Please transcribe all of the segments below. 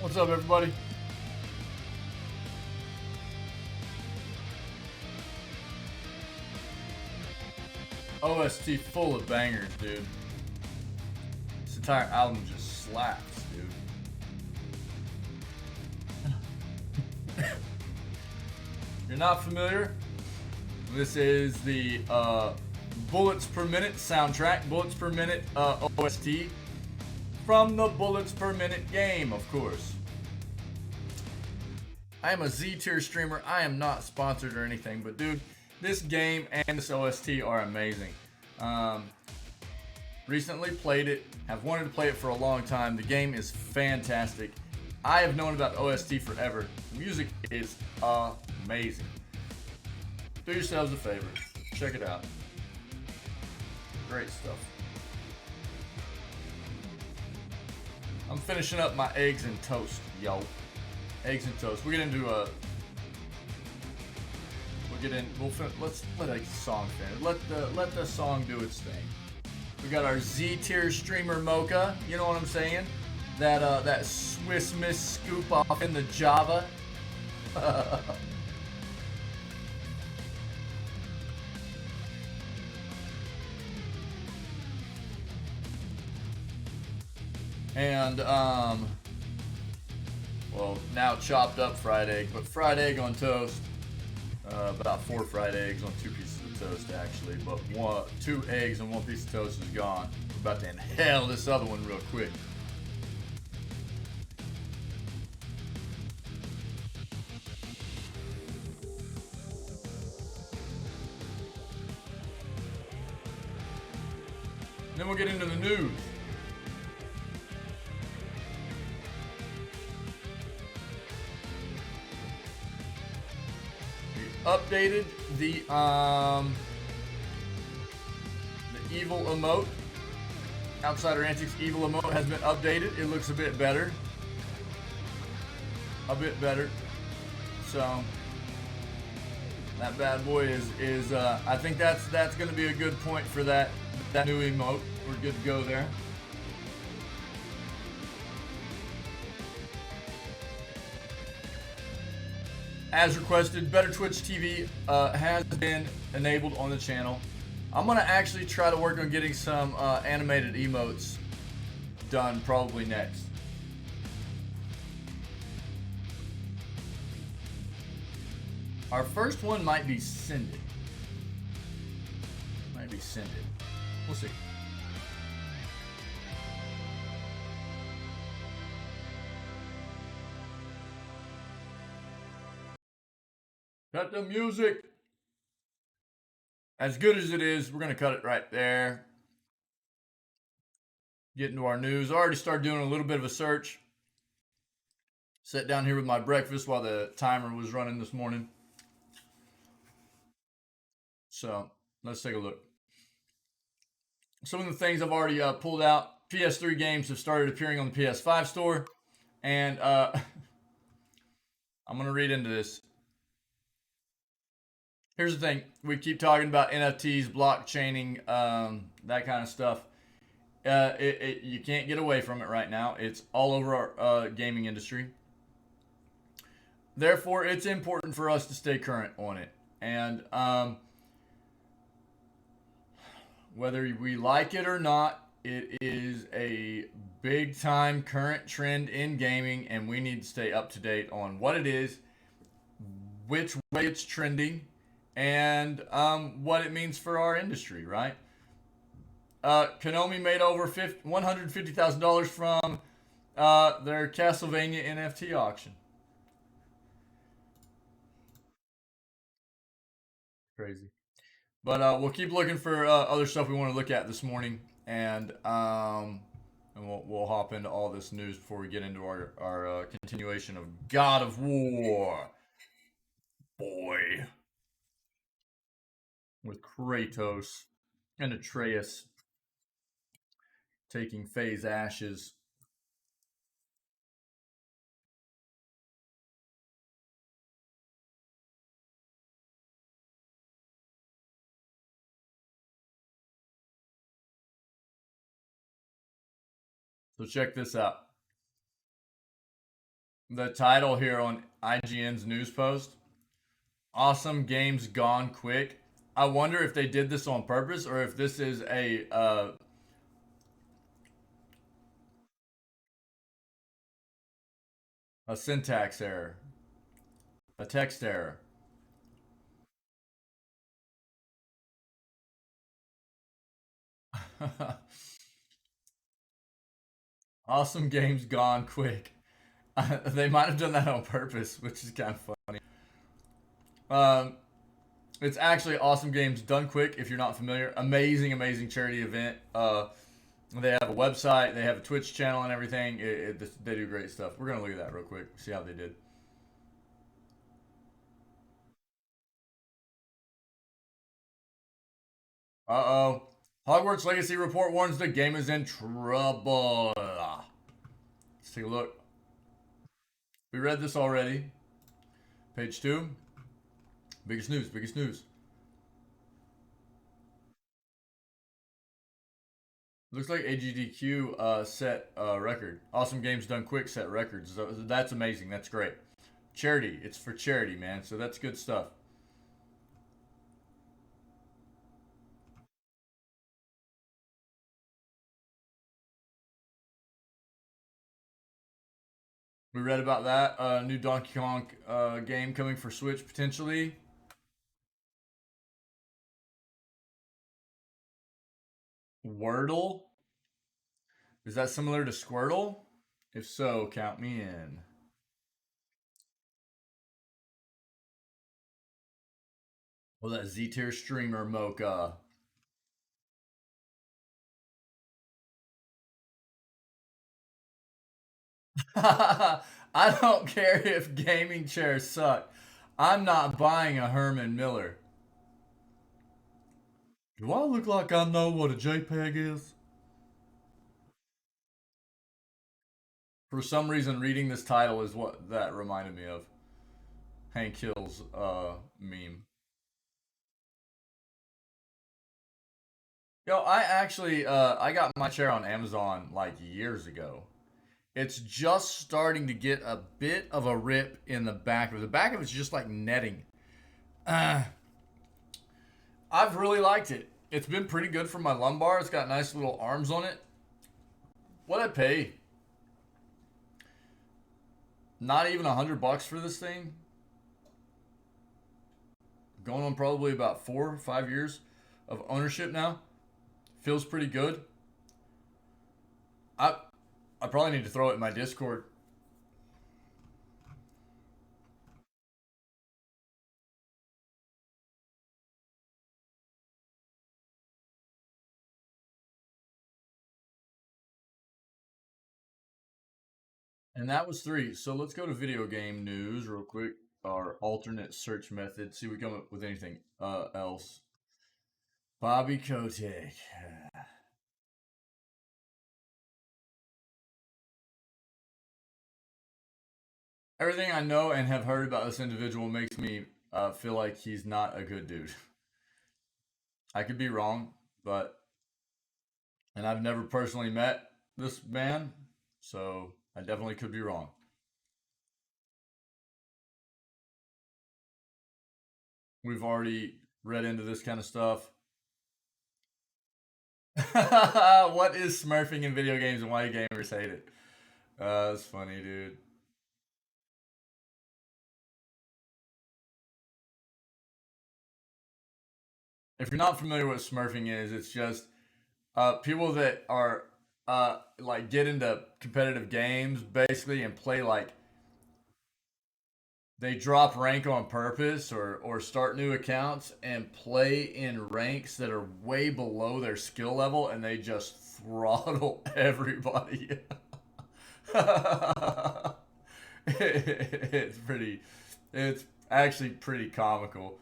What's up, everybody? OST full of bangers, dude. This entire album just slaps, dude. If you're not familiar, this is the Bullets Per Minute soundtrack, Bullets Per Minute OST from the Bullets Per Minute game, of course. I am a Z tier streamer. I am not sponsored or anything, but dude, this game and this OST are amazing. Recently played it, have wanted to play it for a long time. The game is fantastic. I have known about OST forever. The music is amazing. Do yourselves a favor, check it out. Great stuff. I'm finishing up my eggs and toast, yo. Eggs and toast. We'll get into let's let a song finish. Let the song do its thing. We got our Z tier streamer Mocha. You know what I'm saying? That Swiss Miss scoop off in the Java. And well, now chopped up fried egg, but fried egg on toast. About 4 fried eggs on 2 pieces of toast, actually. But 2 eggs and 1 piece of toast is gone. We're about to inhale this other one real quick. Then we'll get into the news. Updated the evil emote. OutsiderAntics evil emote has been updated. It looks a bit better. So that bad boy is I think that's going to be a good point for that new emote. We're good to go there. As requested, Better Twitch TV has been enabled on the channel. I'm gonna actually try to work on getting some animated emotes done probably next. Our first one might be Send It. We'll see. Cut the music. As good as it is, we're going to cut it right there. Get into our news. I already started doing a little bit of a search. Sat down here with my breakfast while the timer was running this morning. So let's take a look. Some of the things I've already pulled out. PS3 games have started appearing on the PS5 store. And I'm going to read into this. Here's the thing. We keep talking about NFTs, blockchaining, that kind of stuff. You can't get away from it right now. It's all over our gaming industry. Therefore, it's important for us to stay current on it. And whether we like it or not, it is a big time current trend in gaming, and we need to stay up to date on what it is, which way it's trending, and what it means for our industry, right? Konami made over $150,000 from their Castlevania NFT auction. Crazy. But we'll keep looking for other stuff we want to look at this morning, and we'll hop into all this news before we get into our continuation of God of War. Boy. With Kratos and Atreus taking Faye's ashes. So check this out. The title here on IGN's news post: "Awesome games gone quick." I wonder if they did this on purpose or if this is a syntax error, a text error. Awesome games gone quick. They might have done that on purpose, which is kind of funny. Um, it's actually Awesome Games Done Quick. If you're not familiar, amazing, amazing charity event. They have a website, they have a Twitch channel, and everything. They do great stuff. We're gonna look at that real quick, see how they did. Uh oh, Hogwarts Legacy report warns the game is in trouble. Let's take a look. We read this already. Page two. Biggest news. Biggest news. Looks like AGDQ set a record. Awesome Games Done Quick set records. So that's amazing. That's great. Charity. It's for charity, man. So that's good stuff. We read about that. New Donkey Kong game coming for Switch potentially. Wordle. Is that similar to Squirtle? If so, count me in. Well, that Z tier streamer Mocha. I don't care if gaming chairs suck. I'm not buying a Herman Miller. Do I look like I know what a JPEG is? For some reason, reading this title is what that reminded me of. Hank Hill's meme. Yo, I actually I got my chair on Amazon like years ago. It's just starting to get a bit of a rip in the back of it. The back of it's just like netting. Uh, I've really liked it. It's been pretty good for my lumbar. It's got nice little arms on it. What I pay? Not even $100 for this thing. Going on probably about 4 or 5 years of ownership now. Feels pretty good. I I probably need to throw it in my Discord. And that was three. So let's go to video game news real quick. Our alternate search method. See if we come up with anything else. Bobby Kotick. Everything I know and have heard about this individual makes me feel like he's not a good dude. I could be wrong, but and I've never personally met this man, so I definitely could be wrong. We've already read into this kind of stuff. What is smurfing in video games and why do gamers hate it? That's funny, dude. If you're not familiar with what smurfing is, it's just people that are like get into competitive games basically and play like they drop rank on purpose or start new accounts and play in ranks that are way below their skill level and they just throttle everybody. It's pretty it's actually pretty comical.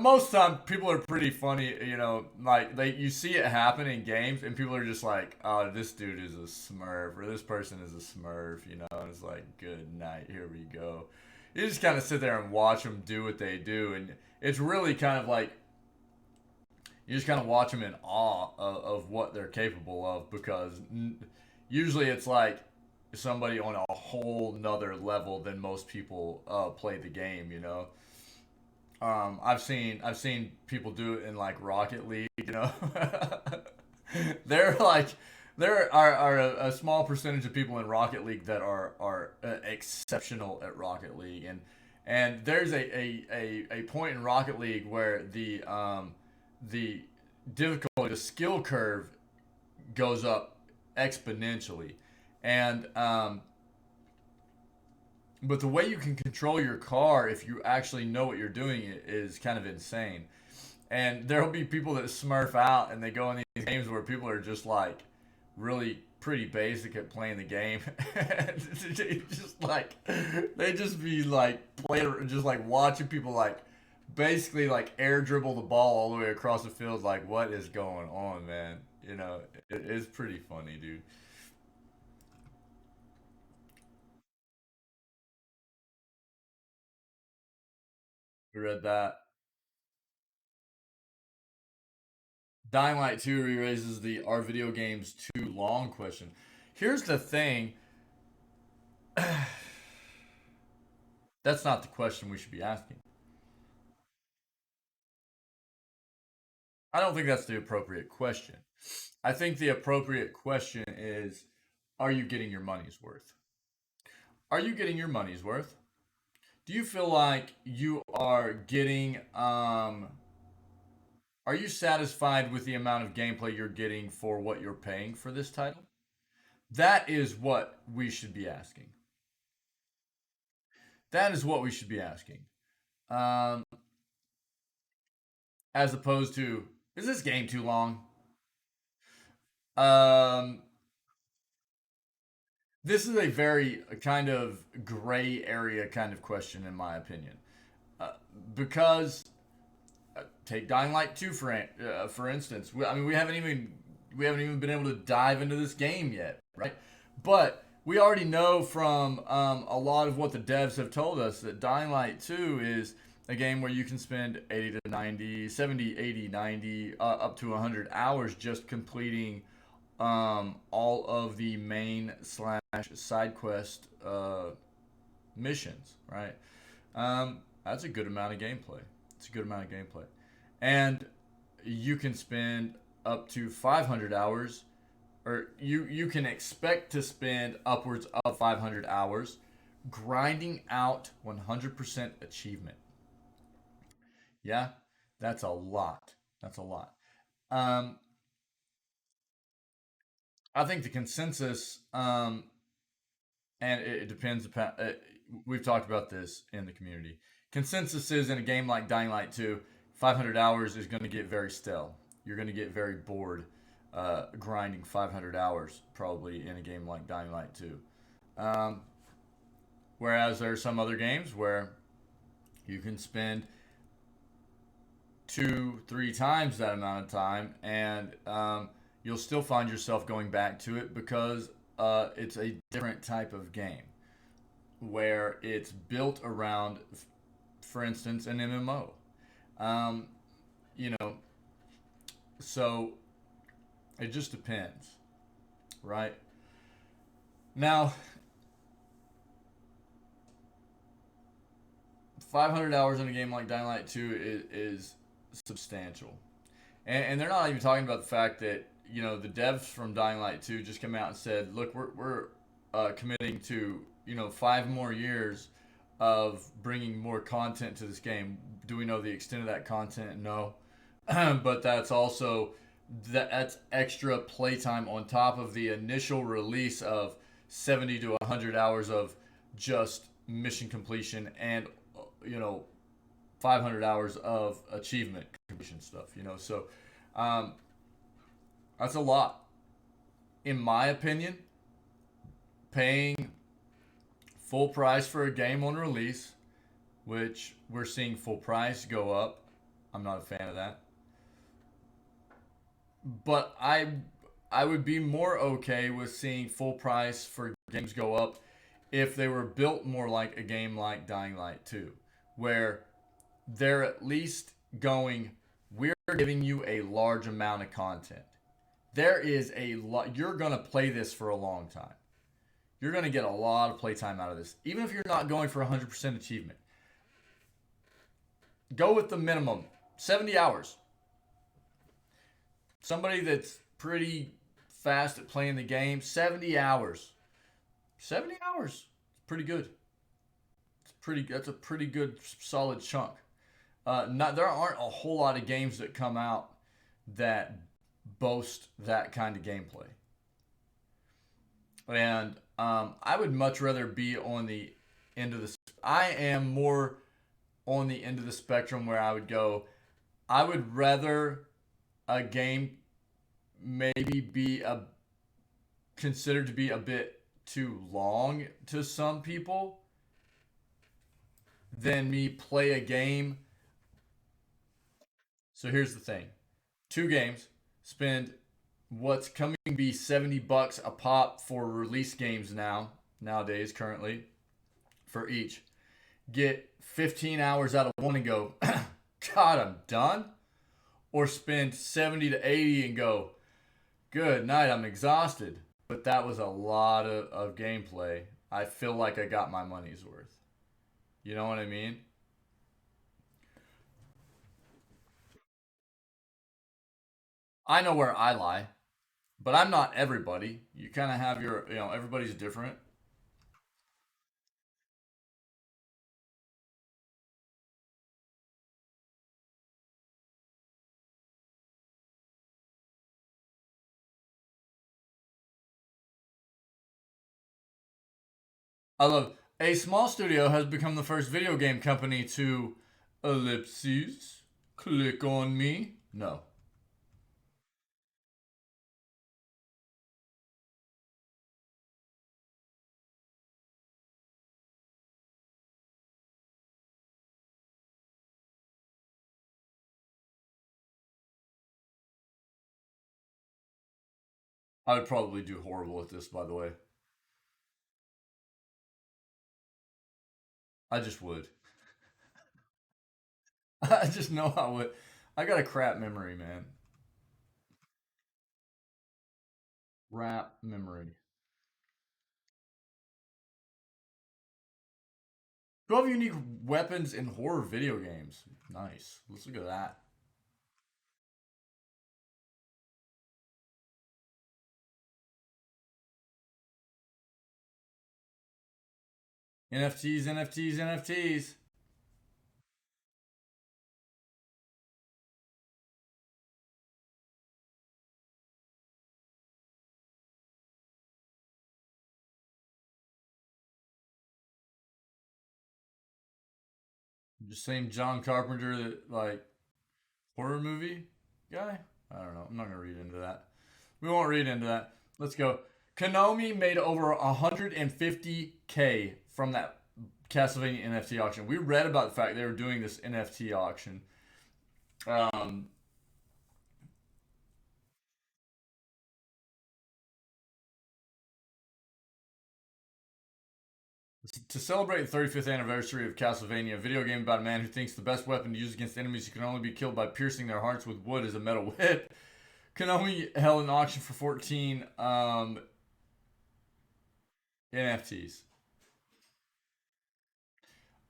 Most time people are pretty funny, like they you see it happen in games and people are just like, "Oh, this dude is a smurf or this person is a smurf," and it's like, "Good night, here we go." You just kind of sit there and watch them do what they do and it's really kind of like you just kind of watch them in awe of what they're capable of because usually it's like somebody on a whole nother level than most people play the game. I've seen people do it in like Rocket League. They're like there are a small percentage of people in Rocket League that are exceptional at Rocket League, and there's a point in Rocket League where the difficulty, the skill curve goes up exponentially, and but the way you can control your car if you actually know what you're doing is kind of insane. And there'll be people that smurf out and they go in these games where people are just like really pretty basic at playing the game. And they just like they just be like playing, just like watching people like basically like air dribble the ball all the way across the field. Like, what is going on, man? It is pretty funny, dude. We read that. Dying Light 2 raises the "Are video games too long?" question. Here's the thing, that's not the question we should be asking. I don't think that's the appropriate question. I think the appropriate question is, are you getting your money's worth? Are you getting your money's worth? Do you feel like you are getting are you satisfied with the amount of gameplay you're getting for what you're paying for this title? That is what we should be asking. That is what we should be asking. Um, as opposed to, is this game too long? Um, this is a very kind of gray area kind of question, in my opinion, uh, because take Dying Light 2 for instance. I mean, we haven't even been able to dive into this game yet, right? But we already know from a lot of what the devs have told us that Dying Light 2 is a game where you can spend 80 to 90, 70, 80, 90, up to 100 hours just completing all of the main slash side quest missions, right? That's a good amount of gameplay. It's a good amount of gameplay. And you can spend up to 500 hours, or you can expect to spend upwards of 500 hours grinding out 100% achievement. Yeah, that's a lot. That's a lot. Um, I think the consensus, and it depends upon, we've talked about this in the community. Consensus is in a game like Dying Light 2, 500 hours is going to get very stale. You're going to get very bored grinding 500 hours probably in a game like Dying Light 2. Um, Whereas there are some other games where you can spend two, three times that amount of time, and you'll still find yourself going back to it because it's a different type of game where it's built around, for instance, an MMO. Um, you know, so it just depends, right? Now, 500 hours in a game like Dying Light 2 is substantial. And they're not even talking about the fact that, the devs from Dying Light 2 just came out and said, look, we're committing to, 5 more years of bringing more content to this game. Do we know the extent of that content? No. But that's extra playtime on top of the initial release of 70 to 100 hours of just mission completion and, you know 500 hours of achievement completion stuff. So um, that's a lot, in my opinion. Paying full price for a game on release, which we're seeing full price go up, I'm not a fan of that. But I would be more okay with seeing full price for games go up if they were built more like a game like Dying Light 2, where they're at least going, we're giving you a large amount of content. There is a lot, you're going to play this for a long time. You're going to get a lot of playtime out of this. Even if you're not going for 100% achievement, go with the minimum 70 hours. Somebody that's pretty fast at playing the game, 70 hours. 70 hours. Pretty good. That's a pretty good solid chunk. Not there aren't a whole lot of games that come out that boast that kind of gameplay. And I would much rather be on the end of the. I am more on the end of the spectrum where I would go. I would rather a game maybe be a considered to be a bit too long to some people than me play a game. So here's the thing: 2 games, spend what's coming to be $70 a pop for release games nowadays currently for each. Get 15 hours out of one and go, God, I'm done. Or spend 70 to 80 and go, good night, I'm exhausted. But that was a lot of gameplay. I feel like I got my money's worth. You know what I mean? I know where I lie, but I'm not everybody. You kind of have your, everybody's different. I love a small studio has become the first video game company to ellipses. Click on me. No, I would probably do horrible at this. By the way, I just would. I just know I would. I got a crap memory, man. Rap memory. 12 unique weapons in horror video games. Nice. Let's look at that. NFTs, NFTs, NFTs. Just same John Carpenter that like horror movie guy. I don't know. I'm not gonna read into that. We won't read into that. Let's go. Konami made over 150K from that Castlevania NFT auction. We read about the fact they were doing this NFT auction. Um, to celebrate the 35th anniversary of Castlevania, a video game about a man who thinks the best weapon to use against enemies who can only be killed by piercing their hearts with wood is a metal whip. Konami held an auction for 14 NFTs.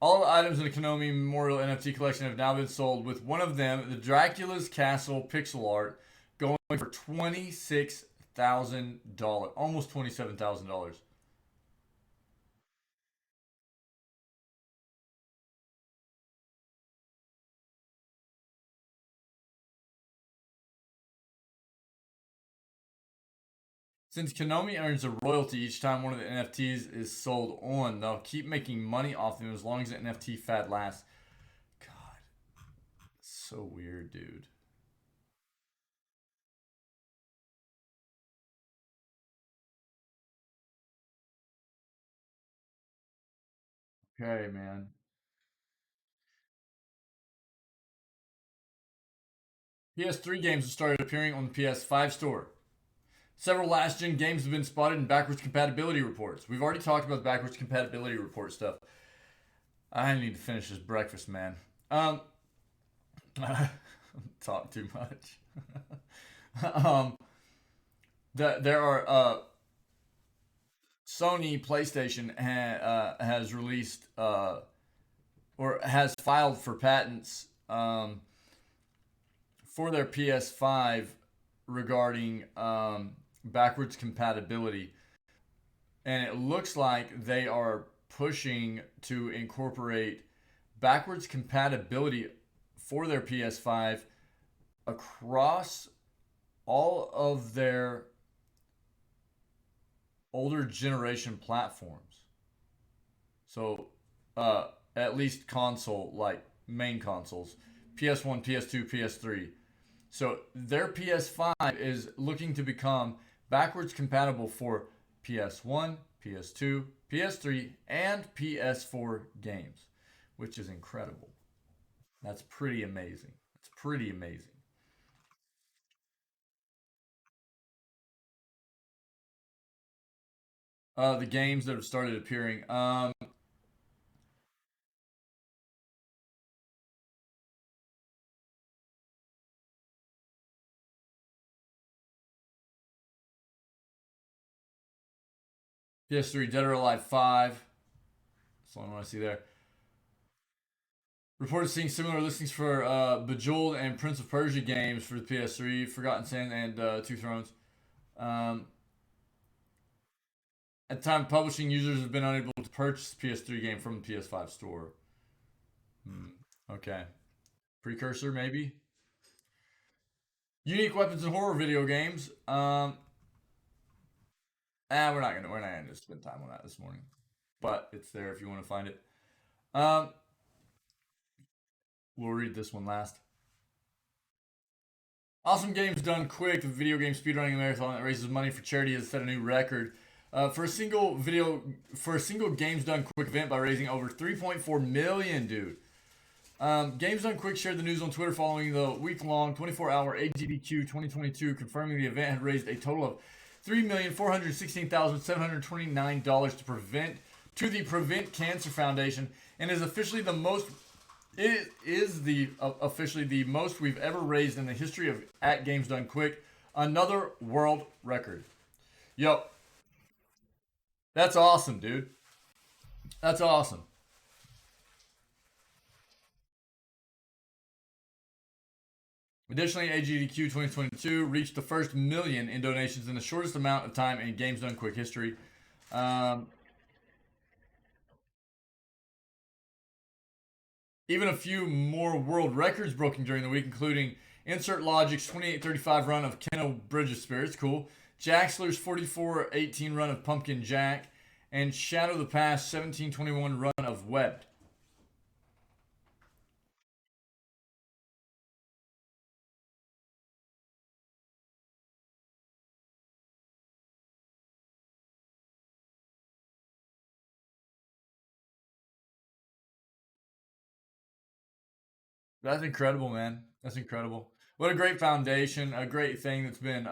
All the items in the Konami Memorial NFT collection have now been sold, with one of them, the Dracula's Castle pixel art, going for $26,000, almost $27,000. Since Konami earns a royalty each time one of the NFTs is sold on, they'll keep making money off them as long as the NFT fad lasts. God, so weird, dude. Okay, man. PS3 games have started appearing on the PS5 store. Several last gen games have been spotted in backwards compatibility reports. We've already talked about the backwards compatibility report stuff. I need to finish this breakfast, man. Um, talk too much. um, there are Sony PlayStation has released or has filed for patents for their PS5 regarding backwards compatibility, and it looks like they are pushing to incorporate backwards compatibility for their PS5 across all of their older generation platforms. So, at least console, like main consoles, PS1, PS2, PS3. So their PS5 is looking to become backwards compatible for PS1, PS2, PS3, and PS4 games, which is incredible. That's pretty amazing. It's pretty amazing. The games that have started appearing. PS3, Dead or Alive 5. That's the only one I see there. Reported seeing similar listings for Bejeweled and Prince of Persia games for the PS3, Forgotten Sand, and Two Thrones. Um, at the time of publishing, users have been unable to purchase the PS3 game from the PS5 store. Hmm. Okay. Precursor, maybe? Unique weapons and horror video games. We're not gonna spend time on that this morning, but it's there if you want to find it. Um, we'll read this one last. Awesome games done quick. The video game speedrunning marathon that raises money for charity has set a new record. For a single games done quick event by raising over 3.4 million, dude. Games Done Quick shared the news on Twitter following the week-long 24-hour AGDQ 2022, confirming the event had raised a total of $3,416,729 to the Prevent Cancer Foundation, and is officially the most. It is the officially the most we've ever raised in the history of at Games Done Quick. Another world record. Yo, that's awesome, dude. That's awesome. Additionally, AGDQ 2022 reached the first million in donations in the shortest amount of time in Games Done Quick history. Um, Even a few more world records broken during the week, including Insert Logic's 2835 run of Keno Bridge of Spirits, cool. Jaxler's 4418 run of Pumpkin Jack, and Shadow the Past 1721 run of Webbed. That's incredible, man. That's incredible. What a great foundation, a great thing that's been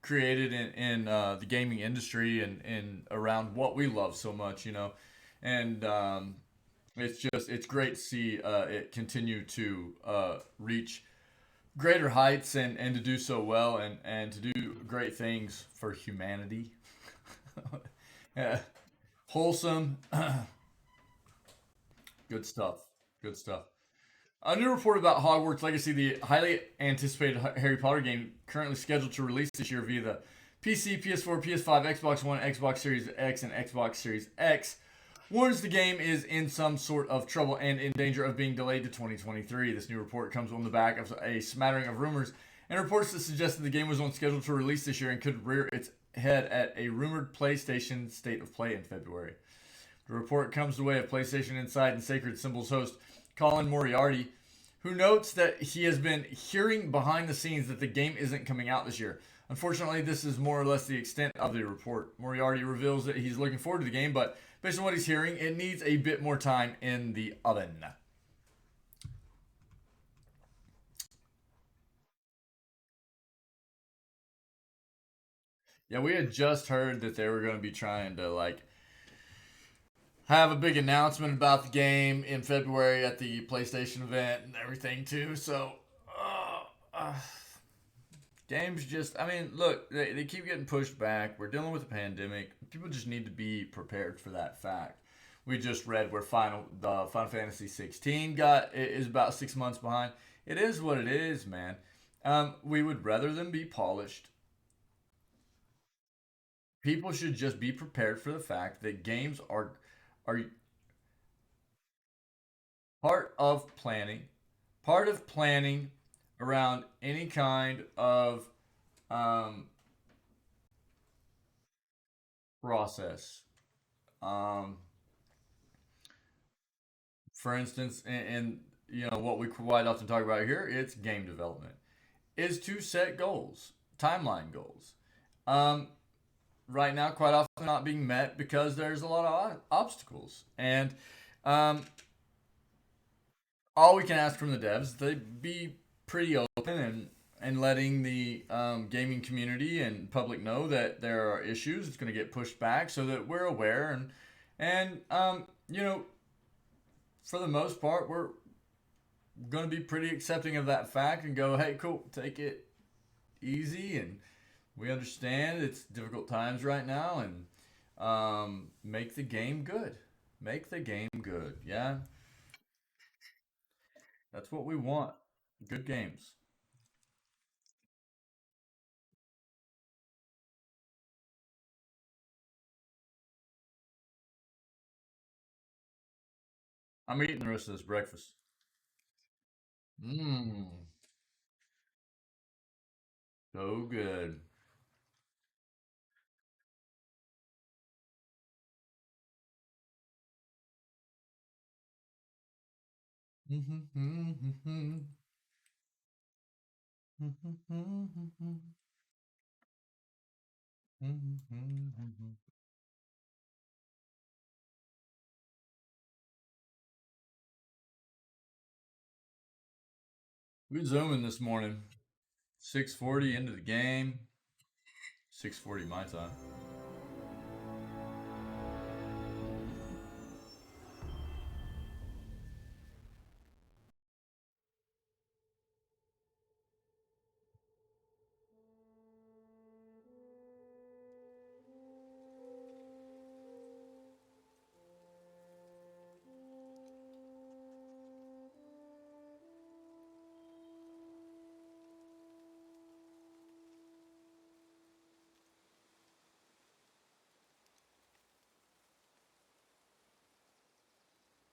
created in the gaming industry and around what we love so much, you know. And it's great to see it continue to reach greater heights and to do so well and to do great things for humanity. Yeah. Wholesome, good stuff. Good stuff. A new report about Hogwarts Legacy, the highly anticipated Harry Potter game, currently scheduled to release this year via the PC, PS4, PS5, Xbox One, Xbox Series X, and Xbox Series X, warns the game is in some sort of trouble and in danger of being delayed to 2023. This new report comes on the back of a smattering of rumors and reports that suggest that the game was on schedule to release this year and could rear its head at a rumored PlayStation State of Play in February. The report comes the way of PlayStation Inside and Sacred Symbols host Colin Moriarty, who notes that he has been hearing behind the scenes that the game isn't coming out this year. Unfortunately, this is more or less the extent of the report. Moriarty reveals that he's looking forward to the game, but based on what he's hearing, it needs a bit more time in the oven. Yeah, we had just heard that they were going to be trying to have a big announcement about the game in February at the PlayStation event and everything too. So, uh, Games just, I mean, look, they keep getting pushed back. We're dealing with a pandemic. People just need to be prepared for that fact. We just read where the Final Fantasy 16 is about 6 months behind. It is what it is, man. We would rather them be polished. People should just be prepared for the fact that games are part of planning, part of planning around any kind of um, process. Um, for instance, and you know what we quite often talk about here, it's game development is to set goals, timeline goals. Um, right now, quite often not being met because there's a lot of obstacles, and um, all we can ask from the devs is they be pretty open and letting the gaming community and public know that there are issues. It's going to get pushed back so that we're aware and you know, for the most part, we're going to be pretty accepting of that fact and go, hey, cool, take it easy, and we understand it's difficult times right now, and make the game good. Make the game good. Yeah, that's what we want. Good games. I'm eating the rest of this breakfast. Mmm, so good. We zooming this morning. 6:40 into the game. 6:40 my time.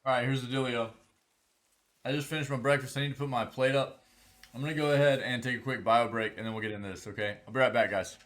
All right, here's the dealio. I just finished my breakfast. I need to put my plate up. I'm gonna go ahead and take a quick bio break, and then we'll get into this. Okay, I'll be right back, guys.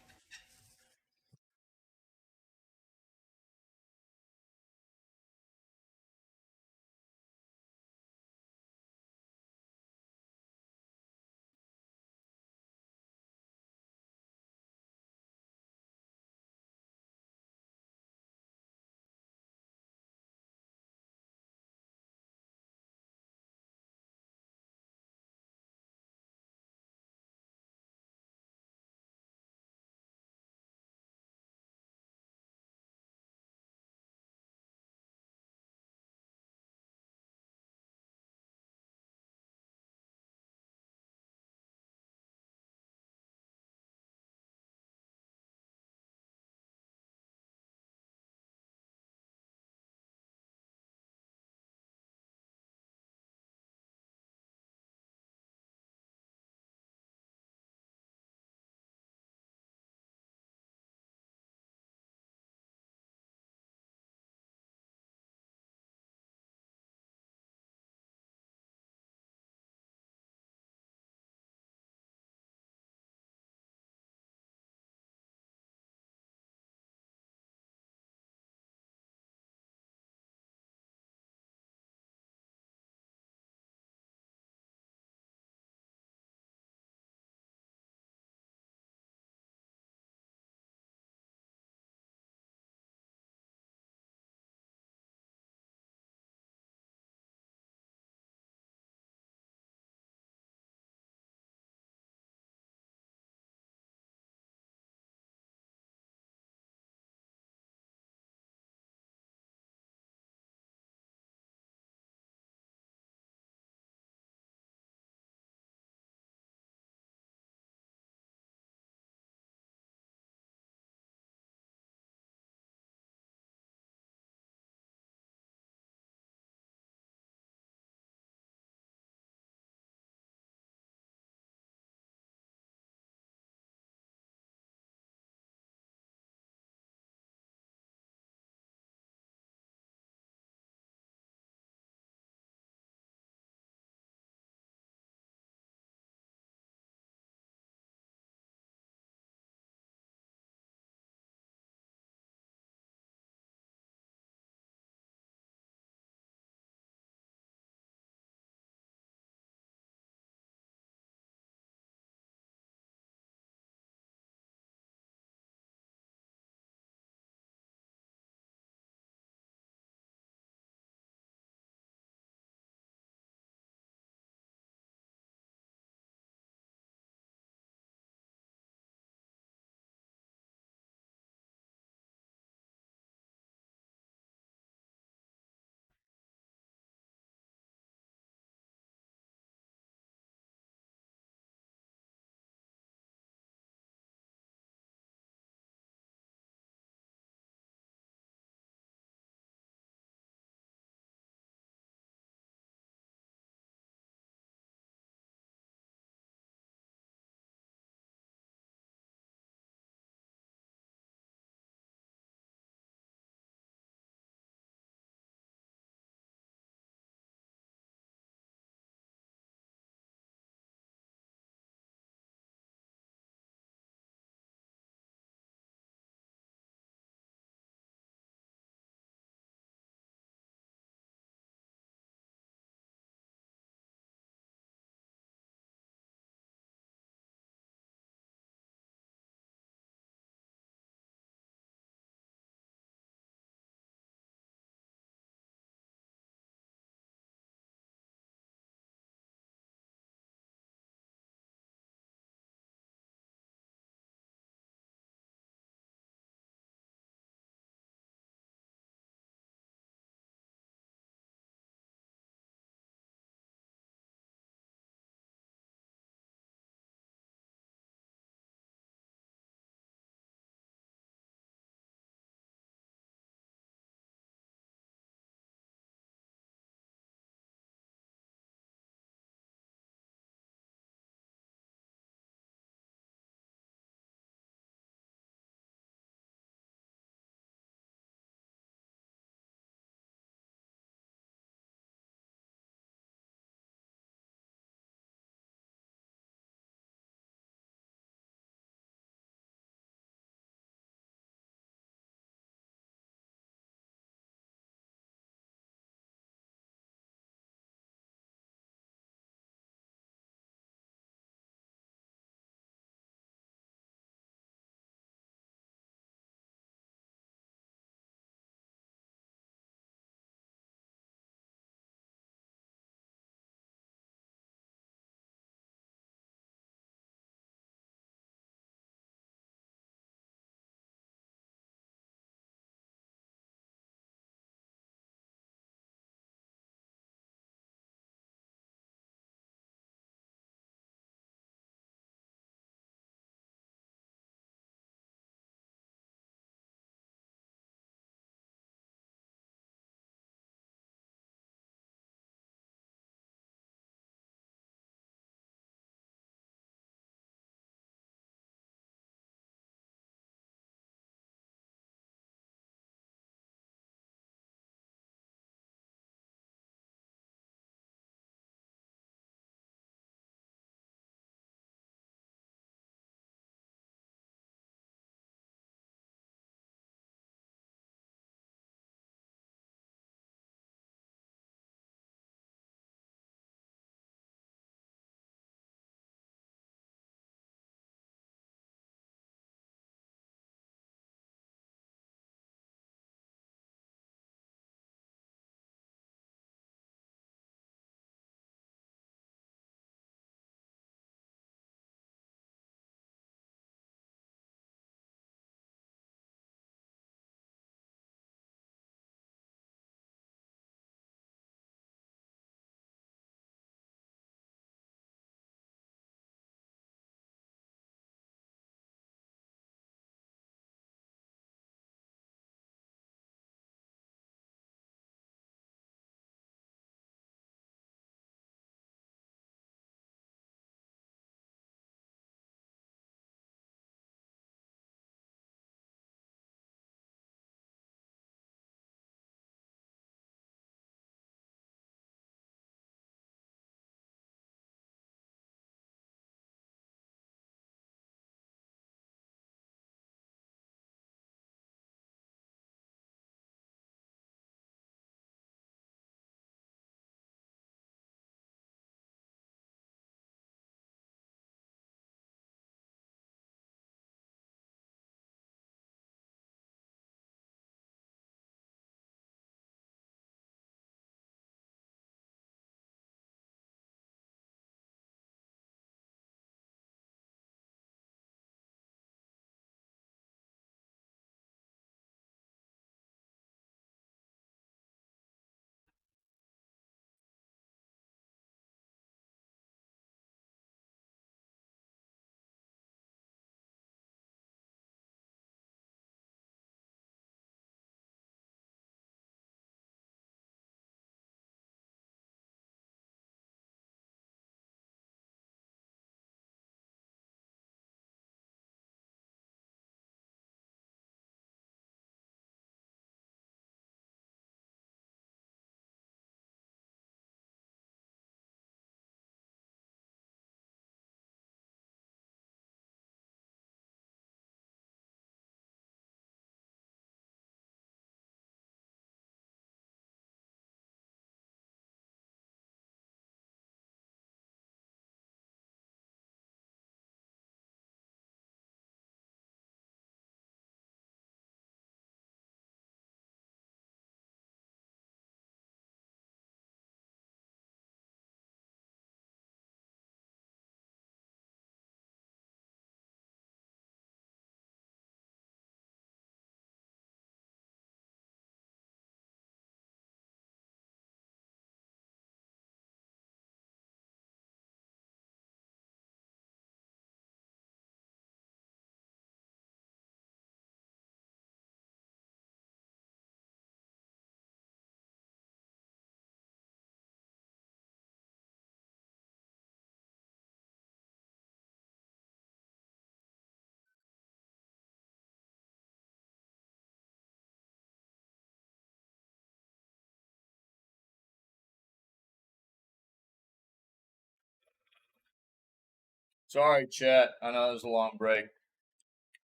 Sorry, chat. I know it was a long break.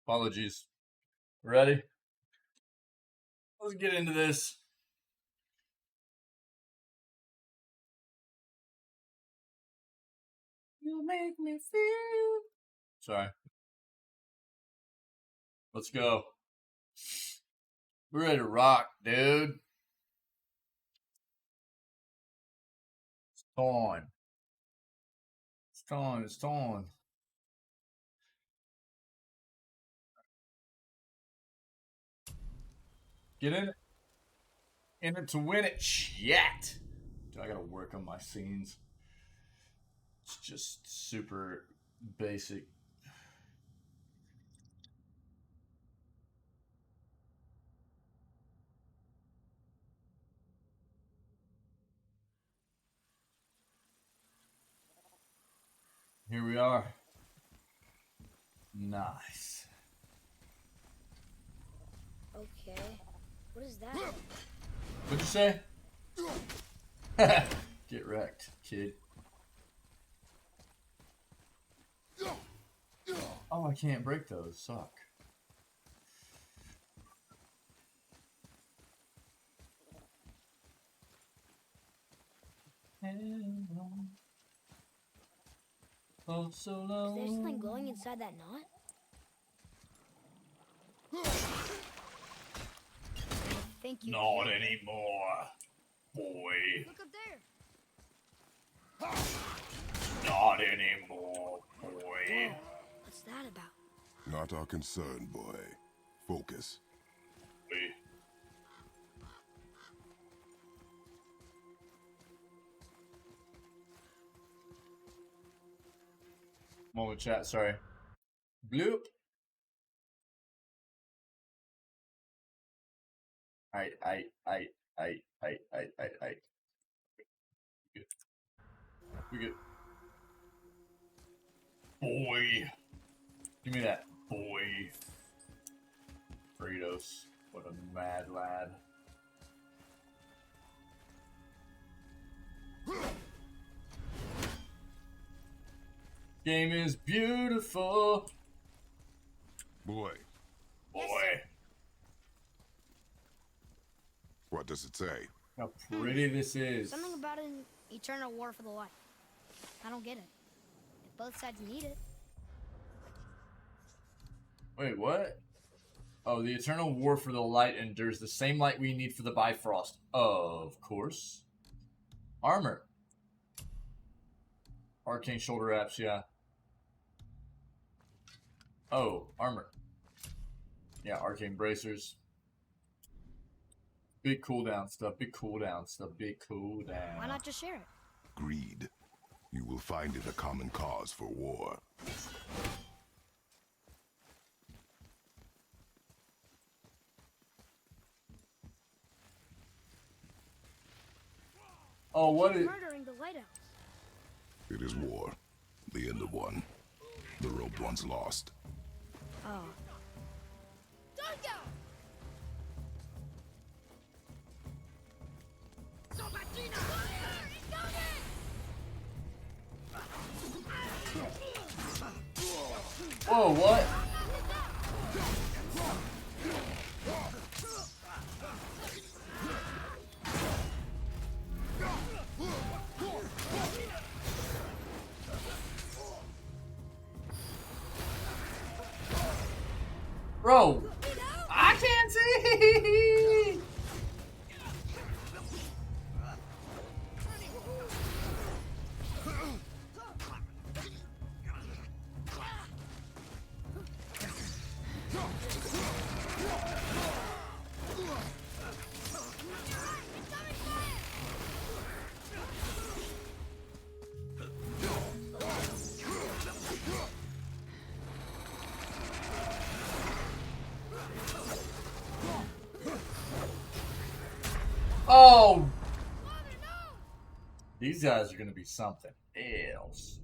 Apologies. Ready? Let's get into this. You make me feel. Sorry. Let's go. We're ready to rock, dude. It's time. It's time. It's time. Get in it. In it to win it. Chat. Dude, I gotta work on my scenes. It's just super basic. Here we are. Nice. Okay. What is that? What'd you say? Get wrecked, kid. Oh, I can't break those. Suck. Oh, so long. Is there something glowing inside that knot? Thank you. Not anymore, boy. Look up there. Not anymore, boy. What's that about? Not our concern, boy. Focus. Moment chat, sorry. Bloop. I. Good. We good. Boy. Give me that, boy. Kratos. What a mad lad. Game is beautiful. Boy. Boy. What does it say? How pretty this is. Something about an eternal war for the light. I don't get it. If both sides need it. Wait, what? Oh, the eternal war for the light endures the same light we need for the Bifrost. Of course. Armor. Arcane shoulder wraps, yeah. Oh, armor. Yeah, arcane bracers. Big cooldown stuff, big cooldown stuff, big cooldown. Why not just share it? Greed. You will find it a common cause for war. Oh, what is... Murdering the lighthouse. It is war. The end of one. The rope once lost. Oh. Whoa, what? Bro, I can't see. Oh, these guys are gonna be something else.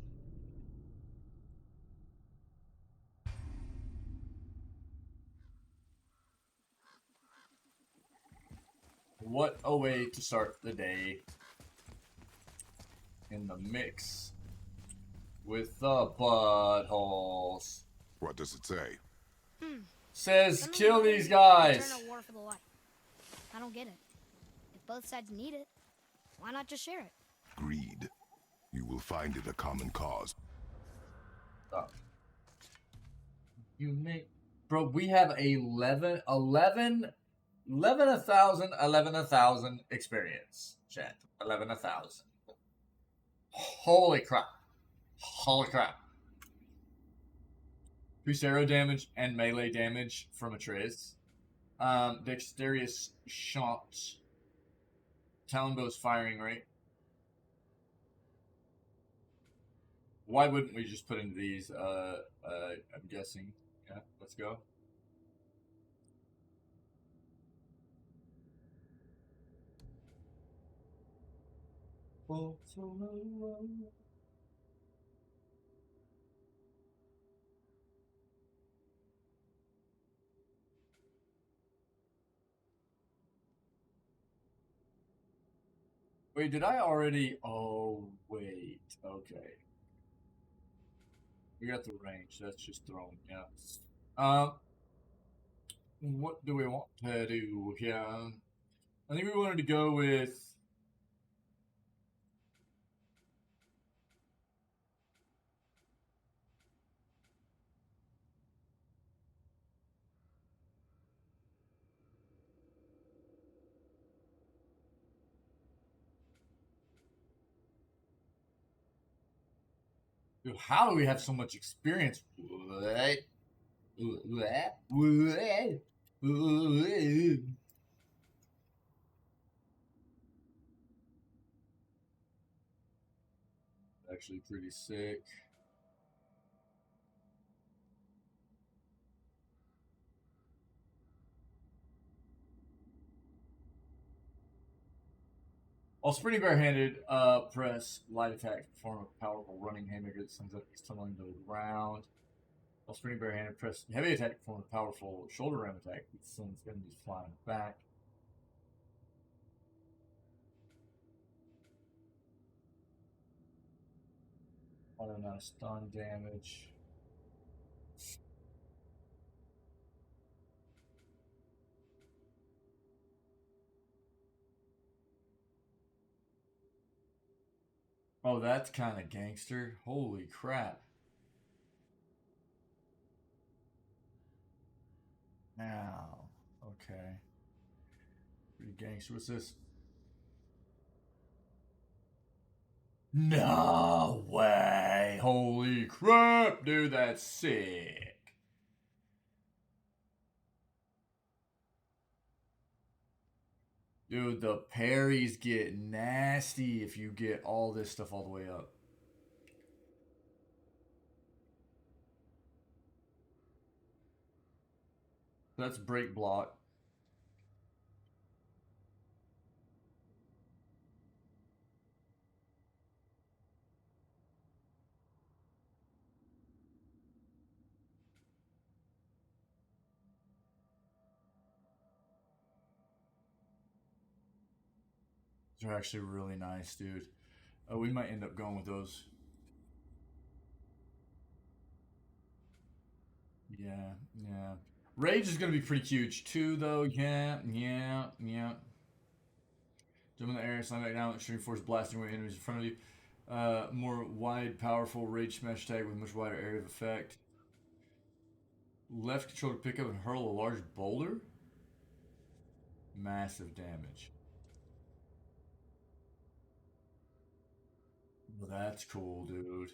What a way to start the day. In the mix with the buttholes. What does it say? Says Some of kill them these guys. Eternal war for the light. I don't get it. If both sides need it, why not just share it? Greed. You will find it a common cause. Stop. You make, bro. We have 11,000 experience. Chat 11,000. Holy crap! Holy crap! Increased arrow damage and melee damage from Atreus. Dexterous shots. Talon bow's firing rate. Why wouldn't we just put in these? I'm guessing. Yeah, let's go. Wait, did I already? Oh, wait. Okay. We got the range. That's just thrown. Yeah. What do we want to do here? I think we wanted to go with. Dude, how do we have so much experience? Actually, pretty sick. While sprinting barehanded, press light attack to perform a powerful running haymaker that sends enemies tumbling to the ground. While sprinting barehanded, press heavy attack to perform a powerful shoulder ram attack that sends enemies flying back. Automatic stun damage. Oh, that's kind of gangster. Holy crap. Now, okay. Pretty gangster. What's this? No way. Holy crap, dude. That's sick. Dude, the parries get nasty if you get all this stuff all the way up. That's break block. They're actually really nice, dude. We might end up going with those. Yeah, yeah. Rage is going to be pretty huge too, though. Yeah. Jump in the air, slam back down, extreme force blasting away enemies in front of you. More wide, powerful rage smash attack with much wider area of effect. Left control to pick up and hurl a large boulder. Massive damage. Well, that's cool, dude.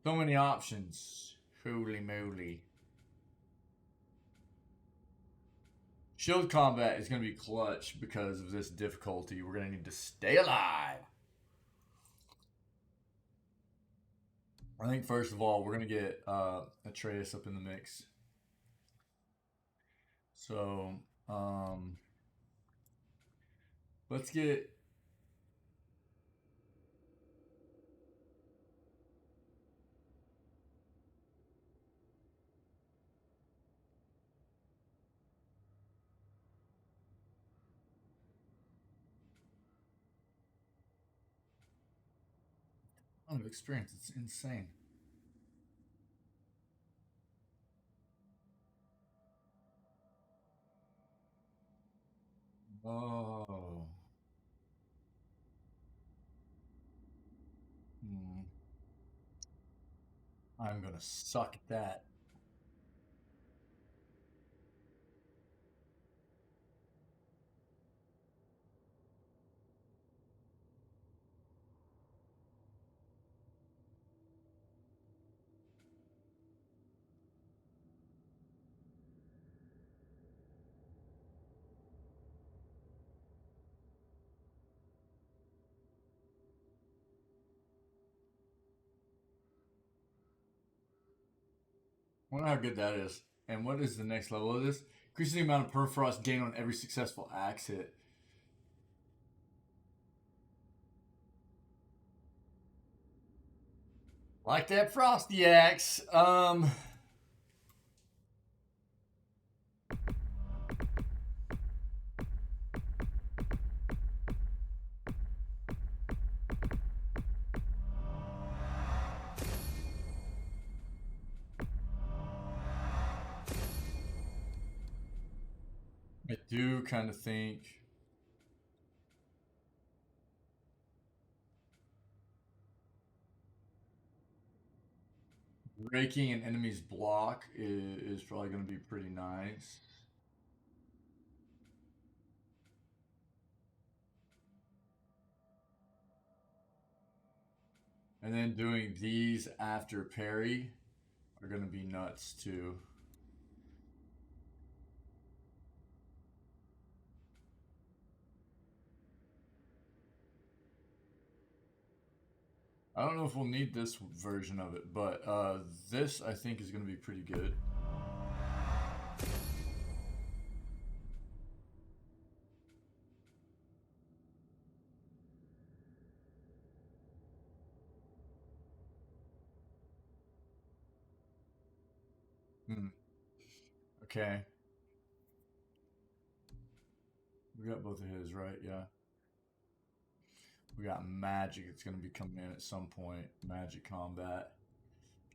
So many options. Holy moly. Shield combat is going to be clutch because of this difficulty. We're going to need to stay alive. I think first of all, we're going to get Atreus up in the mix. So, let's get... ton of experience. It's insane. Oh. Hmm. I'm gonna suck at that. I wonder how good that is. And what is the next level of this? Increases the amount of permafrost gained on every successful axe hit. Like that frosty axe. I do kind of think breaking an enemy's block is probably going to be pretty nice. And then doing these after parry are going to be nuts too. I don't know if we'll need this version of it, but this I think is going to be pretty good. Hmm. Okay. We got both of his, right? Yeah. We got magic that's going to be coming in at some point. Magic combat.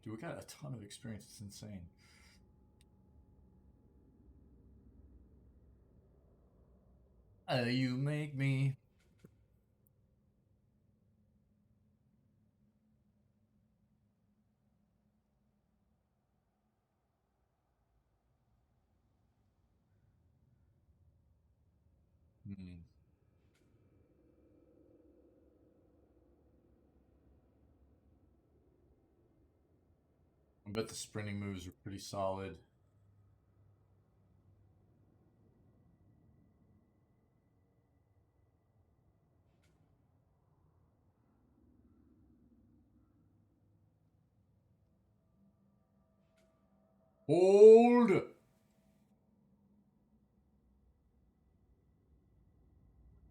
Dude, we got a ton of experience. It's insane. You make me. Hmm. I bet the sprinting moves are pretty solid. Hold!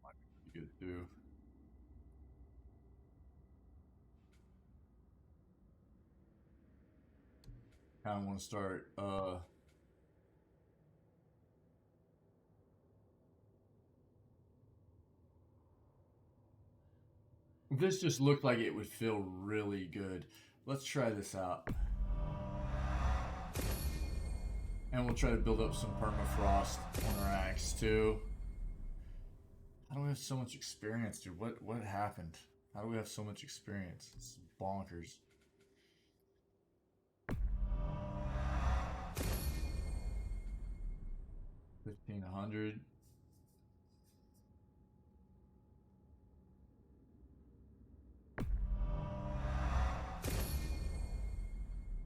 Might be pretty good too. Kind of want to start. This just looked like it would feel really good. Let's try this out. And we'll try to build up some permafrost on our axe too. How do we have so much experience, dude? What happened? How do we have so much experience? It's bonkers. 1,500.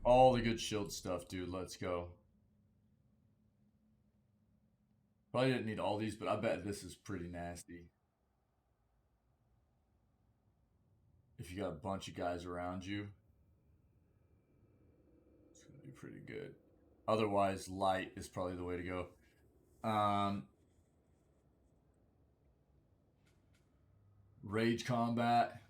All the good shield stuff, dude. Let's go. Probably didn't need all these, but I bet this is pretty nasty. If you got a bunch of guys around you, it's gonna be pretty good. Otherwise, light is probably the way to go. Rage combat.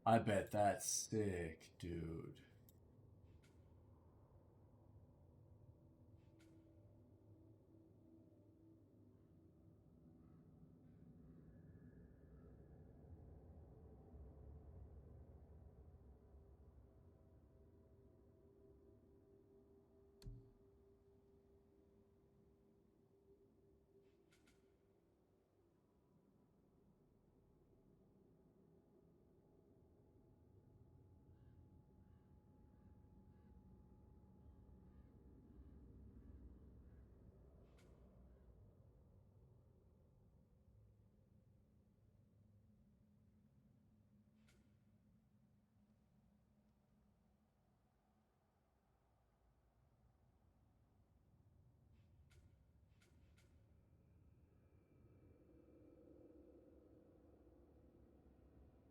I bet that's sick, dude.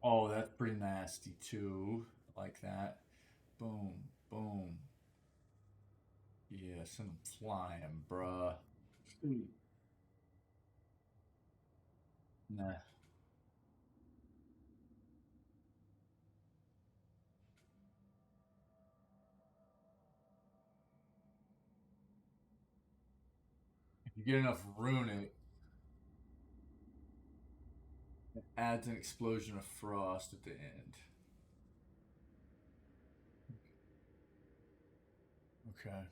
Oh, that's pretty nasty too. Like that. Boom, boom. Yeah, send them flying, bruh. Nah. If you get enough runic, it adds an explosion of frost at the end. Okay.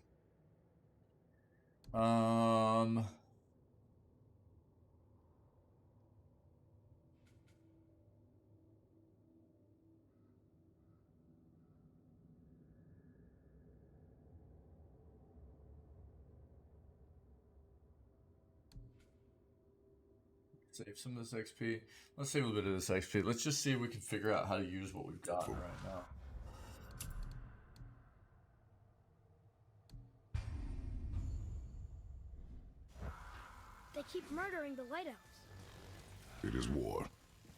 Um. Save some of this XP. Let's save a little bit of this XP. Let's just see if we can figure out how to use what we've got right now. They keep murdering the Light Elves. It is war.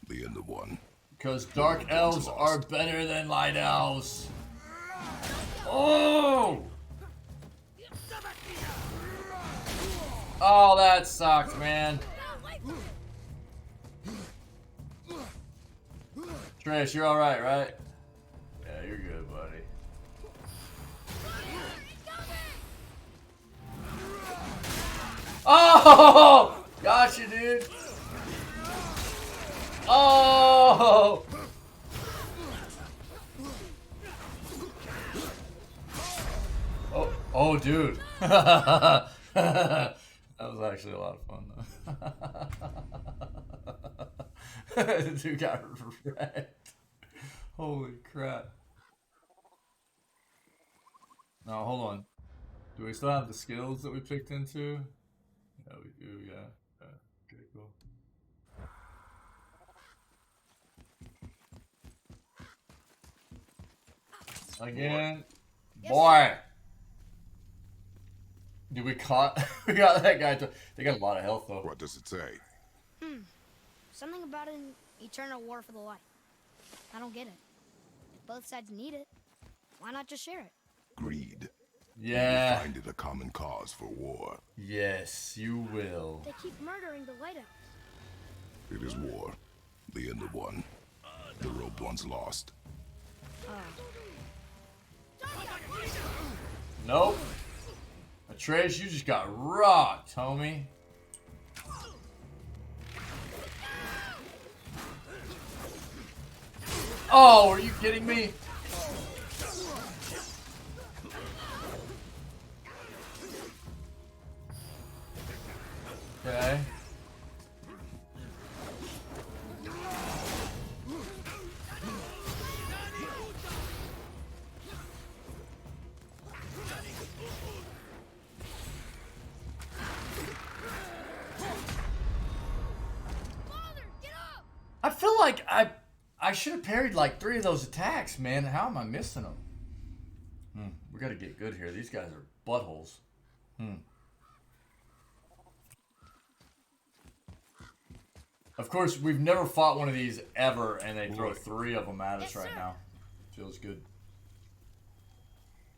The end of one. Because Dark Elves are better than Light Elves. Oh! Oh, that sucked, man. Trish, you're alright, right? Yeah, you're good, buddy. Oh! Gotcha, dude. Oh! Oh, dude. That was actually a lot of fun, though. Dude got wrecked. Holy crap. No, hold on. Do we still have the skills that we picked into? Yeah, we do, yeah. Okay, cool. Again. Boy! Dude, we caught. We got that guy. They got a lot of health, though. What does it say? Something about an eternal war for the light. I don't get it. If both sides need it, why not just share it? Greed. Yeah. You find it a common cause for war. Yes, you will. They keep murdering the Light Elves. It is war. The end of one. The rope once lost. Nope. Atreus, you just got rocked, homie. Oh, are you kidding me? Okay. I feel like I should have parried like 3 of those attacks, man. How am I missing them? We gotta get good here. These guys are buttholes. Of course, we've never fought one of these ever, and they throw 3 of them at us right now. Feels good.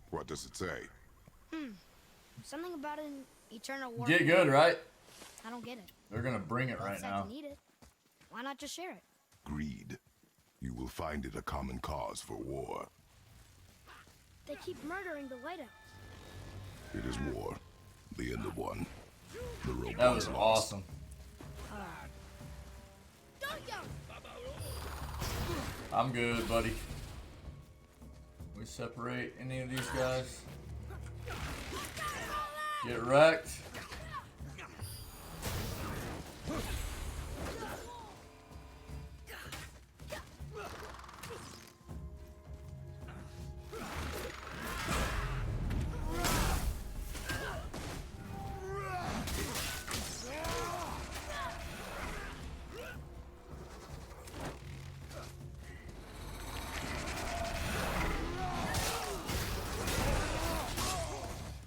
What does it say? Something about an eternal war. Get good, right? I don't get it. They're gonna bring it Both right sides now. need it. Why not just share it? Greed. You will find it a common cause for war. They keep murdering the White Elves. It is war. The end of one. The rope That once was lost. awesome. I'm good, buddy. We separate any of these guys. Get wrecked.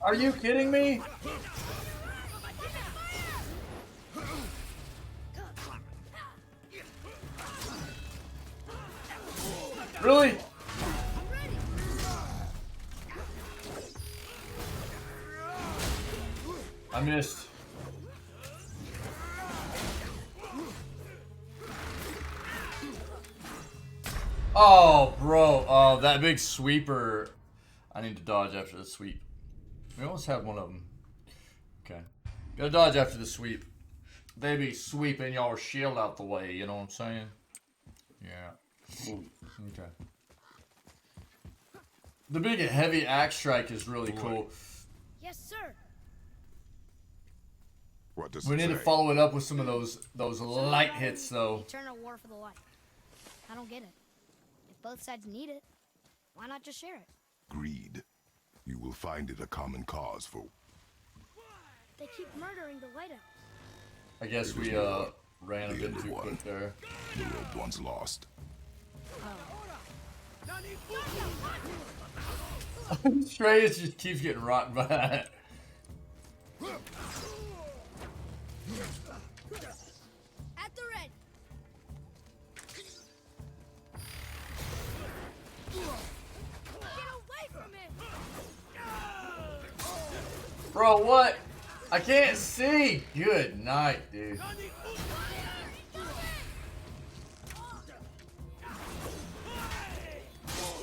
Are you kidding me? Really? I missed. Oh, bro. Oh, that big sweeper. I need to dodge after the sweep. We almost have one of them. Okay. Gotta dodge after the sweep. They be sweeping your shield out the way, you know what I'm saying? Yeah. Ooh, okay. The big heavy axe strike is really cool. Yes, sir. What does We it need say? to follow it up with some of those light hits though. Eternal war for the light. I don't get it. If both sides need it, why not just share it? Greed. You will find it a common cause for... They keep murdering the White Elves. I guess we ran a The bit end of too one. quick there. The rope once lost. Atreus just keeps getting rocked by that. At the red. Get away from it! Bro, what? I can't see. Good night, dude.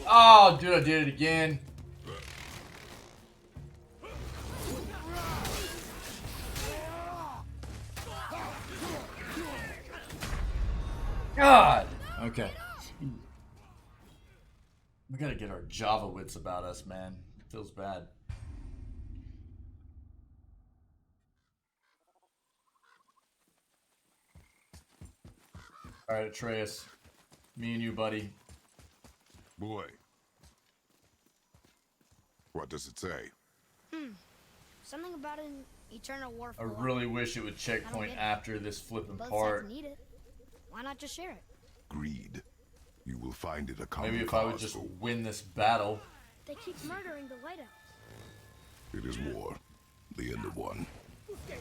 Oh, dude, I did it again. God. Okay. We gotta get our Java wits about us, man. Feels bad. All right, Atreus. Me and you, buddy. Boy. What does it say? Something about an eternal war for I the light. really wish it would checkpoint get it. after this flipping Both part. sides need it. Why not just share it? Greed. You will find it a common Maybe if cause I would just for... win this battle. They keep murdering the White Elves. It is war. The end of one.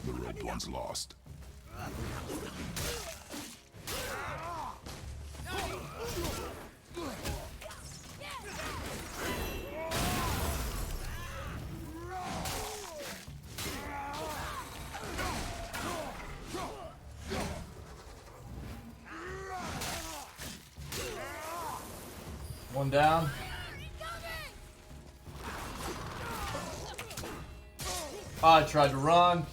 The rope once lost. One down. Oh, I tried to run.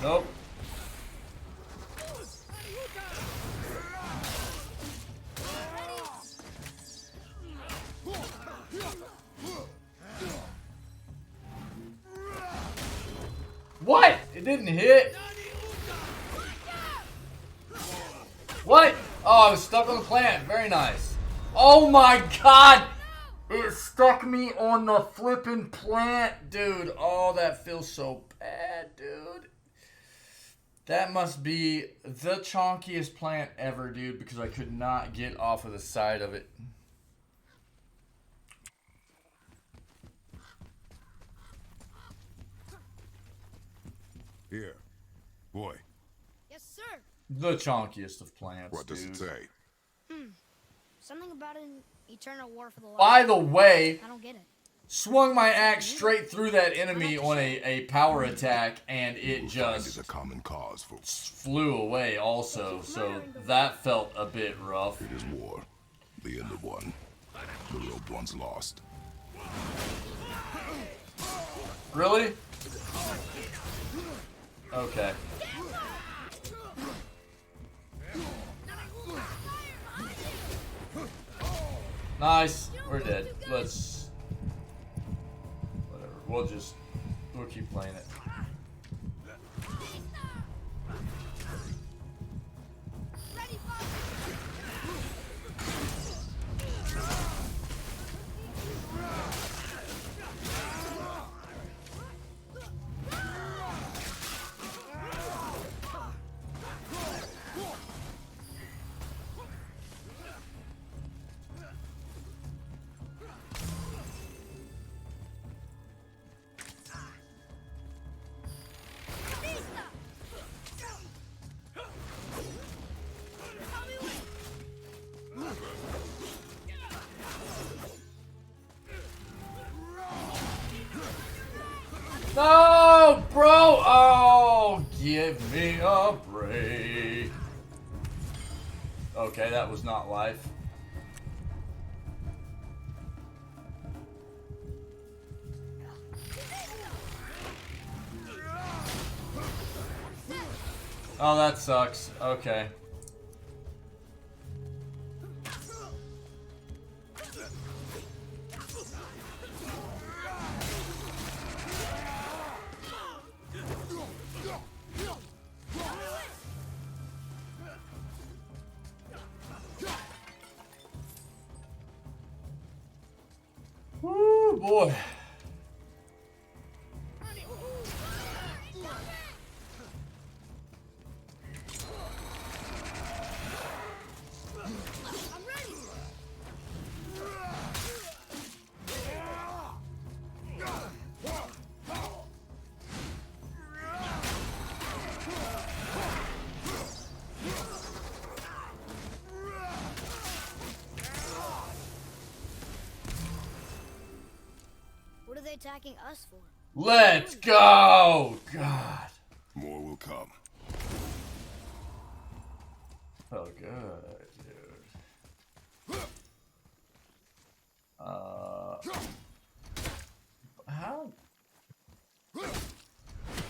Nope. What? It didn't hit. What? Oh, I was stuck on the plant. Very nice. Oh my god! It stuck me on the flipping plant, dude. Oh, that feels so bad, dude. That must be the chonkiest plant ever, dude, because I could not get off of the side of it. Here. Boy. Yes, sir. The chonkiest of plants, What does dude. it say? Something about an eternal war for the light. By the way, I don't get it. swung my axe straight through that enemy on a power attack, and it just a common cause for flew away also, so that felt a bit rough. It is war, the end of one, the rope once lost. Really? Okay. Nice. We're dead. Let's... Whatever. We'll keep playing it. No, bro! Oh, give me a break. Okay, that was not life. Oh, that sucks. Okay. Woo, boy. What are they attacking us for? Let's go! God. More will come. Oh, good, dude.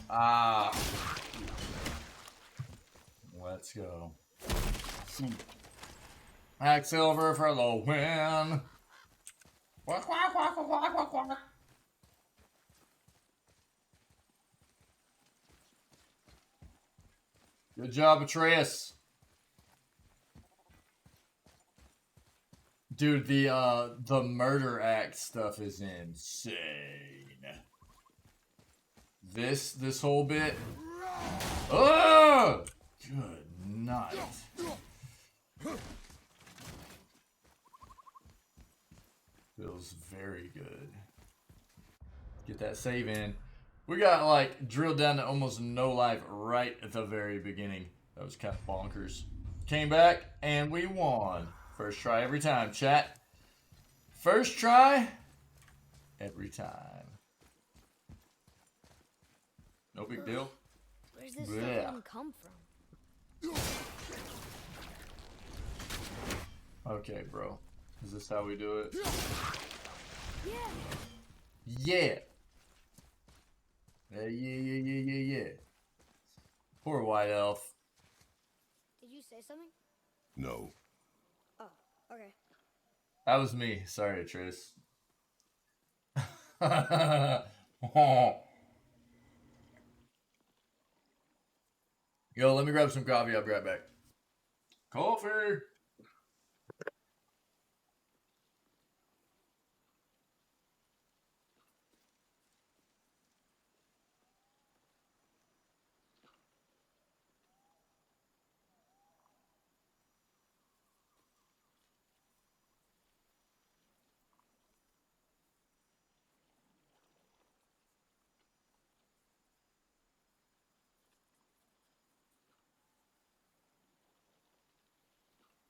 How? Let's go. Axe silver for the win. Quack, quack, quack, quack, quack, quack. Good job, Atreus. Dude, the murder act stuff is insane. This whole bit. Oh, good night. Feels very good. Get that save in. We got like drilled down to almost no life right at the very beginning. That was kind of bonkers. Came back and we won. First try every time, chat. First try every time. No big deal. Where's this Yeah. stuff even come from? Okay, bro. Is this how we do it? Yeah. Yeah. Yeah. Poor white elf. Did you say something? No. Oh, okay. That was me. Sorry, Atreus. Yo, let me grab some coffee. I'll be right back. Coffee.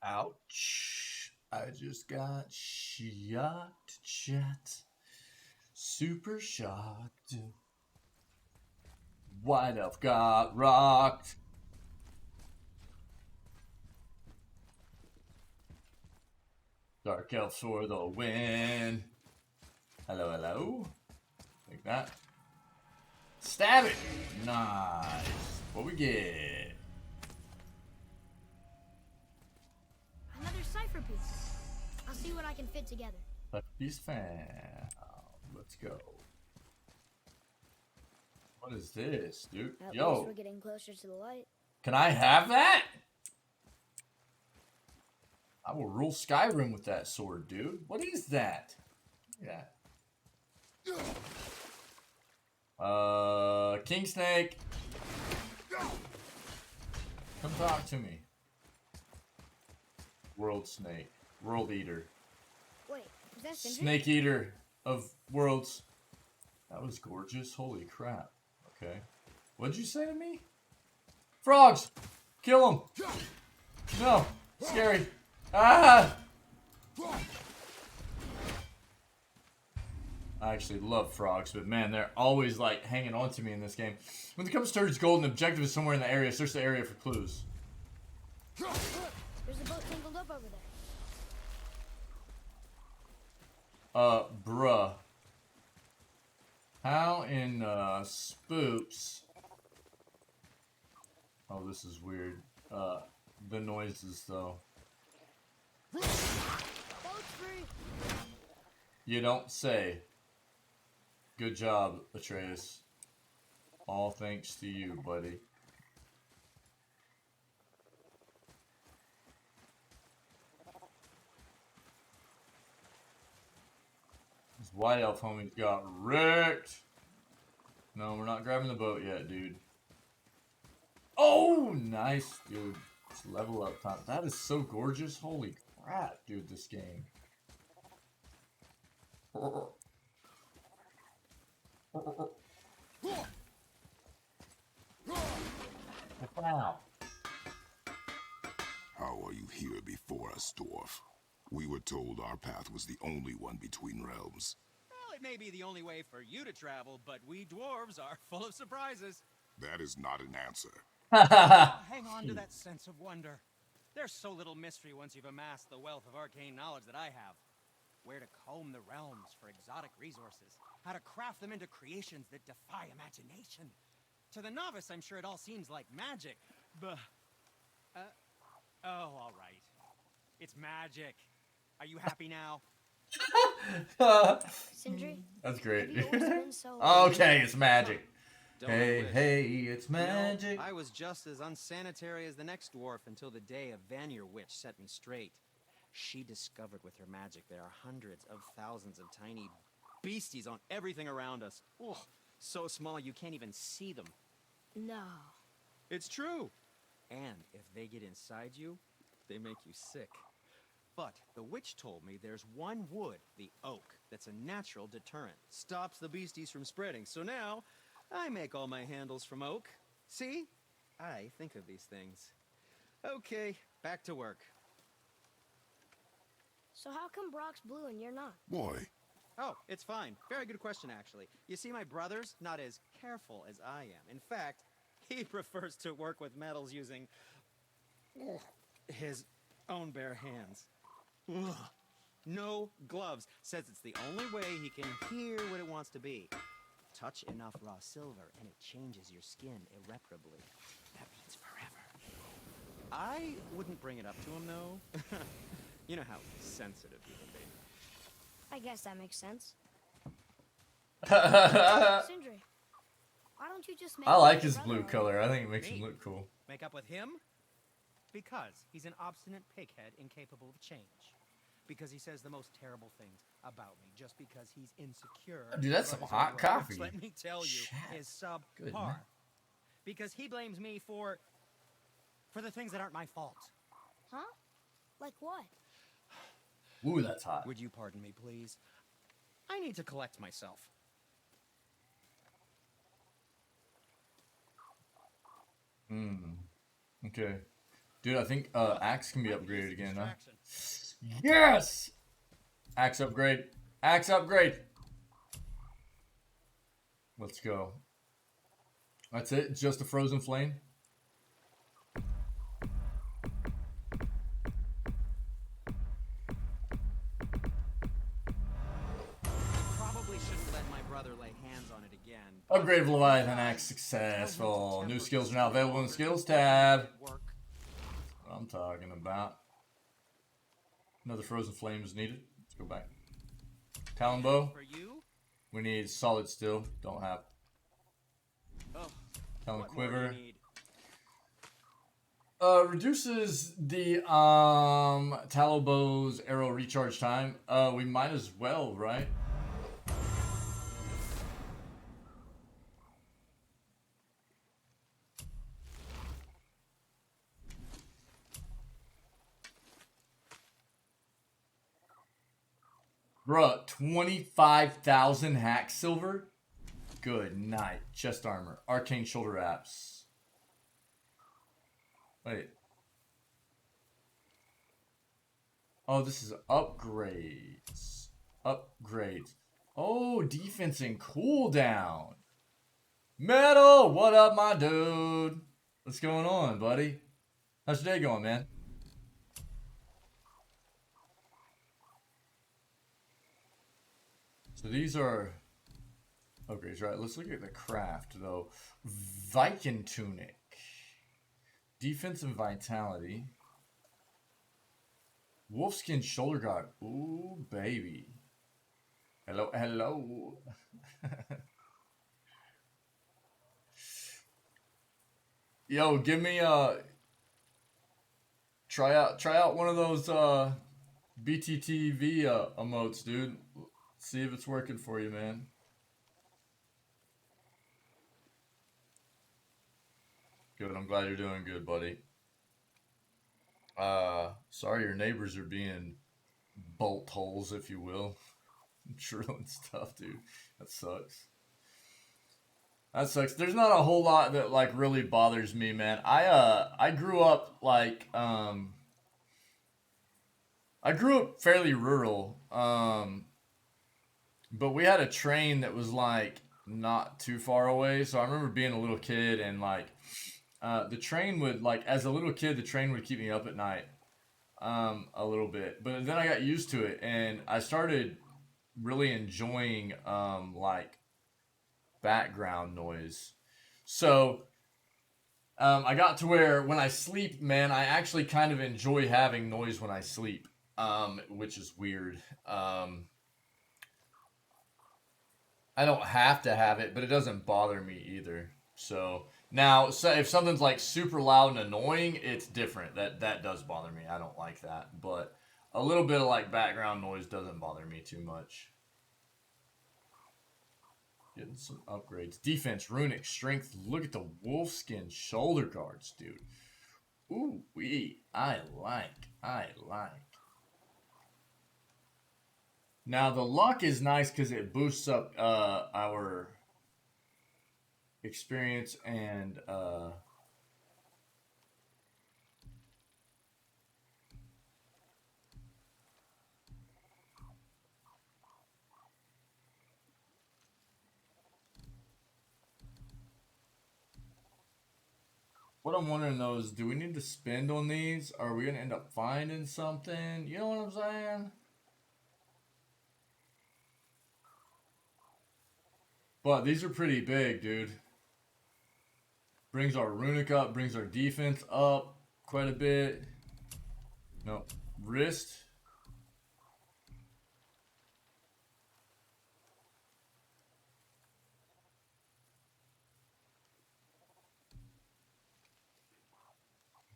Ouch. I just got shocked, chat. Super shocked. White Elf got rocked. Dark Elves for the win. Hello, hello. Like that. Stab it! Nice. What we get? Another cipher piece. I'll see what I can fit together. Piece fan. Let's go. What is this, dude? At Yo. least we're getting closer to the light. Can I have that? I will rule Skyrim with that sword, dude. What is that? Yeah. King Snake. Come talk to me. World Snake. World Eater. Wait, is that Sindri? Snake Eater of Worlds. That was gorgeous. Holy crap. Okay. What'd you say to me? Frogs! Kill them! No! Scary! Ah! I actually love frogs, but man, they're always like hanging on to me in this game. When the compass turns gold, an objective is somewhere in the area. Search the area for clues. There's a boat tangled up over there. Bruh. How in, spoops. Oh, this is weird. The noises, though. Boat's free. You don't say. Good job, Atreus. All thanks to you, buddy. This white elf homie got wrecked. No, we're not grabbing the boat yet, dude. Oh, nice, dude. It's level up top. That is so gorgeous. Holy crap, dude, this game. Wow. How are you here before us, dwarf? We were told our path was the only one between realms. Well, it may be the only way for you to travel, but we dwarves are full of surprises. That is not an answer. Hang on to that sense of wonder. There's so little mystery once you've amassed the wealth of arcane knowledge that I have. Where to comb the realms for exotic resources. How to craft them into creations that defy imagination. To the novice, I'm sure it all seems like magic, but... oh, all right. It's magic. Are you happy now? Sindri? That's great. Have you always been so Okay, it's magic. Don't Hey, wish. hey, it's You know, magic. I was just as unsanitary as the next dwarf until the day a Vanir witch set me straight. She discovered with her magic there are hundreds of thousands of tiny beasties on everything around us. Oh, so small you can't even see them. No. It's true. And if they get inside you, they make you sick. But the witch told me there's one wood, the oak, that's a natural deterrent. Stops the beasties from spreading. So now, I make all my handles from oak. See? I think of these things. Okay, back to work. So how come Brock's blue and you're not? Boy, Oh, it's fine. Very good question, actually. You see, my brother's not as careful as I am. In fact, he prefers to work with metals using his own bare hands. Ugh. No gloves. Says it's the only way he can hear what it wants to be. Touch enough raw silver and it changes your skin irreparably. That means forever. I wouldn't bring it up to him, though. You know how sensitive he can be. I guess that makes sense. I Sindri, why don't you just make like your his brother blue over? color. I think it makes him Me? look cool. Make up with him? Because he's an obstinate pighead incapable of change. Because he says the most terrible things about me just because he's insecure. Dude, that's about some his own hot work, coffee. which, let me tell you, Shit. is subpar. Good, man. Because he blames me for the things that aren't my fault. Huh? Like what? Ooh, that's hot. Would you pardon me, please? I need to collect myself. Okay. Dude, I think Axe can be upgraded again, huh? Yes! Axe upgrade. Axe upgrade. Let's go. That's it? Just a frozen flame? Probably shouldn't let my brother lay hands on it again. Upgrade of Leviathan Axe successful. New skills are now available in the skills tab. Work. That's what I'm talking about. Another frozen flame is needed. Let's go back. Talon bow. For you? We need solid steel. Don't have. Oh, Talon what more do you quiver. need? Reduces the tallow bow's arrow recharge time. We might as well, right? Bruh, 25,000 hack silver? Good night. Chest armor. Arcane shoulder wraps. Wait. Oh, this is upgrades. Upgrades. Oh, defense and cooldown. Metal! What up, my dude? What's going on, buddy? How's your day going, man? So these are upgrades, right? Let's look at the craft, though. Viking tunic. Defense and vitality. Wolfskin shoulder guard. Ooh, baby. Hello, hello. Yo, give me try out one of those BTTV emotes, dude. See if it's working for you, man. Good, I'm glad you're doing good, buddy. Sorry your neighbors are being bolt holes, if you will. Drilling stuff, dude. That sucks. That sucks. There's not a whole lot that like really bothers me, man. I grew up like I grew up fairly rural. But we had a train that was like not too far away. So I remember being a little kid and like the train would like as a little kid the train would keep me up at night a little bit. But then I got used to it and I started really enjoying like background noise. So I got to where when I sleep, man, I actually kind of enjoy having noise when I sleep, which is weird. I don't have to have it, but it doesn't bother me either. So now, so if something's like super loud and annoying, it's different. That does bother me. I don't like that, but a little bit of like background noise doesn't bother me too much. Getting some upgrades. Defense, runic, strength. Look at the wolfskin shoulder guards, dude. Ooh wee. I like. Now the luck is nice because it boosts up our experience and what I'm wondering though is, do we need to spend on these? Are we gonna end up finding something? You know what I'm saying? But these are pretty big, dude. Brings our runic up, brings our defense up quite a bit. No, wrist.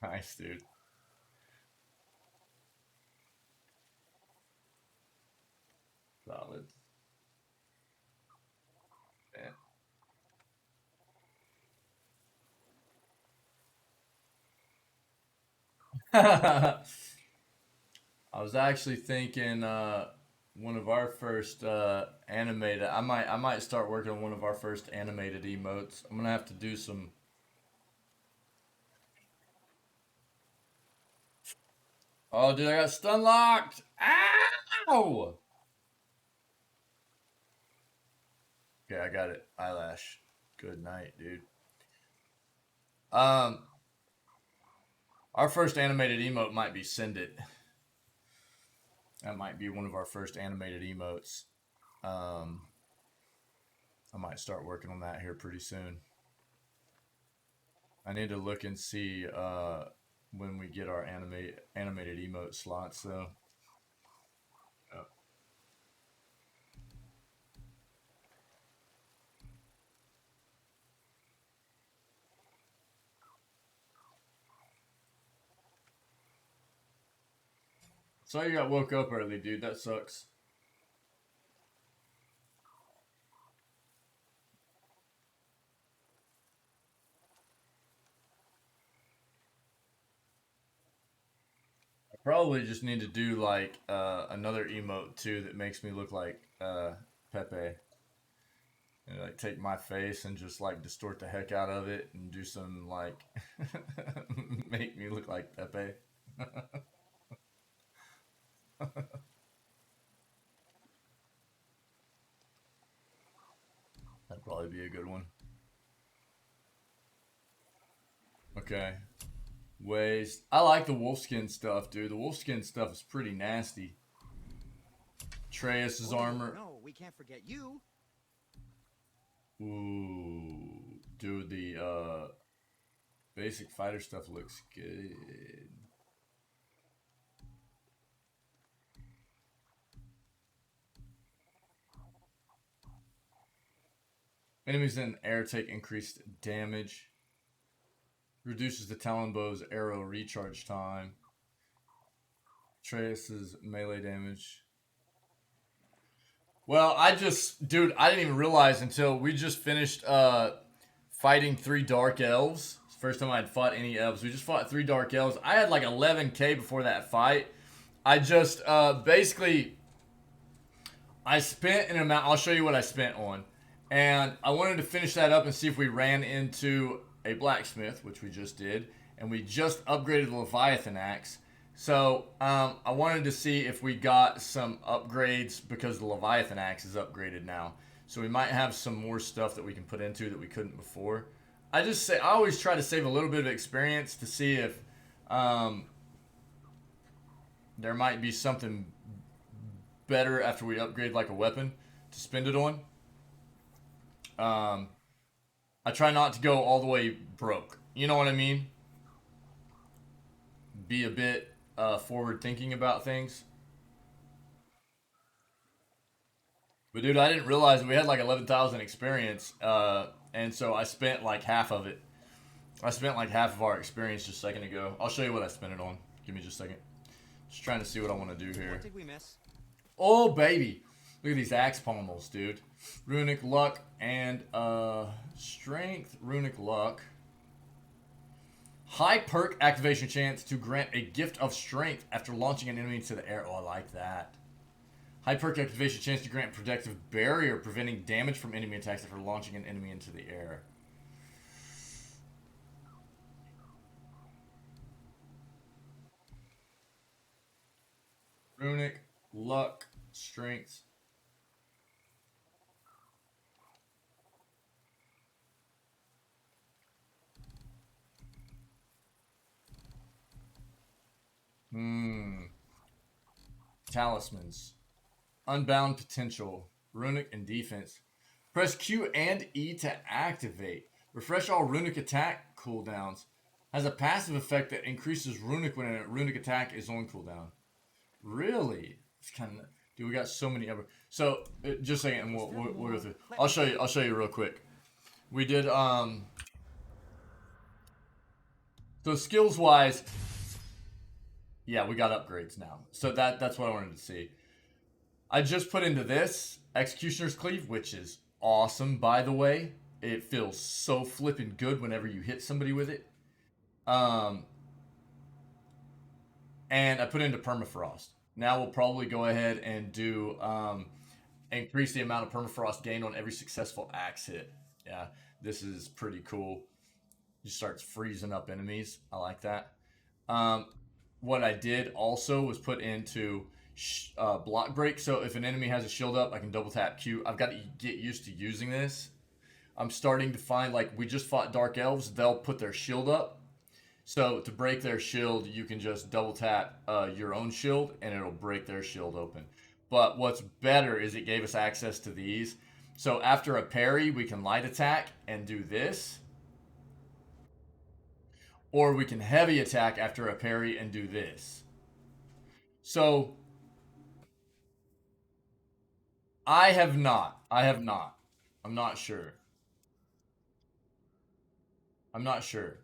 Nice, dude. Solid. I was actually thinking one of our first animated. I might start working on one of our first animated emotes. I'm gonna have to do some. Oh, dude, I got stun locked. Ow! Okay, I got it. Eyelash. Good night, dude. Our first animated emote might be Send It. That might be one of our first animated emotes. I might start working on that here pretty soon. I need to look and see when we get our animated emote slots, though. Oh. So you got woke up early, dude. That sucks. I probably just need to do like another emote too that makes me look like Pepe. And, like take my face and just like distort the heck out of it and do some like make me look like Pepe. That'd probably be a good one. Okay. Ways. I like the wolfskin stuff, dude. The wolfskin stuff is pretty nasty. Atreus' armor. No, we can't forget you. Ooh. Dude, the basic fighter stuff looks good. Enemies in air take increased damage. Reduces the Talon Bow's arrow recharge time. Atreus' melee damage. Well, dude, I didn't even realize until we just finished fighting 3 Dark Elves. It's the first time I had fought any elves. We just fought 3 Dark Elves. I had like 11k before that fight. I just basically I spent an amount. I'll show you what I spent on, and I wanted to finish that up and see if we ran into a blacksmith, which we just did, and we just upgraded the Leviathan axe. So I wanted to see if we got some upgrades because the Leviathan axe is upgraded now. So we might have some more stuff that we can put into that we couldn't before. I always try to save a little bit of experience to see if there might be something better after we upgrade like a weapon to spend it on. I try not to go all the way broke. You know what I mean? Be a bit forward thinking about things. But dude, I didn't realize we had like 11,000 experience, and so I spent like half of it. I spent like half of our experience just a second ago. I'll show you what I spent it on. Give me just a second. Just trying to see what I want to do here. What did we miss? Oh baby, look at these axe pommels, dude. Runic luck and strength. Runic luck. High perk activation chance to grant a gift of strength after launching an enemy into the air. Oh, I like that. High perk activation chance to grant protective barrier, preventing damage from enemy attacks after launching an enemy into the air. Runic, luck, strength. Talismans. Unbound potential. Runic and defense. Press Q and E to activate. Refresh all runic attack cooldowns. Has a passive effect that increases runic when a runic attack is on cooldown. Really? It's kind of... Dude, we got so many other... So, just a second, and we'll go through. I'll show you real quick. We did, So, skills-wise... Yeah, we got upgrades now. So, that's what I wanted to see. I just put into this Executioner's Cleave, which is awesome, by the way. It feels so flippin' good whenever you hit somebody with it. And I put into Permafrost. Now we'll probably go ahead and do increase the amount of Permafrost gained on every successful axe hit. Yeah, this is pretty cool. Just starts freezing up enemies. I like that. what I did also was put into block break. So if an enemy has a shield up, I can double tap Q. I've got to get used to using this. I'm starting to find, like, we just fought Dark Elves. They'll put their shield up. So to break their shield, you can just double tap your own shield and it'll break their shield open. But what's better is it gave us access to these. So after a parry, we can light attack and do this. Or we can heavy attack after a parry and do this. So I have not. I have not. I'm not sure. I'm not sure.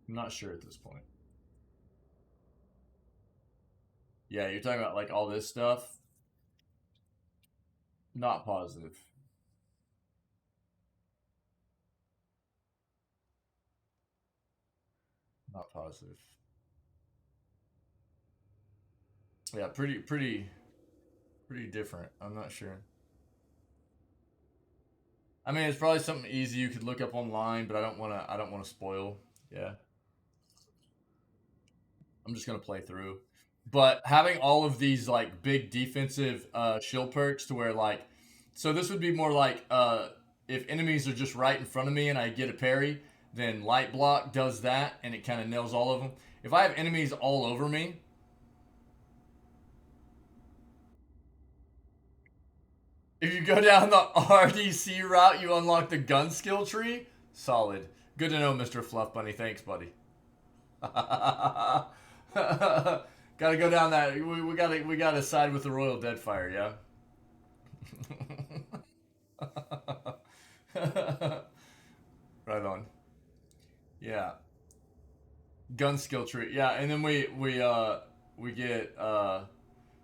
I'm not sure at this point. Yeah, you're talking about like all this stuff. Not positive. Not positive. Yeah, pretty different. I'm not sure. I mean, it's probably something easy you could look up online, but I don't wanna spoil. Yeah. I'm just gonna play through. But having all of these like big defensive shield perks to where like, so this would be more like if enemies are just right in front of me and I get a parry, then light block does that and it kind of nails all of them. If I have enemies all over me, if you go down the RDC route, you unlock the gun skill tree. Solid. Good to know, Mr. Fluff Bunny. Thanks, buddy. Gotta go down that. We gotta side with the Royal Deadfire, yeah. Right on. Yeah. Gun skill tree. Yeah, and then we get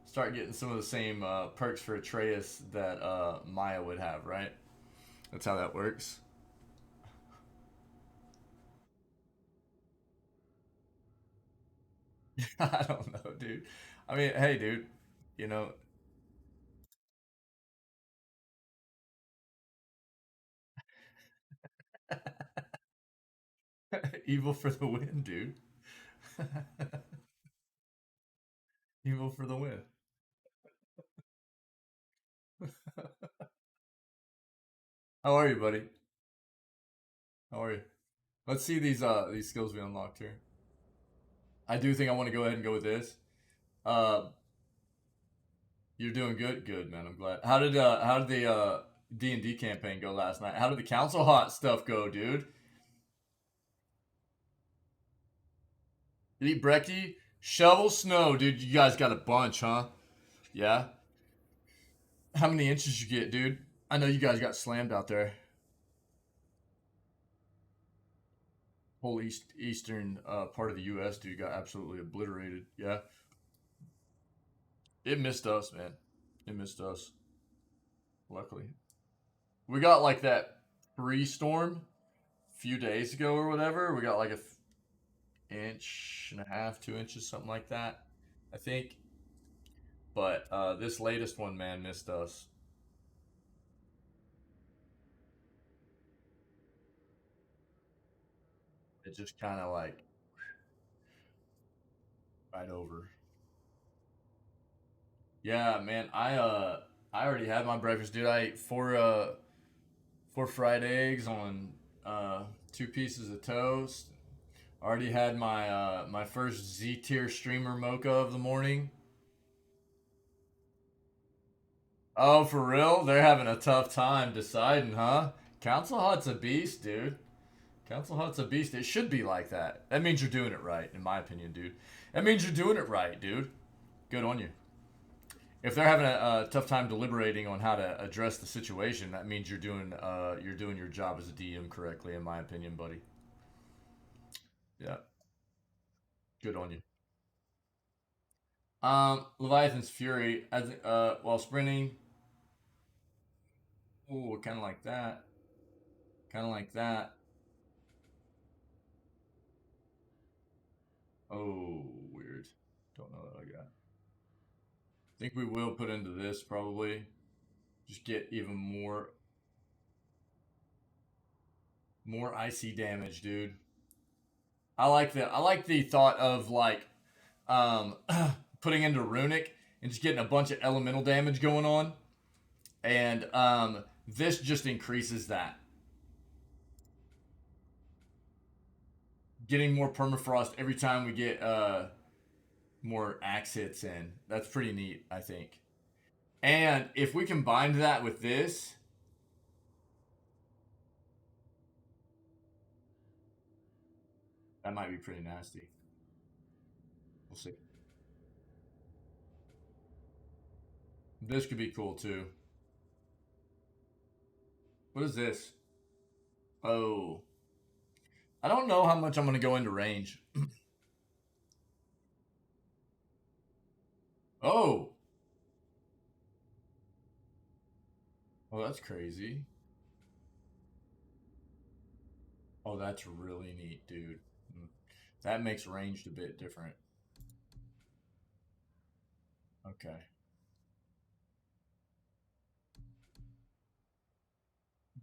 start getting some of the same perks for Atreus that Maya would have, right? That's how that works. I don't know, dude. I mean, hey, dude. You know, evil for the win, dude. Evil for the win. How are you, buddy? How are you? Let's see these skills we unlocked here. I do think I want to go ahead and go with this. Uh, you're doing good, good man. I'm glad. How did the D&D campaign go last night? How did the council hot stuff go, dude? Did he brekkie? Shovel snow, dude. You guys got a bunch, huh? Yeah. How many inches you get, dude? I know you guys got slammed out there. Whole eastern part of the U.S. dude got absolutely obliterated. Yeah. It missed us, man. It missed us. Luckily, we got like that pre-storm a few days ago or whatever. We got like a inch and a half, 2 inches, something like that. I think. But this latest one, man, missed us. It just kind of like right over. Yeah, man. I already had my breakfast, dude. I ate four fried eggs on uh, two pieces of toast. Already had my first Z tier streamer mocha of the morning. Oh, for real? They're having a tough time deciding, huh? Council Hut's a beast, dude. Council Hut's a beast. It should be like that. That means you're doing it right, in my opinion, dude. That means you're doing it right, dude. Good on you. If they're having a tough time deliberating on how to address the situation, that means you're doing your job as a DM correctly, in my opinion, buddy. Yeah, good on you. Leviathan's Fury as while sprinting. Ooh, kind of like that. Kind of like that. Oh, weird. Don't know that I got. Think we will put into this probably. Just get even more. More icy damage, dude. I like the thought of like putting into runic and just getting a bunch of elemental damage going on. And this just increases that. Getting more permafrost every time we get more axe hits in. That's pretty neat, I think. And if we combined that with this, that might be pretty nasty. We'll see. This could be cool too. What is this? Oh. I don't know how much I'm going to go into range. Oh. Oh, that's crazy. Oh, that's really neat, dude. That makes ranged a bit different. Okay.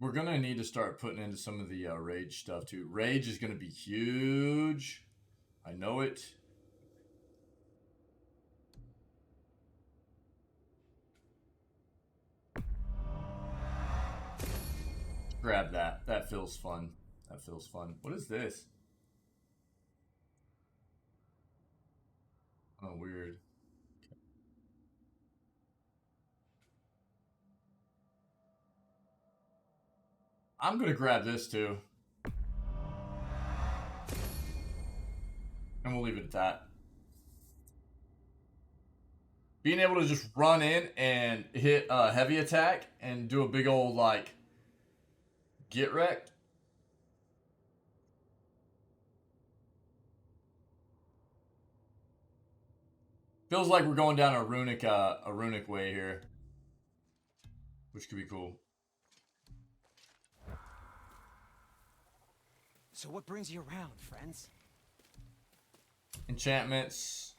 We're going to need to start putting into some of the rage stuff, too. Rage is going to be huge. I know it. Grab that. That feels fun. That feels fun. What is this? Oh, weird. I'm going to grab this, too. And we'll leave it at that. Being able to just run in and hit a heavy attack and do a big old, like, get wrecked. Feels like we're going down a runic way here, which could be cool. So what brings you around, friends? Enchantments.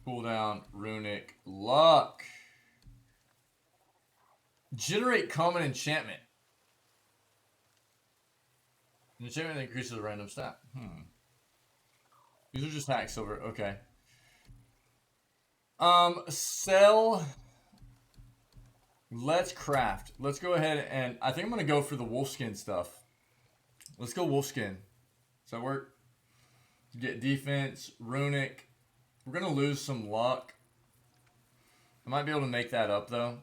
Cooldown, runic, luck. Generate common enchantment. An enchantment that increases a random stat. These are just hack silver. Okay. Sell. Let's craft. Let's go ahead and I think I'm gonna go for the wolfskin stuff. Let's go wolfskin. Does that work? Get defense, runic. We're gonna lose some luck. I might be able to make that up though.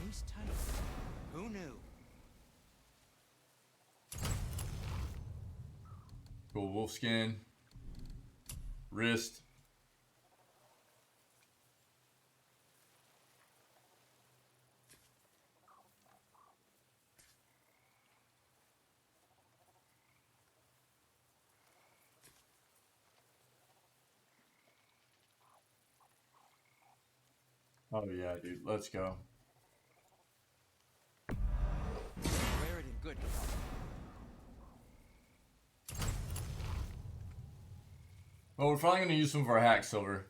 Who's tight? Who knew? Cool, wolfskin. Wrist. Oh yeah, dude. Let's go. Wear it in good health. Well, we're probably going to use some of our hack silver.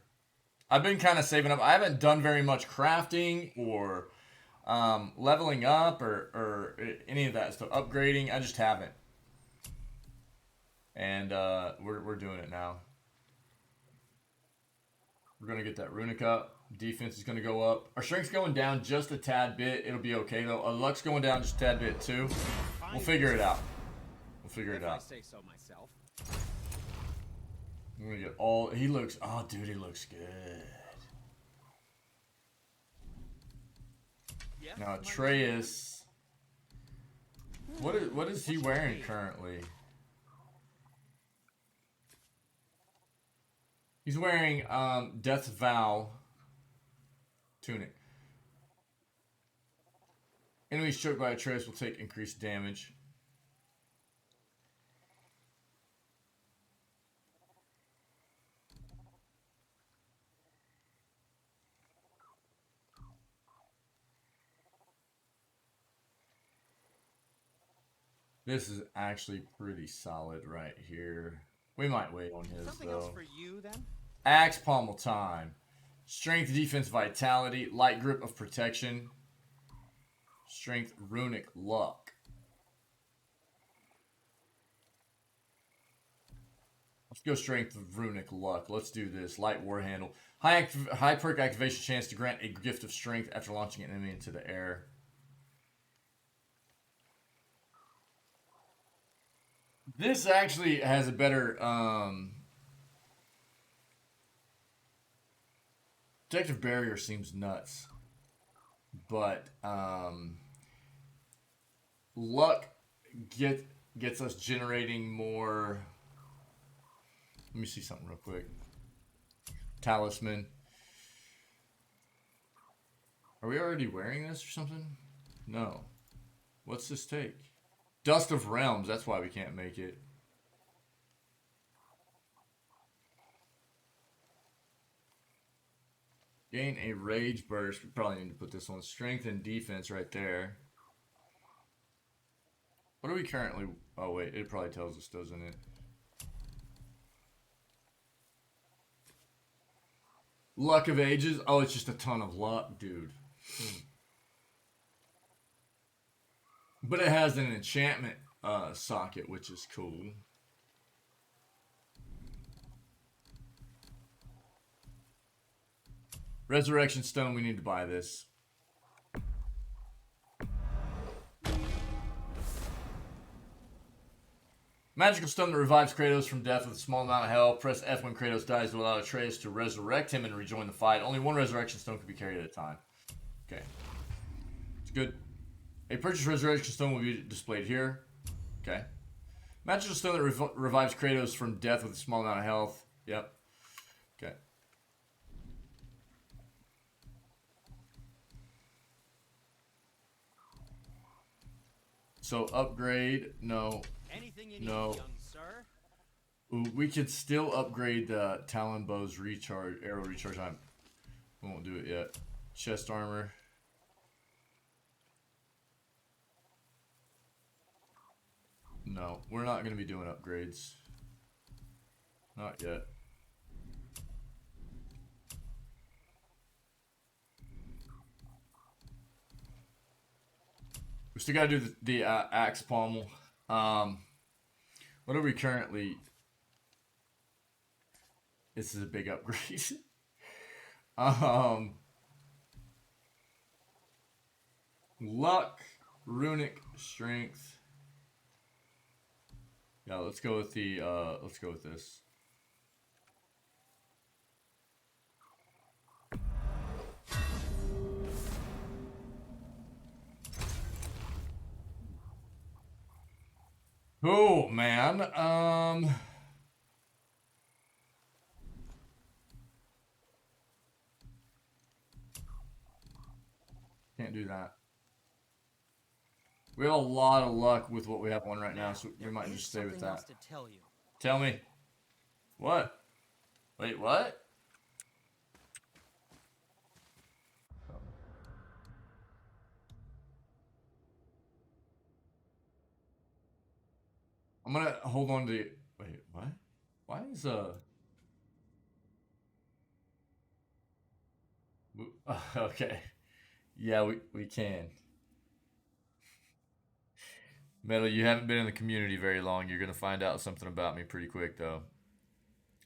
I've been kind of saving up. I haven't done very much crafting or leveling up or any of that stuff. Upgrading, I just haven't. And we're doing it now. We're going to get that runic up. Defense is going to go up. Our strength's going down just a tad bit. It'll be okay, though. Our luck's going down just a tad bit, too. We'll figure it out. We'll figure it out. If I say so myself. I'm going to get all... He looks... Oh, dude, he looks good. Yeah, Now, Atreus... What is he wearing currently? He's wearing Death's Vow tunic. Enemies struck by Atreus will take increased damage. This is actually pretty solid right here. We might wait on his, Something though. else for you, then? Axe pommel time. Strength, defense, vitality. Light grip of protection. Strength, runic luck. Let's go strength of runic luck. Let's do this. Light war handle. High perk activation chance to grant a gift of strength after launching an enemy into the air. This actually has a better protective barrier seems nuts, but luck gets us generating more. Let me see something real quick. Talisman. Are we already wearing this or something? No. What's this take? Dust of Realms. That's why we can't make it. Gain a rage burst. We probably need to put this on strength and defense right there. What are we currently... Oh, wait. It probably tells us, doesn't it? Luck of Ages. Oh, it's just a ton of luck, dude. But it has an enchantment socket, which is cool. Resurrection Stone, we need to buy this. Magical stone that revives Kratos from death with a small amount of health. Press F when Kratos dies to allow Atreus to resurrect him and rejoin the fight. Only one resurrection stone can be carried at a time. Okay. It's good. A purchased resurrection stone will be displayed here. Okay. Magical stone that revives Kratos from death with a small amount of health. Yep. Okay. So upgrade, no. Anything you need, No. young sir? Ooh, we could still upgrade the Talon Bow's recharge, arrow recharge time. We won't do it yet. Chest armor. No, we're not going to be doing upgrades. Not yet. We still got to do the axe pommel. What are we currently? This is a big upgrade. Luck, runic strength. Yeah, let's go with the let's go with this. Oh man, can't do that. We have a lot of luck with what we have on right now, so we might just stay with that. To tell you. Tell me. What? Wait, what? I'm gonna hold on to. Wait, what? Why is okay. Yeah, we can. Metal, you haven't been in the community very long. You're gonna find out something about me pretty quick, though.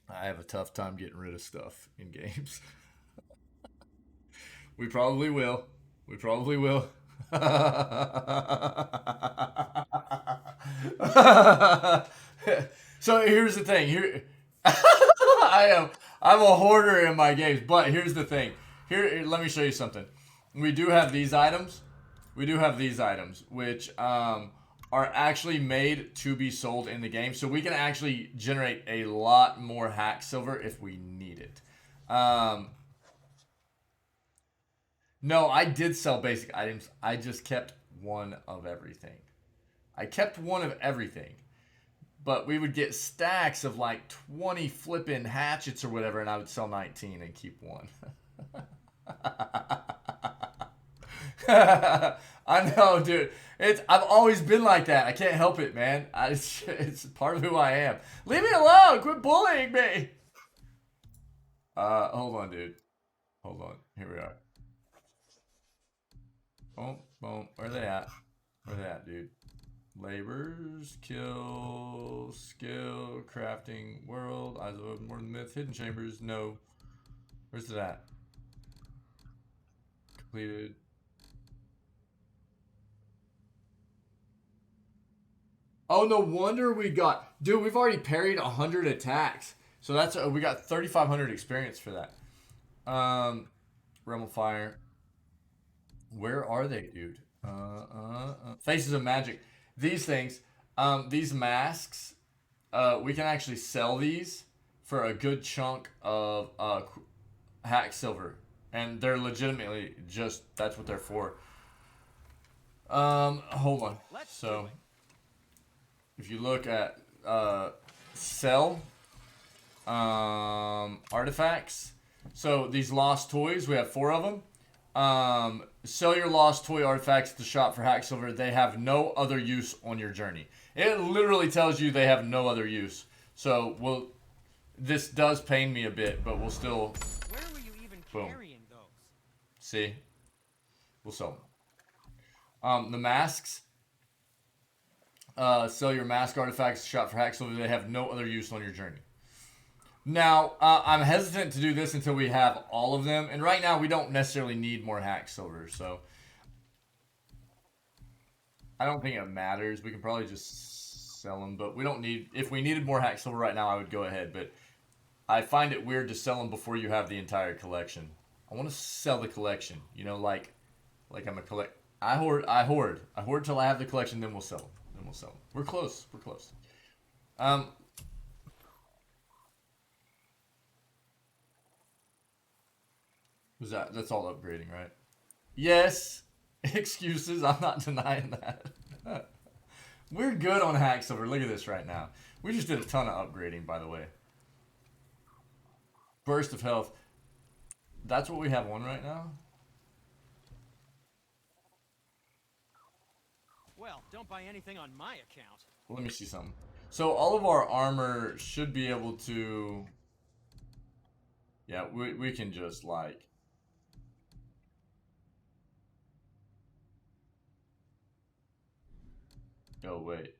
I have a tough time getting rid of stuff in games. We probably will. We probably will. So here's the thing. Here, I'm a hoarder in my games, but here's the thing. Here, let me show you something. We do have these items. We do have these items, which are actually made to be sold in the game. So we can actually generate a lot more hack silver if we need it. No, I did sell basic items. I just kept one of everything. I kept one of everything. But we would get stacks of like 20 flipping hatchets or whatever, and I would sell 19 and keep one. I know, dude. I've always been like that. I can't help it, man. It's part of who I am. Leave me alone. Quit bullying me. Hold on, dude. Hold on. Here we are. Boom, boom. Where they at? Where they at, dude? Labors, kill, skill, crafting, world, eyes of more than myth, hidden chambers, no. Where's it at? Completed. Oh, no wonder we got, dude, we've already parried 100 attacks. So that's, we got 3,500 experience for that. Realm of Fire. Where are they, dude? Faces of Magic. These things, these masks, we can actually sell these for a good chunk of hack silver. And they're legitimately just, that's what they're for. Hold on. So, if you look at sell artifacts, so these lost toys, we have 4 of them. Sell your lost toy artifacts at the shop for hack silver. They have no other use on your journey. It literally tells you they have no other use. So this does pain me a bit, but we'll still. Where were you even carrying those? See, we'll sell them. The masks. Sell your mask artifacts at the shop for hack silver. They have no other use on your journey. Now, I'm hesitant to do this until we have all of them. And right now, we don't necessarily need more hack silver. So, I don't think it matters. We can probably just sell them. But we don't need... If we needed more hack silver right now, I would go ahead. But I find it weird to sell them before you have the entire collection. I want to sell the collection. You know, like I'm a collect... I hoard. I hoard till I have the collection, then we'll sell them. We're close. We're close. That's all upgrading, right? Yes. Excuses. I'm not denying that. We're good on hack silver. Look at this right now. We just did a ton of upgrading, by the way. Burst of health. That's what we have on right now. Well, don't buy anything on my account. Well, let me see something. So all of our armor should be able to... Yeah, we can just like... Oh, wait.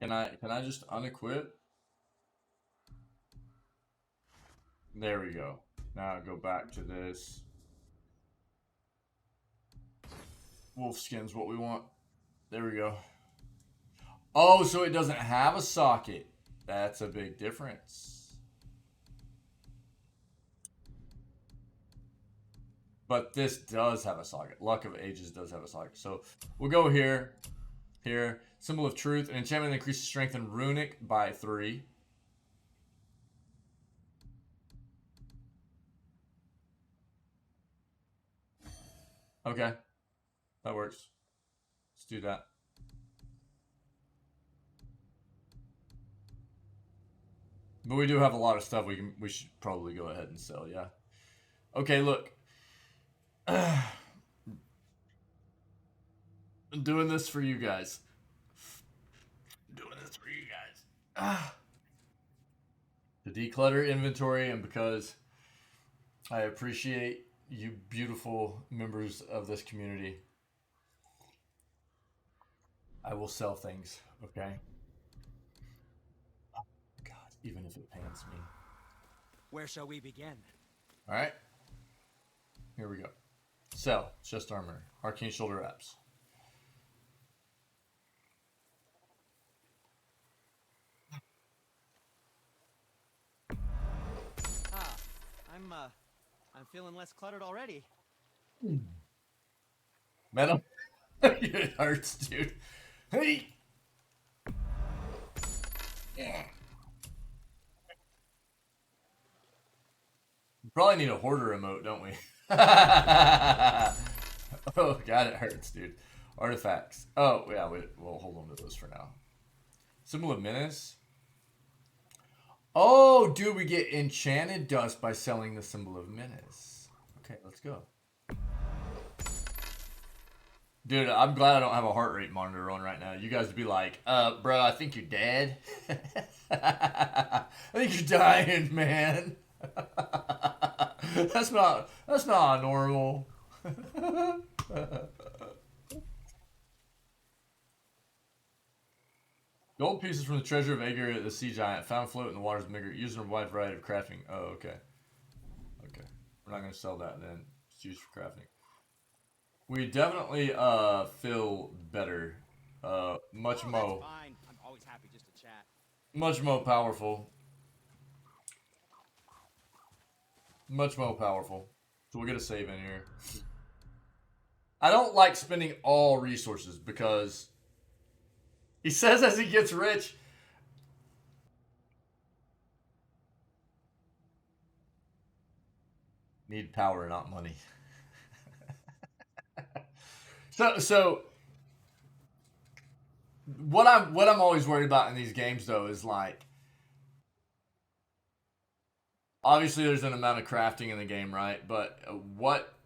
Can I just unequip? There we go. Now go back to this. Wolf skin's what we want. There we go. Oh, so it doesn't have a socket. That's a big difference. But this does have a socket. Luck of Ages does have a socket. So we'll go here. Here. Symbol of Truth. An enchantment that increases strength in Runic by 3. Okay. That works. Let's do that. But we do have a lot of stuff we should probably go ahead and sell, yeah. Okay, look. I'm doing this for you guys. The Declutter Inventory, and because I appreciate you beautiful members of this community, I will sell things, okay? Oh, God, even if it pains me. Where shall we begin? Alright. Here we go. Sell. Chest armor. Arcane shoulder wraps. I'm feeling less cluttered already. Metal? It hurts, dude. Hey! Yeah. We probably need a hoarder emote, don't we? Oh, God, it hurts, dude. Artifacts. Oh, yeah, we'll hold on to those for now. Symbol of Menace. Oh, dude, we get enchanted dust by selling the symbol of menace. Okay, let's go. Dude, I'm glad I don't have a heart rate monitor on right now. You guys would be like, bro, I think you're dead. I think you're dying, man. That's not normal. Gold pieces from the treasure of Aegir, the sea giant, found float in the waters of Midgard, used in a wide variety of crafting. Oh, okay. Okay. We're not going to sell that then. It's used for crafting. We definitely feel better. Much more. That's fine. I'm always happy just to chat. Much more powerful. Much more powerful. So we'll get a save in here. I don't like spending all resources because he says as he gets rich. Need power, not money. So what I'm always worried about in these games though is like, obviously there's an amount of crafting in the game, right? But what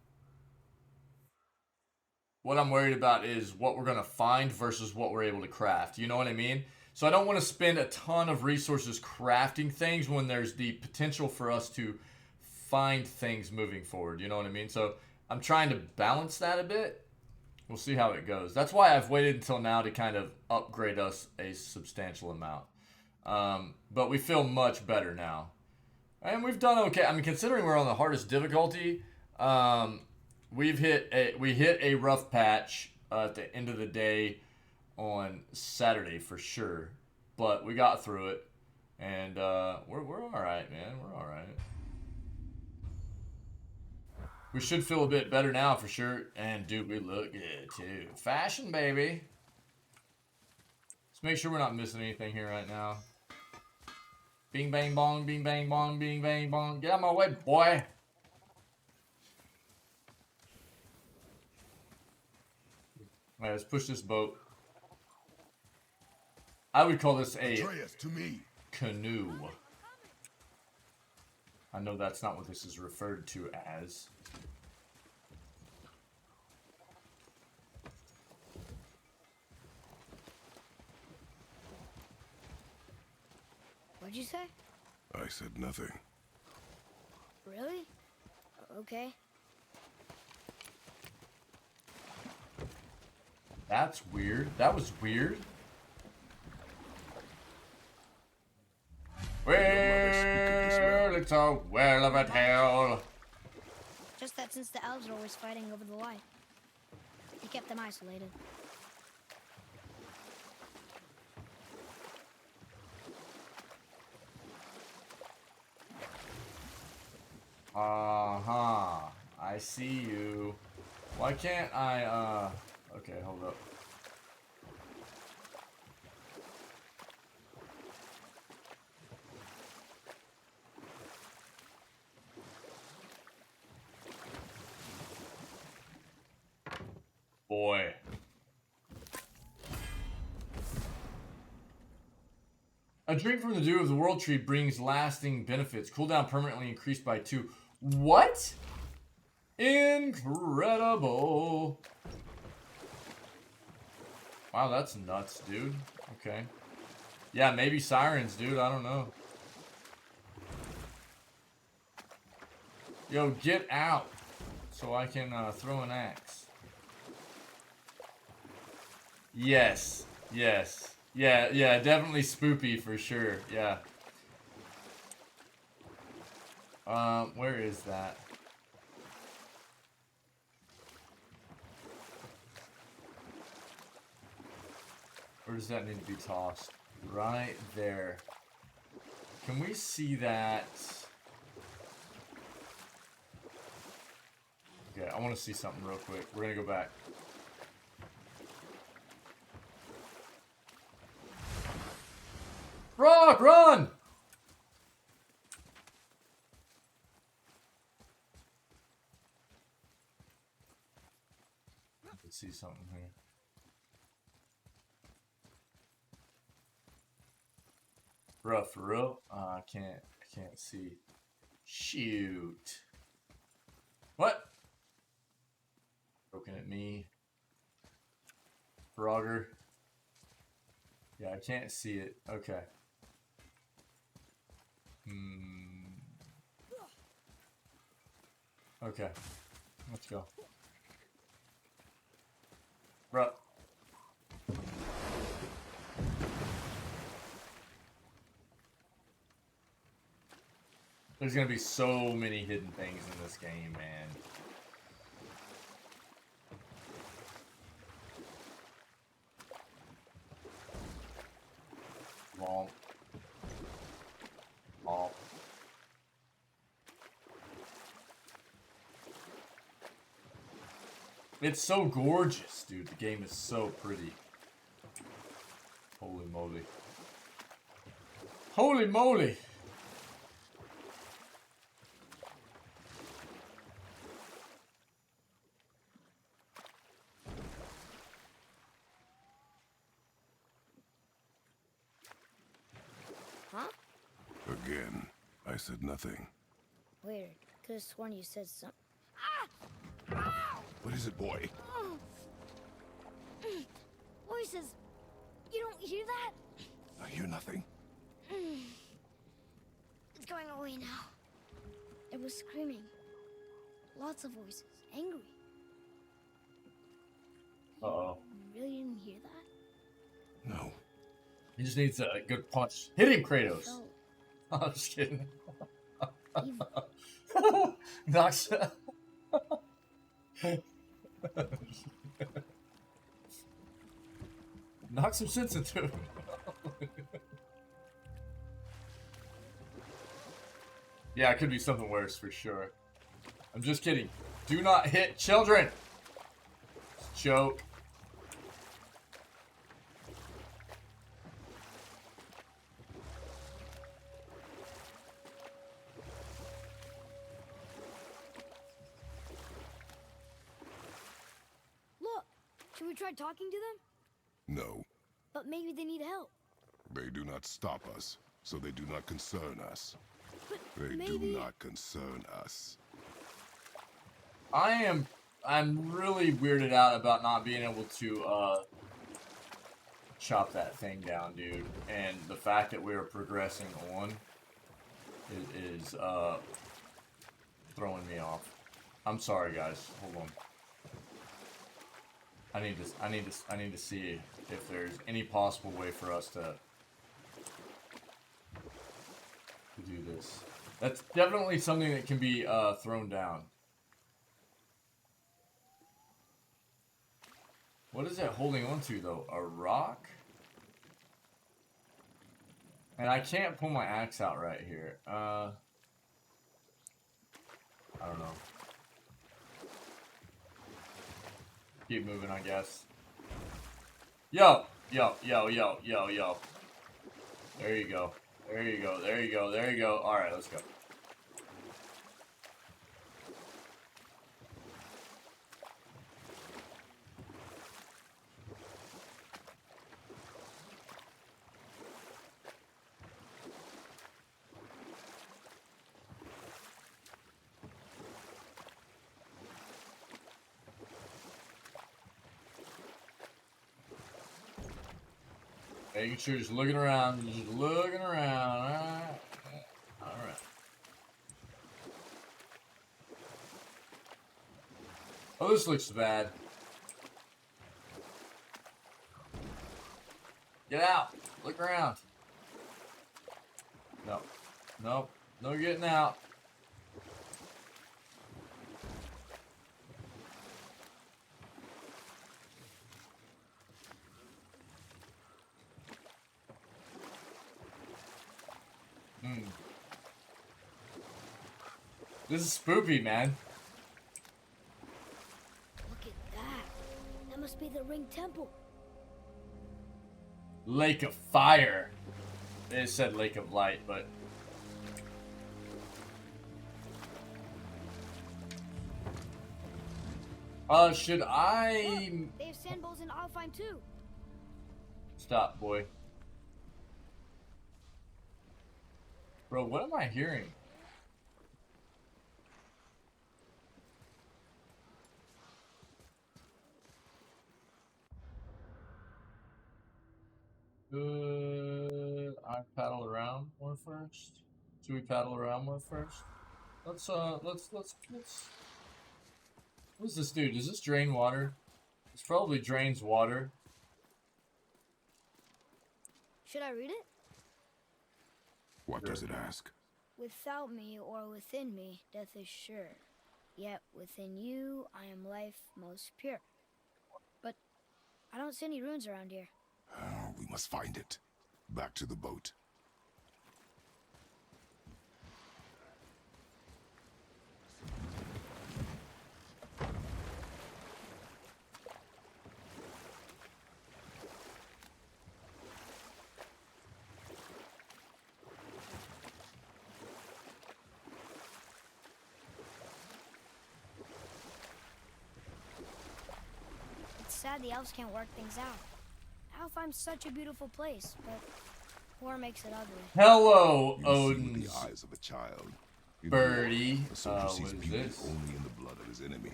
I'm worried about is what we're going to find versus what we're able to craft. You know what I mean? So I don't want to spend a ton of resources crafting things when there's the potential for us to find things moving forward. You know what I mean? So I'm trying to balance that a bit. We'll see how it goes. That's why I've waited until now to kind of upgrade us a substantial amount. But we feel much better now. And we've done okay. I mean, considering we're on the hardest difficulty, we hit a rough patch at the end of the day on Saturday for sure. But we got through it. And we're all right, man. We're all right. We should feel a bit better now for sure. And dude, we look good too. Fashion, baby. Let's make sure we're not missing anything here right now. Bing, bang, bong, bing, bang, bong, bing, bang, bong. Get out of my way, boy. Alright, let's push this boat. I would call this a Atreus, to me. Canoe. I know that's not what this is referred to as. What'd you say? I said nothing. Really? Okay. That's weird. That was weird. Well, it's a well of a tale. Just that since the elves are always fighting over the light, he kept them isolated. Uh-huh. I see you. Why can't I, okay, hold up. Boy. A drink from the dew of the world tree brings lasting benefits. Cooldown permanently increased by 2. What? Incredible. Wow, that's nuts, dude. Okay. Yeah, maybe sirens, dude. I don't know. Yo, get out so I can throw an axe. Yes. Yes. Yeah, definitely spoopy for sure. Yeah. Where is that? Where does that need to be tossed? Right there. Can we see that? Okay, I want to see something real quick. We're gonna go back. Rock, run! Let's see something here. Bruh, for real? I can't see. Shoot. What? Looking at me. Frogger. Yeah, I can't see it. Okay. Okay. Let's go. Bruh. There's gonna be so many hidden things in this game, man. Long. Long. It's so gorgeous, dude. The game is so pretty. Holy moly. Holy moly! Huh? Again, I said nothing. Weird. Could have sworn you said something. What is it, boy? Voices. You don't hear that? I hear nothing. It's going away now. It was screaming. Lots of voices. Angry. Uh-oh. You really didn't hear that? No. He just needs a good punch. Hit him, Kratos! So I'm just kidding. evil. Knocks... Knock some sense into him. Yeah, it could be something worse for sure. I'm just kidding. Do not hit children! It's a joke. Look, should we try talking to them? No. But maybe they need help. They do not stop us, so they do not concern us. But They maybe... do not concern us. I'm really weirded out about not being able to chop that thing down, dude. And the fact that we are progressing on is throwing me off. I'm sorry, guys. Hold on. I need to see if there's any possible way for us to do this. That's definitely something that can be thrown down. What is it holding on to, though? A rock? And I can't pull my axe out right here. I don't know. Keep moving, I guess. Yo! Yo, yo, yo, yo, yo. There you go. There you go, there you go, there you go. Alright, let's go. Making sure, just looking around, just looking around. Alright. Alright. Oh, this looks bad. Get out. Look around. No. Nope. No getting out. This is spoopy, man. Look at that. That must be the Ring Temple. Lake of Fire. It said Lake of Light, but... should I... Look, they have sandballs in Alfheim too. Stop, boy. Bro, what am I hearing? I paddle around more first. Should we paddle around more first? Let's what does this do? Does this drain water? This probably drains water. Should I read it? What does it ask? Without me or within me, death is sure. Yet within you, I am life most pure. But I don't see any runes around here. Oh, we must find it. Back to the boat. It's sad the elves can't work things out. Alfheim's such a beautiful place, but war makes it ugly. Hello, You see with Odin's the eyes of a child. In birdie. war, a soldier sees What is beauty this? only in the blood of his enemy.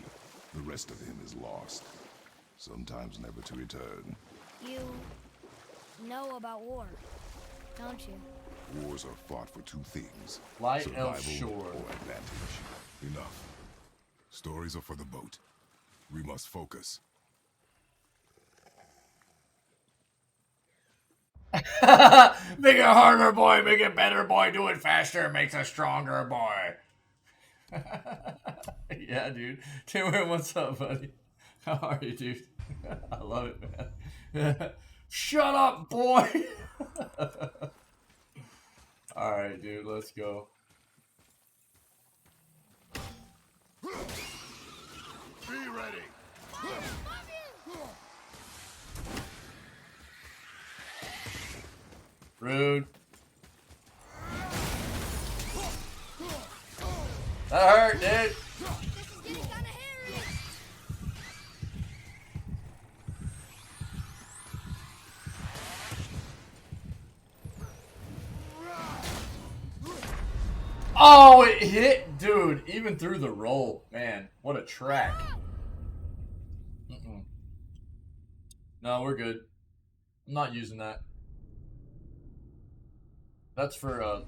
The rest of him is lost, sometimes never to return. You know about war, don't you? Wars are fought for two things: Light survival Elf Shore. or advantage. Enough. Stories are for the boat. We must focus. Make it harder, boy. Make it better, boy. Do it faster. Makes us stronger, boy. Yeah, dude. Timur, what's up, buddy? How are you, dude? I love it, man. Shut up, boy. All right, dude. Let's go. Be ready. Rude. That hurt, dude. This is getting kinda hairy! Oh, it hit, dude. Even through the roll, man. What a track. No, we're good. I'm not using that. That's for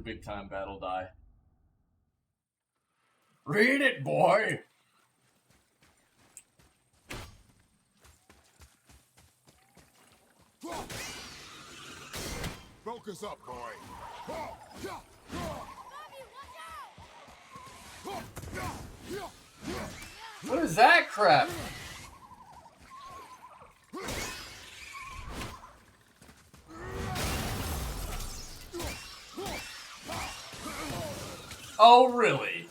big time battle die. Read it, boy. Focus up, boy. What is that crap? Oh, really?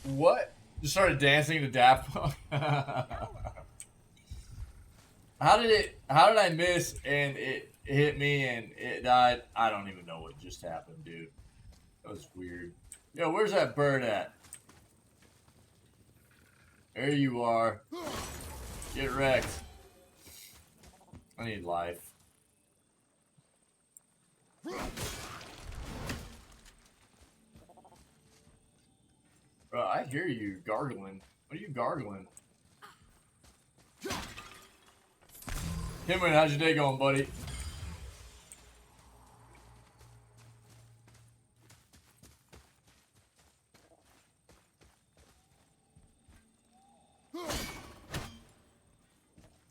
What? Just started dancing to Daft Punk. How did I miss and it hit me and it died? I don't even know what just happened, dude. That was weird. Yo, where's that bird at? There you are. Get wrecked. I need life. Bro, I hear you gargling. What are you gargling? Cameron, how's your day going, buddy?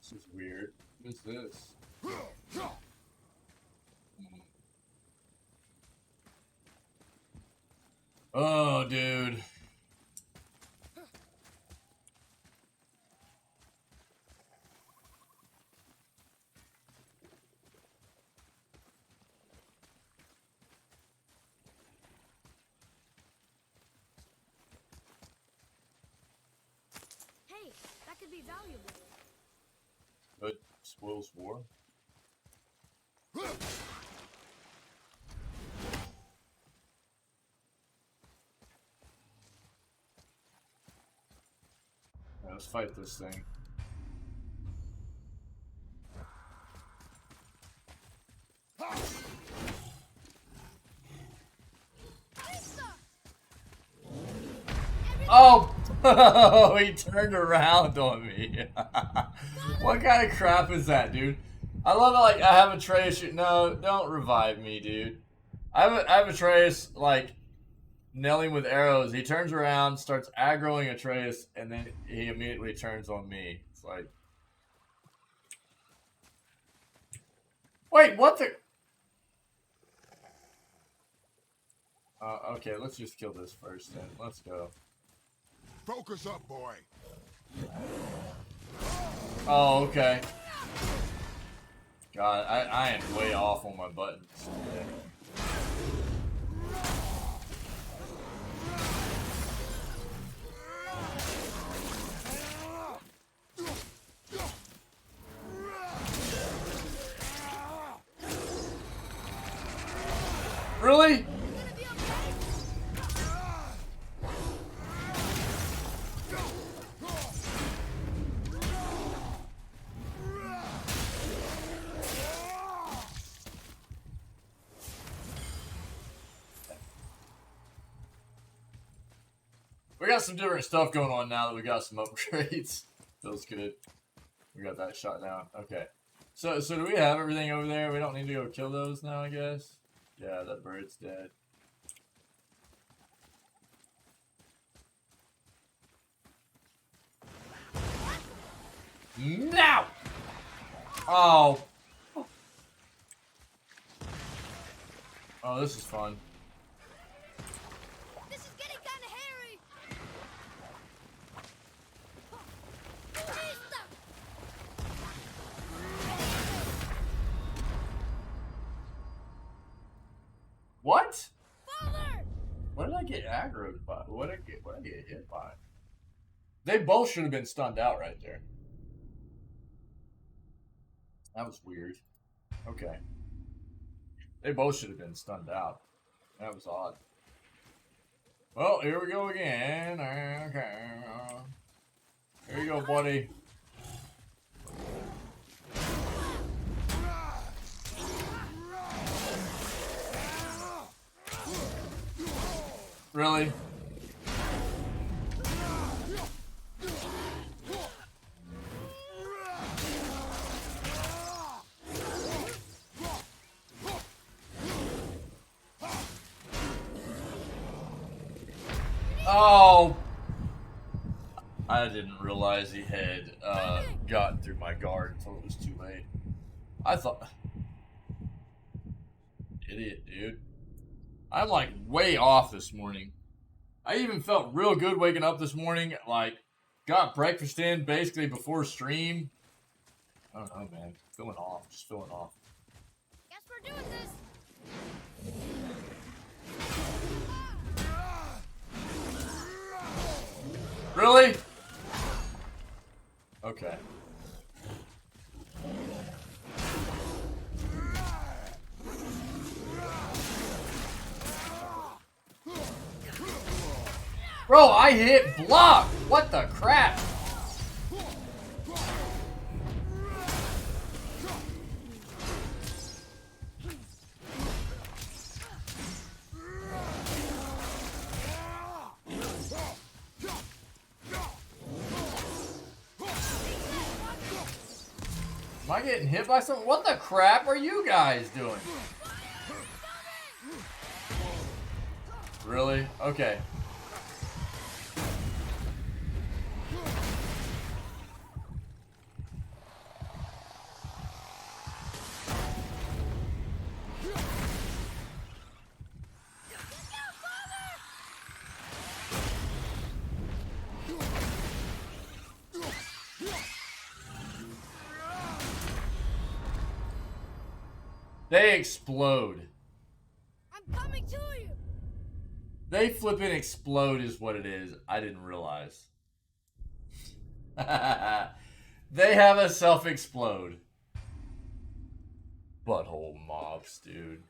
This is weird. What is this? Oh, dude. Hey, that could be valuable. But spoils war. let's fight this thing. Oh! He turned around on me. What kind of crap is that, dude? I love it, like, I have Atreus. No, don't revive me, dude. I have Atreus, like, nailing with arrows. He turns around, starts aggroing Atreus, and then he immediately turns on me. It's like... Wait, what the... okay, let's just kill this first, then. Let's go. Focus up, boy. Oh, okay. God, I am way off on my buttons today. Really? We got some different stuff going on now that we got some upgrades. Feels good. We got that shot down. Okay. So do we have everything over there? We don't need to go kill those now, I guess? Yeah, that bird's dead. Now! Oh. Oh, this is fun. This is getting kind of hairy. What? Father! What did I get aggroed by? What did I get hit by? They both should have been stunned out right there. That was weird. Okay. They both should have been stunned out. That was odd. Well, here we go again. Okay. Here you go, buddy. Really? Oh! I didn't realize he had gotten through my guard until it was too late. I thought... Idiot, dude. I'm like way off this morning. I even felt real good waking up this morning. Like, got breakfast in basically before stream. I don't know, man. Feeling off. Just feeling off. Guess we're doing this. Really? Okay. Bro, I hit block! What the crap? Am I getting hit by something? What the crap are you guys doing? Really? Okay. They explode. I'm coming to you. They flipping explode is what it is. I didn't realize. They have a self-explode. Butthole mobs, dude.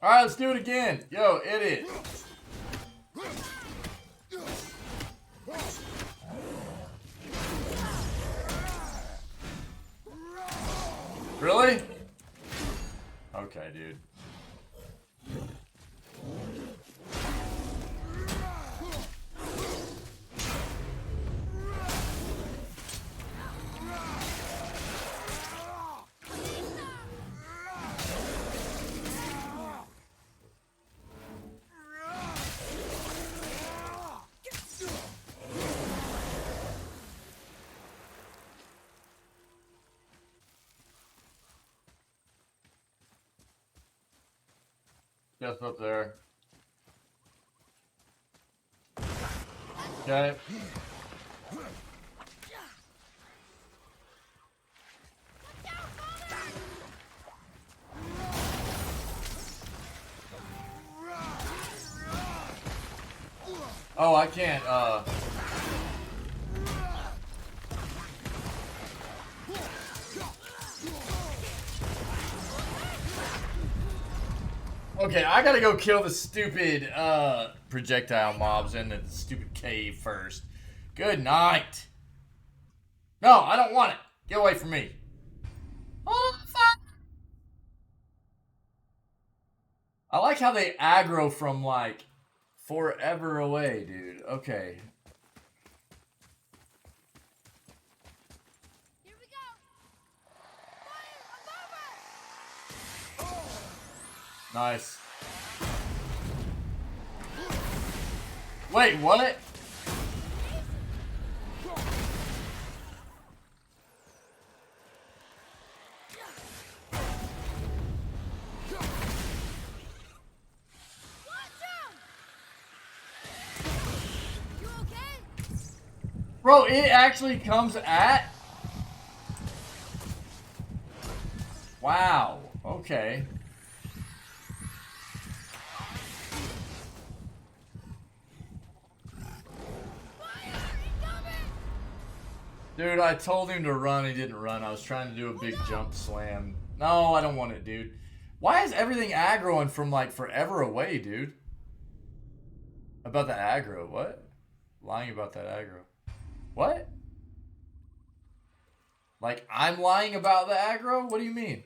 Alright, let's do it again. Yo, idiot. Really? Okay, dude. Just up there. Okay. Oh, I can't, Okay, I gotta go kill the stupid, projectile mobs in the stupid cave first. Good night. No, I don't want it. Get away from me. Oh, fuck. I like how they aggro from, like, forever away, dude. Okay. Here we go. Fire above us. Nice. Wait, what? Bro, it actually comes at... Wow. Okay. Dude, I told him to run. He didn't run. I was trying to do a big jump slam. No, I don't want it, dude. Why is everything aggroing from, like, forever away, dude? About the aggro. What? Lying about that aggro. What? Like, I'm lying about the aggro? What do you mean?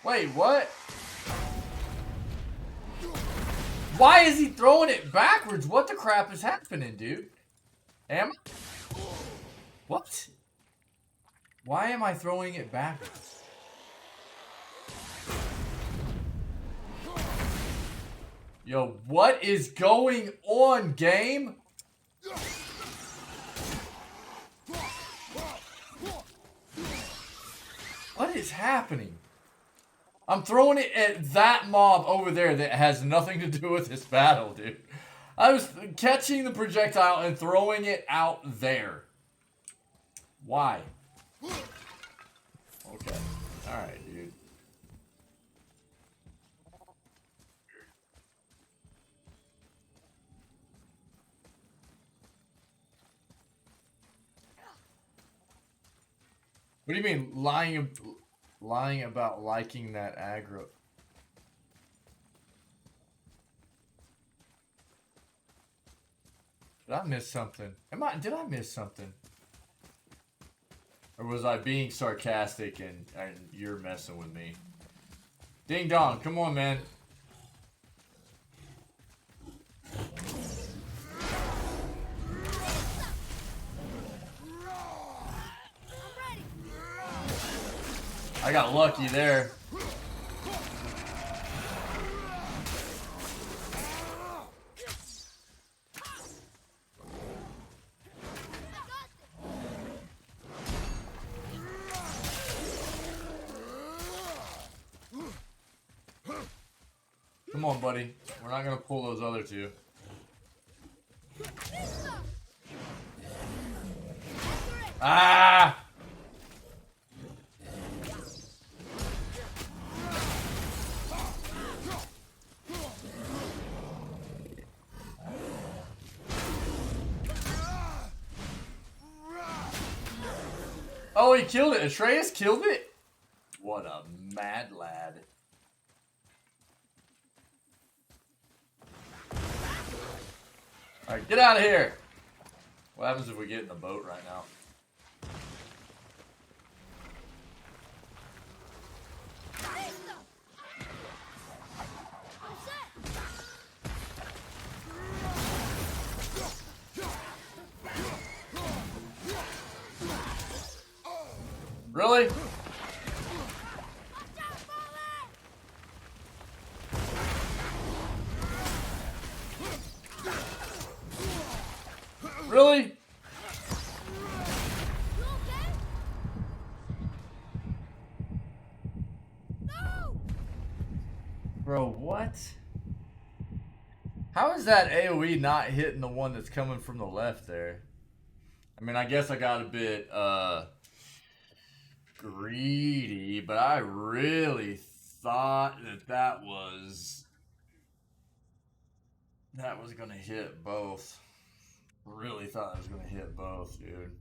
Wait, what? Why is he throwing it backwards? What the crap is happening, dude? Am I? What? Why am I throwing it backwards? Yo, what is going on, game? What is happening? I'm throwing it at that mob over there that has nothing to do with this battle, dude. I was catching the projectile and throwing it out there. Why? Okay. Alright, dude. What do you mean, lying about liking that aggro? Did I miss something? Did I miss something? Or was I being sarcastic and you're messing with me? Ding dong, come on, man. I got lucky there. Come on, buddy. We're not gonna pull those other two. Ah! Oh, he killed it. Atreus killed it? What a mad lad. Alright, get out of here. What happens if we get in the boat right now? Really? Really? Bro, what? How is that AoE not hitting the one that's coming from the left there? I mean, I guess I got a bit, greedy, but I really thought that was gonna hit both. Really thought I was gonna hit both, dude.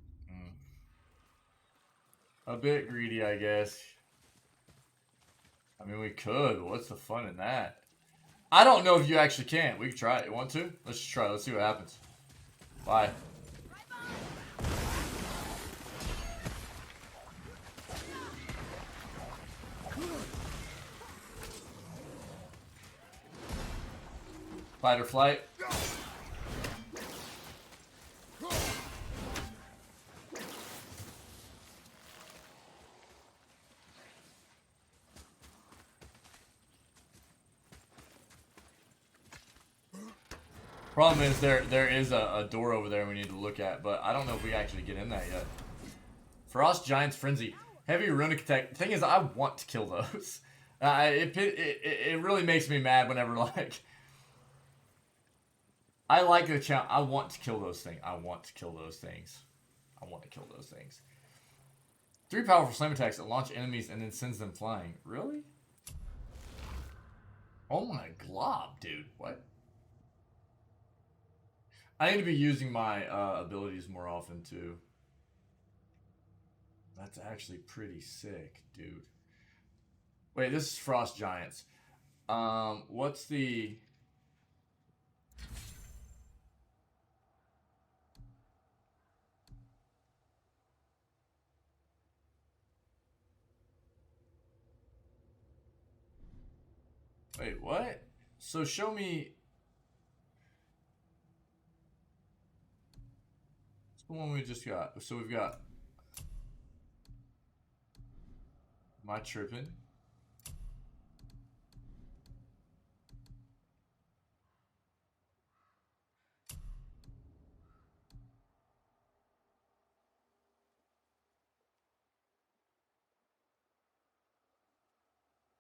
A bit greedy, I guess. I mean, we could, but what's the fun in that? I don't know if you actually can. We can try it. You want to? Let's just try. Let's see what happens. Bye. Fight or flight. Problem is there is a door over there we need to look at, but I don't know if we actually get in that yet. Frost Giant's Frenzy. Heavy runic attack. The thing is, I want to kill those. It really makes me mad whenever, like... I like the challenge. I want to kill those things. I want to kill those things. I want to kill those things. 3 powerful slam attacks that launch enemies and then sends them flying. Really? Oh my glob, dude. What? I need to be using my abilities more often, too. That's actually pretty sick, dude. Wait, this is Frost Giants. What's the... Wait, what? So show me... What's the one we just got? So we've got... Am I tripping?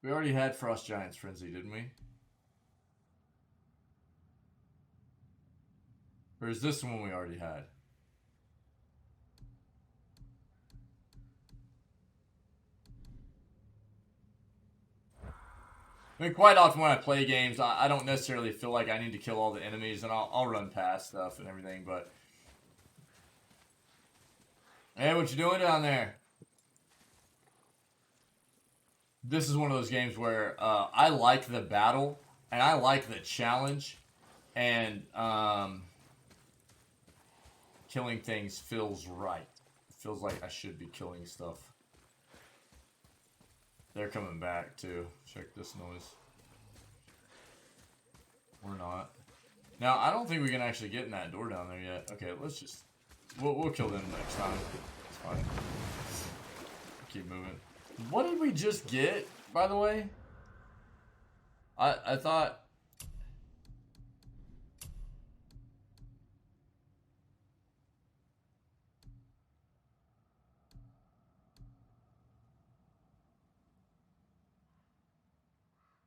We already had Frost Giants Frenzy, didn't we? Or is this the one we already had? I mean, quite often when I play games, I don't necessarily feel like I need to kill all the enemies, and I'll run past stuff and everything, but... Hey, what you doing down there? This is one of those games where I like the battle, and I like the challenge, and killing things feels right. It feels like I should be killing stuff. They're coming back, too. Check this noise. We're not. Now, I don't think we can actually get in that door down there yet. Okay, let's just... We'll kill them next time. It's fine. Keep moving. What did we just get, by the way? I thought...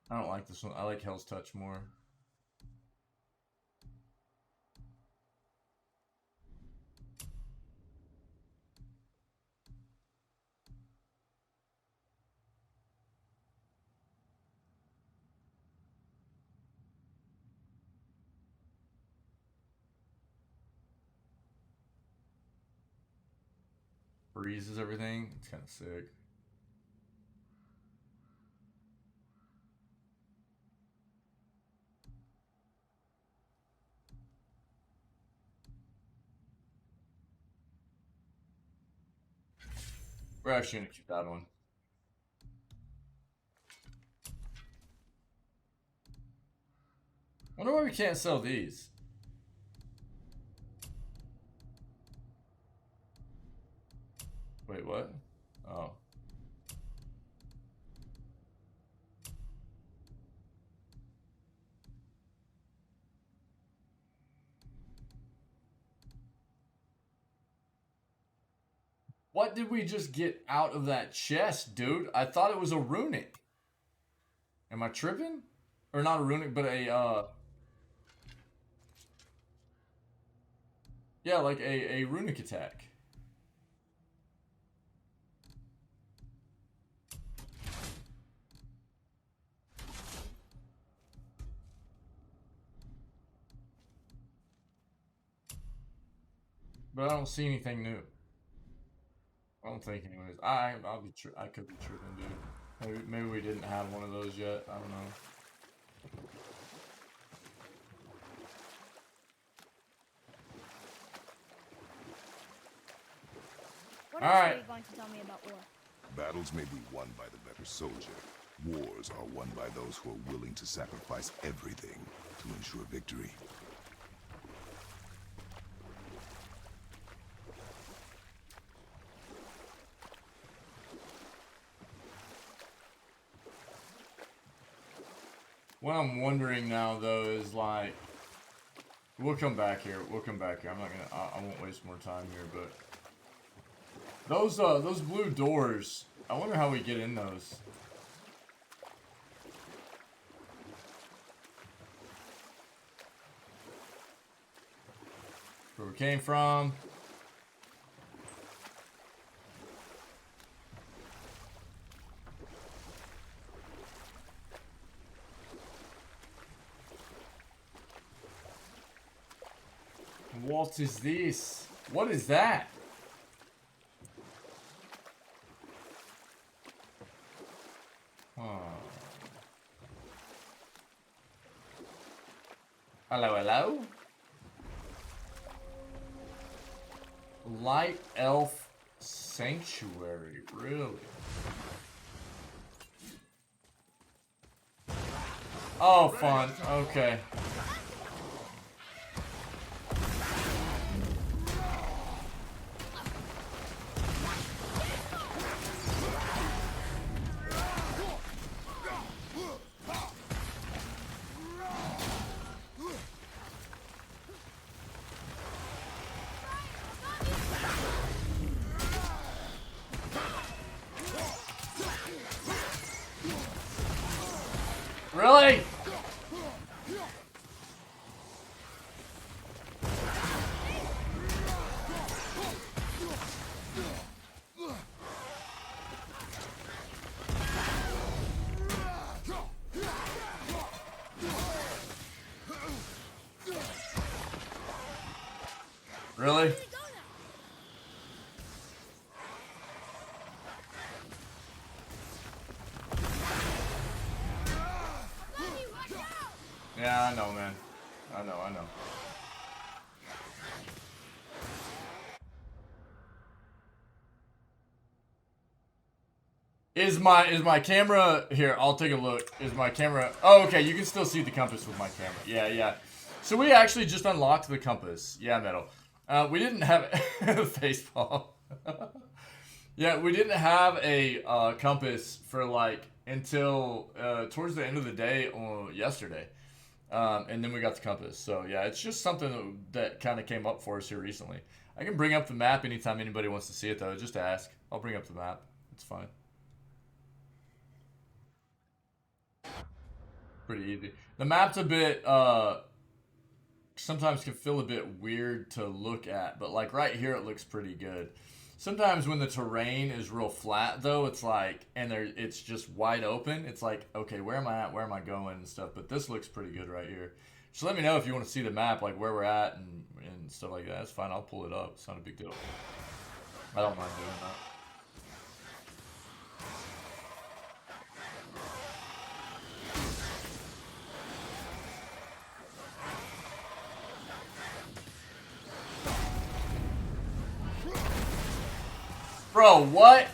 I don't like this one. I like Hell's Touch more. freezes everything. It's kind of sick. We're actually gonna keep that one. Wonder why we can't sell these. Wait, what? Oh. What did we just get out of that chest, dude? I thought it was a runic. Am I tripping? Or not a runic, but a, yeah, like a runic attack. But I don't see anything new. I don't think, anyways. I could be tripping, dude. Maybe we didn't have one of those yet. I don't know. What All else right. are you going to tell me about war? Battles may be won by the better soldier. Wars are won by those who are willing to sacrifice everything to ensure victory. What I'm wondering now, though, is like, we'll come back here. We'll come back here. I'm not gonna. I won't waste more time here, but those blue doors. I wonder how we get in those. Where we came from. What is this? What is that? Oh. Hello, hello? Light Elf Sanctuary, really? Oh, fun. Okay. Really? Really? Yeah, I know, man. I know. Is my camera here? I'll take a look. Is my camera? Oh, okay. You can still see the compass with my camera. Yeah. So we actually just unlocked the compass. Yeah, Metal. We didn't have facepalm. Yeah, we didn't have a compass for like until towards the end of the day yesterday. And then we got the compass. So yeah, it's just something that kind of came up for us here recently. I can bring up the map anytime anybody wants to see it, though. Just ask. I'll bring up the map. It's fine. Pretty easy. The map's a bit, sometimes can feel a bit weird to look at, but like right here it looks pretty good. Sometimes when the terrain is real flat, though, it's like, and it's just wide open. It's like, okay, where am I at? Where am I going and stuff? But this looks pretty good right here. So let me know if you want to see the map, like where we're at and stuff like that. That's fine. I'll pull it up. It's not a big deal. I don't mind doing that. Bro, what?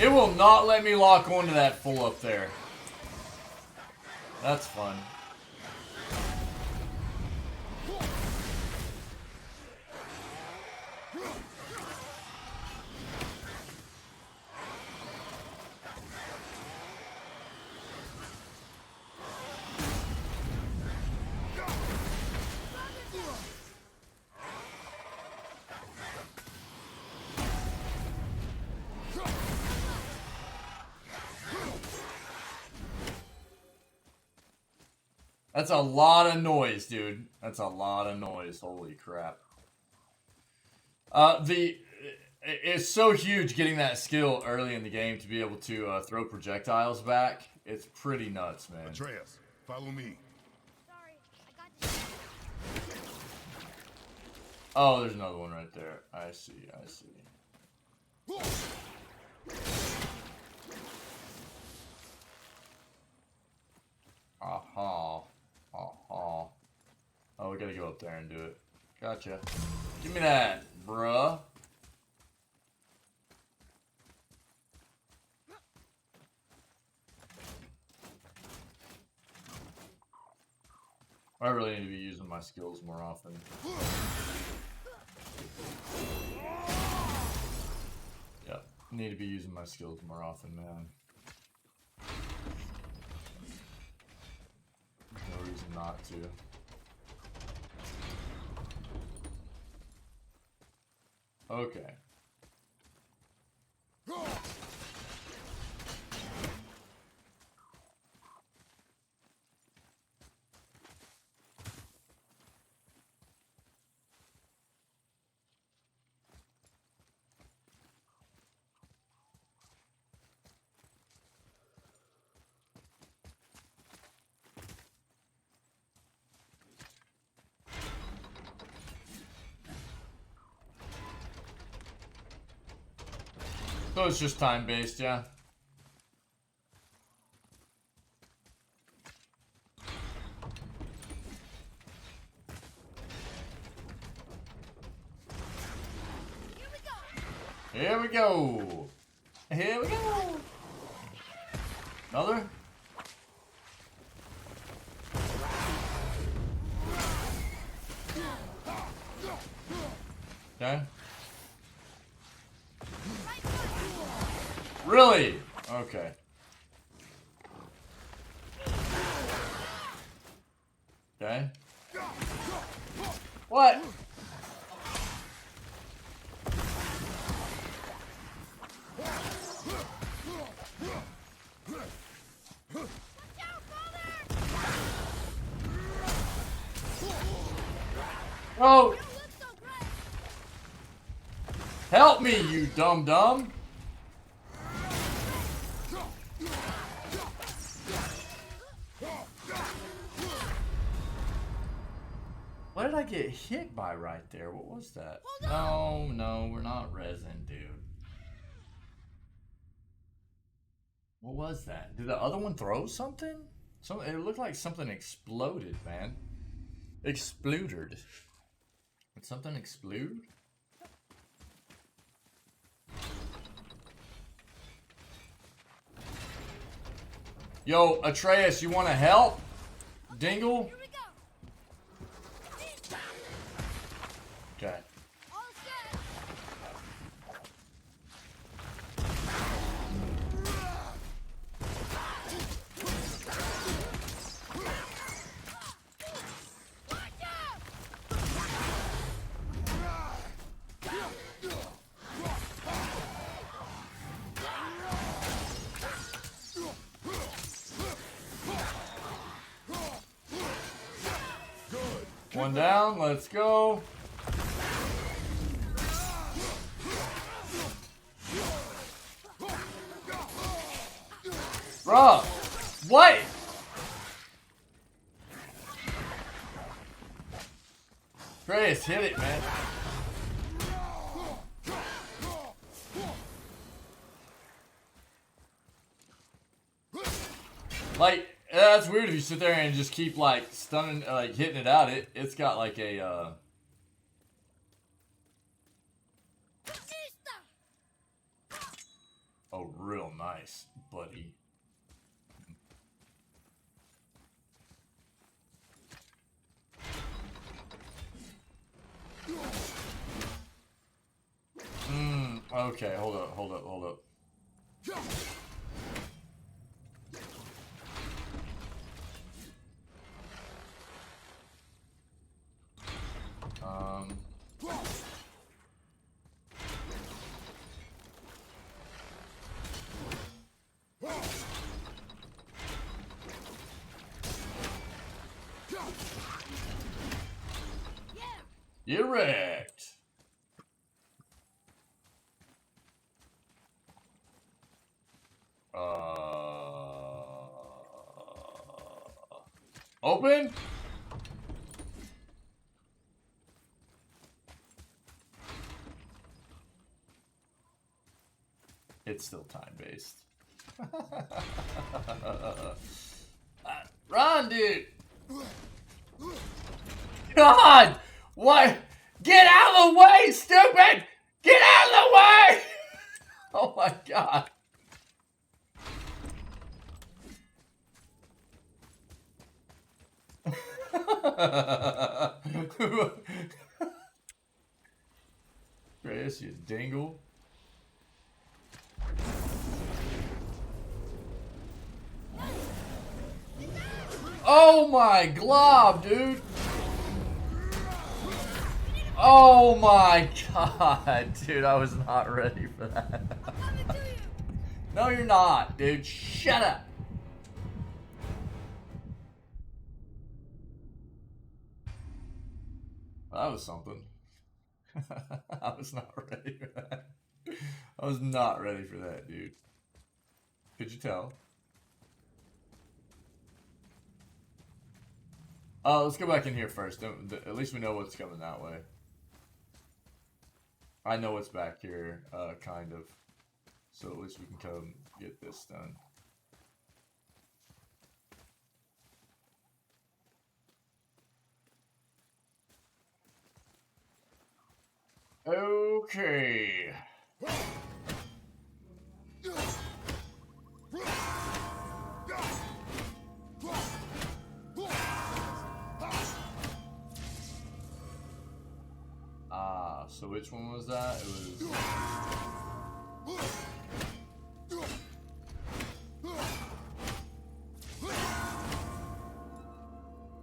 It will not let me lock onto that full up there. That's fun. That's a lot of noise, dude. That's a lot of noise. Holy crap. It's so huge getting that skill early in the game to be able to throw projectiles back. It's pretty nuts, man. Atreus, follow me. Sorry, I got you. Oh, there's another one right there. I see, I see. Aha. Aha. Oh, we gotta go up there and do it. Gotcha. Give me that, bruh. I really need to be using my skills more often. Yep, need to be using my skills more often, man. No reason not to. Okay. So it's just time-based, yeah. Here we go. Here we go. Another? Okay. Really? Okay. Okay. What? Oh! Help me, you dum-dum! What did I get hit by right there? What was that? No, no, we're not resin, dude. What was that? Did the other one throw something? It looked like something exploded, man. Exploded. Did something explode? Yo, Atreus, you want to help? Dingle? Okay. One down, let's go. Bruh! What? Kratos, hit it, man. Like, that's weird if you sit there and just keep, like, stunning, like, hitting it out. It's got, like, a, oh, real nice, buddy. Okay, hold up. You're wrecked. Open? It's still time-based. Run, dude! God! What? Get out of the way, stupid! Get out of the way! Oh my god. Chris, you dingle. Oh my glob, dude. Oh my god, dude, I was not ready for that. No, you're not, dude. Shut up. That was something. I was not ready for that. I was not ready for that, dude. Could you tell? Let's go back in here first. At least we know what's coming that way. I know what's back here, kind of. So at least we can come get this done. Okay. So which one was that? It was...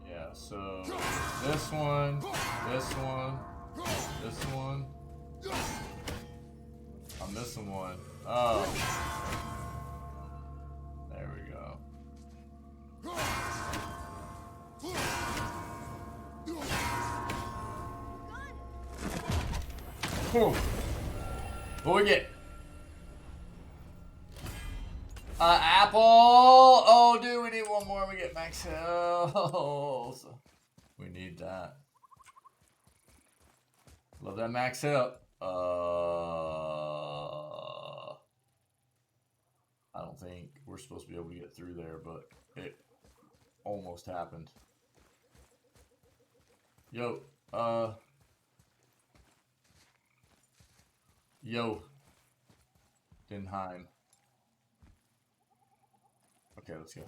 Yeah, so this one, this one, this one. I'm missing one. Oh. There we go. Cool. What we get? Apple. Oh, dude, we need one more. We get max health. We need that. Love that max health. I don't think we're supposed to be able to get through there, but it almost happened. Yo, Yo, Denheim. Okay, let's go.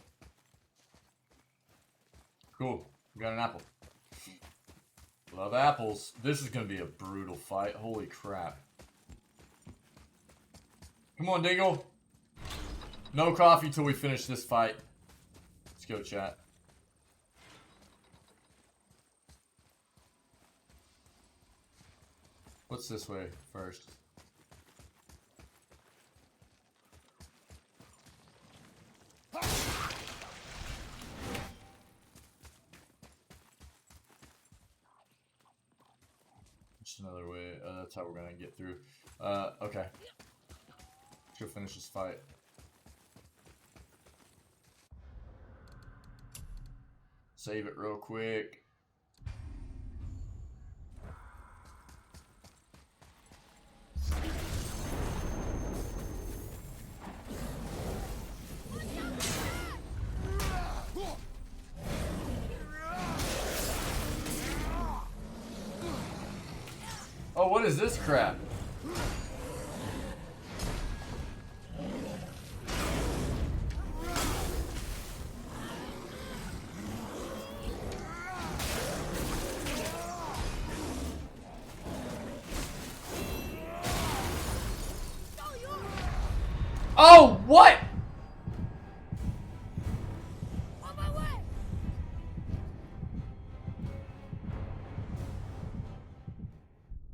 Cool, we got an apple. Love apples. This is gonna be a brutal fight. Holy crap. Come on, Dingle. No coffee till we finish this fight. Let's go, chat. What's this way first? Just another way. That's how we're gonna get through. Okay. Let's go finish this fight. Save it real quick. Oh, what is this crap? Oh, what? On my way.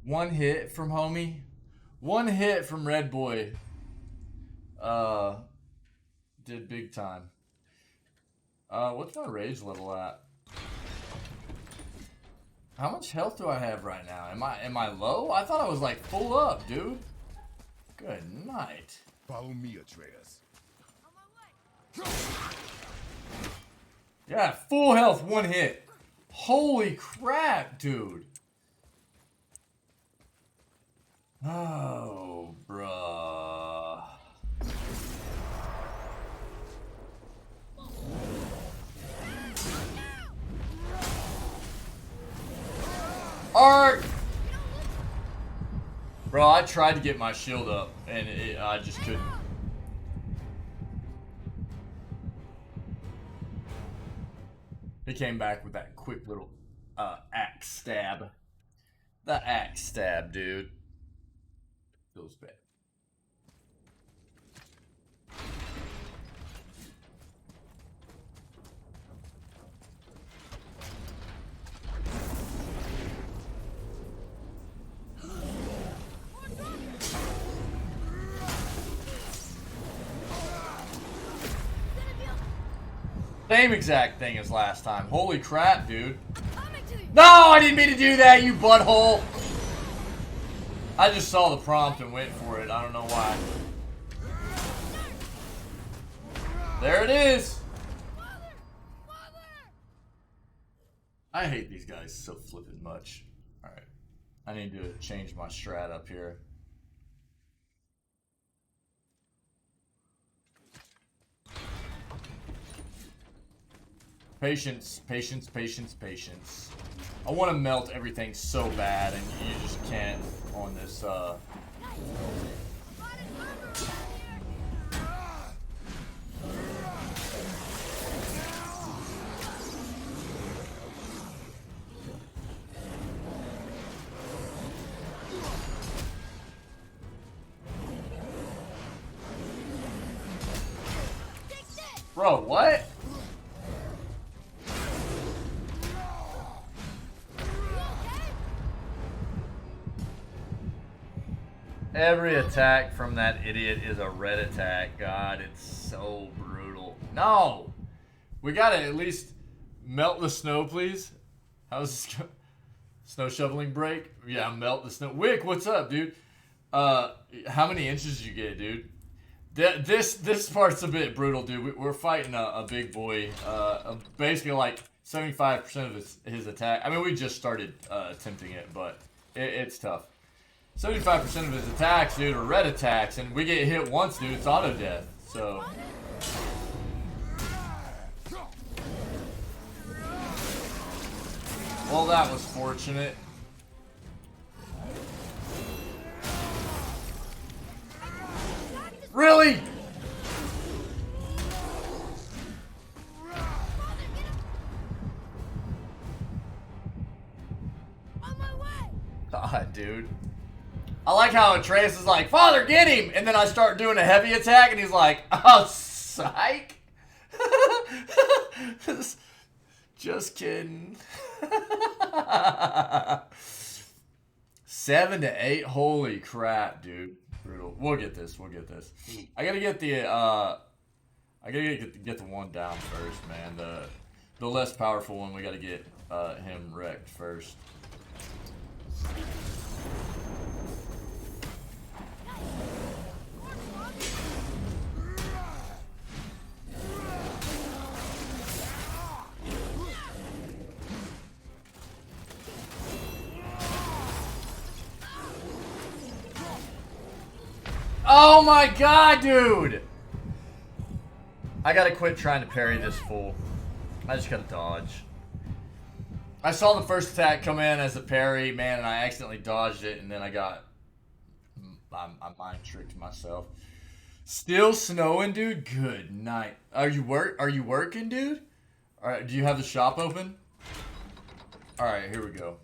One hit from homie. One hit from Red Boy. Did big time. What's my rage level at? How much health do I have right now? Am I low? I thought I was like full up, dude. Good night. Follow me, Atreus. On my way. Yeah, full health, one hit. Holy crap, dude. Oh, bruh. Ark! Bro, I tried to get my shield up, and I just couldn't. He came back with that quick little axe stab. The axe stab, dude. Feels bad. Same exact thing as last time. Holy crap, dude. No, I didn't mean to do that, you butthole. I just saw the prompt and went for it. I don't know why. There it is. I hate these guys so flippin' much. Alright. I need to change my strat up here. Patience, patience, patience, patience. I want to melt everything so bad, and you just can't on this, Bro, what? Every attack from that idiot is a red attack. God, it's so brutal. No! We gotta at least melt the snow, please. How's this go? Snow shoveling break? Yeah, melt the snow. Wick, what's up, dude? How many inches did you get, dude? This part's a bit brutal, dude. We're fighting a big boy. Basically like 75% of his attack. I mean, we just started attempting it, but it's tough. 75% of his attacks, dude, are red attacks, and we get hit once, dude, it's auto death. So. Well, that was fortunate. Really? God, dude. I like how Atreus is like, Father, get him! And then I start doing a heavy attack, and he's like, oh, psych? Just kidding. 7 to 8, holy crap, dude. Brutal. We'll get this, we'll get this. I gotta get the, get the one down first, man. The less powerful one, we gotta get him wrecked first. Oh my god, dude! I gotta quit trying to parry this fool. I just gotta dodge. I saw the first attack come in as a parry, man, and I accidentally dodged it, and then I I mind tricked myself. Still snowing, dude? Good night. Are you working, dude? Alright, do you have the shop open? Alright, here we go.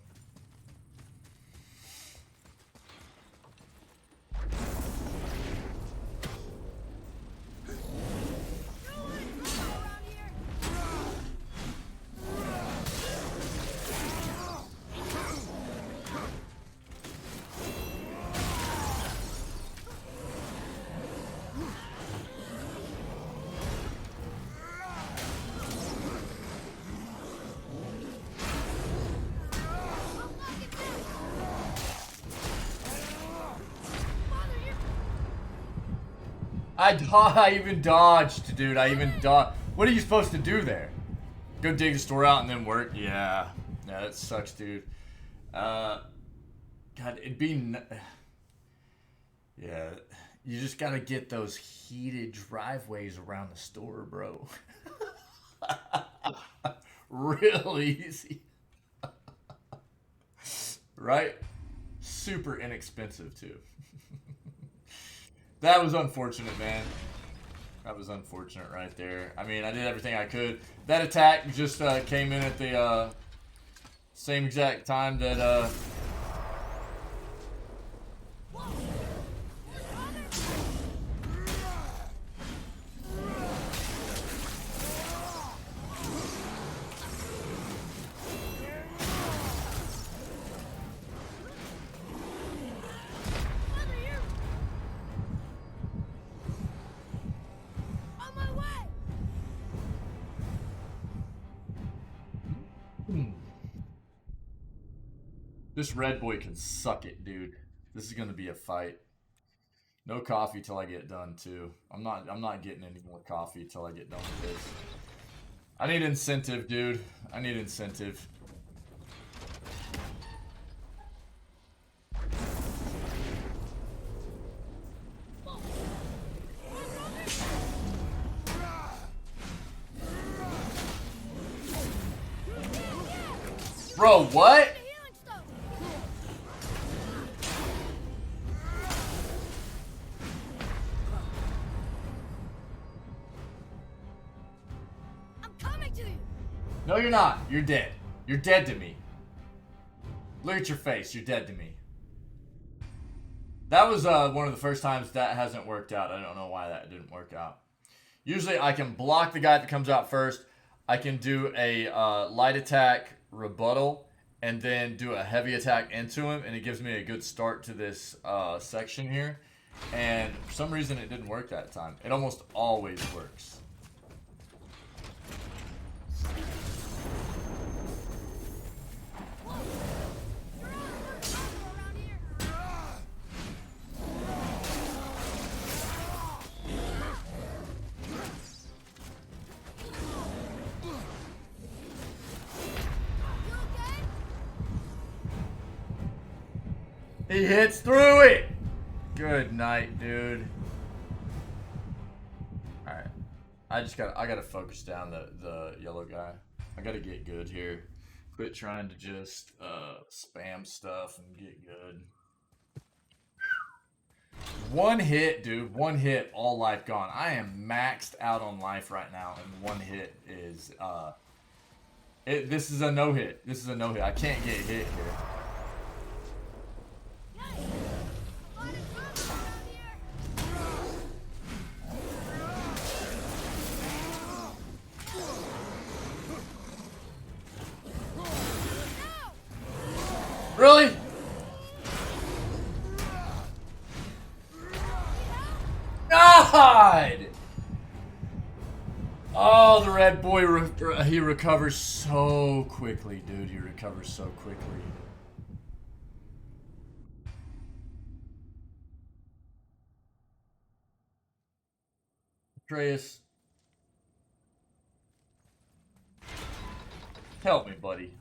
I even dodged, dude. I even dodged. What are you supposed to do there? Go dig the store out and then work? Yeah. Yeah, that sucks, dude. God, it'd be... Yeah. You just gotta get those heated driveways around the store, bro. Real easy. Right? Super inexpensive, too. That was unfortunate, man. That was unfortunate right there. I mean, I did everything I could. That attack just came in at the same exact time that... This red boy can suck it, dude. This is gonna be a fight. No coffee till I get done too. I'm not getting any more coffee till I get done with this. I need incentive, dude. I need incentive. Bro, what? No, you're not. You're dead. You're dead to me. Look at your face. You're dead to me. That was one of the first times that hasn't worked out. I don't know why that didn't work out. Usually I can block the guy that comes out first. I can do a light attack rebuttal and then do a heavy attack into him, and it gives me a good start to this section here. And for some reason it didn't work that time. It almost always works. He hits through it. Good night, dude. Alright. I gotta focus down the yellow guy. I gotta get good here. Quit trying to just spam stuff and get good. One hit, dude. One hit, all life gone. I am maxed out on life right now, and one hit is this is a no-hit. This is a no-hit. I can't get hit here. Really? God! Oh, the red boy, he recovers so quickly, dude. He recovers so quickly. Atreus. Help me, buddy.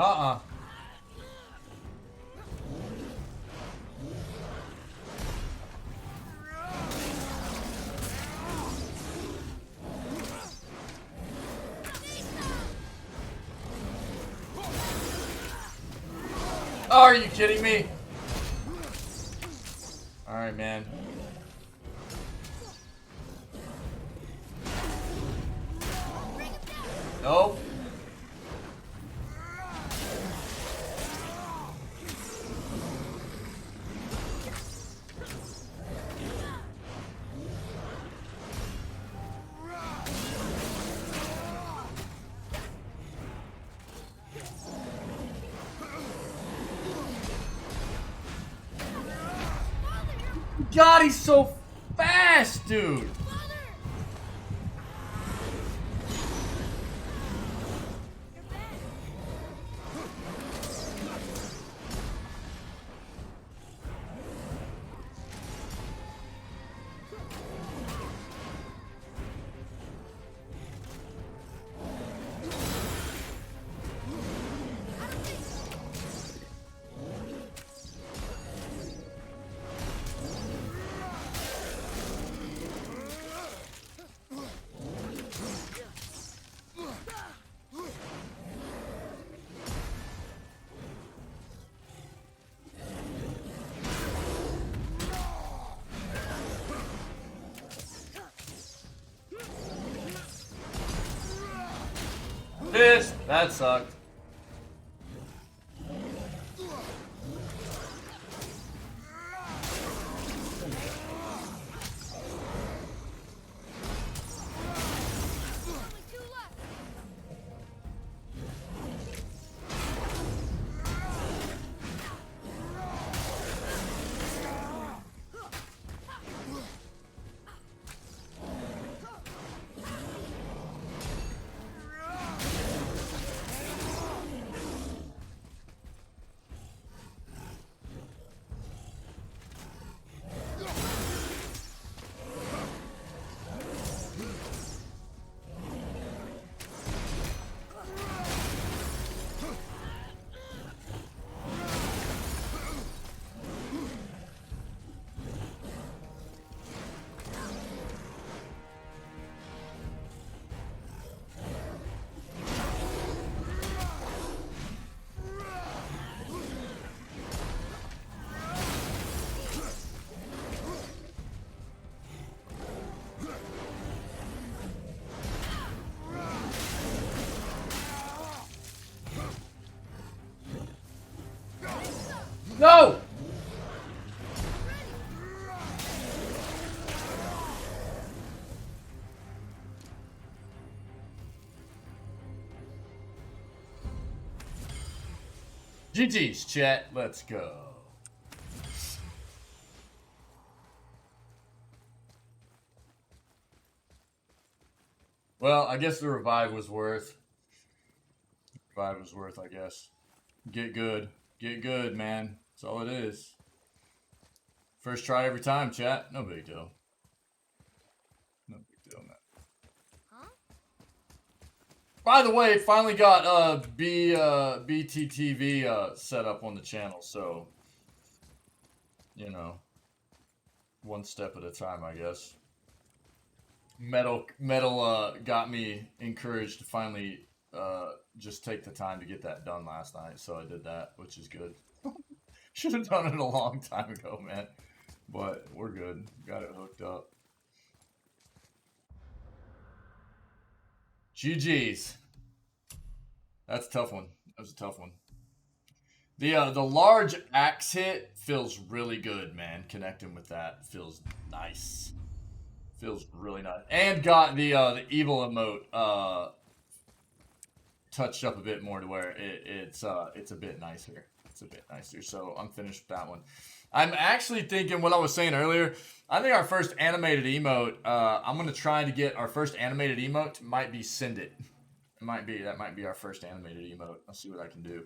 Uh-uh. Oh, are you kidding me? Alright, man. Nope. God, he's so fast, dude. That sucked. No! GG's, chat. Let's go. Well, I guess the revive was worth. Revive was worth, I guess. Get good. Get good, man. That's all it is. First try every time, chat. No big deal. No big deal, man. Huh? By the way, finally got BTTV set up on the channel, so you know, one step at a time, I guess. Metal got me encouraged to finally just take the time to get that done last night, so I did that, which is good. Should have done it a long time ago, man. But we're good. Got it hooked up. GG's. That's a tough one. That was a tough one. The large axe hit feels really good, man. Connecting with that feels nice. Feels really nice. And got the evil emote touched up a bit more to where it's a bit nicer. It's a bit nicer. So I'm finished with that one. I'm actually thinking what I was saying earlier. I think our first animated emote, I'm gonna try to get our first animated emote might be Send It. That might be our first animated emote. I'll see what I can do.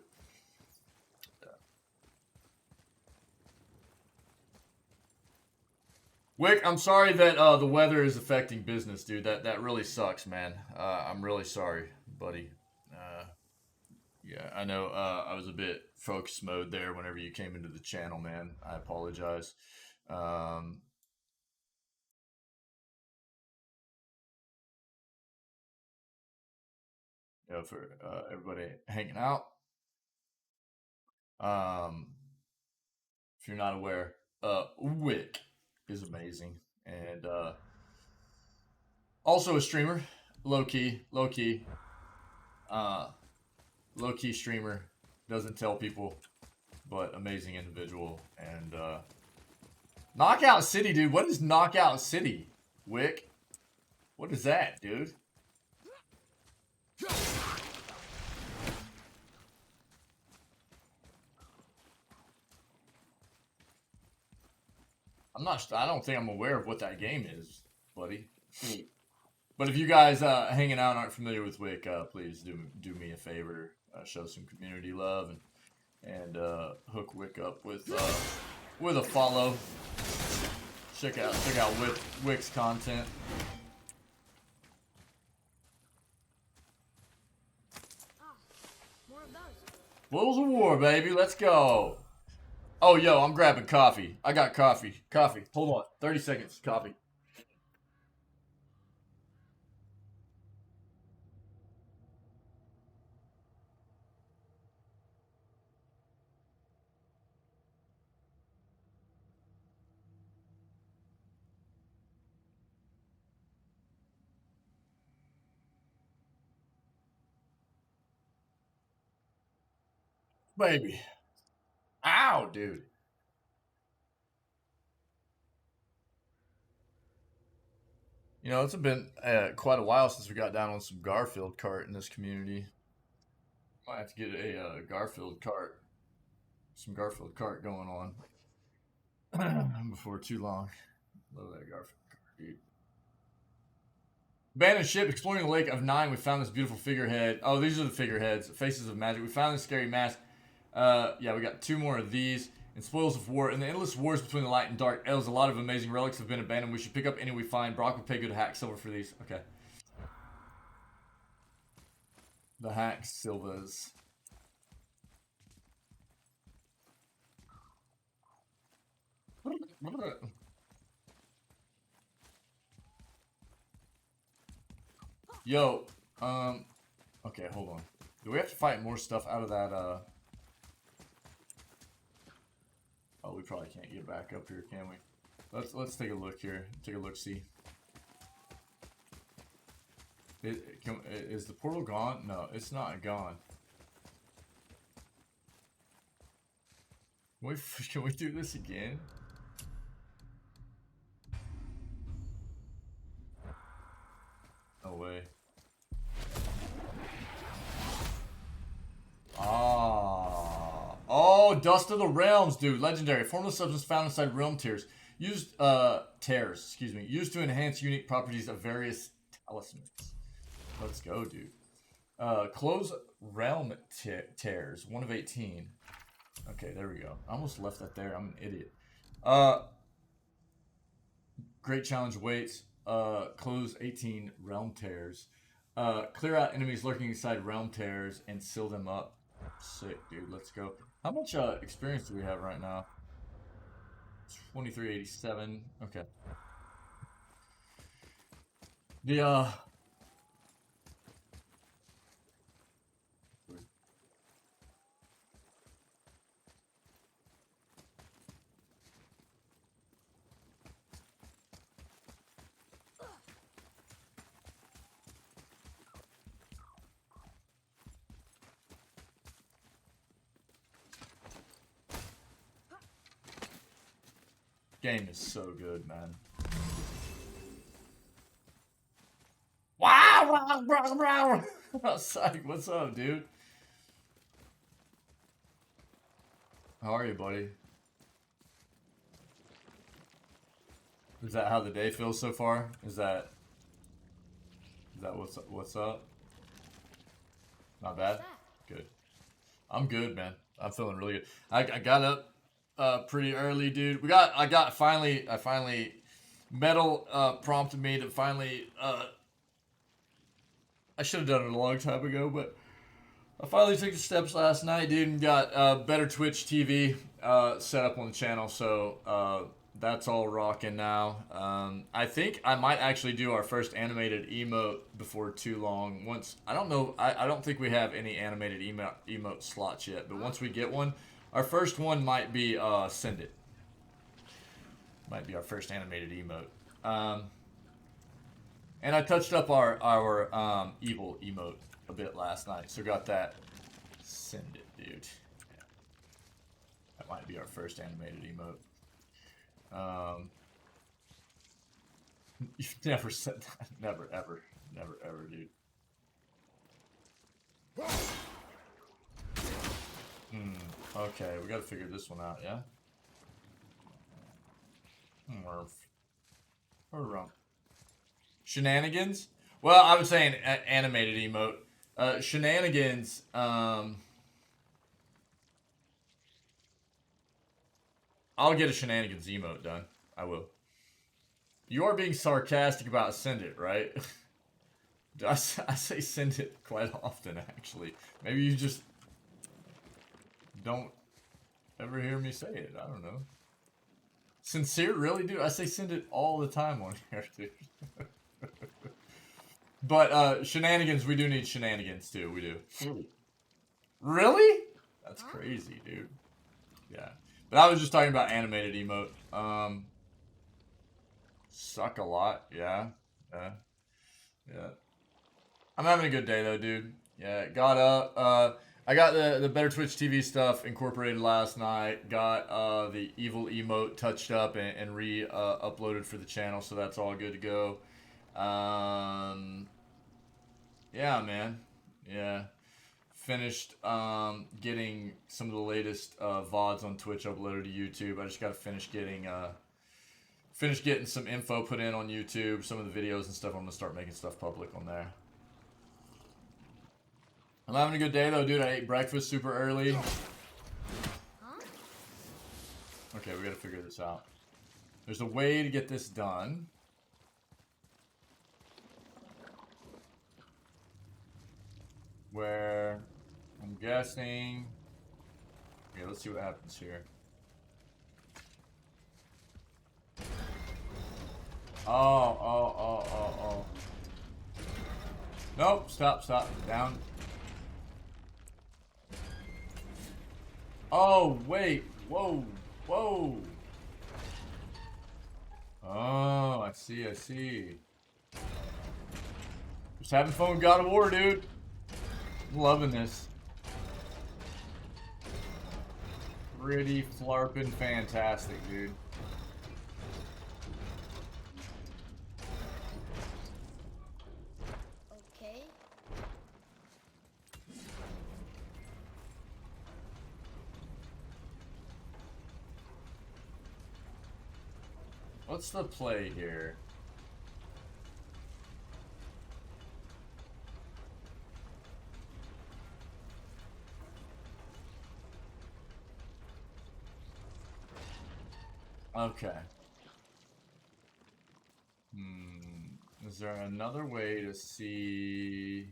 Wick, I'm sorry that the weather is affecting business, dude. That really sucks, man. I'm really sorry, buddy. Yeah, I know. I was a bit focus mode there whenever you came into the channel, man. I apologize. Um, for everybody hanging out. Um, if you're not aware, Wick is amazing, and also a streamer, low key, uh, low key streamer. Doesn't tell people, but amazing individual. And Knockout City, dude. What is Knockout City, Wick? What is that, dude? I don't think I'm aware of what that game is, buddy. But if you guys hanging out aren't familiar with Wick, please do me a favor, show some community love and hook Wick up with a follow. Check out Wick's content. More of those. Wolves of War, baby. Let's go. Oh, yo, I'm grabbing coffee. I got coffee. Coffee. Hold on. 30 seconds. Coffee. Baby. Ow, dude. You know, it's been quite a while since we got down on some Garfield cart in this community. Might have to get a Garfield cart, some Garfield cart going on before too long. Love that Garfield cart, dude. Abandoned ship, exploring the lake of Nine. We found this beautiful figurehead. Oh, these are the figureheads, faces of magic. We found this scary mask. Yeah, we got 2 more of these. And spoils of war. In the endless wars between the light and dark elves, a lot of amazing relics have been abandoned. We should pick up any we find. Brock will pay good hack silver for these. Okay. The hack silvers. Yo, okay, hold on. Do we have to fight more stuff out of that, Oh, we probably can't get back up here, can we? Let's take a look here. Take a look, see. Is the portal gone? No, it's not gone. Can we do this again? No way. Oh, Dust of the Realms, dude. Legendary. Formless substance found inside realm tears. Used, Used to enhance unique properties of various talismans. Let's go, dude. Close realm tears. 1 of 18. Okay, there we go. I almost left that there. I'm an idiot. Great challenge waits. Close 18 realm tears. Clear out enemies lurking inside realm tears and seal them up. Sick, dude. Let's go. How much experience do we have right now? 2387. Okay. The game is so good, man. Wow! Psych, what's up, dude? How are you, buddy? Is that how the day feels so far? Is that what's up? Not bad? Good. I'm good, man. I'm feeling really good. I got up pretty early, dude. I finally Metal prompted me to finally I should have done it a long time ago, but I finally took the steps last night, dude, and got better Twitch TV set up on the channel, so that's all rocking now. I think I might actually do our first animated emote before too long. Once I don't know, I don't think we have any animated emote slots yet, but once we get one, our first one might be Send It. Might be our first animated emote. And I touched up our evil emote a bit last night, so got that. Send It, dude. Yeah. That might be our first animated emote. You've never said that. Never, ever. Never, ever, dude. Okay, we gotta figure this one out, yeah? Shenanigans? Well, I was saying animated emote. Shenanigans, I'll get a shenanigans emote done. I will. You are being sarcastic about Send It, right? I say Send It quite often, actually. Maybe you just don't ever hear me say it. I don't know. Sincere? Really, dude? I say Send It all the time on here, dude. But shenanigans, we do need shenanigans, too. We do. Really? That's crazy, dude. Yeah. But I was just talking about animated emote. Suck a lot. Yeah. Yeah. Yeah. I'm having a good day, though, dude. Yeah. Got up. I got the Better Twitch TV stuff incorporated last night. Got the evil emote touched up and re-uploaded for the channel, so that's all good to go. Yeah, man. Yeah. Finished getting some of the latest VODs on Twitch uploaded to YouTube. I just got to finish getting some info put in on YouTube, some of the videos and stuff. I'm going to start making stuff public on there. I'm having a good day, though, dude. I ate breakfast super early. Okay, we got to figure this out. There's a way to get this done. Where I'm guessing. Okay, let's see what happens here. Oh. Nope, stop. Down. Oh, wait. Whoa. Oh, I see. Just having fun with God of War, dude. I'm loving this. Pretty flarpin' fantastic, dude. Okay. What's the play here? Okay. Is there another way to see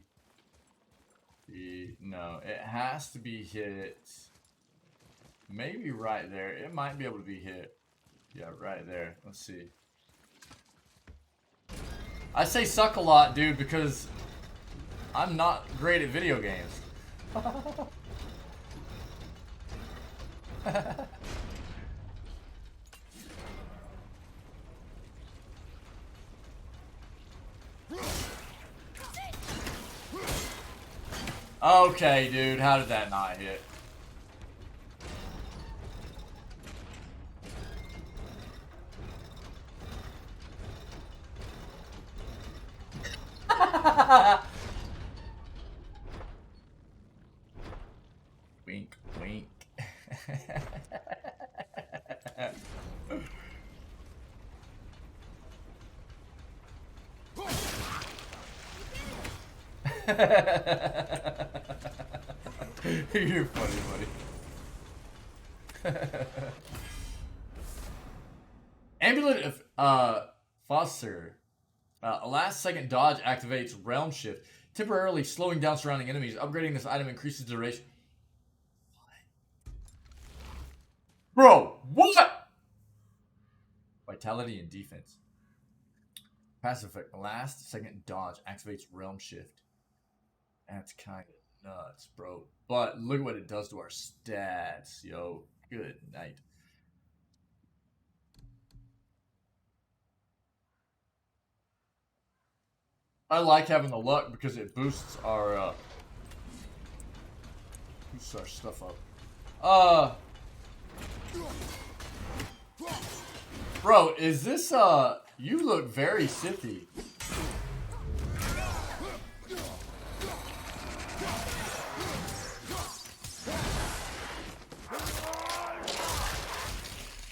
the... No, it has to be hit. Maybe right there. It might be able to be hit. Yeah, right there. Let's see. I say suck a lot, dude, because I'm not great at video games. Okay, dude, how did that not hit? Wink, wink. You're funny, buddy. Amulet of Foster. A last second dodge activates Realm Shift. temporarily slowing down surrounding enemies. Upgrading this item increases duration. Bro, what? Vitality and defense. Passive effect. Last second dodge activates realm shift. That's kind of nuts, bro. But look at what it does to our stats, yo. Good night. I like having the luck because it boosts our stuff up. Bro, is this you look very sithy.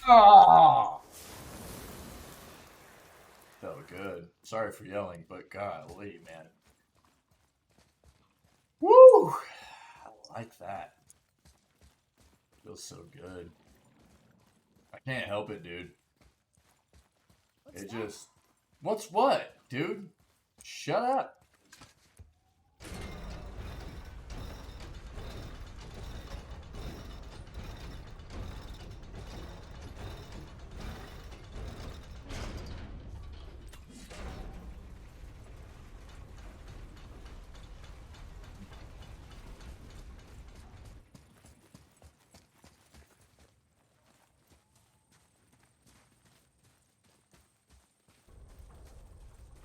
Ah! Felt good. Sorry for yelling, but golly, man. Woo! I like that. Feels so good. I can't help it, dude. What's what, dude? Shut up.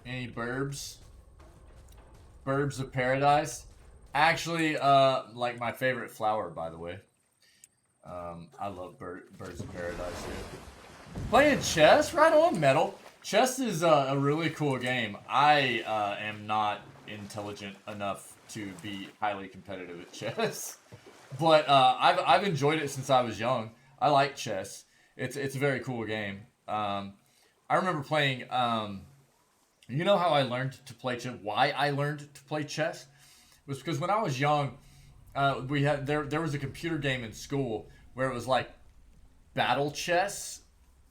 Any burbs? Burbs of paradise? Actually, like my favorite flower, by the way. I love birds of paradise, dude. Playing chess? Right on, Metal. Chess is a really cool game. I am not intelligent enough to be highly competitive at chess. But I've enjoyed it since I was young. I like chess. It's a very cool game. I remember playing... you know how I learned to play chess? Why I learned to play chess was because when I was young, we had there was a computer game in school where it was like battle chess,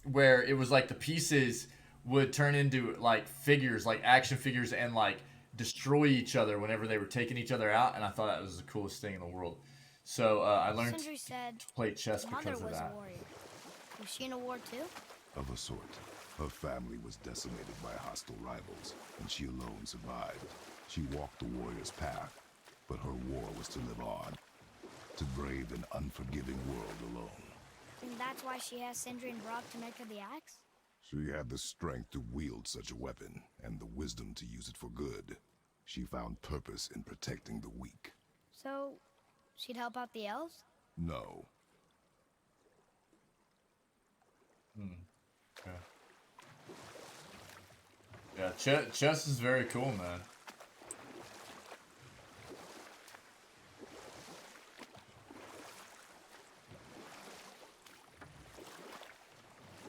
where it was like the pieces would turn into like figures, like action figures, and like destroy each other whenever they were taking each other out. And I thought that was the coolest thing in the world. So I learned to play chess because of that. Was she in a war too? Of a sort. Her family was decimated by hostile rivals, and she alone survived. She walked the warrior's path, but her war was to live on, to brave an unforgiving world alone. And that's why she has Sindri and Brock to make her the axe? She had the strength to wield such a weapon, and the wisdom to use it for good. She found purpose in protecting the weak. So, she'd help out the elves? No. Okay. Yeah, chess is very cool, man.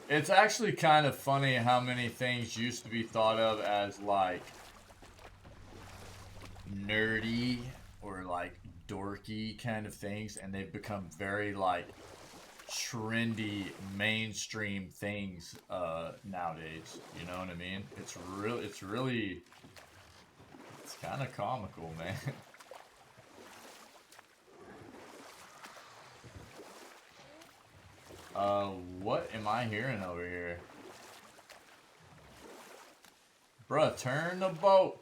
It's actually kind of funny how many things used to be thought of as like nerdy or like dorky kind of things, and they've become very like trendy mainstream things nowadays. You know what I mean? It's kind of comical, man. What am I hearing over here? Bruh, turn the boat.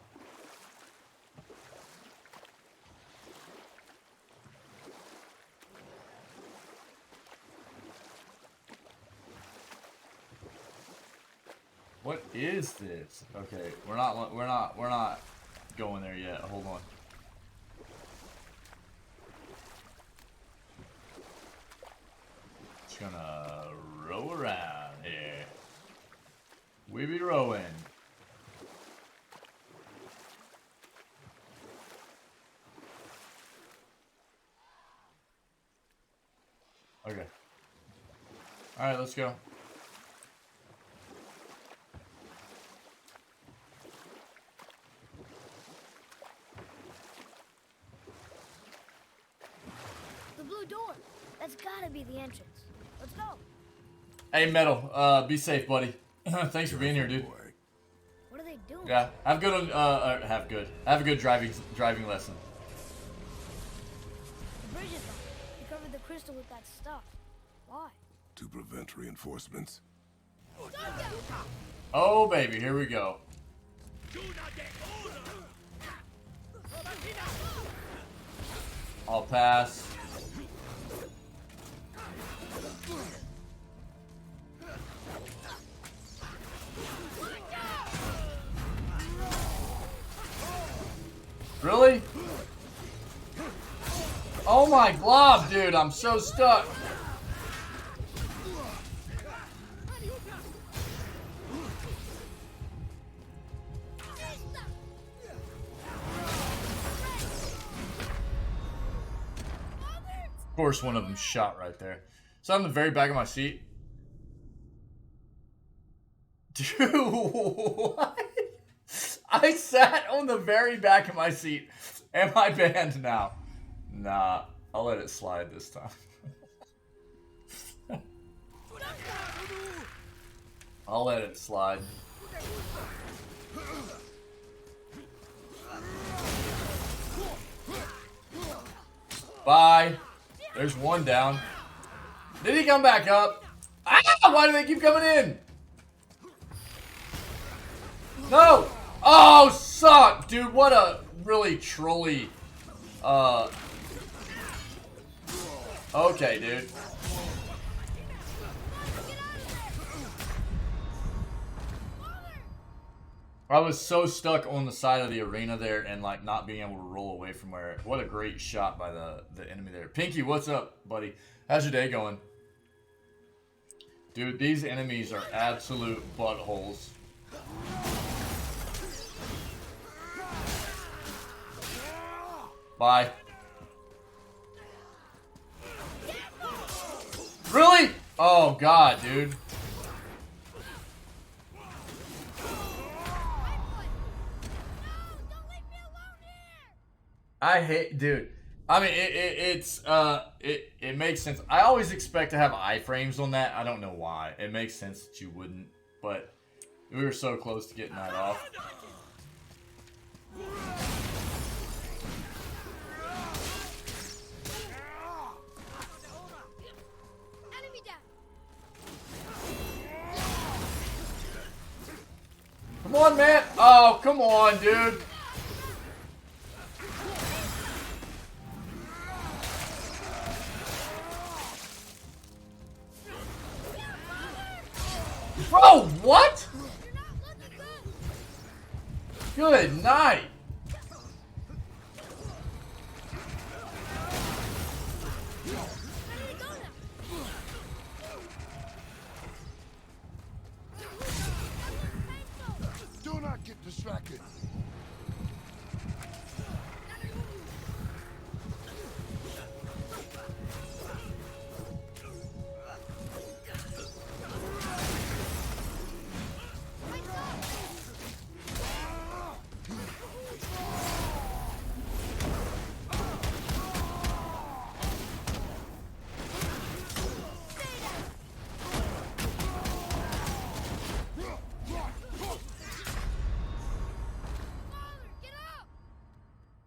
What is this? Okay, we're not going there yet. Hold on. Just gonna row around here. We be rowing. Okay. All right, let's go. The blue door. That's gotta be the entrance. Let's go. Hey, Metal. Be safe, buddy. Thanks for being here, dude. What are they doing? Yeah, have a good driving lesson. The bridge is gone. You covered the crystal with that stuff. Why? To prevent reinforcements. Oh baby, here we go. I'll pass. Really? Oh my glob, dude, I'm so stuck. Of course, one of them shot right there. So I'm in the very back of my seat. Dude, what? I sat on the very back of my seat. Am I banned now? Nah, I'll let it slide this time. I'll let it slide. Bye. There's one down. Did he come back up? Ah! Why do they keep coming in? No! Oh, suck! Dude, what a really trolly... Okay, dude. I was so stuck on the side of the arena there and like not being able to roll away from where. What a great shot by the enemy there. Pinky, what's up, buddy? How's your day going? Dude, these enemies are absolute buttholes. Bye. Really? Oh god, dude. I hate, dude. I mean, it makes sense. I always expect to have iframes on that. I don't know why. It makes sense that you wouldn't, but we were so close to getting that off. Come on, man. Oh, come on, dude. Bro, what? Good night. Do not get distracted.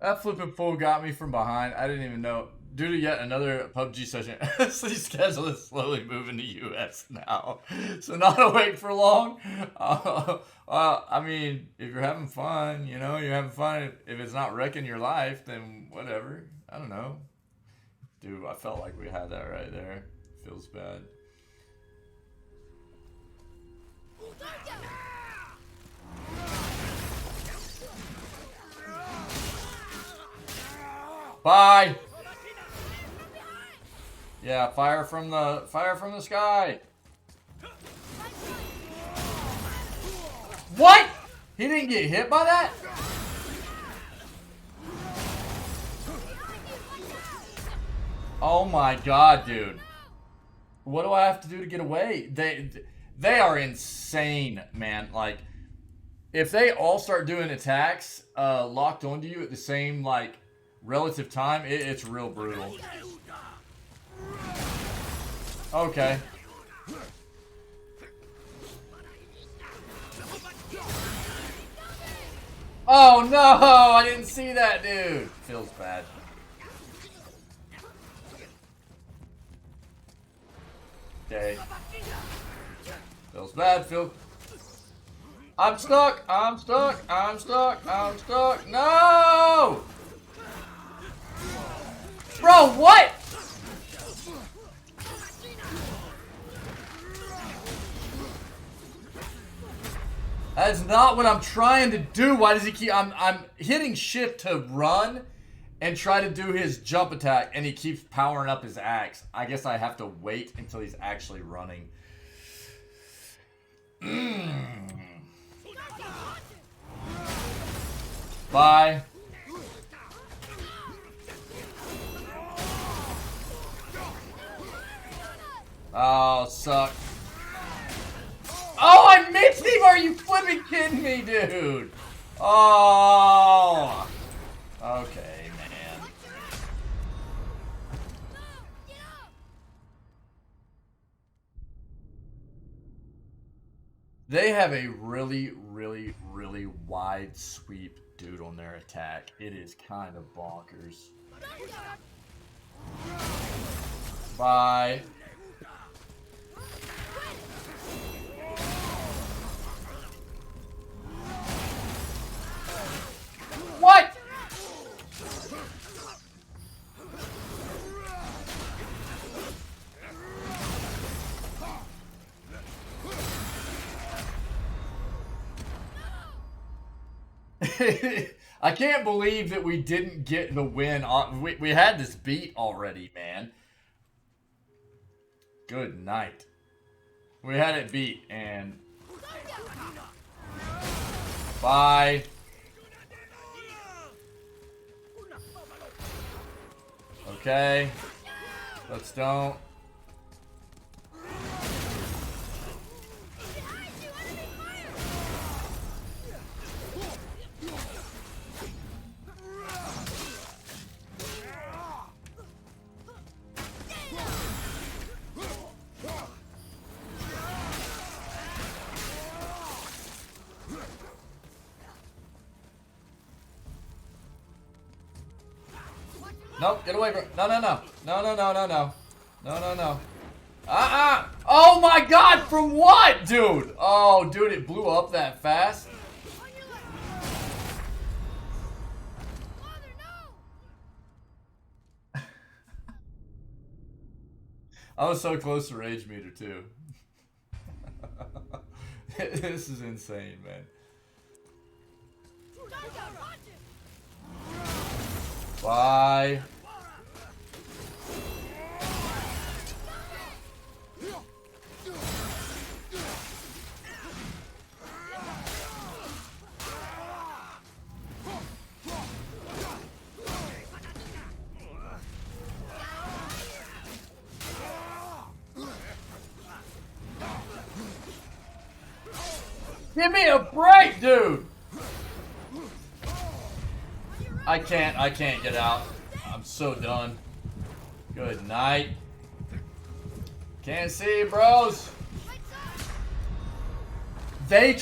That flipping fool got me from behind. I didn't even know. Due to yet another PUBG session, sleep schedule is slowly moving to US now. So not awake for long. I mean, if you're having fun, you know, you're having fun. If it's not wrecking your life, then whatever. I don't know. Dude, I felt like we had that right there. Feels bad. Bye. Yeah, fire from the sky. What? He didn't get hit by that? Oh my god, dude. What do I have to do to get away? They are insane, man. Like, if they all start doing attacks locked onto you at the same like relative time, it's real brutal. Okay. Oh no! I didn't see that, dude. Feels bad. Okay. Feels bad, I'm stuck! I'm stuck! I'm stuck! I'm stuck! No! Bro, what? That's not what I'm trying to do. Why does he keep... I'm hitting shift to run and try to do his jump attack, and he keeps powering up his axe. I guess I have to wait until he's actually running. Bye. Oh, suck. Oh, I missed him! Are you flipping kidding me, dude? Oh. Okay, man. They have a really, really, really wide sweep, dude, on their attack. It is kind of bonkers. Bye. What? I can't believe that we didn't get the win. We had this beat already, man. Good night. We had it beat, and... Bye. Okay. Let's don't. Nope, get away from it. No, no, no. No, no, no, no, no. No, no, no. Oh my god, from what, dude? Oh, dude, it blew up that fast. I was so close to rage meter, too. This is insane, man. Bye. Give me a break, dude! I can't get out. I'm so done. Good night. Can't see, bros. They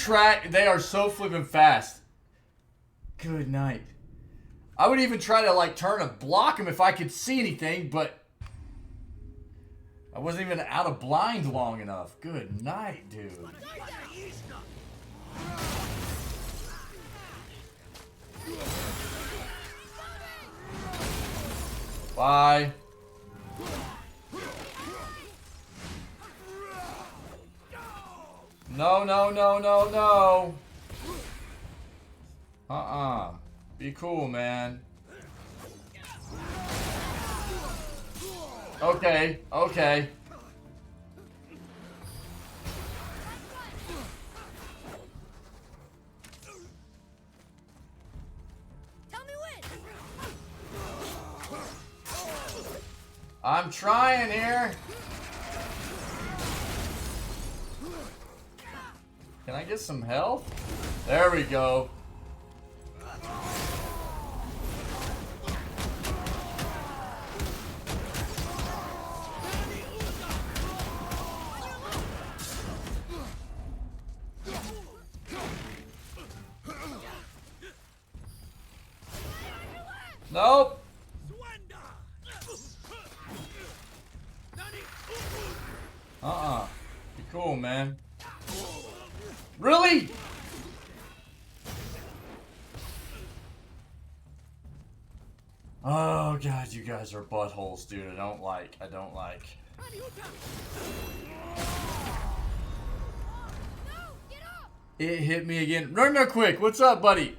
are so flipping fast. Good night. I would even try to like turn and block him if I could see anything, but I wasn't even out of blind long enough. Good night, dude. Bye. No, no, no, no, no. Be cool, man. Okay, okay. I'm trying here. Can I get some health? There we go. Nope. Be cool, man. Really? Oh god, you guys are buttholes, dude. I don't like. It hit me again. Run quick. What's up, buddy?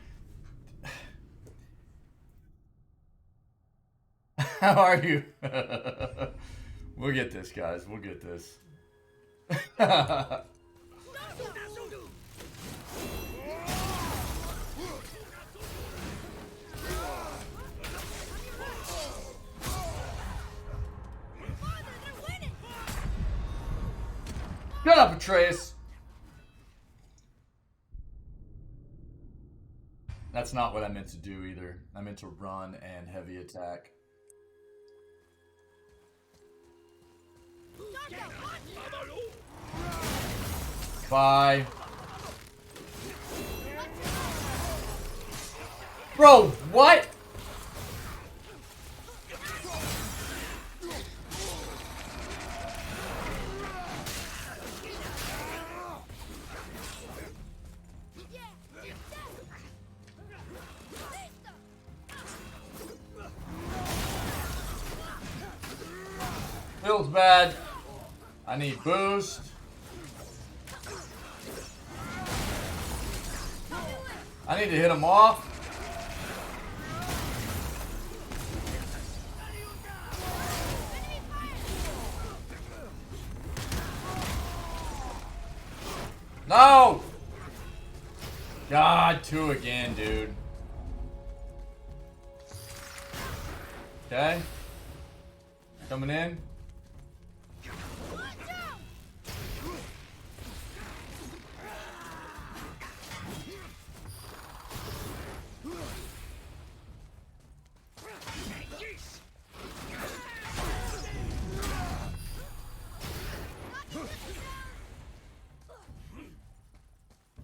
How are you? We'll get this, guys. We'll get this. Shut up, Atreus. That's not what I meant to do either. I meant to run and heavy attack. Bye. Bro, what? Feels bad. I need boost. I need to hit him off. No! God, 2 again, dude. Okay. Coming in.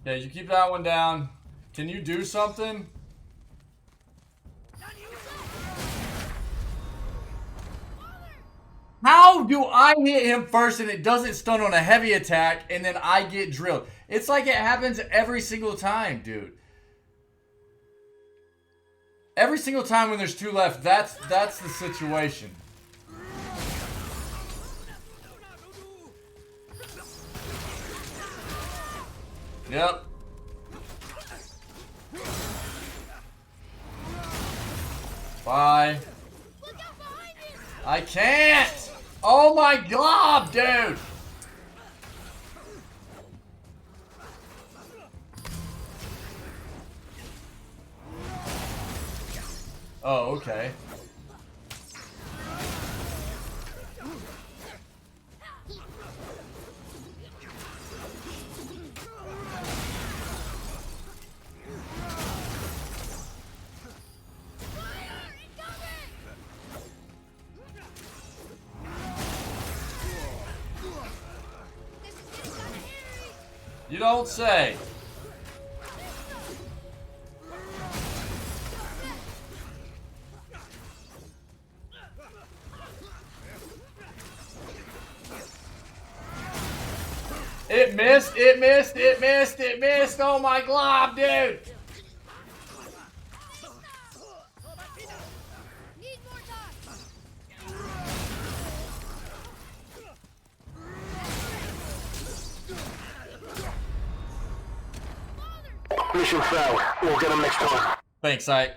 Yeah, you keep that one down. Can you do something? How do I hit him first and it doesn't stun on a heavy attack and then I get drilled? It's like it happens every single time, dude. Every single time when there's 2 left, that's the situation. Yep. Bye. I can't! Oh my god, dude! Oh, okay. You don't say. It missed, it missed, it missed, it missed. Oh my glob, dude. Mission failed. We'll get him next time. Thanks, Ike.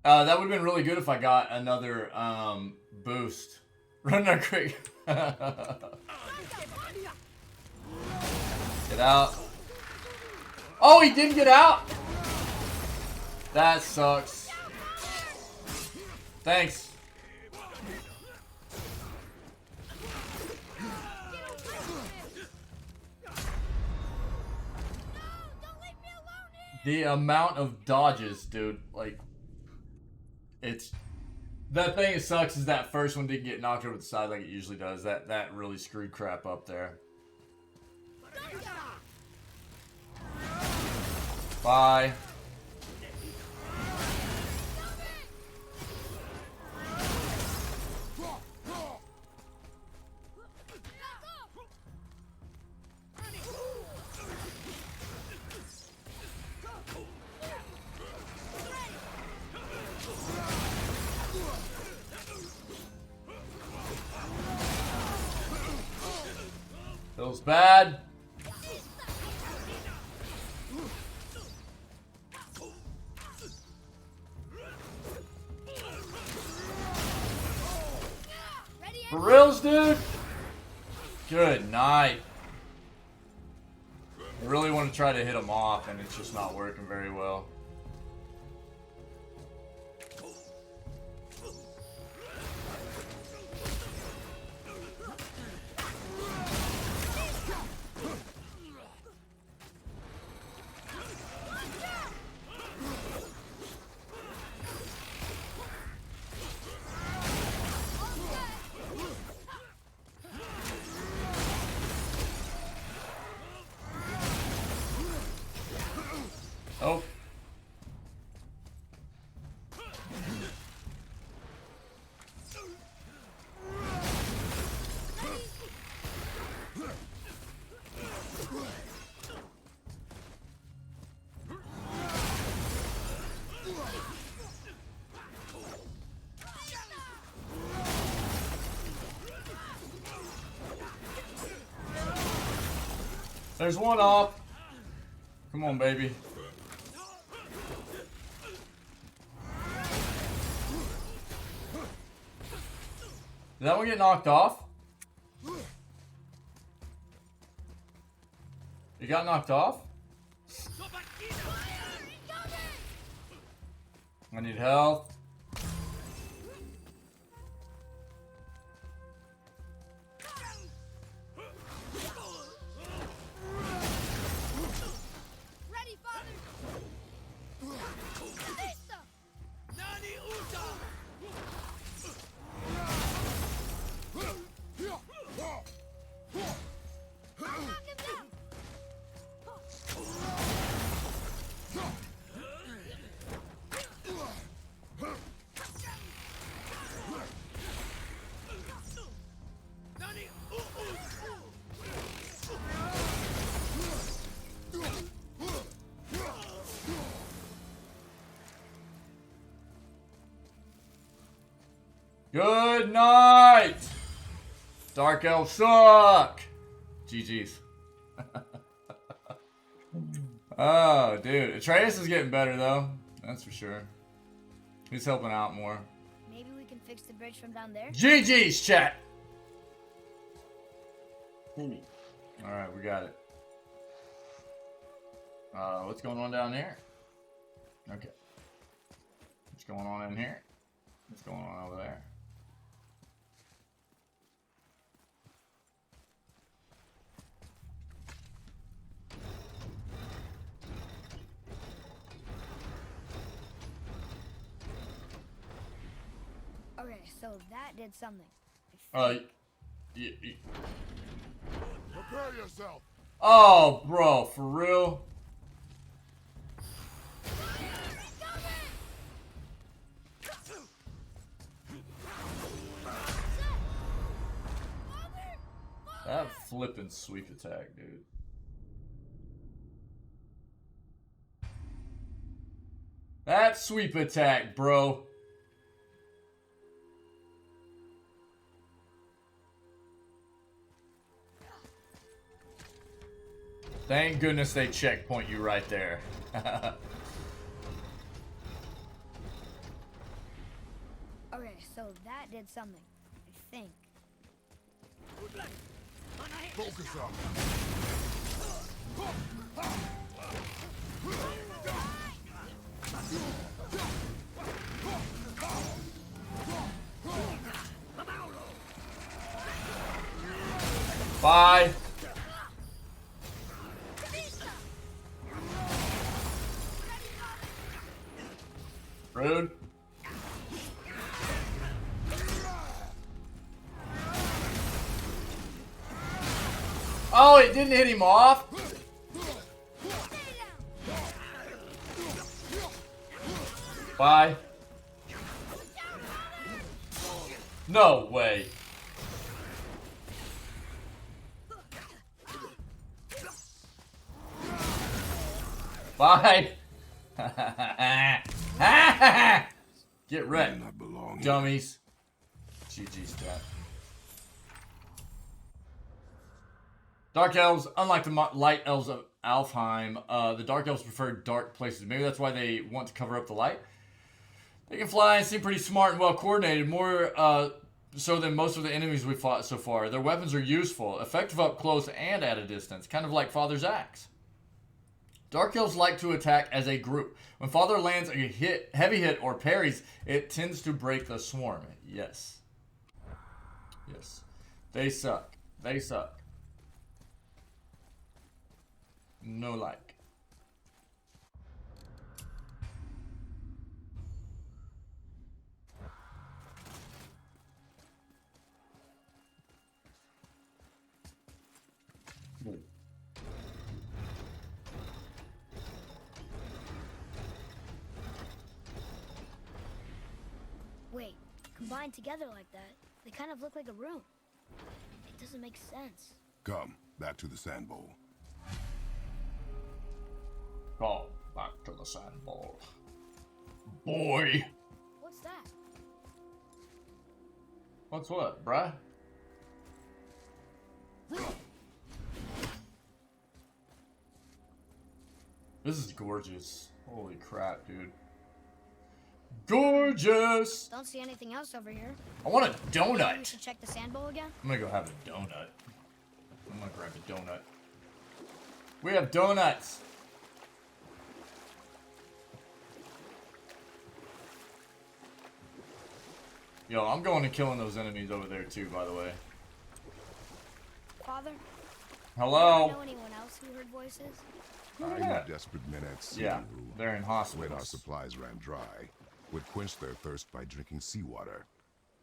That would have been really good if I got another boost. Run there quick. Get out. Oh, he didn't get out? That sucks. Thanks. The amount of dodges, dude, like, it's... That thing that sucks is that first one didn't get knocked over the side like it usually does. That really screwed crap up there. Bye. Feels bad. For reals, dude? Good night. I really want to try to hit him off, and it's just not working very well. Oh. There's one off. Come on, baby. Did that one get knocked off? It got knocked off? I need health. Ready, father. Good night! Dark Elves suck! GG's. Oh, dude. Atreus is getting better, though. That's for sure. He's helping out more. Maybe we can fix the bridge from down there? GG's, chat! Alright, we got it. What's going on down there? Okay. What's going on in here? What's going on over there? Okay, so that did something. Prepare yourself. Oh, bro, for real? That flippin' sweep attack, dude. That sweep attack, bro. Thank goodness they checkpoint you right there. Okay, so that did something, I think. Focus up. Bye. Rude. Oh, it didn't hit him off? Bye. No way. Bye. Get wrecked, dummies. GG stat. Dark Elves, unlike the light elves of Alfheim, the Dark Elves prefer dark places. Maybe that's why they want to cover up the light. They can fly and seem pretty smart and well coordinated, more so than most of the enemies we've fought so far. Their weapons are useful, effective up close and at a distance, kind of like Father's axe. Dark Elves like to attack as a group. When Father lands a heavy hit or parries, it tends to break the swarm. Yes. Yes. They suck. They suck. No like. Wait, combined together like that, they kind of look like a room. It doesn't make sense. Come, back to the sand bowl. Go back to the sand bowl. Boy. What's that? What's what, bruh? This is gorgeous. Holy crap, dude. Gorgeous! Don't see anything else over here. I want a Maybe we donut. should check the sand bowl again? I'm gonna go have a donut. I'm gonna grab a donut. We have donuts! Yo, I'm going and killing those enemies over there too, by the way. Father? Hello? Do you know anyone else who heard voices? The desperate men at sea Yeah, who, they're in when our hospitals. supplies ran dry, would quench their thirst by drinking seawater.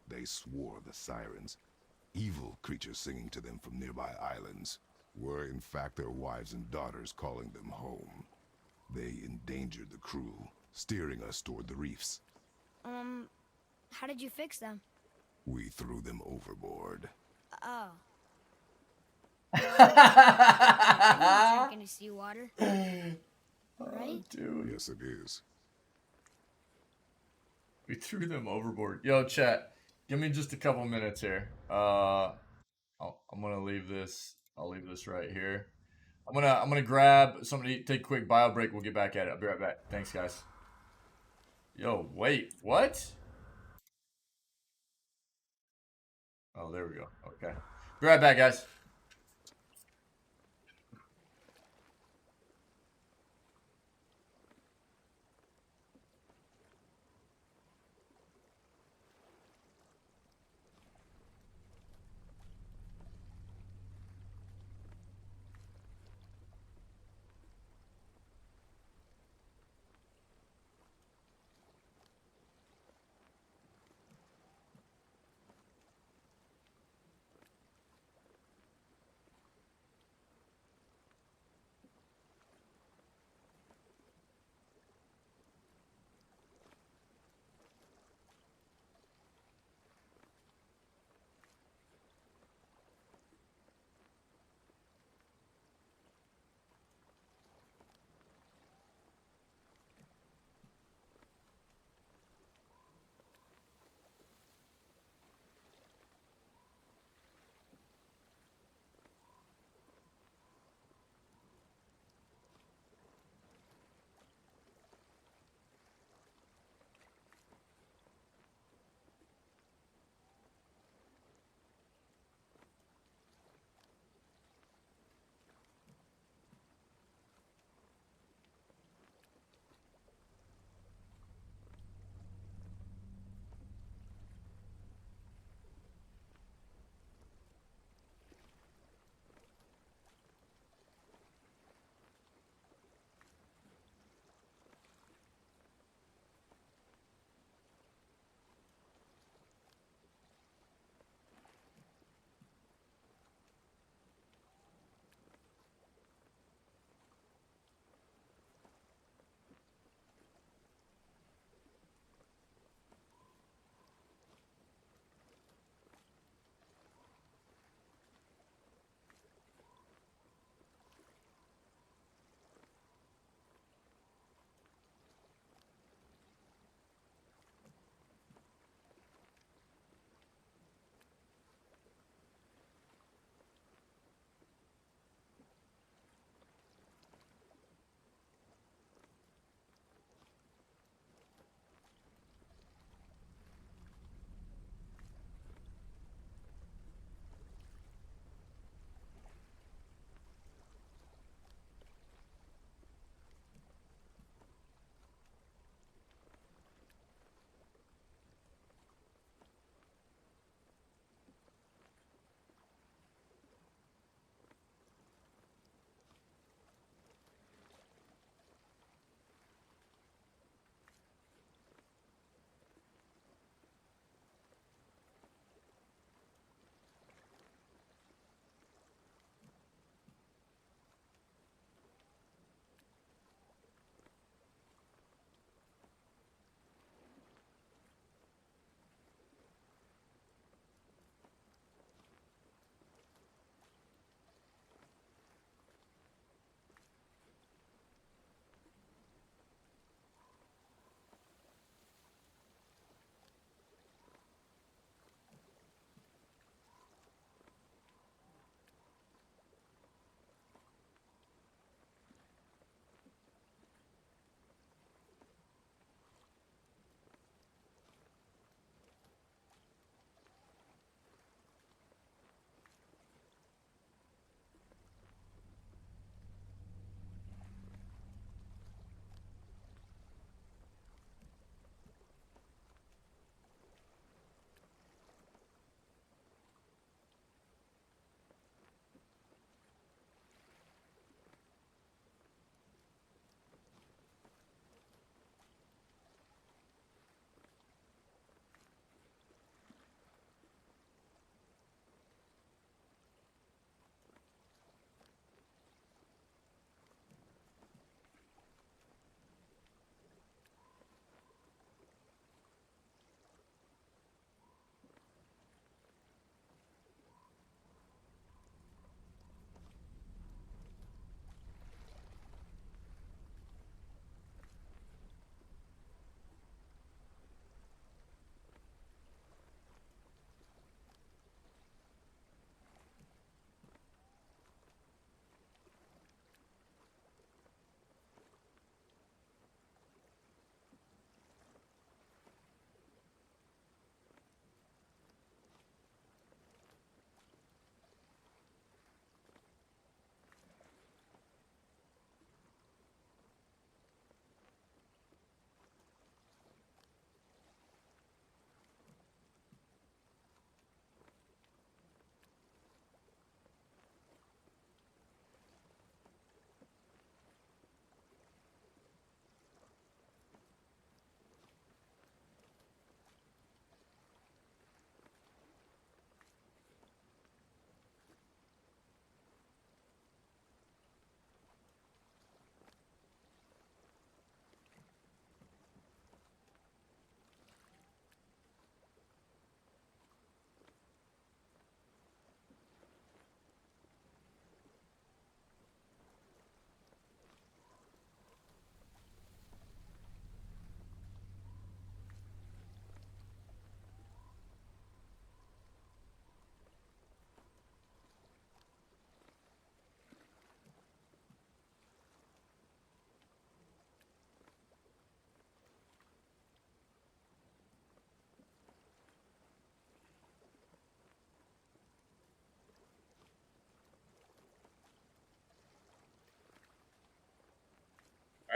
They swore the sirens, evil creatures singing to them from nearby islands, were in fact their wives and daughters calling them home. They endangered the crew, steering us toward the reefs. How did you fix them? We threw them overboard. Oh. Drink any seawater? Right? Dude, Yes, it is. we threw them overboard. Yo, chat, give me just a couple minutes here. I'm gonna leave this. I'll leave this right here. I'm gonna grab somebody, take a quick bio break. We'll get back at it. I'll be right back. Thanks, guys. Yo, wait, what? Oh, there we go. Okay. Be right back, guys.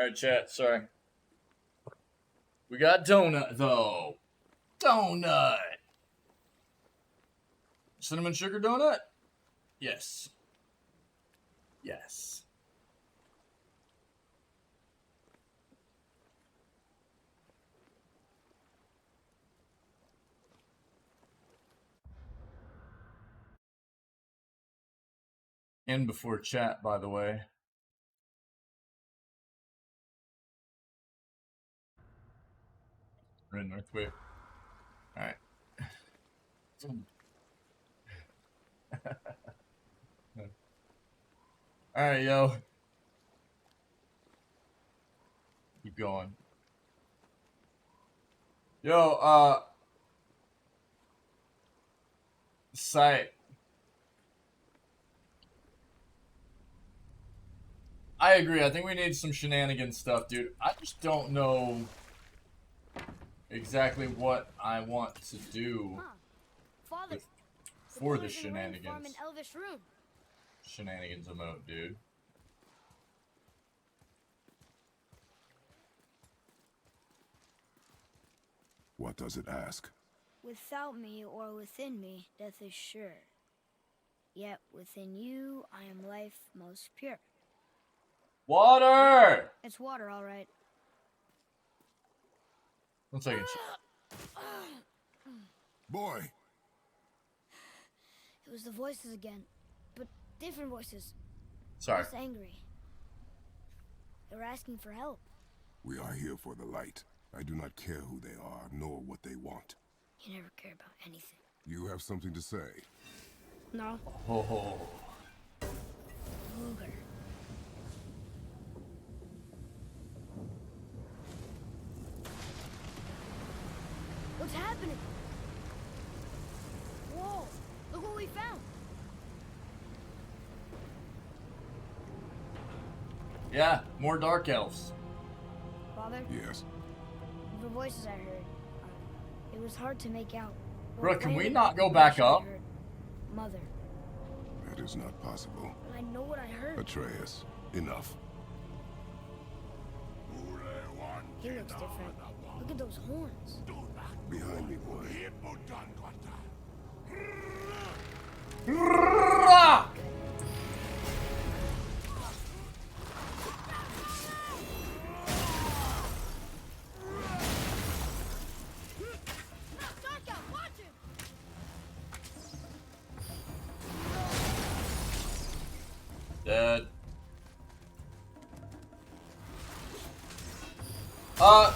Alright, chat, sorry. We got donut, though. Donut! Cinnamon sugar donut? Yes. Yes. In before chat, by the way. We're in real quick. Alright. Alright, yo. Keep going. Yo, site. I agree. I think we need some shenanigans stuff, dude. I just don't know exactly what I want to do Father, for the boys in Rome farm shenanigans. an elvish rune. Shenanigans emote, dude. What does it ask? Without me or within me, death is sure. Yet within you, I am life most pure. Water! It's water, all right. 1 second. Boy! It was the voices again, but different voices. Sorry. Less angry. They were asking for help. We are here for the light. I do not care who they are, nor what they want. You never care about anything. You have something to say? No. Oh. Luger. What's happening? Whoa! Look what we found! Yeah, more Dark Elves. Father, Yes. the voices I heard, it was hard to make out. Bro, can we What not go voice back I up? heard. Mother. That is not possible. But I know what I heard. Atreus, enough. He looks different. Look at those horns. Behind me, boy. Dark Elf, watch him! Dead.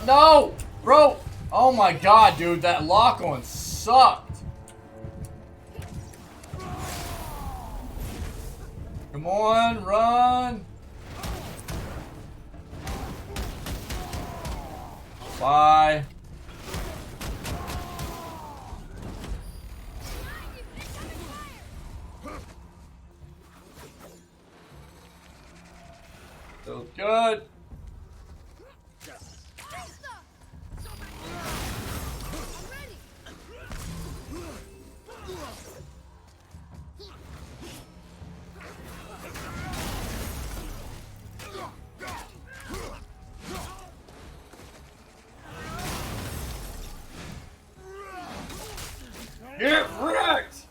No! Bro! Oh my god, dude, that lock on sucked. Come on, run! Bye. Feels good. Get wrecked!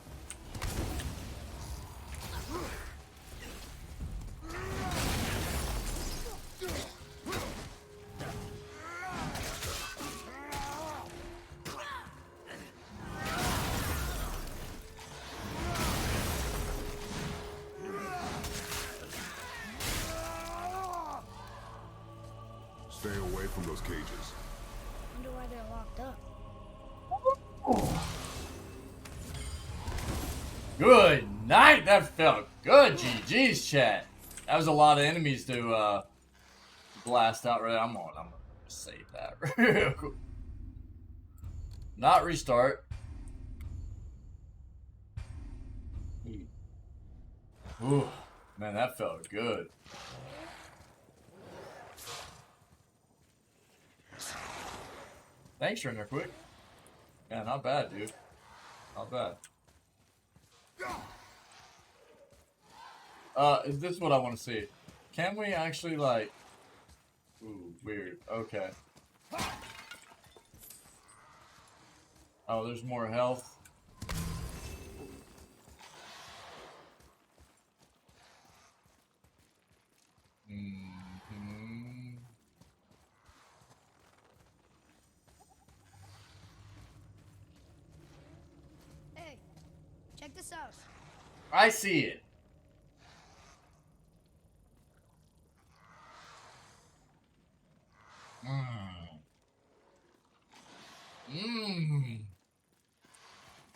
Stay away from those cages. Wonder why they're locked up. Good night. That felt good. GG's, chat. That was a lot of enemies to blast out. Right, I'm gonna save that real quick. Not restart. Ooh, man, that felt good. Thanks, Renner, quick. Yeah, not bad, dude. Not bad. Is this what I want to see? Can we actually, like... Ooh. Weird. Okay. Oh, there's more health. Mm-hmm. Hey, check this out. I see it. Mmm. Mmm.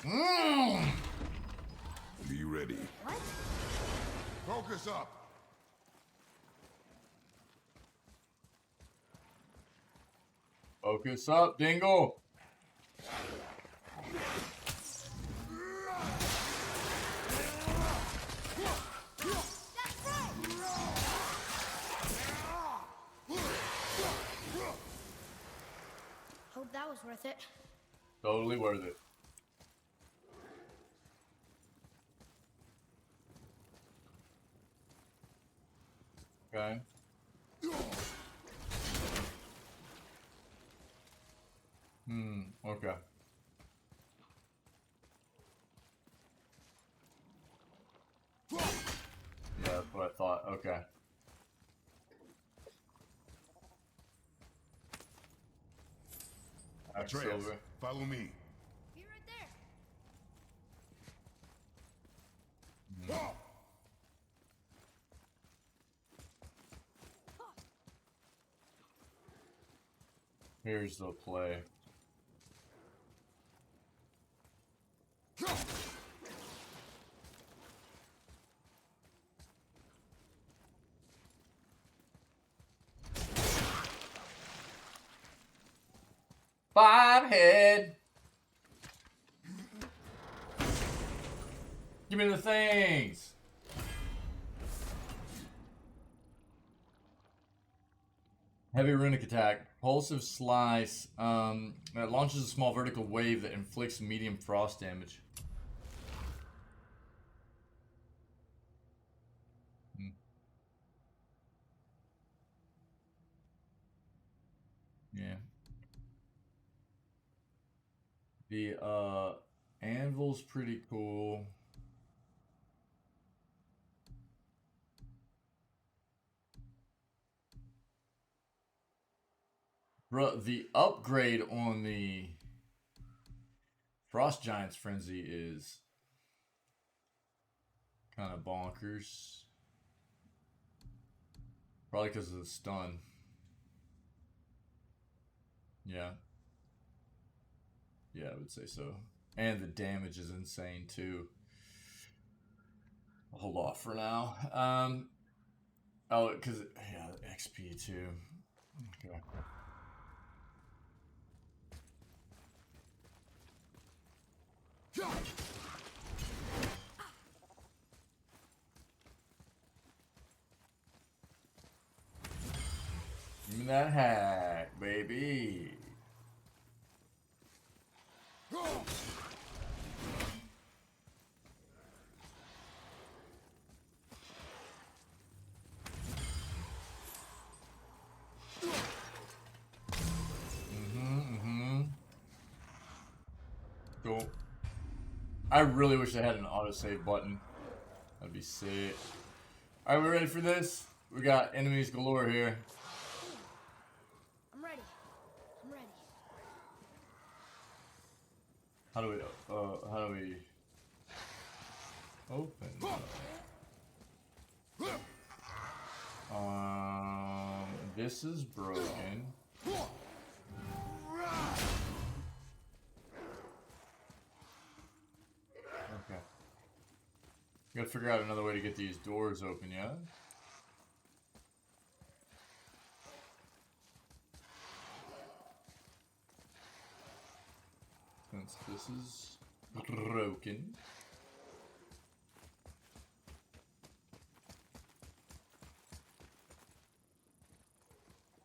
Mmm. Be ready. What? Focus up. Focus up, Dingle. Hope that was worth it. Totally worth it. Okay. Okay. Yeah, that's what I thought. Okay. Atreus, Silver. follow me. Be right there. Here's the play. Five head. Give me the things. Heavy runic attack. Pulsive slice. That launches a small vertical wave that inflicts medium frost damage. Yeah. The anvil's pretty cool. Bruh, the upgrade on the Frost Giant's Frenzy is kind of bonkers. Probably because of the stun. Yeah. Yeah, I would say so. And the damage is insane too. I'll hold off for now. Oh, because, yeah, the XP too. Okay. Give me that hack, baby. Cool. I really wish I had an autosave button. That'd be sick. Alright, we ready for this? We got enemies galore here. I'm ready. I'm ready. How do we open? This is broken. Okay. Gotta figure out another way to get these doors open, yeah? Since this is broken.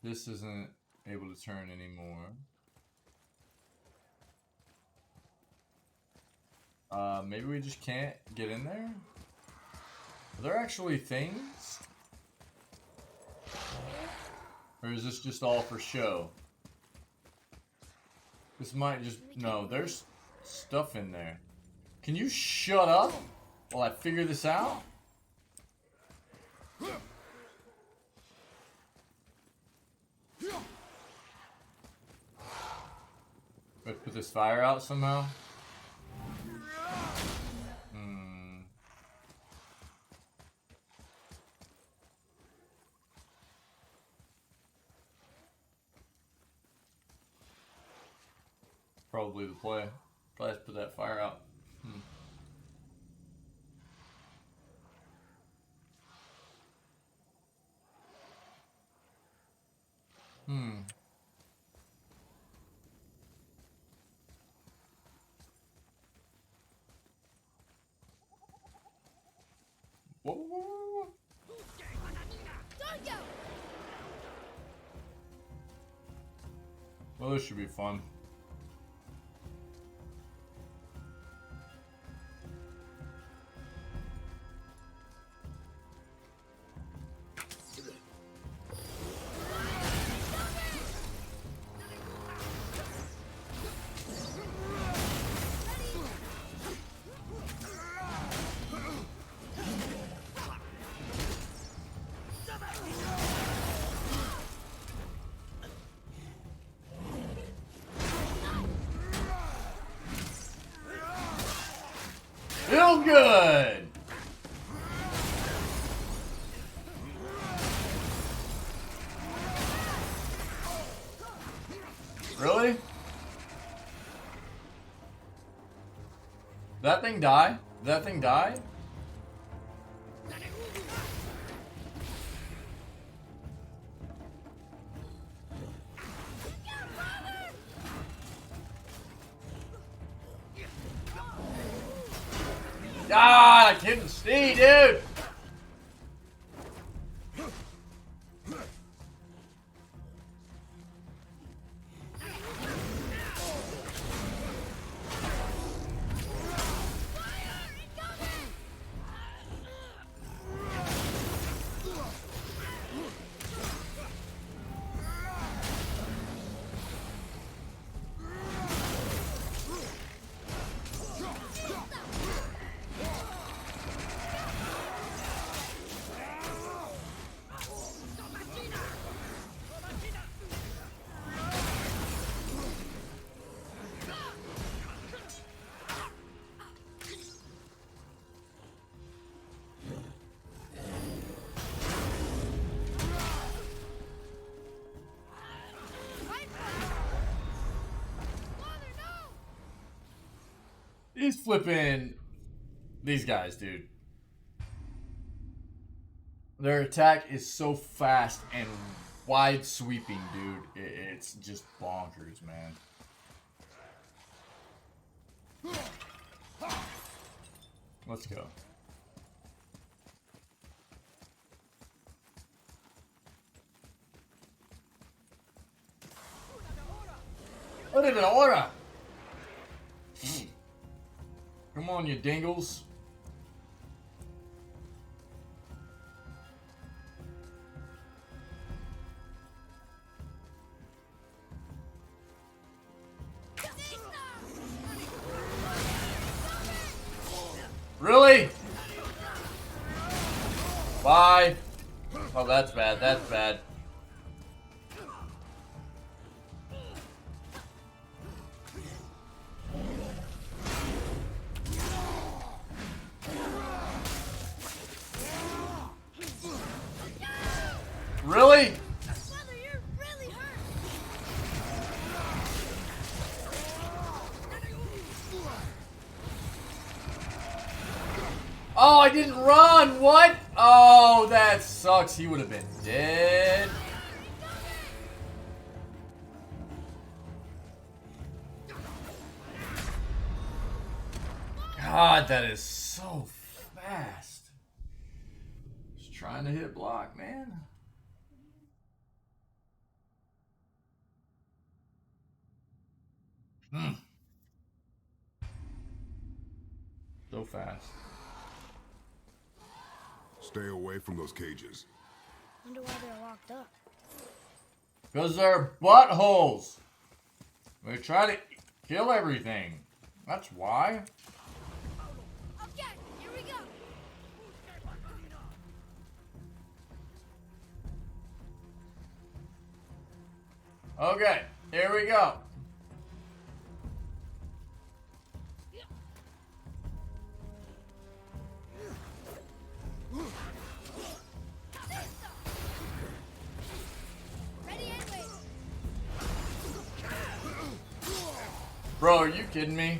This isn't able to turn anymore. Maybe we just can't get in there? Are there actually things? Or is this just all for show? This might just... No, there's stuff in there. Can you shut up while I figure this out? Let's put this fire out somehow. Probably the play. Probably have to put that fire out. Whoa. Well, this should be fun. Feel good! Really? That thing die? Did that thing die? Ah, I couldn't see, dude! He's flipping these guys, dude. Their attack is so fast and wide sweeping, dude. It's just bonkers, man. Let's go. What is it, Aura? Come on, you dingles. Really? Bye. Oh, that's bad. That's bad. Really? Brother, you're really hurt. Oh, I didn't run. What? Oh, that sucks. He would have been dead. God, that is so fast. Just trying to hit block, man. So fast. Stay away from those cages. Wonder why they're locked up. Because they're buttholes. They try to kill everything. That's why. Okay, here we go. Okay, here we go. Ready and wait. Bro, are you kidding me?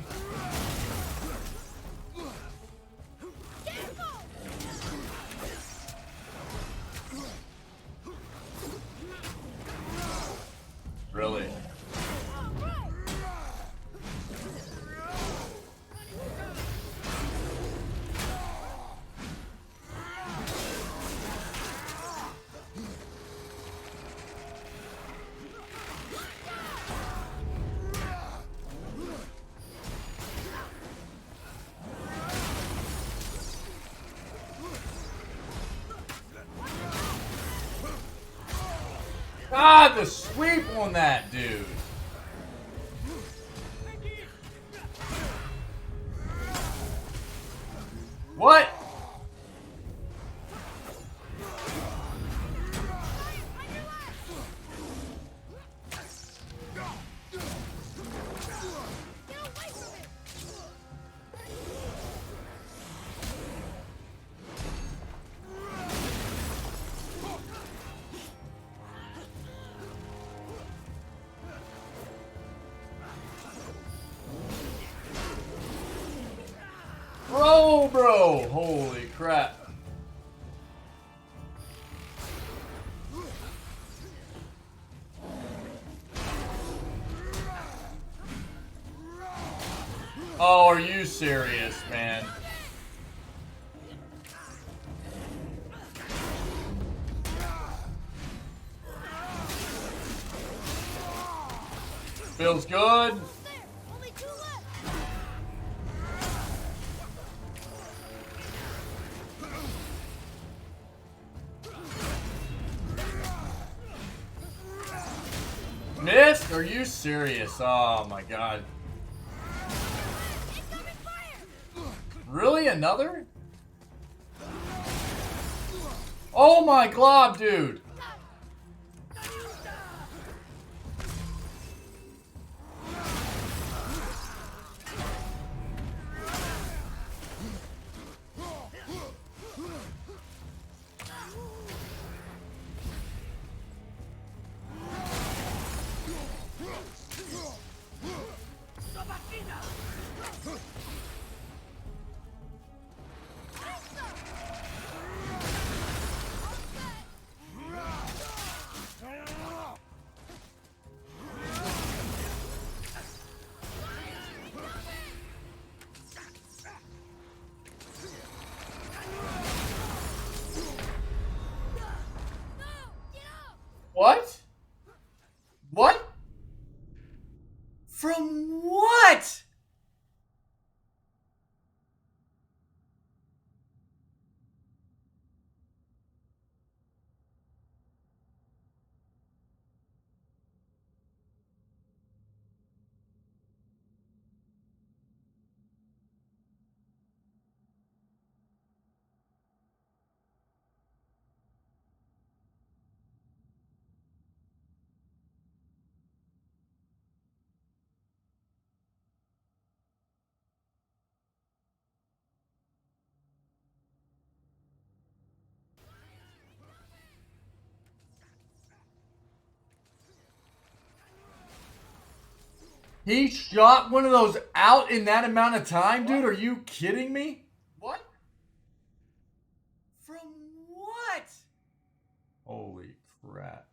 Careful! Really? God, the sweep on that dude. What? Get away from it! Bro, holy crap. Oh, are you serious, man? Feels good. There! Only two left! Missed? Are you serious? Oh my god. Incoming fire! Really? Another? Oh my glob, dude. What? What? From what? He shot one of those out in that amount of time, dude? Are you kidding me? What? From what? Holy crap.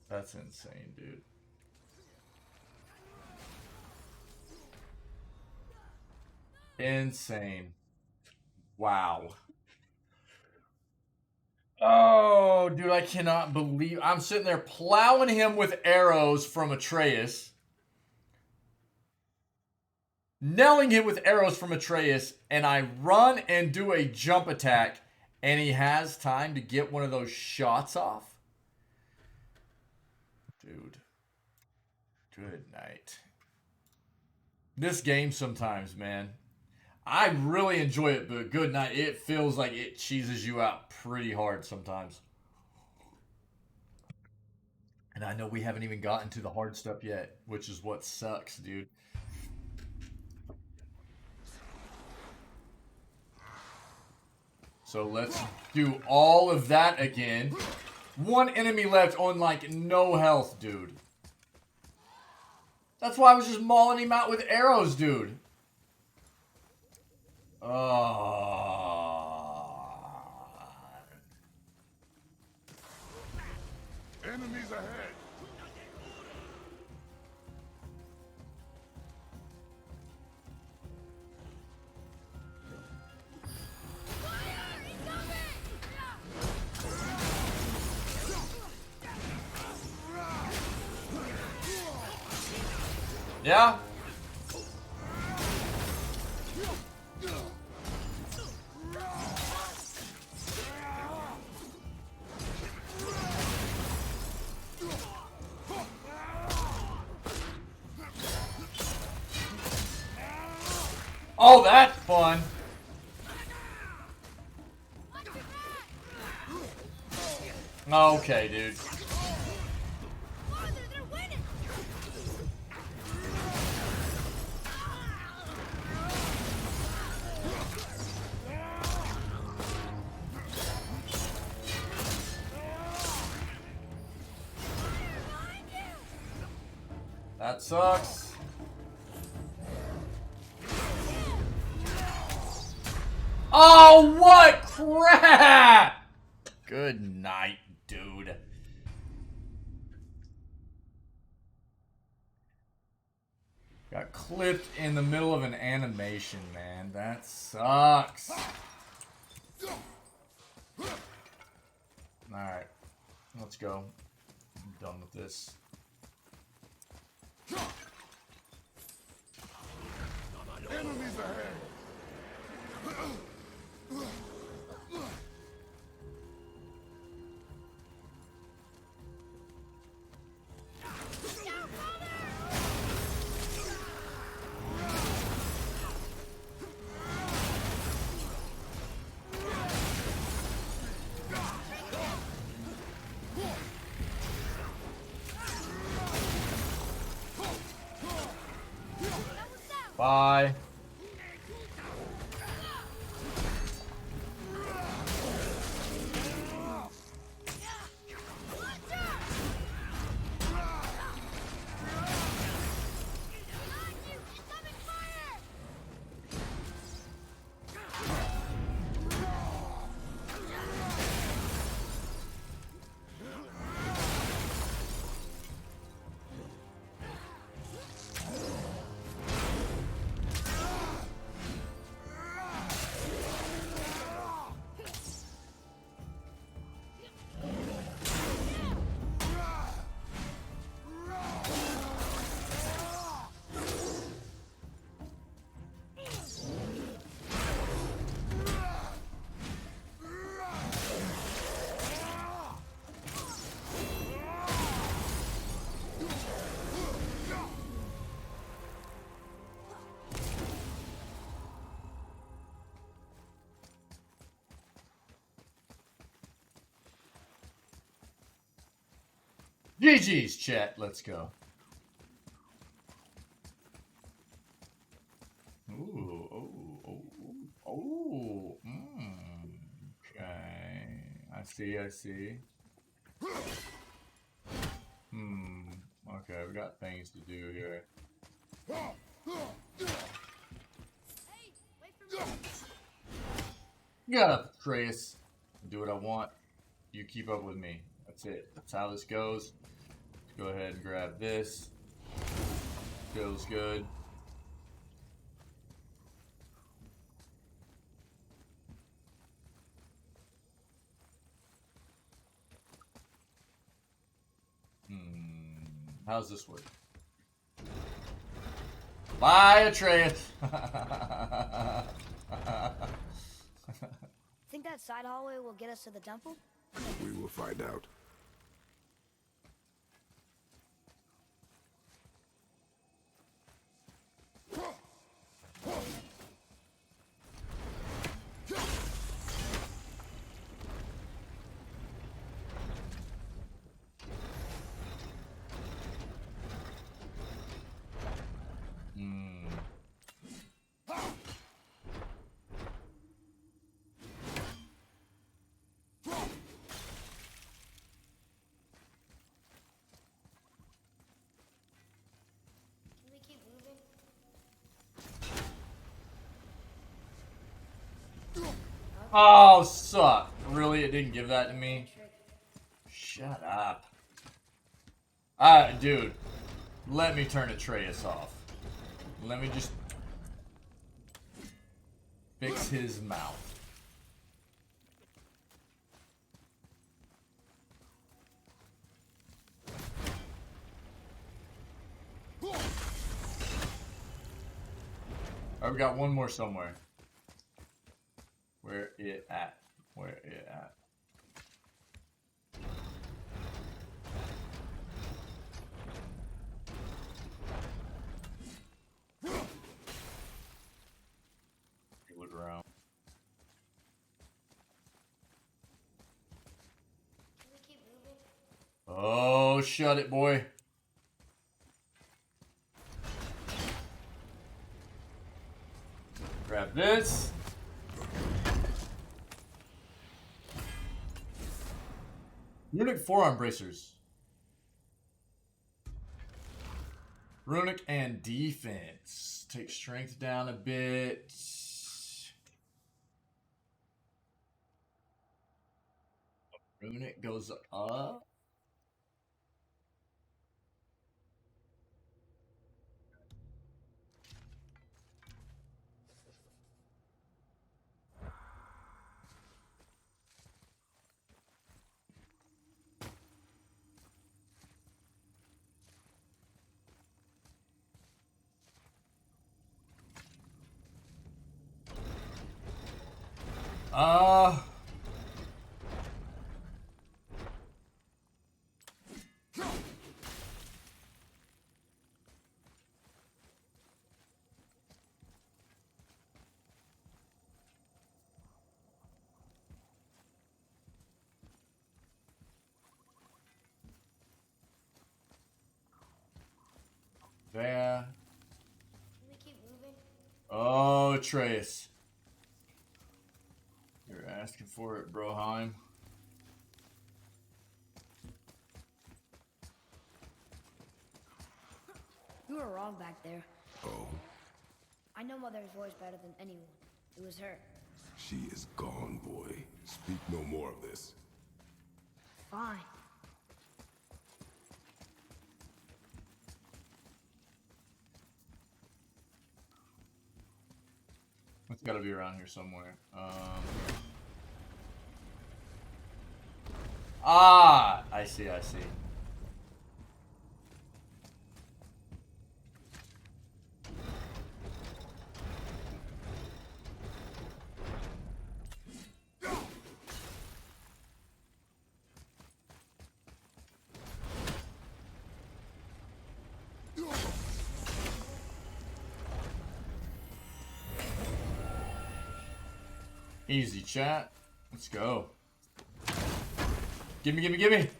That's insane, dude. Insane. Wow. Oh, dude, I cannot believe I'm sitting there plowing him with arrows from Atreus. nailing him with arrows from Atreus, and I run and do a jump attack, and he has time to get one of those shots off. Dude. Good night. This game sometimes, man. I really enjoy it, but good night. It feels like it cheeses you out pretty hard sometimes. And I know we haven't even gotten to the hard stuff yet, which is what sucks, dude. So let's do all of that again. One enemy left on like no health, dude. That's why I was just mauling him out with arrows, dude. Enemies ahead. Yeah? Oh, that's fun. Okay, dude. That sucks. Oh, what crap! Good night, dude. Got clipped in the middle of an animation, man. That sucks. Alright. Let's go. I'm done with this. Enemies ahead. Bye. GG's, chat. Let's go. Ooh, okay. I see. Okay, we got things to do here. Get up, Atreus. Do what I want. You keep up with me. That's it. That's how this goes. Let's go ahead and grab this. Feels good. How's this work? Bye, Atreus. Think that side hallway will get us to the temple? We will find out. Can we keep moving? Oh, suck. Really? It didn't give that to me? Shut up. Dude. Let me turn Atreus off. Let me just fix his mouth. Alright, we got one more somewhere. Where it at? Where it at? Look around. Can we keep moving? Oh, shut it, boy. Grab this. Runic forearm bracers. Runic and defense. Take strength down a bit. Runic goes up. There. Can we keep moving? Oh, Atreus. You're asking for it, Broheim. You were wrong back there. Oh, I know Mother's voice better than anyone. It was her. she is gone, boy. Speak no more of this. Fine. It's got to be around here somewhere. I see, I see. Easy, chat. Let's go. Gimme, gimme, gimme.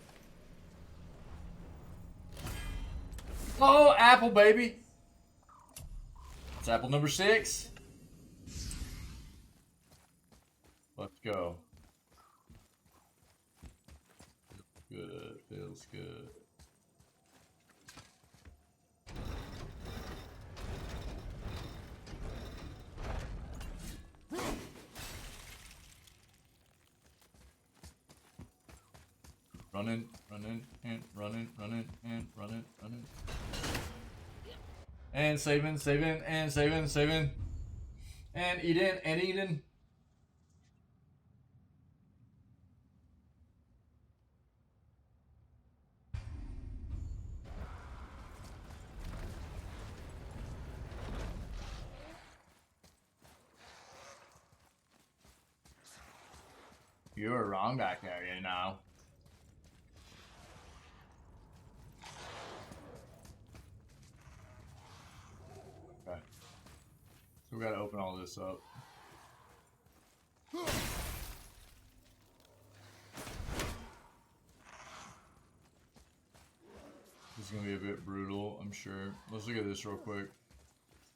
Oh, apple, baby. It's apple number 6. Let's go. Good, feels good. Running, running, and running, running, and running, running. And saving, saving, and saving, saving. And eating, and eating. You were wrong back there, you know. Okay. So we gotta open all this up. This is gonna be a bit brutal, I'm sure. Let's look at this real quick.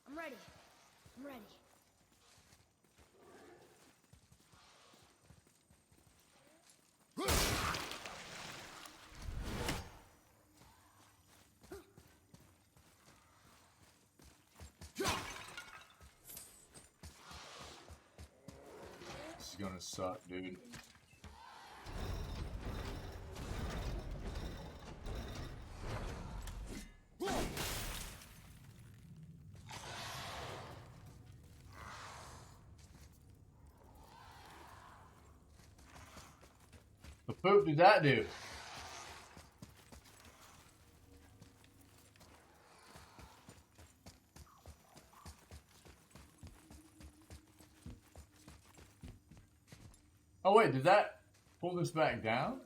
I'm ready. I'm ready. This is gonna suck, dude. The poop did that do? Oh wait, did that pull this back down?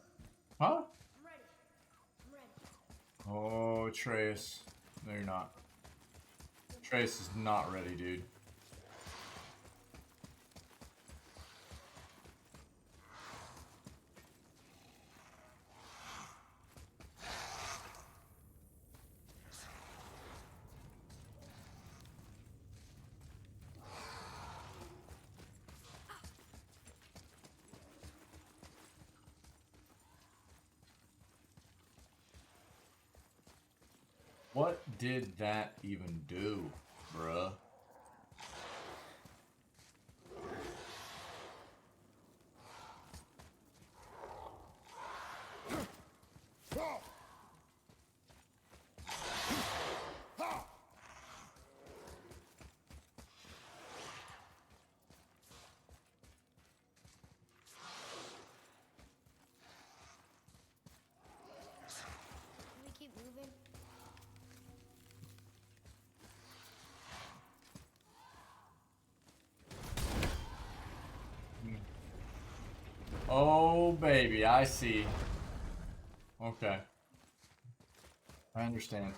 Huh? I'm ready. I'm ready. Oh, Atreus. No, you're not. Atreus is not ready, dude. What did that even do, bruh? Can we keep moving? Oh, baby, I see. Okay. I understand.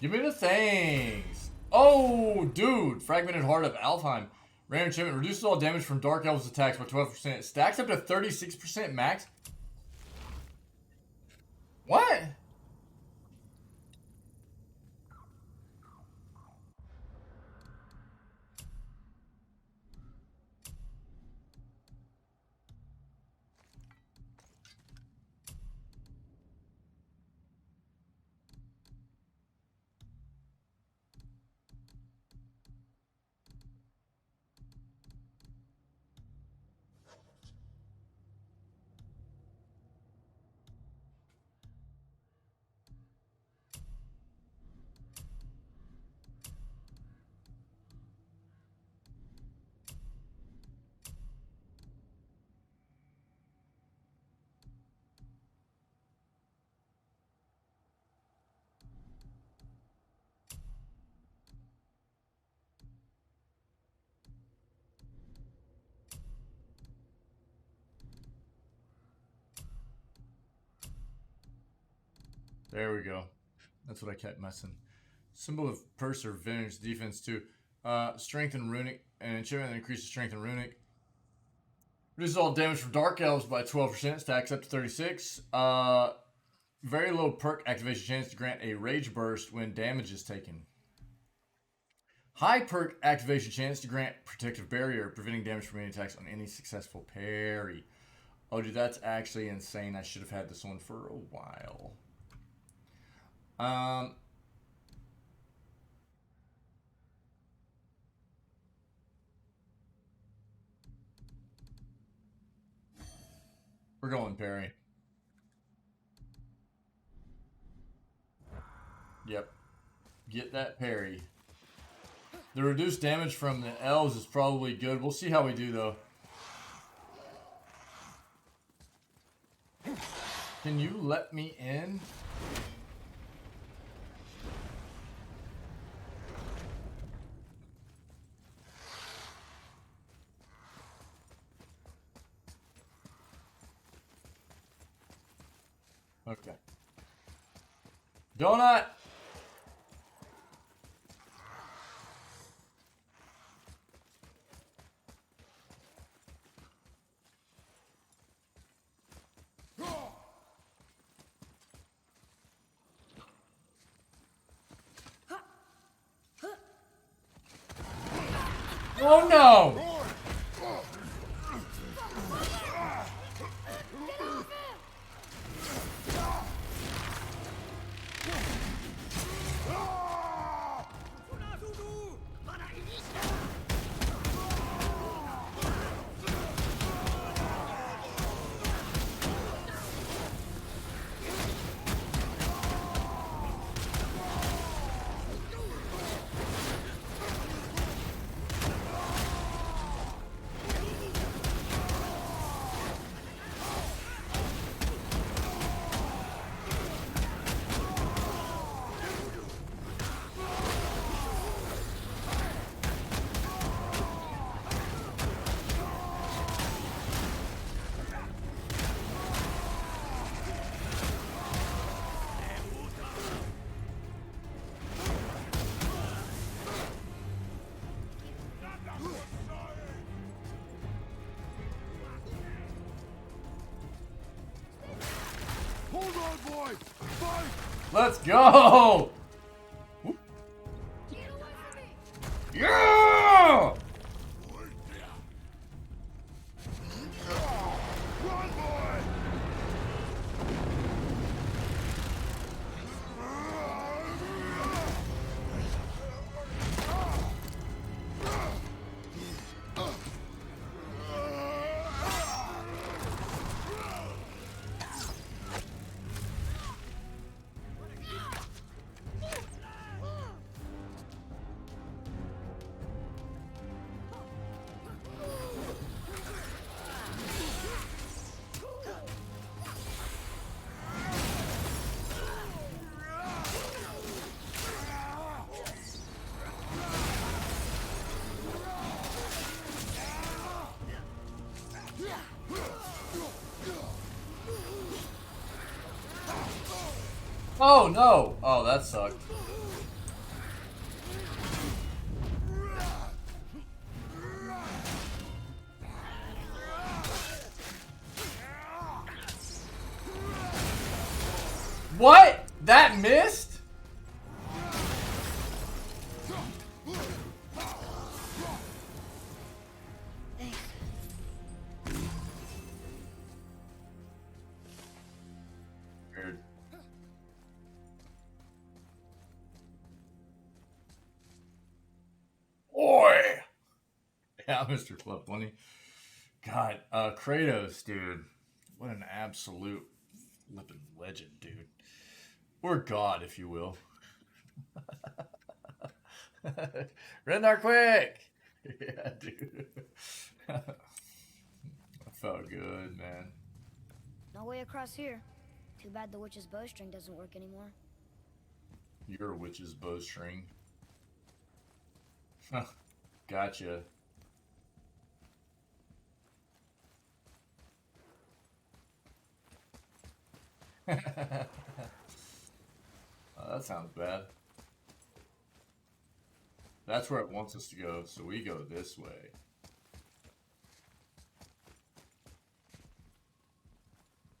Give me the things. Oh, dude. Fragmented Heart of Alfheim. Rare enchantment. Reduces all damage from Dark Elves attacks by 12%. Stacks up to 36% max. What? There we go. That's what I kept messing. Symbol of Perseverance, defense 2. Strength and Runic. An enchantment that increases strength and Runic. Reduces all damage from Dark Elves by 12%. Stacks up to 36. Very low perk activation chance to grant a Rage Burst when damage is taken. High perk activation chance to grant Protective Barrier, preventing damage from any attacks on any successful parry. Oh, dude, that's actually insane. I should have had this one for a while. We're going parry. Yep. Get that parry. The reduced damage from the elves is probably good. We'll see how we do, though. Can you let me in? Okay. Donut! Oh no! Hold on, boy! Fight! Let's go! Yeah! Run, boy! Oh no! Oh, that sucked. What? That missed? Weird. Boy! Yeah, Mr. Fluff Bunny. God, Kratos, dude. What an absolute flippin' legend, dude. Or God, if you will. Run there quick! Yeah, dude. I felt good, man. No way across here. Too bad the witch's bowstring doesn't work anymore. You're a witch's bowstring. Gotcha. Oh, that sounds bad. That's where it wants us to go, so we go this way.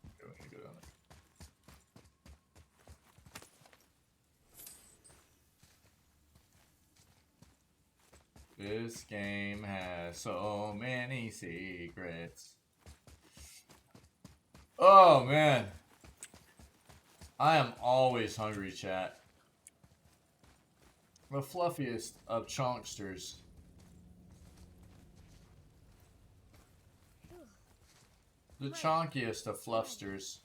Okay, we're gonna go down there. This game has so many secrets. Oh man, I am always hungry, chat. The fluffiest of chonksters. The chonkiest of fluffsters.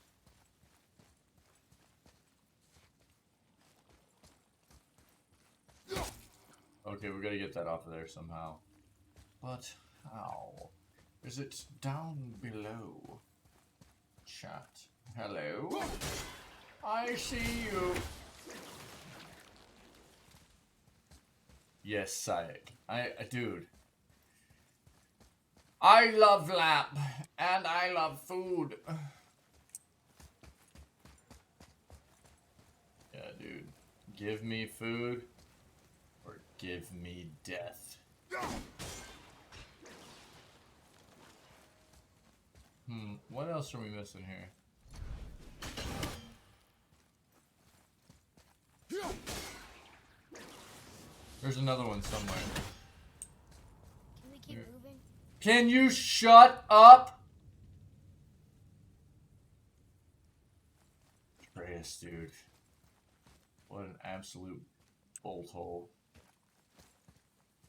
Okay, we gotta get that off of there somehow. But how? Is it down below? Chat. Hello? I see you. Yes, Syek. Dude. I love lap, and I love food. Yeah, dude. Give me food, or give me death. What else are we missing here? There's another one somewhere. Can we keep moving? Can you shut up? Atreus, dude. What an absolute bolt hole.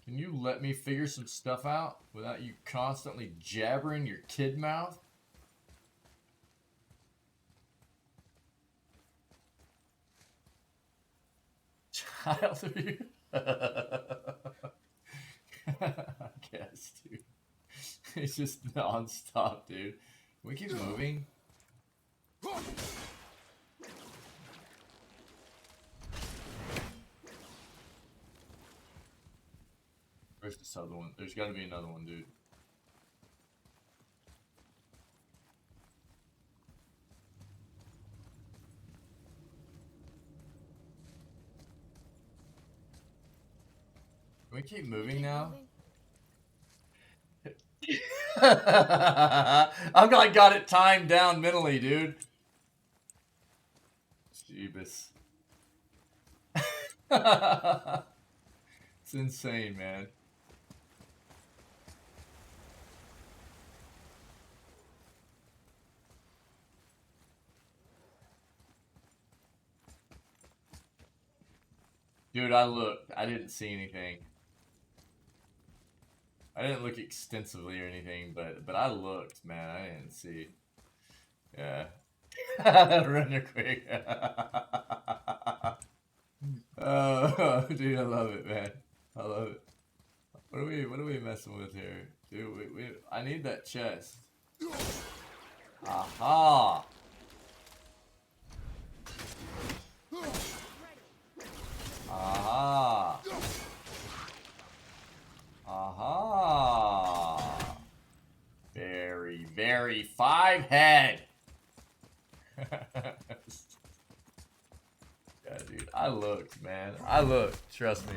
Can you let me figure some stuff out without you constantly jabbering your kid mouth? Child abuse? I guess, dude. It's just non-stop, dude. Can we keep moving? Where's this other one? There's gotta be another one, dude. Can we keep moving now? I'm like got it timed down mentally, dude. Jeebus. It's insane, man. Dude, I looked. I didn't see anything. I didn't look extensively or anything, but I looked, man. I didn't see. Yeah. Run quick. Oh, dude, I love it, man. I love it. What are we messing with here? Dude, I need that chest. Aha! Aha! Aha! Very, very 5 head! Yeah, dude, I looked, man. I looked, trust me.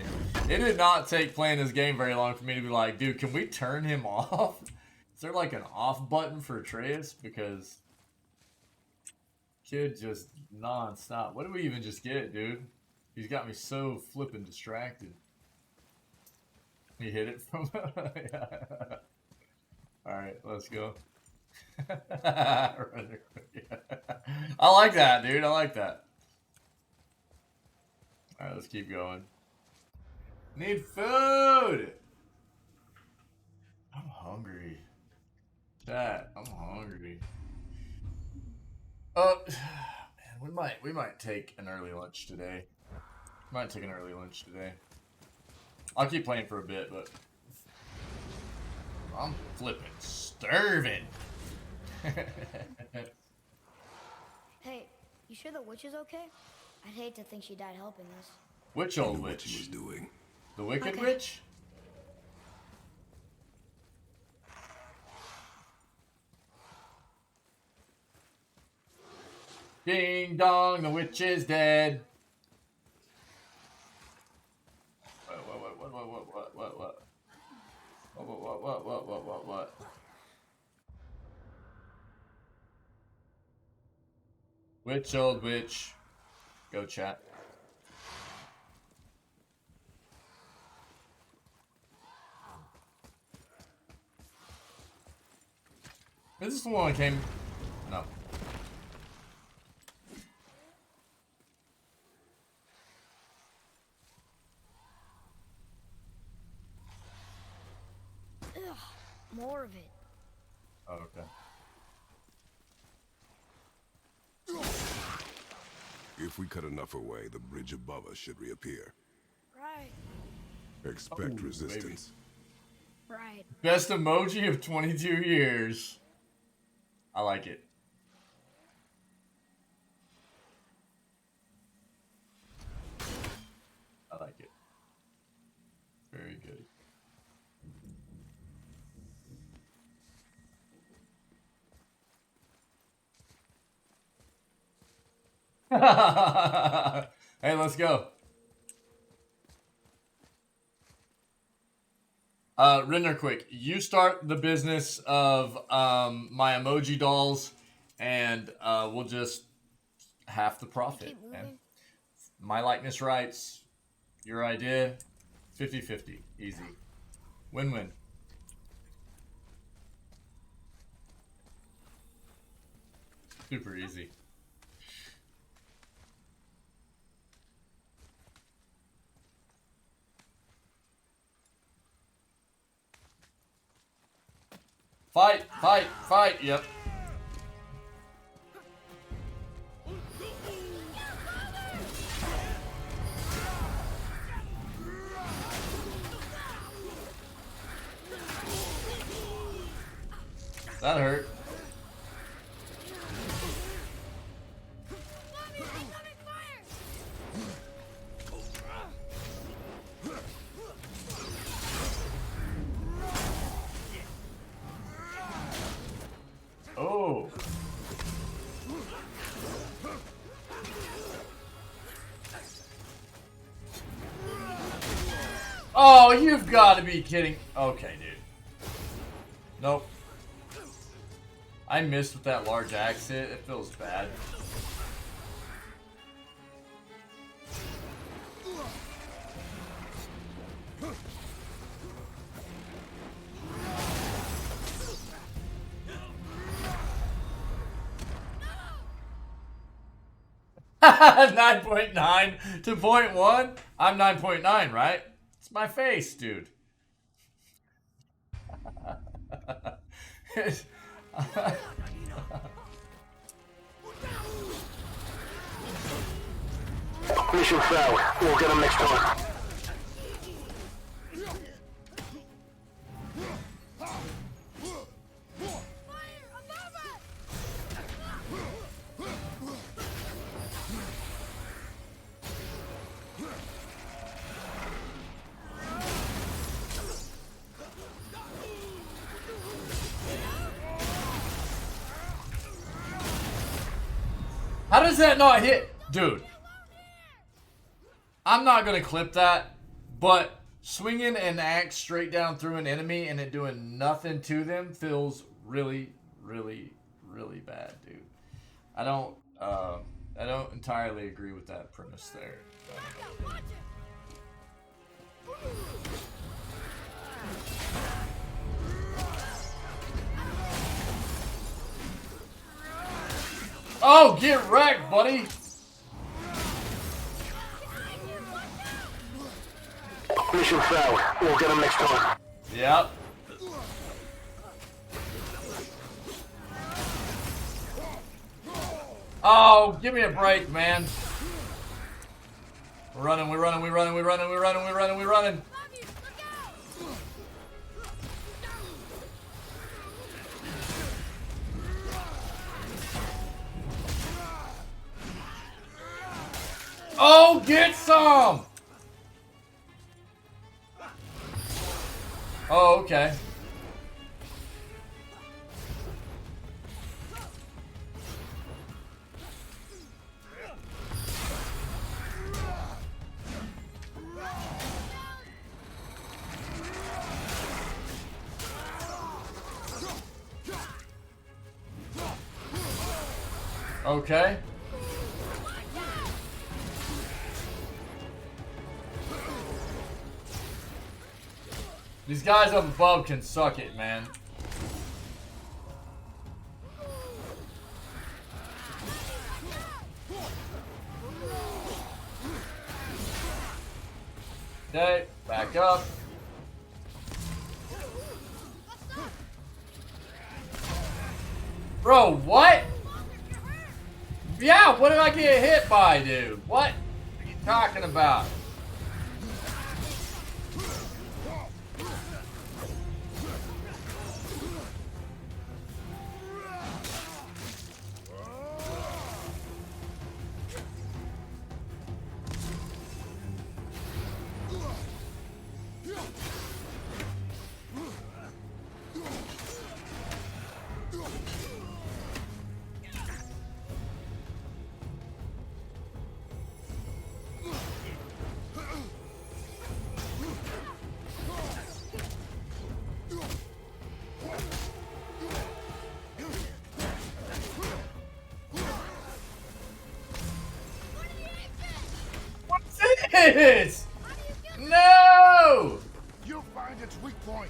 It did not take playing this game very long for me to be like, dude, can we turn him off? Is there like an off button for Atreus? Because kid just non-stop. What did we even just get, dude? He's got me so flippin' distracted. He hit it from... Yeah. Alright, let's go. I like that, dude. I like that. Alright, let's keep going. Need food! I'm hungry. Chat, I'm hungry. Oh, man, we might take an early lunch today. Might take an early lunch today. I'll keep playing for a bit, but I'm flipping starving. Hey, you sure the witch is okay? I'd hate to think she died helping us. Which Knew old what witch? he was doing. The Wicked Okay. Witch? Ding dong, the witch is dead. What? Which old witch? Go chat. Is this the one that came? No. Ugh, more of it. Oh, okay. If we cut enough away, the bridge above us should reappear. Right. Expect Ooh, resistance. Right. Best emoji of 22 years. I like it. I like it. Very good. Hey, let's go. Renner, quick. You start the business of my emoji dolls, and we'll just half the profit. Keep moving. Man. My likeness rights, your idea, 50-50. Easy. Win-win. Super easy. Fight, fight, fight. Yep. That hurt. Oh. Oh, you've got to be kidding. Okay, dude. Nope. I missed with that large axe hit. It feels bad. .9 to .1. I'm 9.9, right? It's my face, dude. Mission failed. We'll get them next time. How does that not hit? Dude. I'm not going to clip that, but swinging an axe straight down through an enemy and it doing nothing to them feels really, really, really bad, dude. I don't entirely agree with that premise there. Oh, get wrecked, buddy! Mission failed. We'll get them next time. Yep. Oh, give me a break, man. We're running, we're running, we're running, we're running, we're running, we're running, we're running. Oh, get some! Oh, okay. Okay. These guys up above can suck it, man. Okay, back up. Bro, what? Yeah, what did I get hit by, dude? What are you talking about? This? No! You'll find its weak point.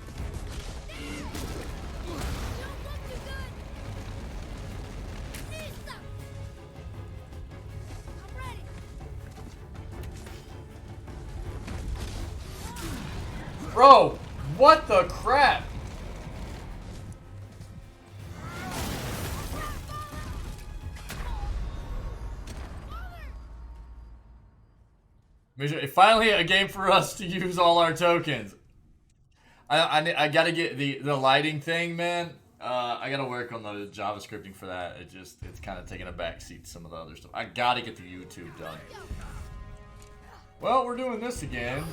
Bro, what the crap? Finally, a game for us to use all our tokens. I gotta get the lighting thing, man. I gotta work on the JavaScripting for that. It's kind of taking a backseat to some of the other stuff. I gotta get the YouTube done. Well, we're doing this again.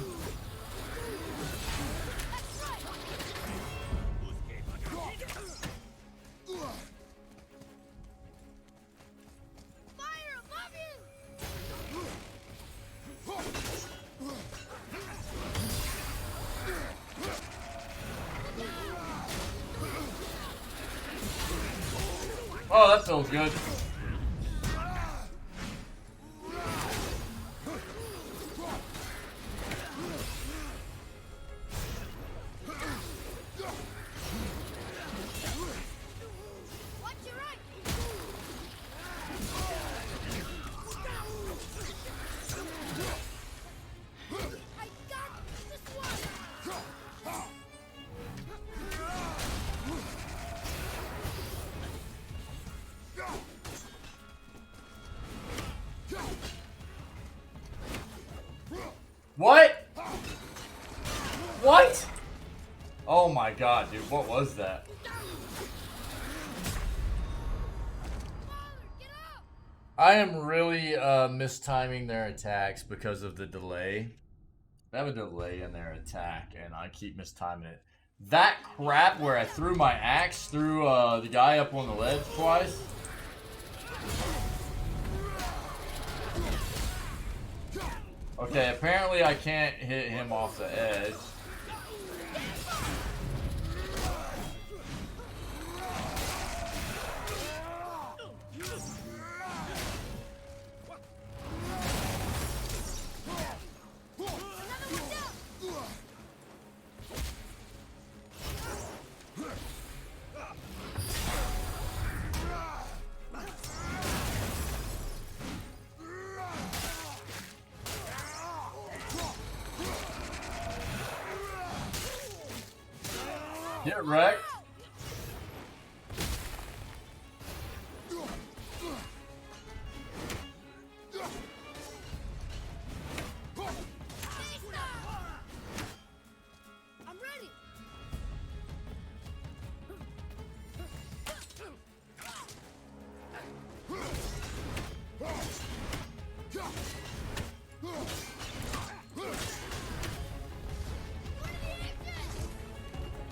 Oh, that feels good. What? What? Oh my god, dude, what was that? I am really mistiming their attacks because of the delay. They have a delay in their attack, and I keep mistiming it. That crap where I threw my axe through the guy up on the ledge twice. Okay, apparently I can't hit him off the edge. Get wrecked. I'm ready.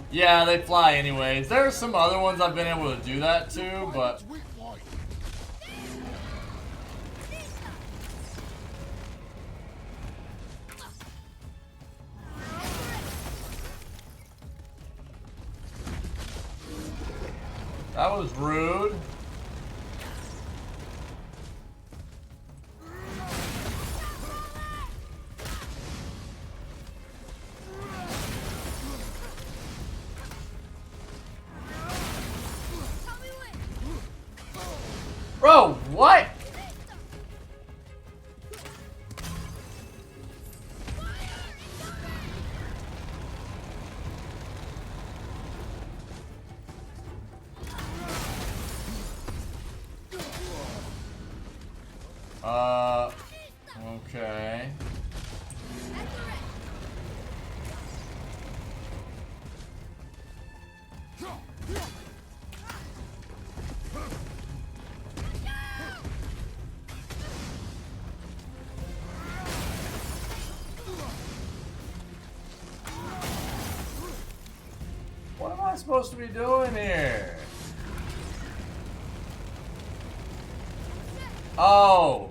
Yeah, they fly anyways. There are some other ones I've been able to do that to, but... that was rude. Bro, what? What am I supposed to be doing here? Oh.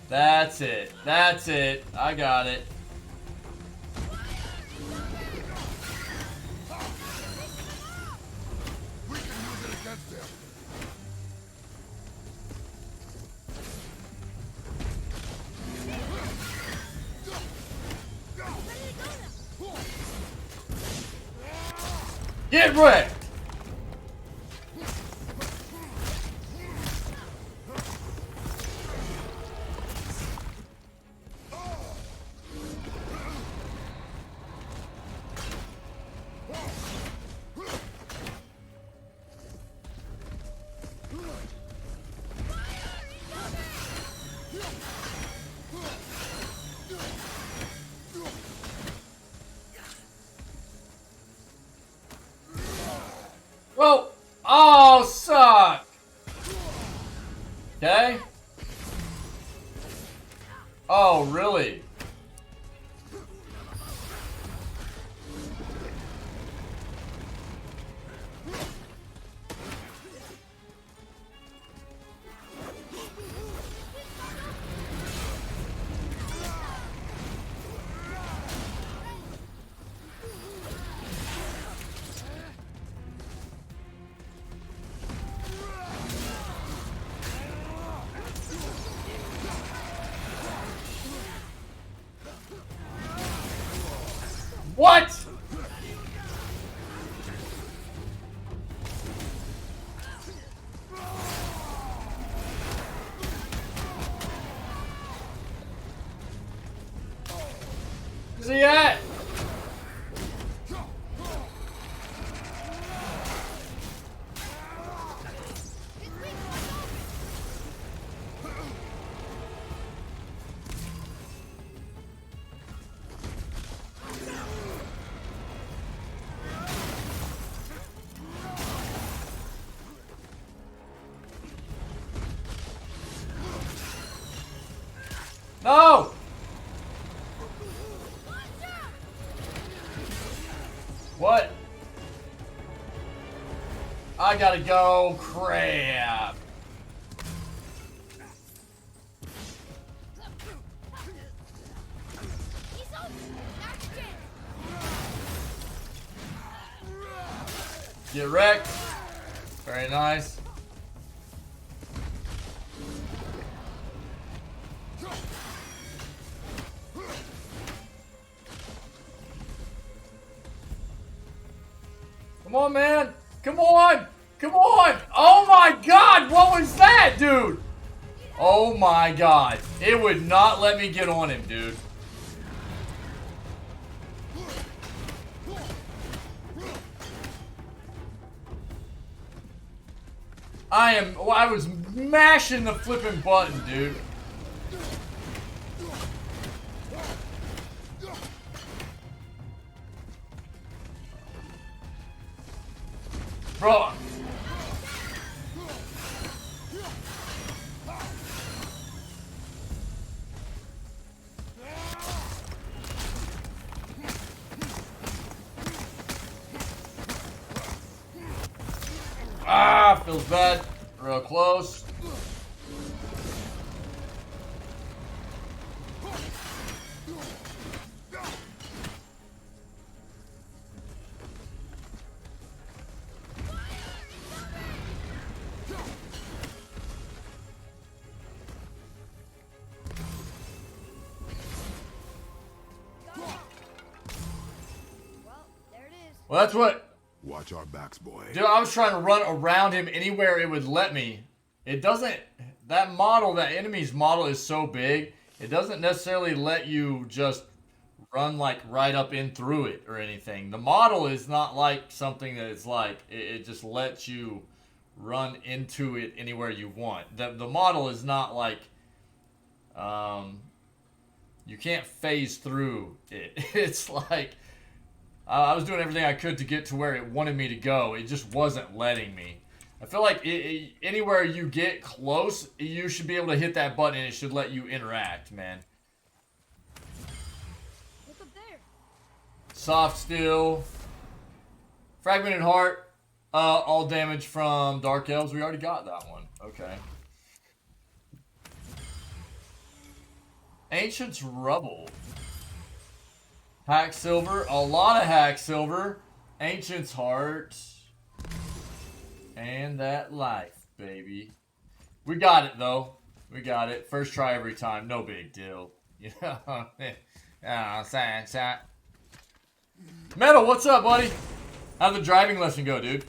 That's it. That's it. I got it. We can use it against him. Get wrecked! Whoa! Oh, suck! Okay. Oh, really? What? Where's he at? No! What? I gotta go. Crap. Get wrecked. Very nice. Come on, man. Come on. Come on. Oh my God. What was that, dude? Oh my God. It would not let me get on him, dude. I was mashing the flipping button, dude. Bro. Ah, feels bad. Real close. Well, that's what... Watch our backs, boy. Dude, I was trying to run around him anywhere it would let me. It doesn't... That model, that enemy's model is so big, it doesn't necessarily let you just run, like, right up in through it or anything. The model is not like something that it's like... It just lets you run into it anywhere you want. The model is not like... You can't phase through it. It's like... I was doing everything I could to get to where it wanted me to go. It just wasn't letting me. I feel like anywhere you get close, you should be able to hit that button and it should let you interact, man. Look up there. Soft steel. Fragmented heart. All damage from Dark Elves. We already got that one. Okay. Ancient's Rubble. Hack silver. A lot of hack silver. Ancient's heart. And that life, baby. We got it, though. We got it. First try every time. No big deal. You know? Metal, what's up, buddy? How'd the driving lesson go, dude?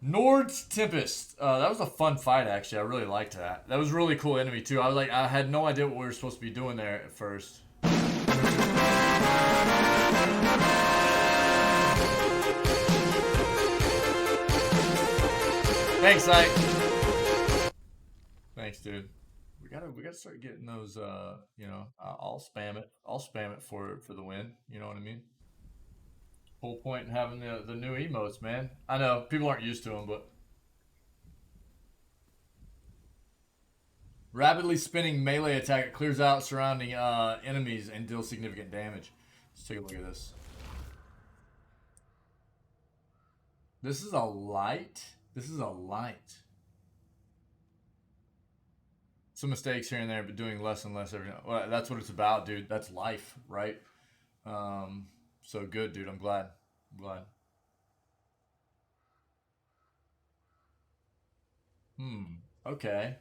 Nord's Tempest. That was a fun fight, actually. I really liked that. That was a really cool enemy, too. I had no idea what we were supposed to be doing there at first. Thanks, Ike. Thanks, dude. We gotta start getting those. You know, I'll spam it. I'll spam it for the win. You know what I mean? Whole point in having the new emotes, man. I know people aren't used to them, but rapidly spinning melee attack, it clears out surrounding enemies and deals significant damage. Let's take a look at this. This is a light. This is a light. Some mistakes here and there, but doing less and less every night. Well, that's what it's about, dude. That's life, right? So good, dude. I'm glad. I'm glad. Okay.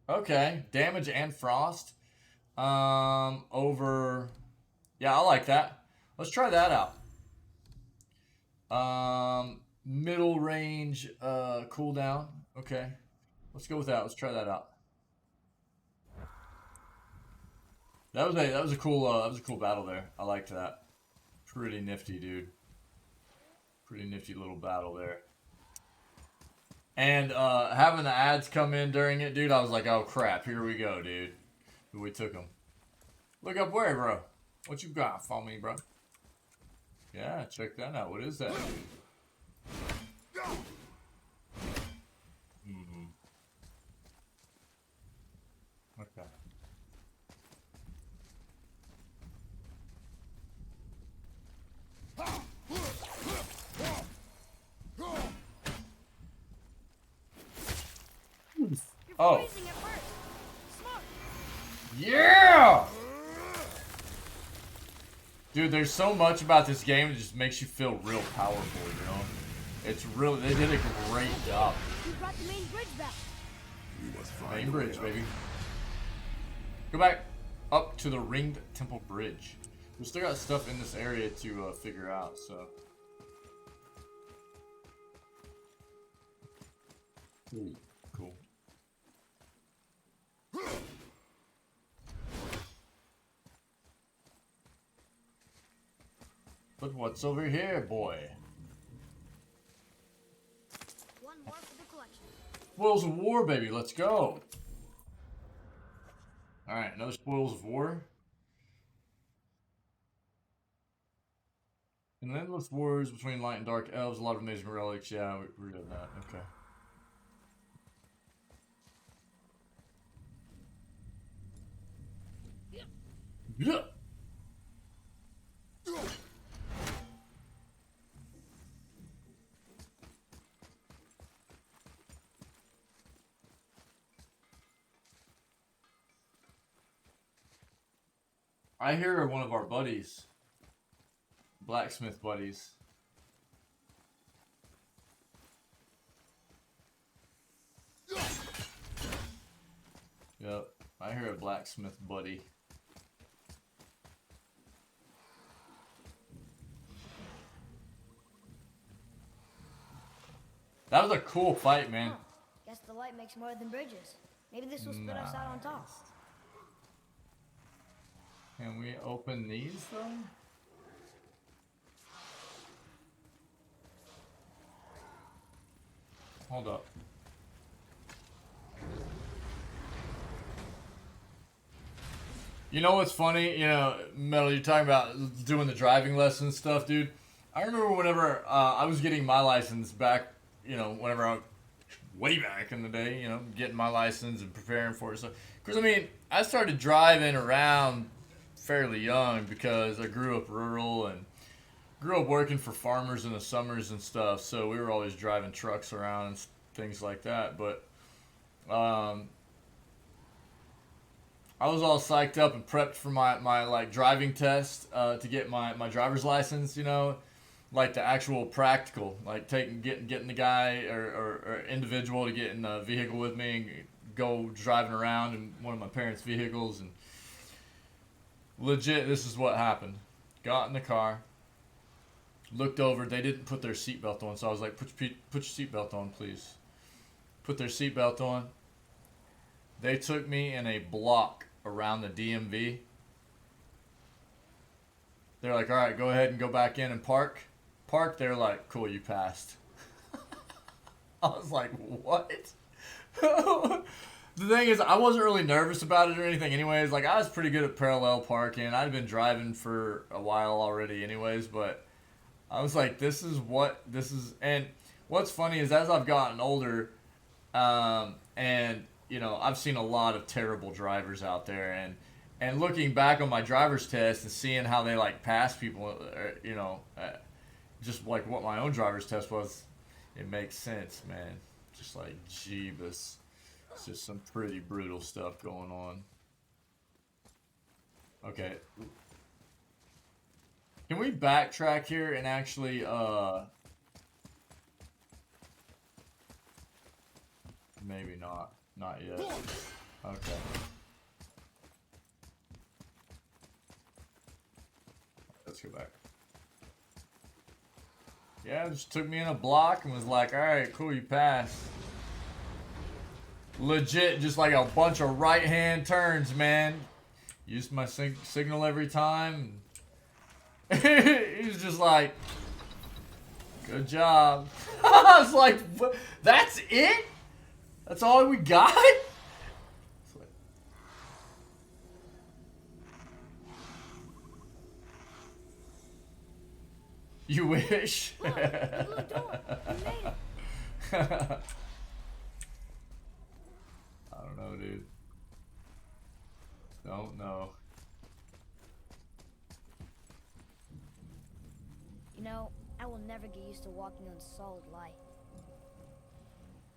Okay. Damage and frost. Over. Yeah, I like that. Let's try that out. Middle range cooldown. Okay. Let's go with that. Let's try that out. That was a cool battle there. I liked that. Pretty nifty, dude. Pretty nifty little battle there. And having the ads come in during it, dude, I was like, oh crap, here we go, dude. We took them. Look up where, bro? What you got for me, bro? Yeah, check that out. What is that, dude? Okay. Oh. Yeah! Dude, there's so much about this game that just makes you feel real powerful, you know? It's really, they did a great job. You brought the main bridge back. We must find Main a bridge, way up. baby. Go back up to the Ringed Temple Bridge. We still got stuff in this area to figure out, so. Ooh, cool. But what's over here, boy? One more for the collection. Spoils of War, baby. Let's go. Alright, another Spoils of War. And endless wars between light and dark elves. A lot of amazing relics. Yeah, we did that. Okay. Yeah. I hear one of our buddies, blacksmith buddies. Yep, I hear a blacksmith buddy. That was a cool fight, man. Huh. Guess the light makes more than bridges. Maybe this will split us out on top. Can we open these, though? Hold up. You know what's funny? You know, Metal, you're talking about doing the driving lesson stuff, dude. I remember whenever I was getting my license back, you know, whenever I, way back in the day, you know, getting my license and preparing for it. So, because, I mean, I started driving around fairly young because I grew up rural and grew up working for farmers in the summers and stuff. So we were always driving trucks around and things like that. But I was all psyched up and prepped for my like driving test to get my driver's license, you know, like the actual practical, like getting the guy or individual to get in the vehicle with me and go driving around in one of my parents' vehicles. And legit, this is what happened. Got in the car, looked over, they didn't put their seatbelt on, so I was like, put your seatbelt on, please. Put their seatbelt on. They took me in a block around the DMV. They're like, all right, go ahead and go back in and park. They're like, cool, you passed. I was like, what? The thing is, I wasn't really nervous about it or anything anyways. Like, I was pretty good at parallel parking. I'd been driving for a while already anyways, but I was like, this is. And what's funny is as I've gotten older, and you know, I've seen a lot of terrible drivers out there, and looking back on my driver's test and seeing how they like pass people, you know, just like what my own driver's test was, it makes sense, man. Just like Jeebus, it's just some pretty brutal stuff going on. Okay, can we backtrack here and actually maybe not. Not yet. Okay. Let's go back. Yeah, just took me in a block and was like, alright, cool, you passed. Legit, just like a bunch of right-hand turns, man. Used my signal every time. He's just like, good job. I was like, that's it? That's all we got? You wish? Look, the blue door. You made it. I don't know, dude. Don't know. You know, I will never get used to walking on solid light.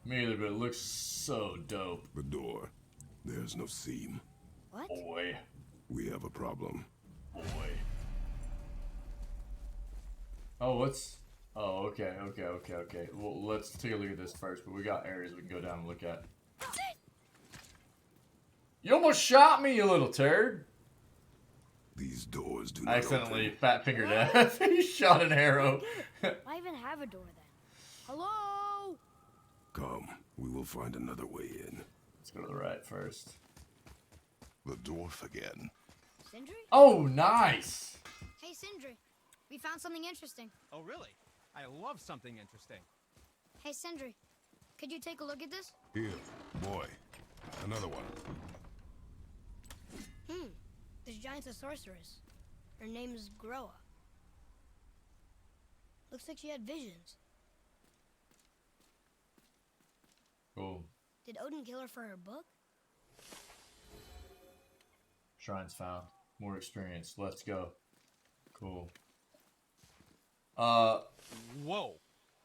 Me either, but it looks so dope. The door. There's no seam. What? Boy. We have a problem. Boy. Oh, what's... Oh, okay. Well, let's take a look at this first, but we got areas we can go down and look at. You almost shot me, you little turd! These doors do not I accidentally open. fat-fingered F. He shot an arrow. Why even have a door then? Hello? Come, we will find another way in. Let's go to the right first. The dwarf again. Sindri? Oh, nice! Hey, Sindri. We found something interesting. Oh, really? I love something interesting. Hey, Sindri. Could you take a look at this? Here, boy. Another one. This giant's a sorceress. Her name is Groa. Looks like she had visions. Cool. Did Odin kill her for her book? Shrines found. More experience. Let's go. Cool. Whoa.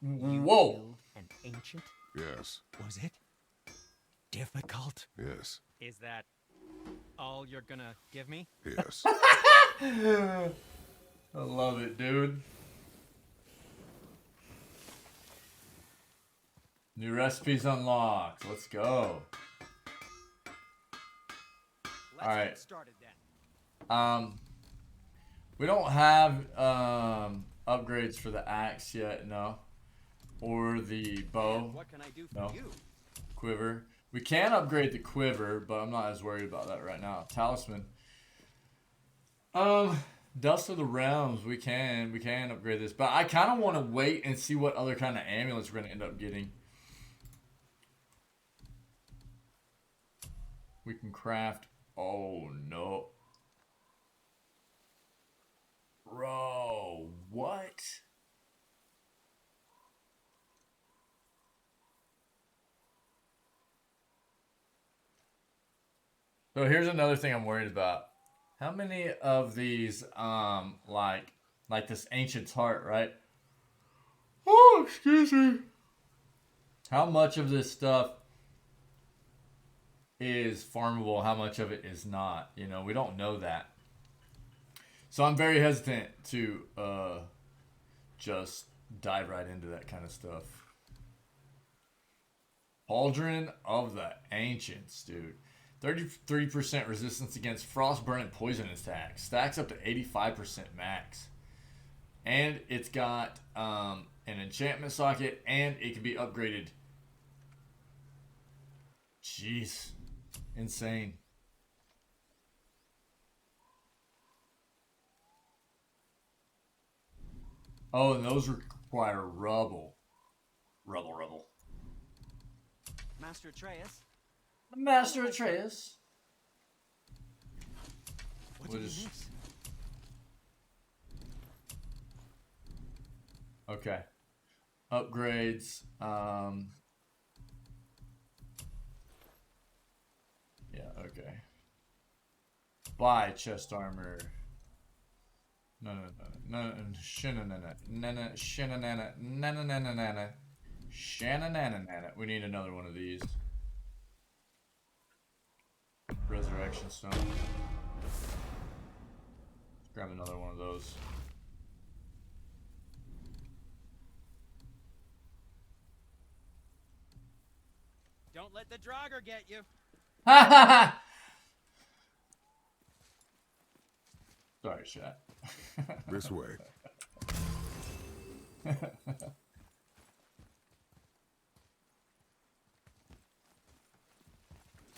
Whoa! An ancient? Yes, Was it difficult? yes, Is that all you're gonna give me? yes. I love it, dude. New recipes unlocked. Let's go. Let's Alright. get started then. We don't have upgrades for the axe yet, no. Or the bow. What can I do for No. you? Quiver. We can upgrade the quiver, but I'm not as worried about that right now. Talisman. Dust of the Realms. We can upgrade this, but I kind of want to wait and see what other kind of amulets we're gonna end up getting. We can craft. Oh no. Bro, what? So here's another thing I'm worried about. How many of these, like this Ancient's Heart, right? Oh, excuse me. How much of this stuff is farmable? How much of it is not? You know, we don't know that. So I'm very hesitant to just dive right into that kind of stuff. Pauldron of the Ancients, dude. 33% resistance against frostburn and poison attacks. Stacks up to 85% max. And it's got an enchantment socket, and it can be upgraded. Jeez. Insane. Oh, and those require rubble. Rubble. Master Atreus. Master Atreus. What We'll did just- you miss? Okay. Upgrades. Yeah, okay. Buy chest armor. No. Shananana. We need another one of these. Resurrection stone. Let's grab another one of those. Don't let the Draugr get you. Sorry, chat. This way.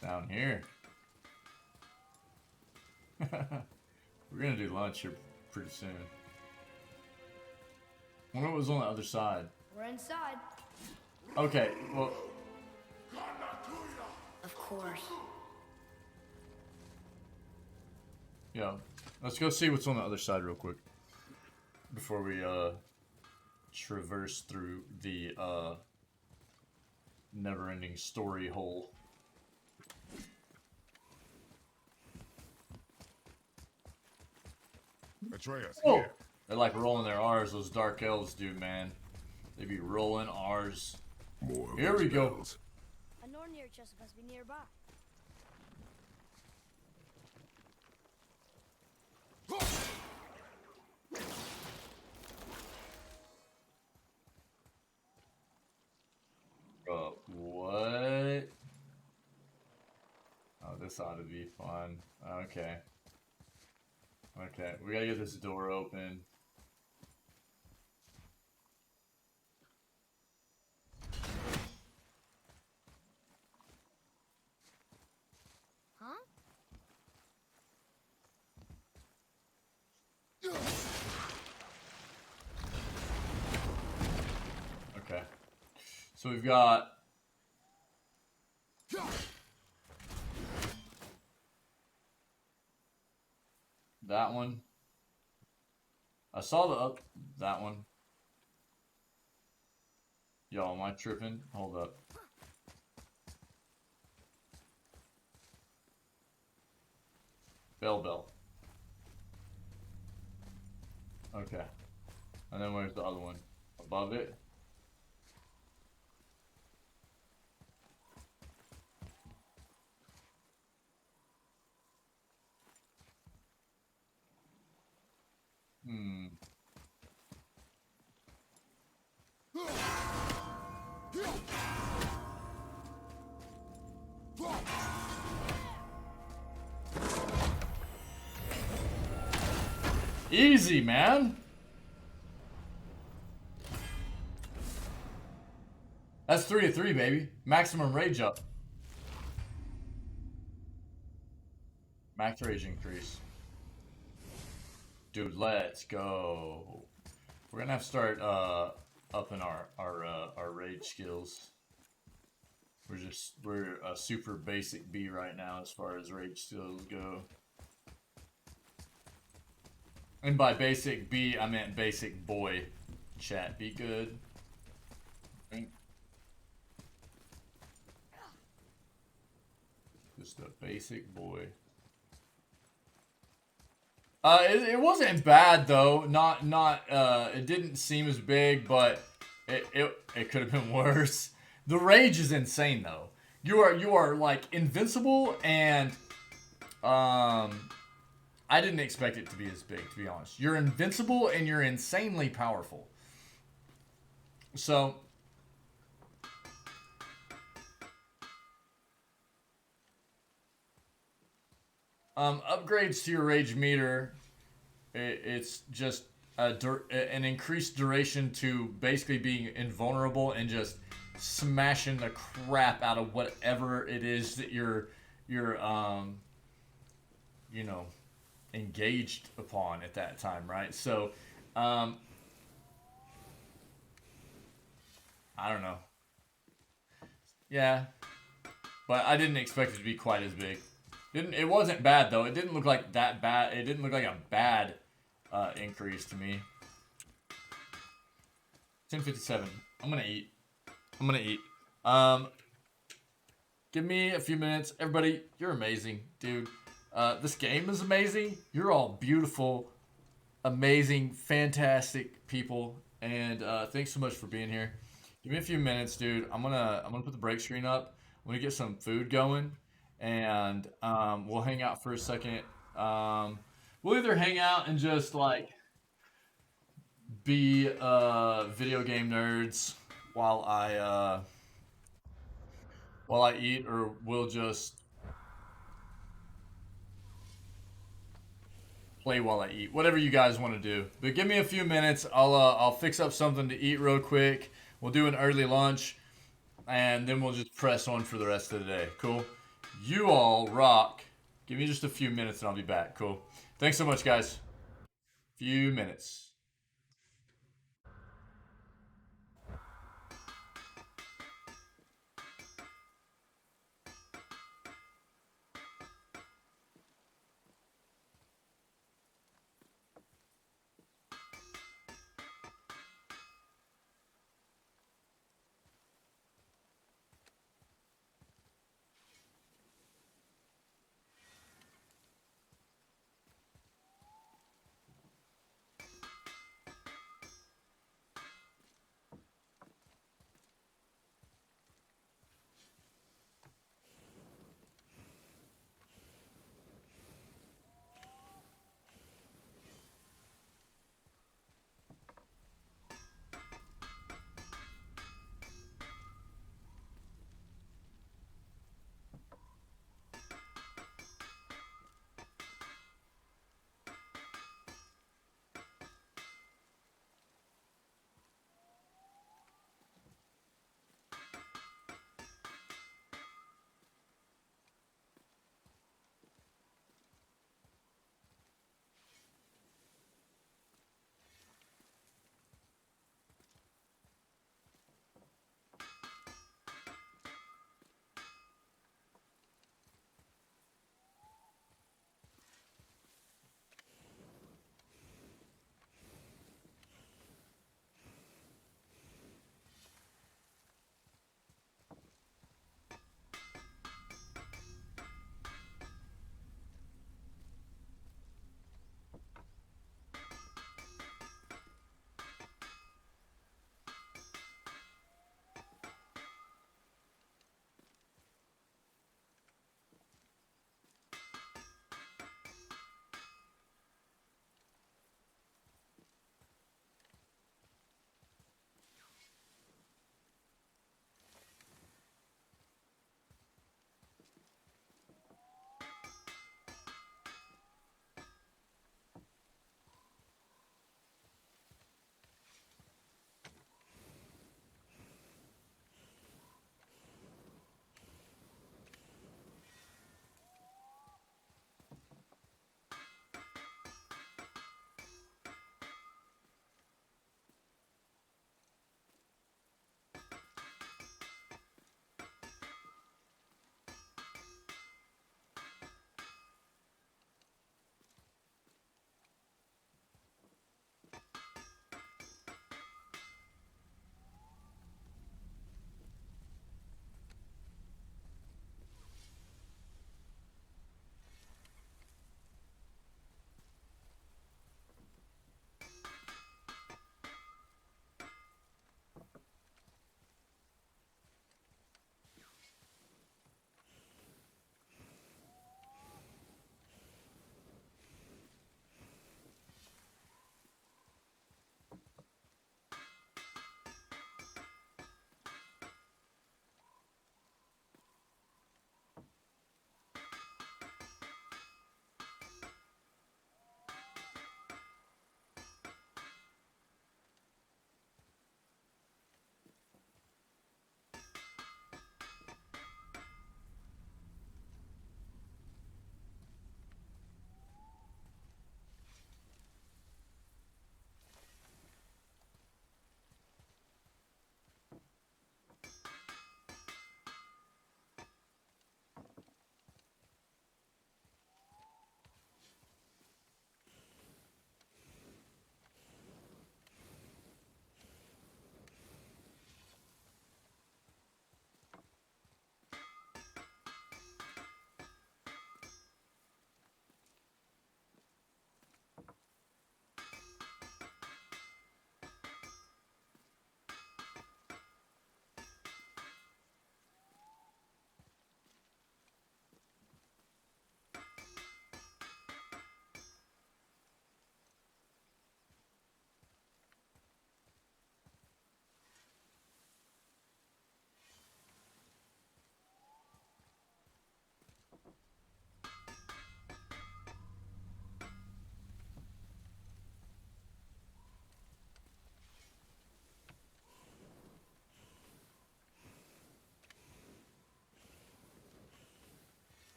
Down here. We're gonna do lunch here pretty soon. I wonder what was on the other side. We're inside. Okay, well, Of course. yeah. Let's go see what's on the other side real quick. Before we traverse through the never-ending story hole. Atreus, Oh! here. They're like rolling their R's, those Dark Elves do, man. They be rolling R's. More of Here those we go. bells. A Nornir chest must be nearby. What? Oh, this ought to be fun. Okay. Okay, we gotta get this door open. Huh? Okay. So we've got... that one. I saw that one. Yo, am I tripping? Hold up. Bell. Okay. And then where's the other one? Above it? Hmm. Easy, man. That's 3 of 3, baby. Maximum rage up. Max rage increase. Dude, let's go. We're gonna have to start upping our rage skills. We're a super basic B right now as far as rage skills go. And by basic B, I meant basic boy. Chat, be good. Just a basic boy. It wasn't bad though. It didn't seem as big, but it could have been worse. The rage is insane though. You are like invincible, and I didn't expect it to be as big, to be honest. You're invincible and you're insanely powerful. So upgrades to your rage meter. It's just an increased duration to basically being invulnerable and just smashing the crap out of whatever it is that you're you know, engaged upon at that time, right? So I don't know. Yeah, but I didn't expect it to be quite as big. It wasn't bad though. It didn't look like that bad. It didn't look like a bad increase to me. 10:57. I'm gonna eat. Give me a few minutes. Everybody, you're amazing, dude. This game is amazing. You're all beautiful, amazing, fantastic people, and thanks so much for being here. Give me a few minutes, dude. I'm gonna put the break screen up. I'm gonna get some food going, and we'll hang out for a second. We'll either hang out and just like be video game nerds while I eat, or we'll just play while I eat. Whatever you guys want to do. But give me a few minutes. I'll fix up something to eat real quick. We'll do an early lunch, and then we'll just press on for the rest of the day. Cool? You all rock. Give me just a few minutes and I'll be back. Cool. Thanks so much, guys. Few minutes.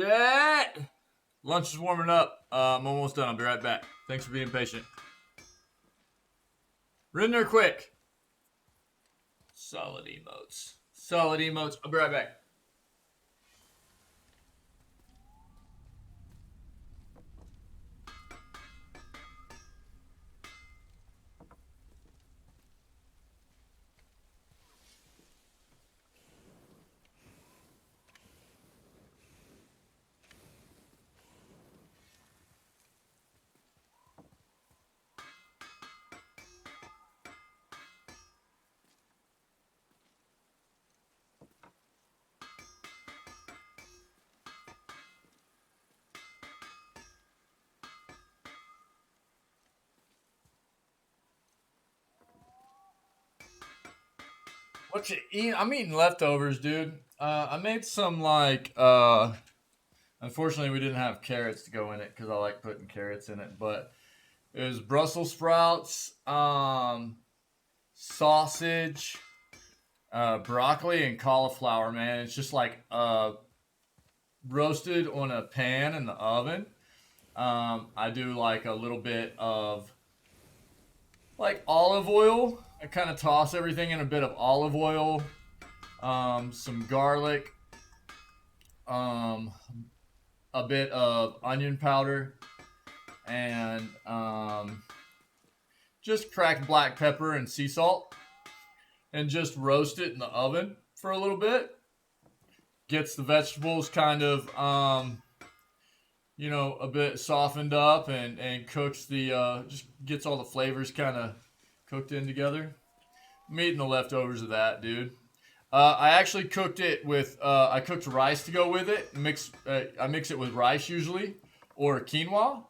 Shit! Lunch is warming up. I'm almost done. I'll be right back. Thanks for being patient. We're in there quick. Solid emotes. Solid emotes. I'll be right back. What you eating? I'm eating leftovers, dude. I made some like unfortunately we didn't have carrots to go in it because I like putting carrots in it, but it was Brussels sprouts, sausage, broccoli, and cauliflower, man. It's just like roasted on a pan in the oven. I do like a little bit of like olive oil. I kind of toss everything in a bit of olive oil, some garlic, a bit of onion powder, and just cracked black pepper and sea salt, and just roast it in the oven for a little bit. Gets the vegetables kind of, a bit softened up, and cooks the, just gets all the flavors kind of cooked in together. I'm eating the leftovers of that, dude. I actually cooked it with, I cooked rice to go with it. I mix it with rice usually, or quinoa.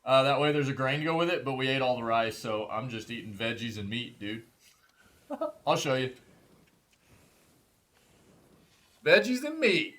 That way there's a grain to go with it, but we ate all the rice, so I'm just eating veggies and meat, dude. I'll show you. Veggies and meat.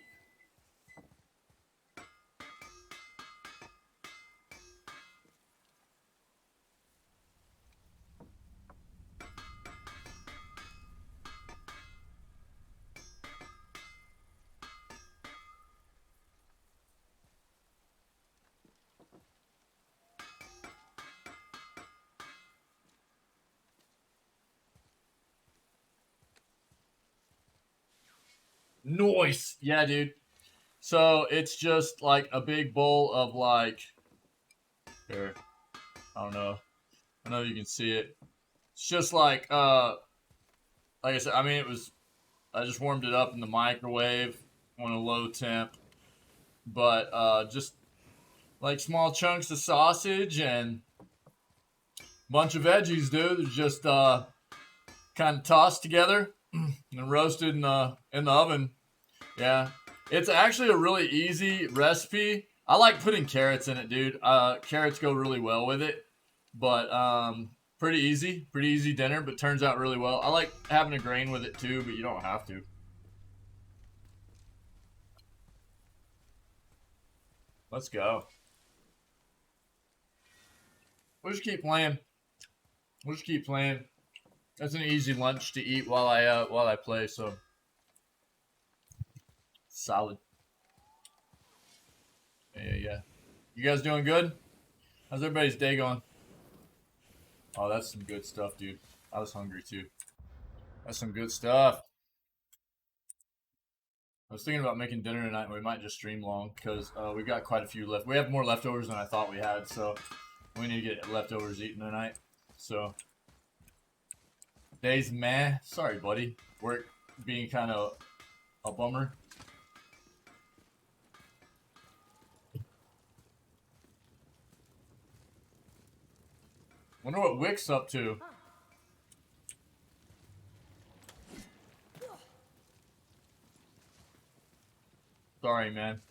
Nice. Yeah, dude. So it's just like a big bowl of like, here, I don't know. I know you can see it. It's just like I said, I mean, I just warmed it up in the microwave on a low temp, but just like small chunks of sausage and a bunch of veggies, dude. They're just kind of tossed together and roasted in the oven. Yeah, it's actually a really easy recipe. I like putting carrots in it, dude. Carrots go really well with it, but pretty easy dinner, but turns out really well. I like having a grain with it too, but you don't have to. Let's go. We'll just keep playing. That's an easy lunch to eat while I play. So solid. Yeah. You guys doing good? How's everybody's day going? Oh, that's some good stuff, dude. I was hungry too. That's some good stuff. I was thinking about making dinner tonight, and we might just stream long because we got quite a few left. We have more leftovers than I thought we had, so we need to get leftovers eaten tonight. So day's meh. Sorry, buddy. Work being kind of a bummer. Wonder what Wick's up to. Sorry, man.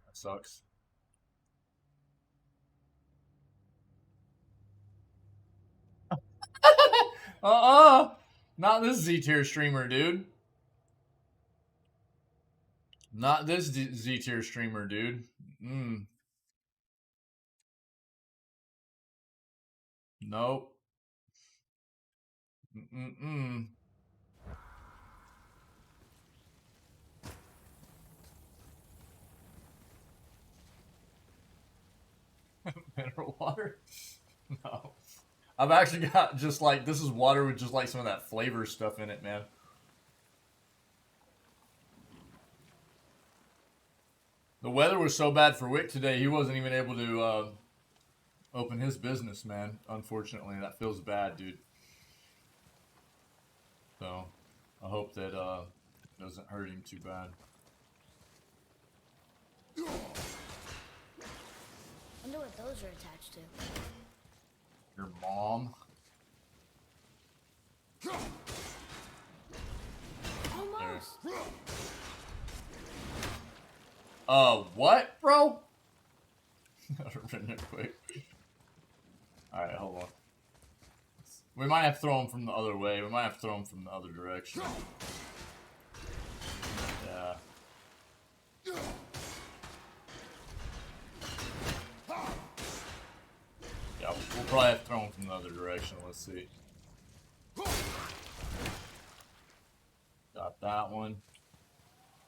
That sucks. Not this Z tier streamer, dude. Not this Z tier streamer, dude. Nope. Mineral water? No. I've actually got just like, this is water with just like some of that flavor stuff in it, man. The weather was so bad for Wick today, he wasn't even able to open his business, man. Unfortunately, that feels bad, dude. So, I hope that doesn't hurt him too bad. Wonder what those are attached to. Your mom. Almost. What, bro? Run it quick. Alright, hold on. We might have to throw him from the other way. We might have to throw him from the other direction. Yeah. Yeah, we'll probably have to throw him from the other direction. Let's see. Got that one.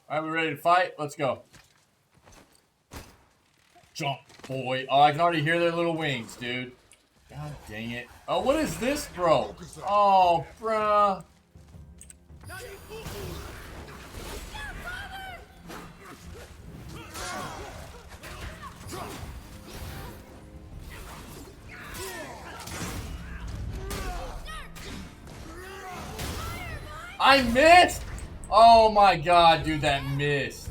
Alright, we ready to fight? Let's go. Jump, boy. Oh, I can already hear their little wings, dude. God dang it. Oh, what is this, bro? Oh, bruh. I missed! Oh my god, dude, that missed.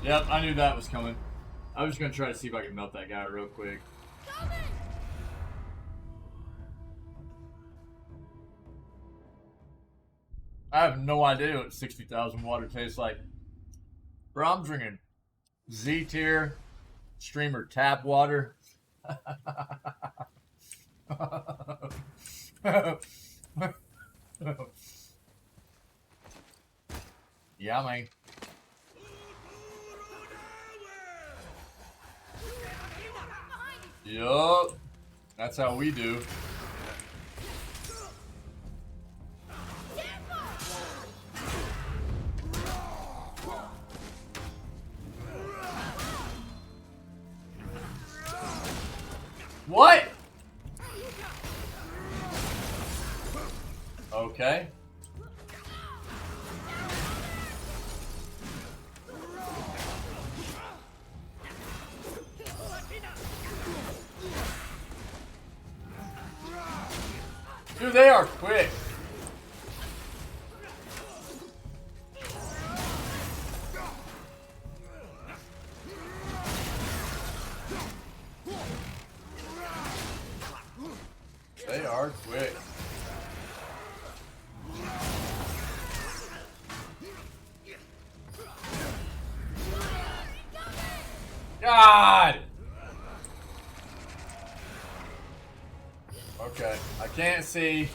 Yep, I knew that was coming. I was just gonna try to see if I could melt that guy real quick. I have no idea what 60,000 water tastes like. Bro, I'm drinking Z tier streamer tap water. Yeah, man. Yup. That's how we do. What? Okay. Dude, they are quick. They are quick. God! Okay, I can't see.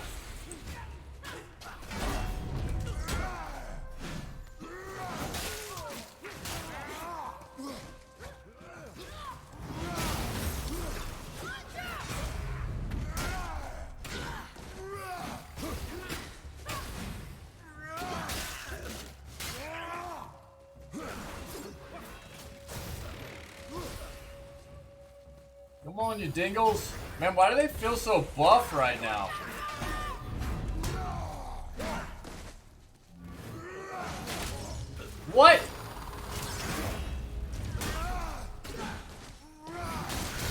Come on, you dingles. Man, why do they feel so buff right now? What?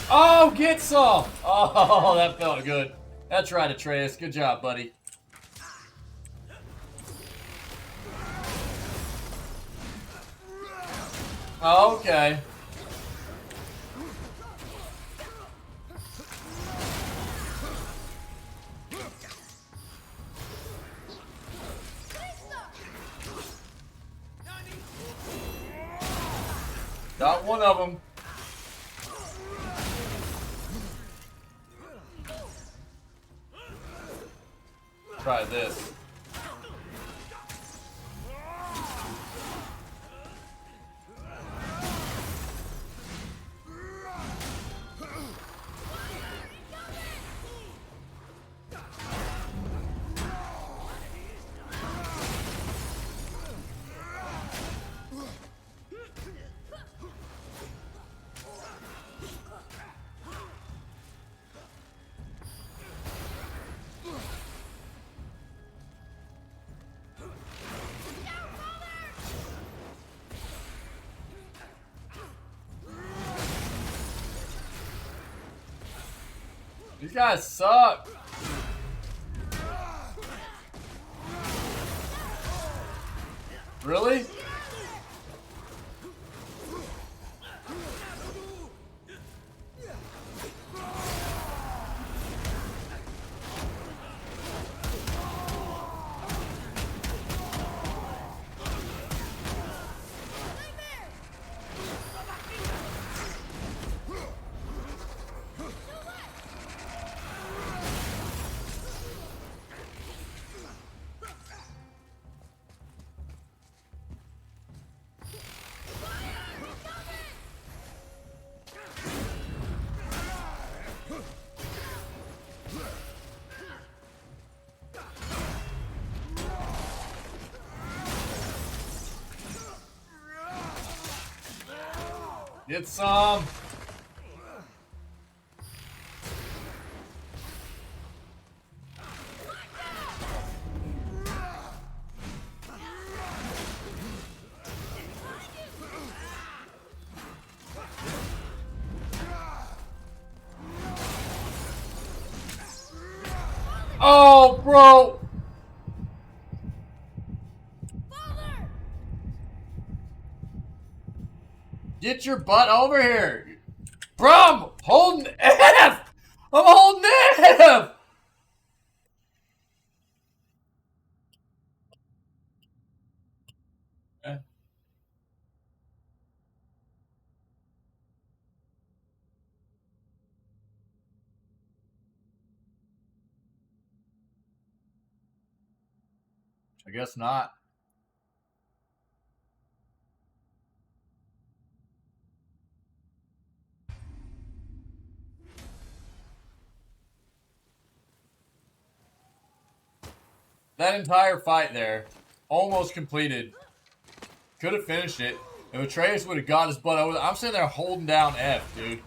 Oh, get some! Oh, that felt good. That's right, Atreus. Good job, buddy. Okay. Got one of them. Try this. These guys suck. Really? Get some. Oh, bro. Get your butt over here. Bro, I'm holding F. I'm holding F. I guess not. That entire fight there, almost completed. Could have finished it. If Atreus would have got his butt over there. I'm sitting there holding down F, dude.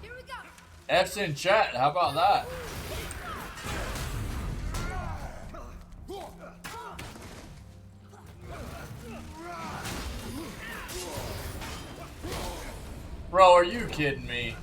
F's in chat. How about that? Bro, are you kidding me?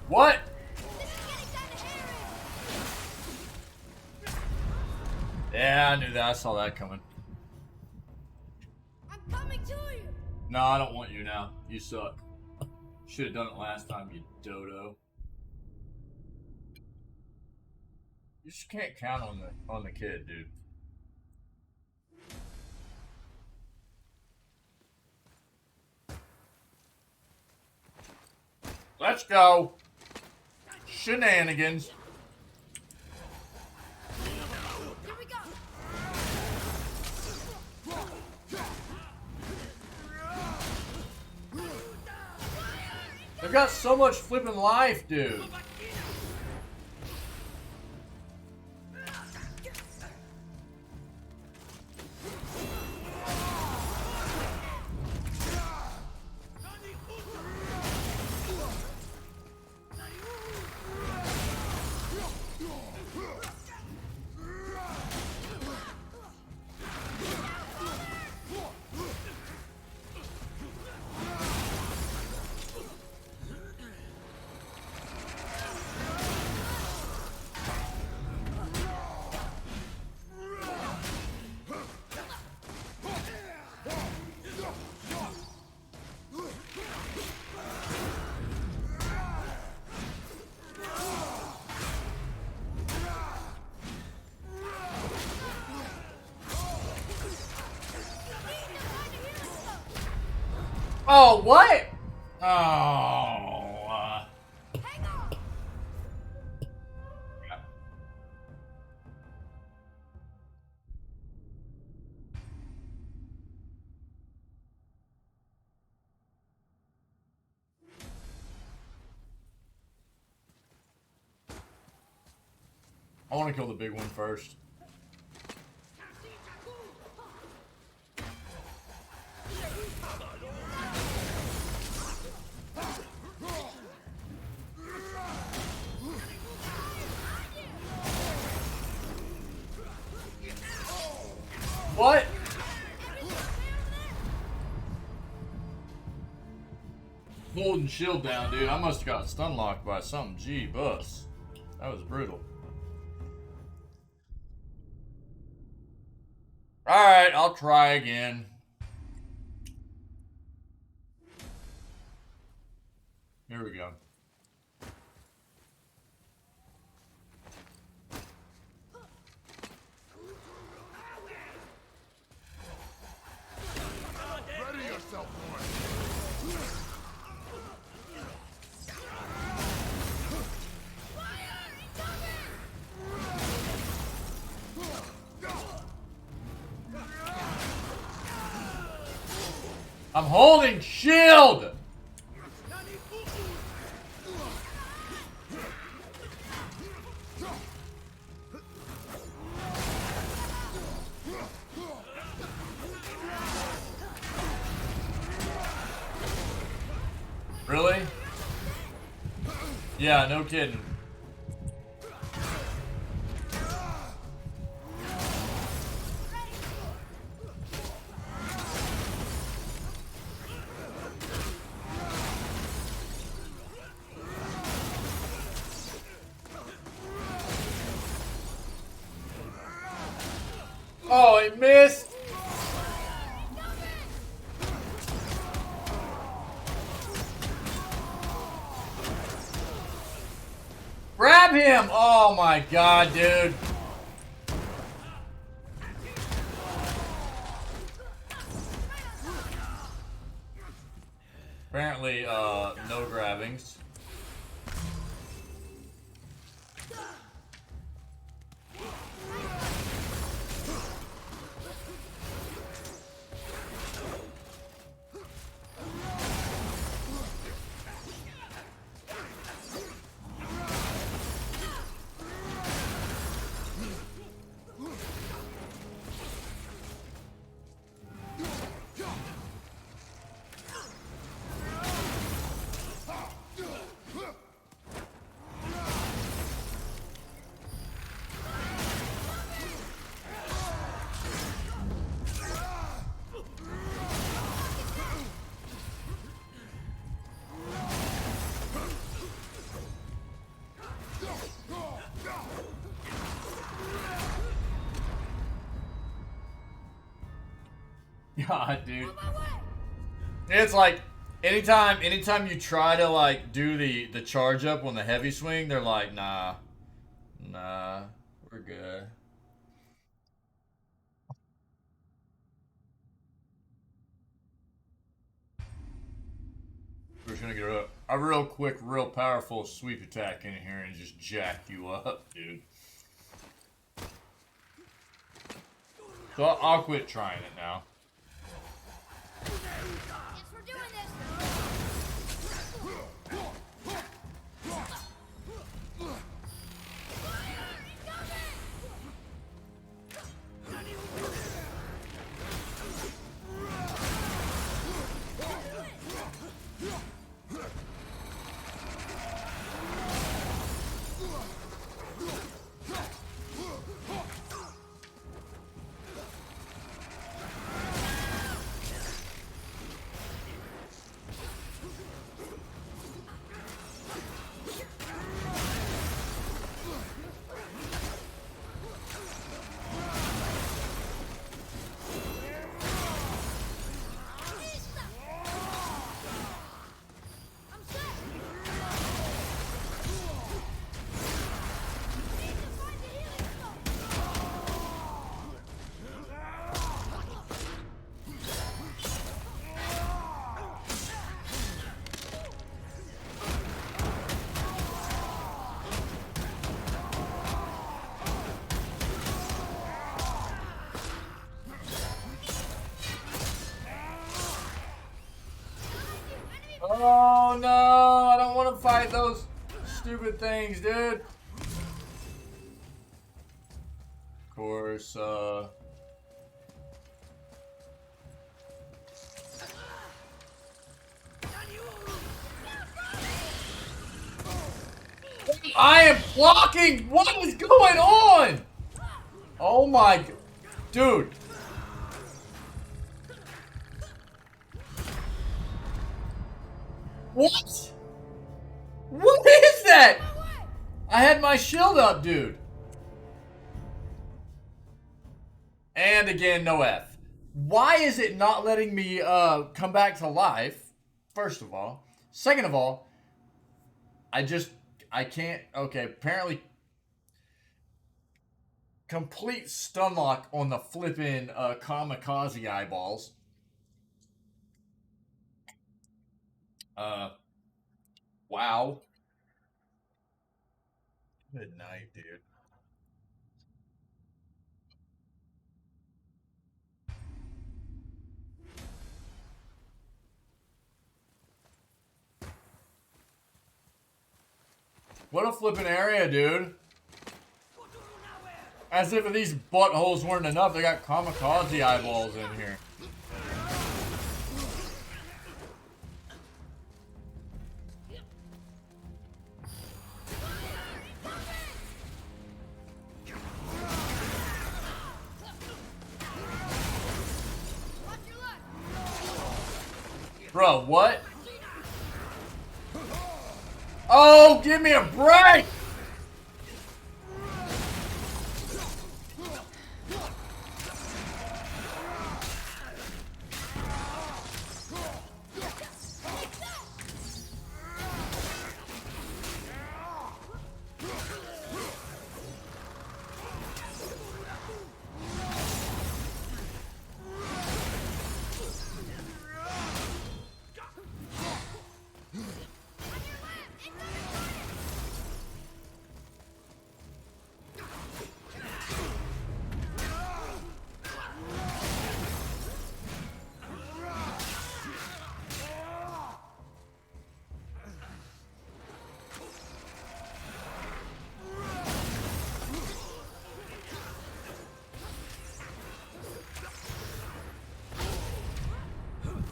What? Yeah, I knew that. I saw that coming. I'm coming to you. No, I don't want you now. You suck. Should have done it last time, you dodo. You just can't count on the kid, dude. Let's go. Shenanigans. Here we go. They've got so much flipping life, dude. Oh, what? Oh. Hang on. I want to kill the big one first. What? Holding shield down, dude. I must have got stun locked by something. Gee, bus. That was brutal. Alright, I'll try again. Here we go. Ready yourself, boy. I'm holding shield! Really? Yeah, no kidding. Oh, it missed! Grab him! Oh my god, dude. Apparently, no grabbings. God, dude. It's like anytime you try to like do the charge up on the heavy swing, they're like, nah, we're good. We're just gonna get a real quick, real powerful sweep attack in here and just jack you up, dude. So I'll quit trying it now. Yes, we're doing this. Oh no, I don't want to fight those stupid things, dude. Of course, I am blocking! What is going on? Oh my... Dude. What? What is that? I had my shield up, dude. And again, no F. Why is it not letting me come back to life? First of all. Second of all, I can't. Okay, apparently complete stun lock on the flippin' kamikaze eyeballs. Wow. Good night, dude. What a flippin' area, dude. As if these buttholes weren't enough, they got kamikaze eyeballs in here. Bro, what? Oh, give me a break!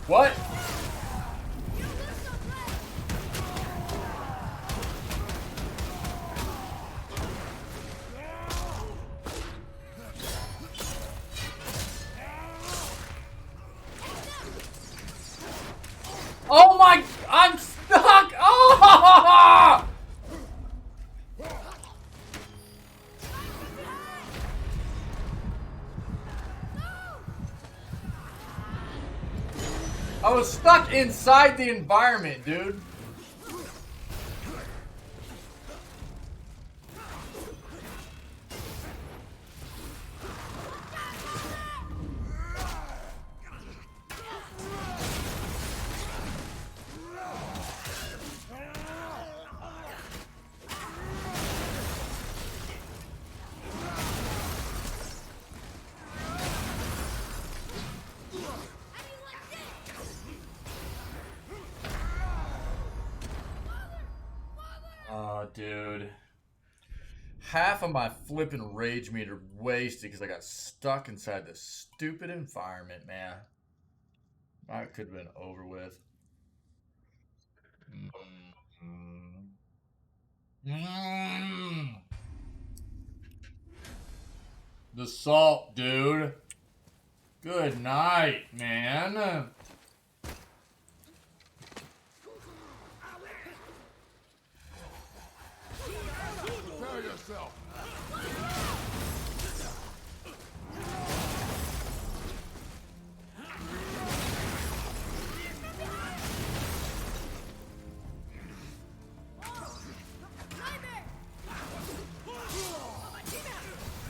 What? Oh my, I'm stuck! Oh! I was stuck inside the environment, dude. Dude. Half of my flippin' rage meter wasted because I got stuck inside this stupid environment, man. That could have been over with. The salt, dude. Good night, man.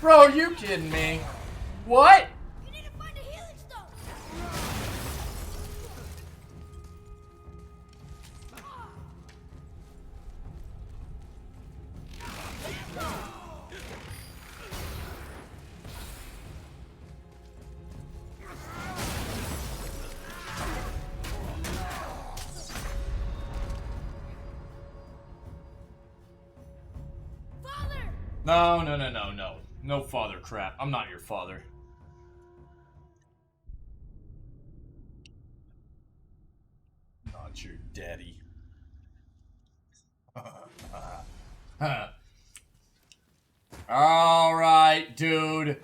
Bro, are you kidding me? What? You need to find a healing stone. Father! No. No father crap. I'm not your father. Not your daddy. Alright, dude.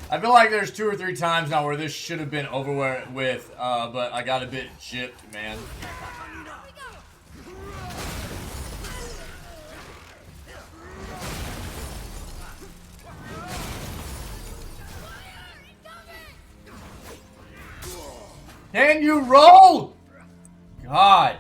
I feel like there's 2 or 3 times now where this should have been over with, but I got a bit gypped, man. Can you roll? God.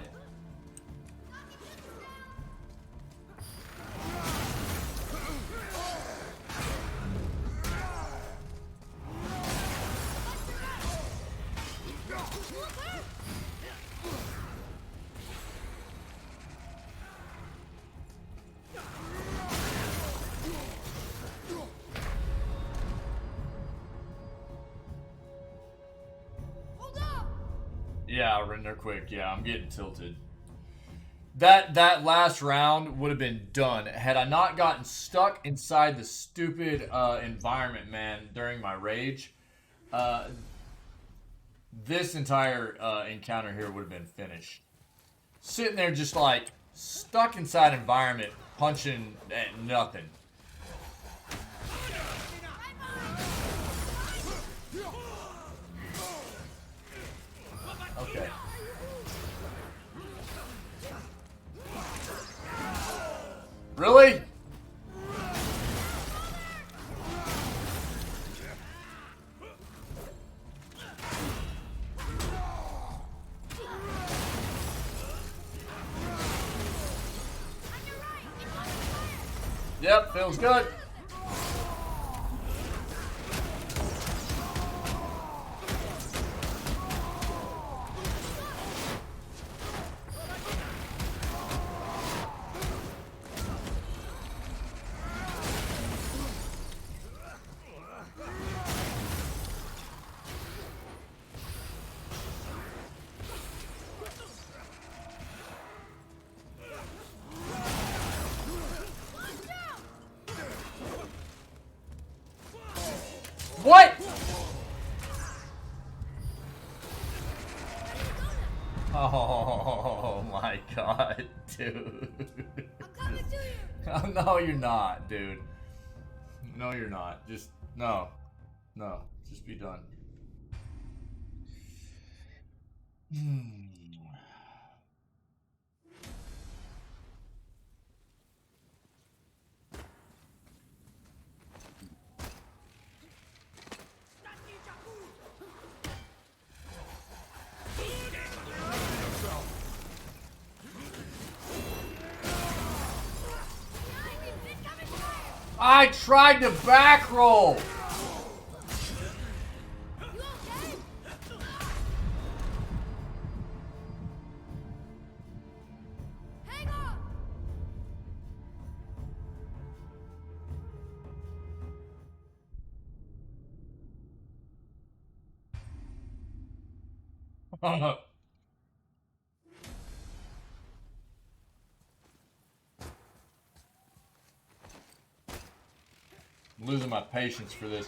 Yeah, render quick. Yeah, I'm getting tilted. That last round would have been done had I not gotten stuck inside the stupid environment, man, during my rage. This entire encounter here would have been finished. Sitting there just like stuck inside environment, punching at nothing. Okay. Really? Yep, feels good. What? Oh my god, dude. I'm coming to you. Oh, no, you're not, dude. No, you're not. Just, no. No. Just be done. I tried to back roll. You okay? Hang on. I'm losing my patience for this.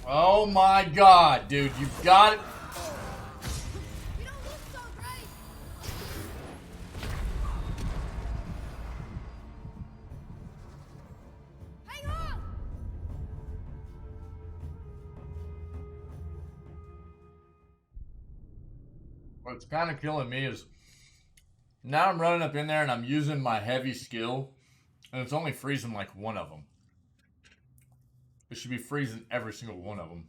Oh my god, dude, you've got it. You don't look so great. Hang on. What's kind of killing me is now I'm running up in there and I'm using my heavy skill, and it's only freezing like one of them. It should be freezing every single one of them.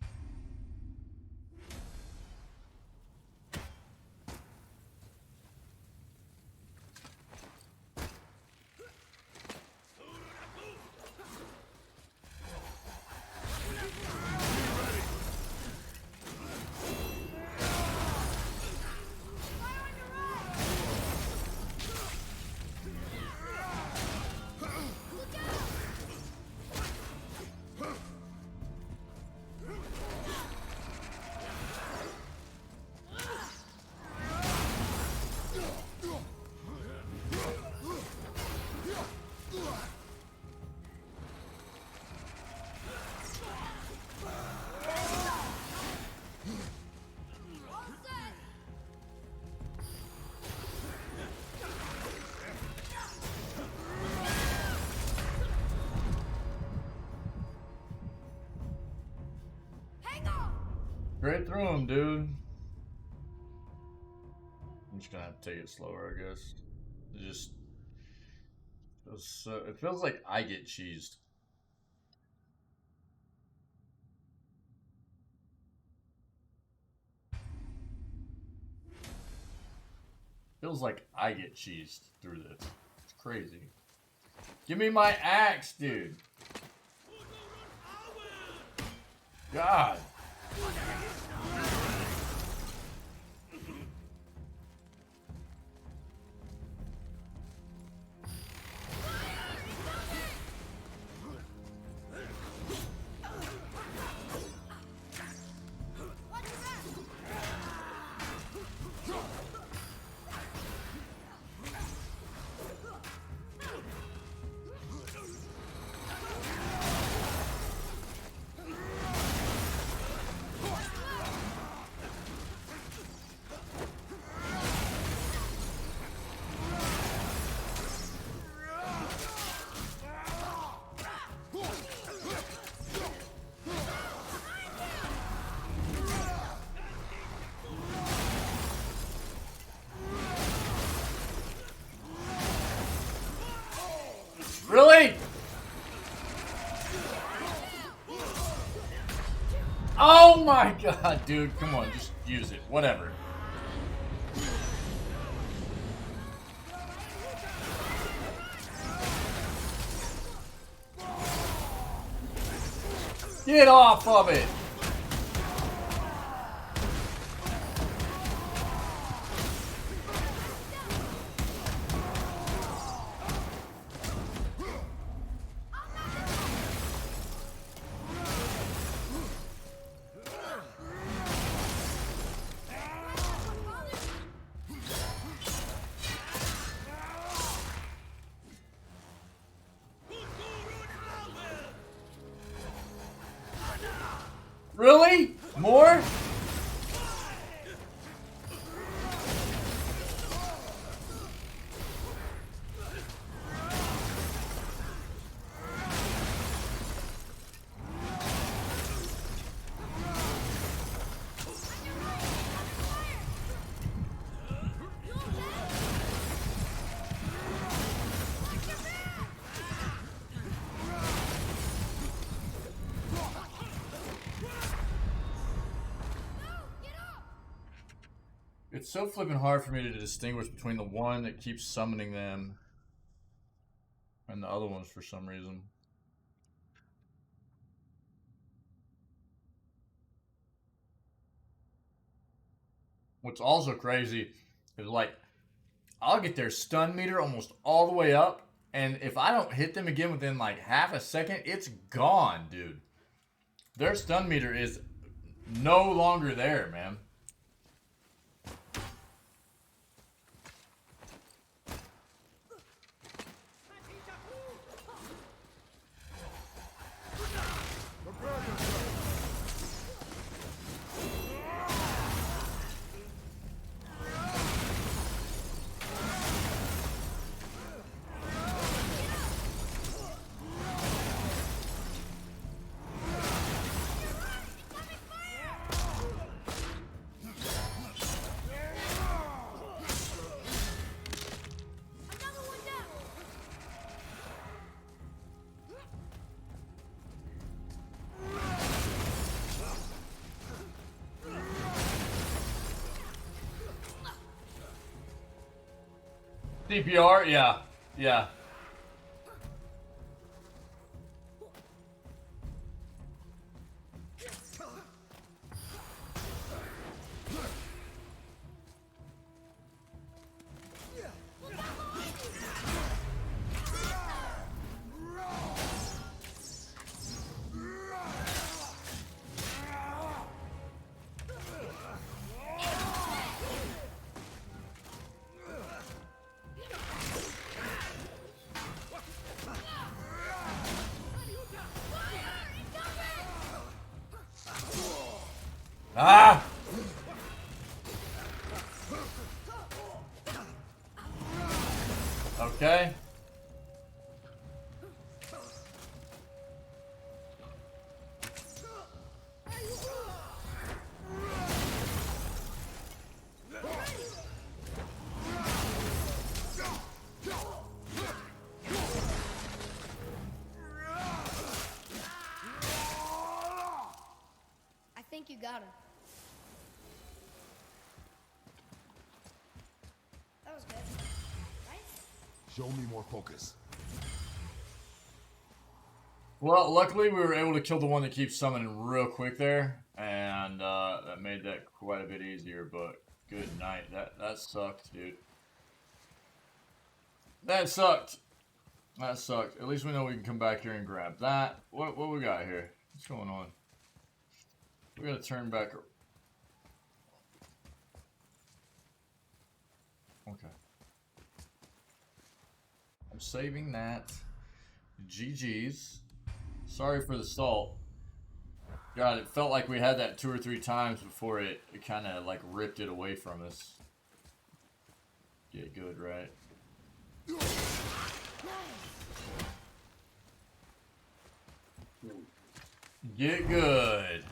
Straight through him, dude. I'm just gonna have to take it slower, I guess. Just It feels like I get cheesed. Feels like I get cheesed through this. It's crazy. Give me my axe, dude. God. Really? Oh my god, dude. Come on, just use it. Whatever. Get off of it. Really? More? It's so flipping hard for me to distinguish between the one that keeps summoning them and the other ones for some reason. What's also crazy is like, I'll get their stun meter almost all the way up, and if I don't hit them again within like half a second, it's gone, dude. Their stun meter is no longer there, man. CPR? Yeah. Yeah. Ah! Okay. louder. That was good. Right? Show me more focus. Well, luckily we were able to kill the one that keeps summoning real quick there, and that made that quite a bit easier. But good night. That sucked, dude. That sucked. That sucked. At least we know we can come back here and grab that. What we got here? What's going on? We gotta turn back. Okay. I'm saving that. GG's. Sorry for the salt. God, it felt like we had that 2 or 3 times before it kind of like ripped it away from us. Get good, right? Get good.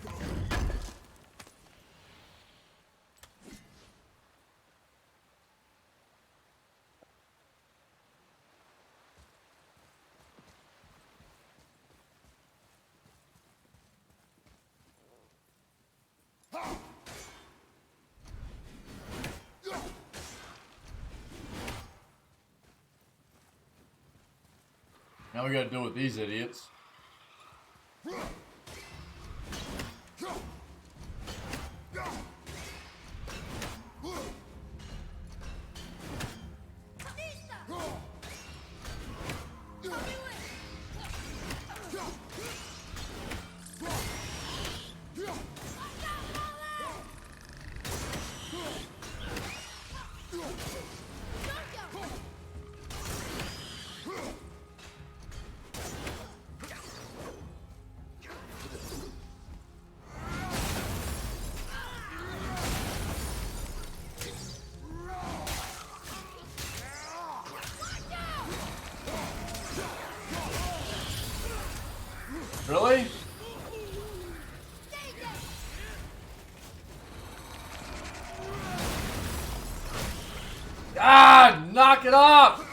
Now we gotta deal with these idiots. Really? Ah! Knock it off!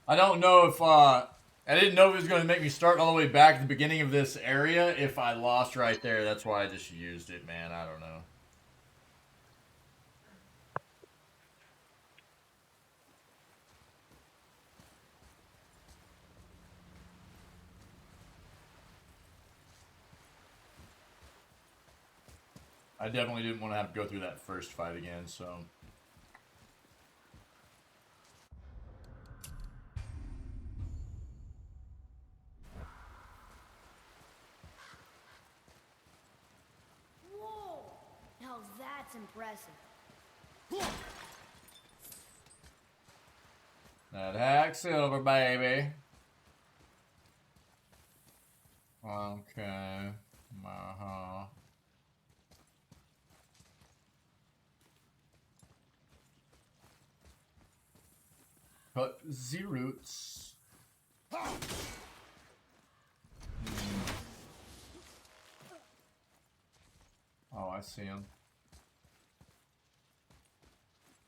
I don't know if, I didn't know if it was going to make me start all the way back at the beginning of this area if I lost right there. That's why I just used it, man. I don't know. I definitely didn't want to have to go through that first fight again, so... Now that's impressive. That hack silver, baby. Okay. Uh-huh. Cut the roots. Oh, I see him.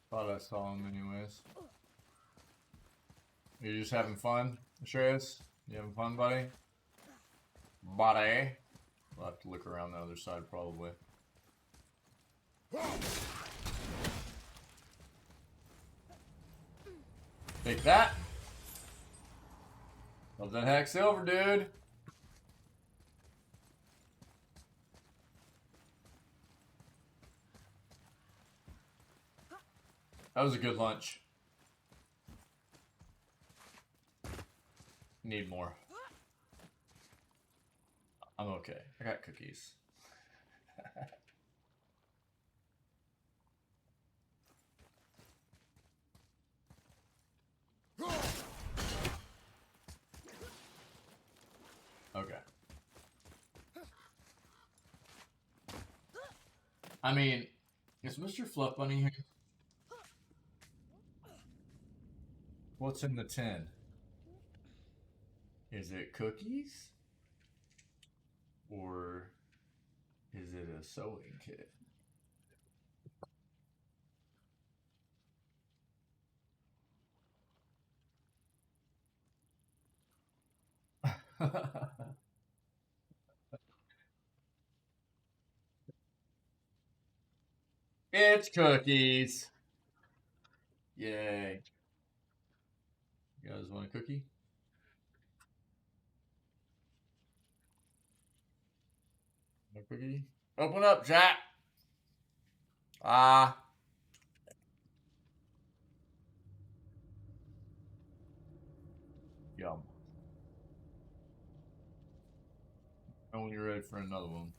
Thought I saw him anyways. You just having fun, Atreus? You having fun, buddy? Buddy? We'll have to look around the other side, probably. Take that! Love that hack silver, dude! That was a good lunch. Need more. I'm okay. I got cookies. Okay. I mean, is Mr. Fluff Bunny here? What's in the tin? Is it cookies? Or is it a sewing kit? It's cookies. Yay. You guys want a cookie? A cookie? Open up, Jack. Ah. Yum. And when you're ready for another one.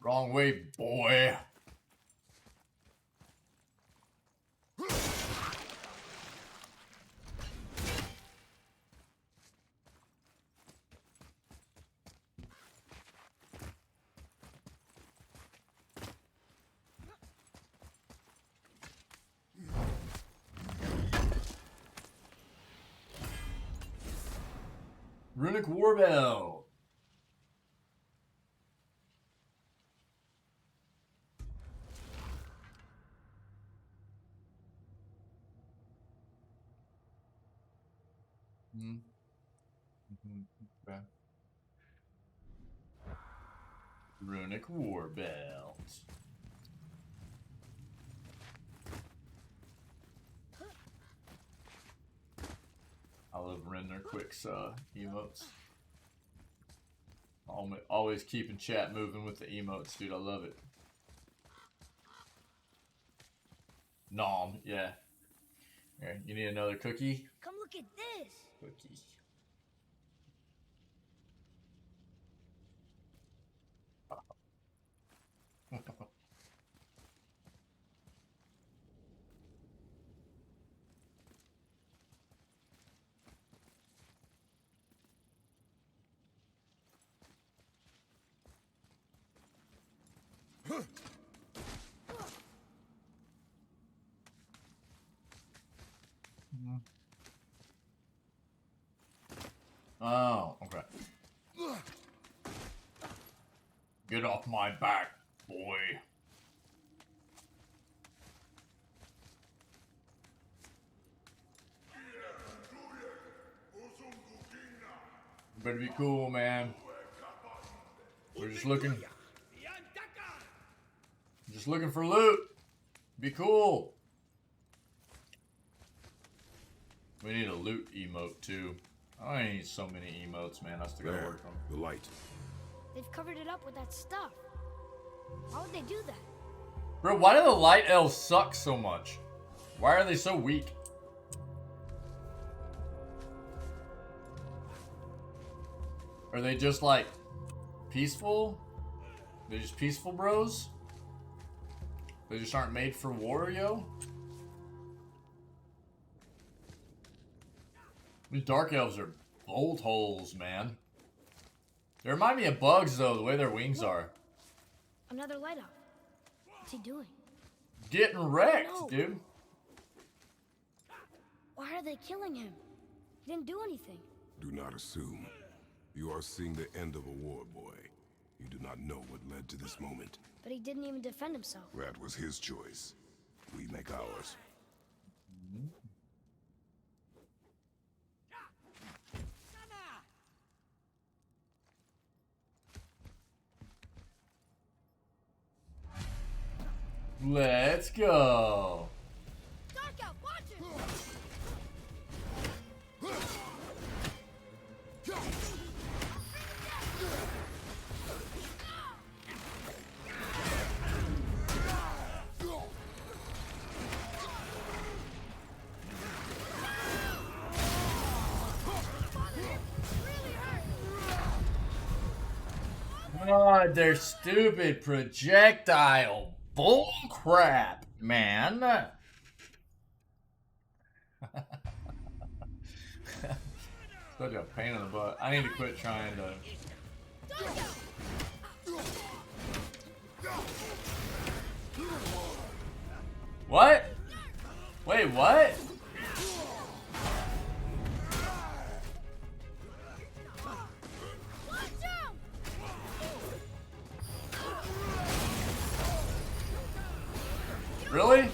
Wrong way, boy. Runic Warbell. Okay. Runic Warbelt. I love Render Quick's emotes. Always keeping chat moving with the emotes, dude. I love it. Nom, yeah. Here, you need another cookie? Come look at this. Cookie. Oh, okay. Get off my back, boy. Better be cool, man. We're just looking for loot. Be cool. We need a loot emote too. I need so many emotes, man. I still gotta work on them. The light. They've covered it up with that stuff. Why would they do that? Bro, why do the light elves suck so much? Why are they so weak? Are they just like peaceful? They're just peaceful bros? They just aren't made for war, yo? These Dark Elves are bolt holes, man. They remind me of bugs, though, the way their wings are. Another light up. What's he doing? Getting wrecked, No. dude. Why are they killing him? He didn't do anything. Do not assume. You are seeing the end of a war, boy. You do not know what led to this moment. But he didn't even defend himself. That was his choice. We make ours. Let's go. Dark Elf, watch it! god, they're stupid projectile bull crap, man. Such a pain in the butt. I need to quit trying to. What? Wait, what? Really?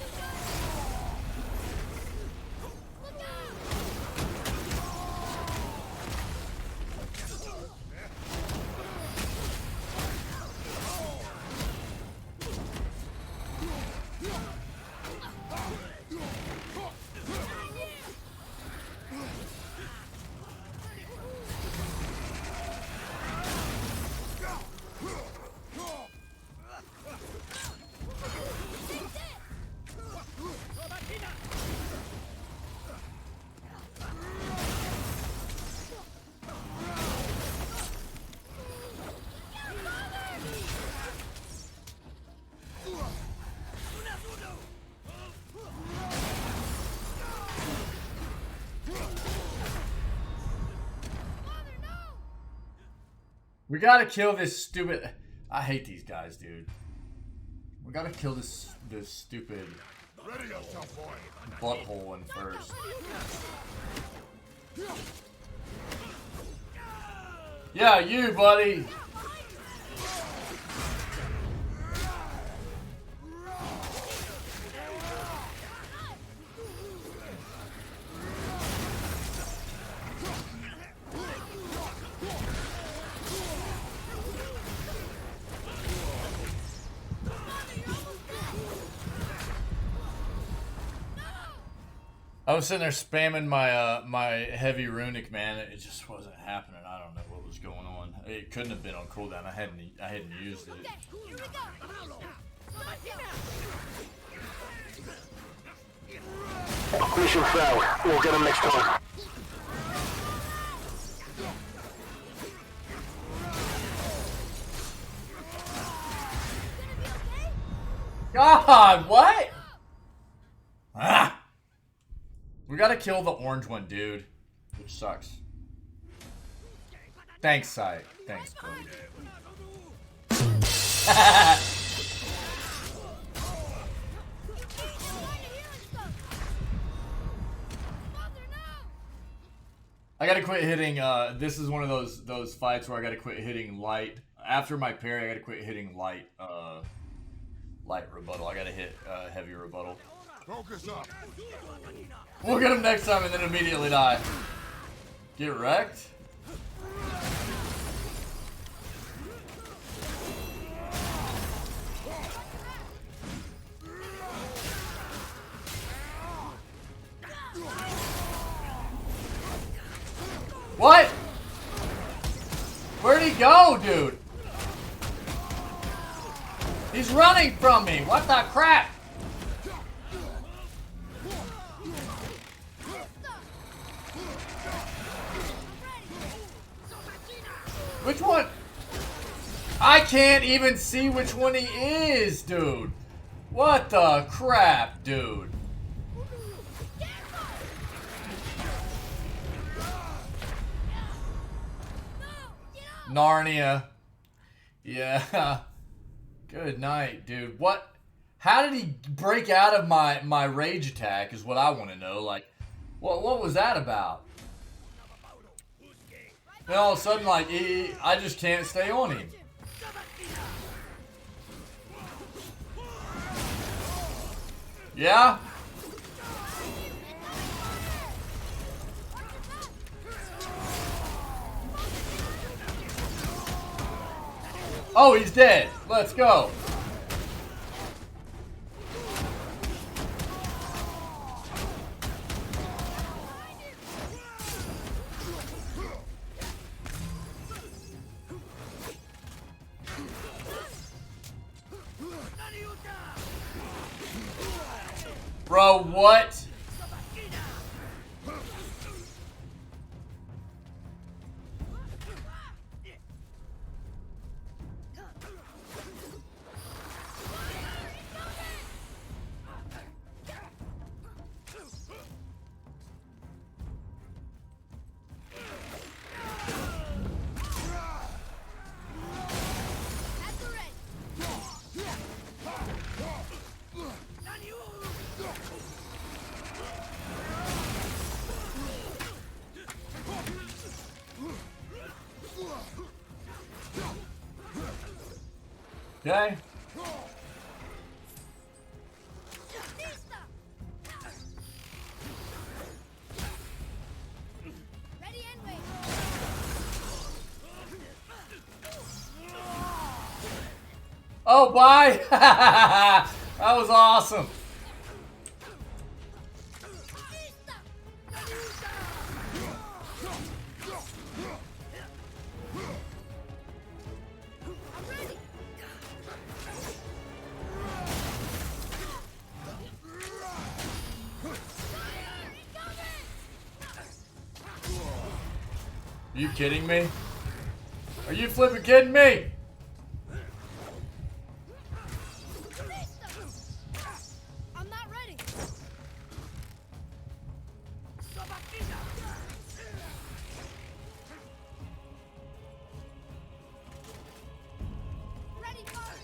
We gotta kill this stupid. I hate these guys, dude. We gotta kill this stupid butthole one first. Yeah, you, buddy. I was sitting there spamming my my heavy runic, man. It just wasn't happening. I don't know what was going on. It couldn't have been on cooldown. I hadn't used it. Mission failed. We'll get him next time. God, what? Ah! We gotta kill the orange one, dude. Which sucks. Thanks, Sai. Thanks, buddy. I gotta quit hitting, this is one of those fights where I gotta quit hitting light. After my parry, I gotta quit hitting light rebuttal. I gotta hit, heavy rebuttal. Focus up. We'll get him next time and then immediately die. Get wrecked? What? Where'd he go, dude? He's running from me. What the crap? Which one? I can't even see which one he is, dude. What the crap, dude? Narnia. Yeah. Good night, dude. What? How did he break out of my rage attack is what I want to know. Like, what was that about? Then all of a sudden, like, I just can't stay on him. Yeah? Oh, he's dead. Let's go. Bro, what? Okay. Ready and wait. Oh, bye! That was awesome. Are you kidding me? Are you flipping kidding me? I'm not ready. Ready, father.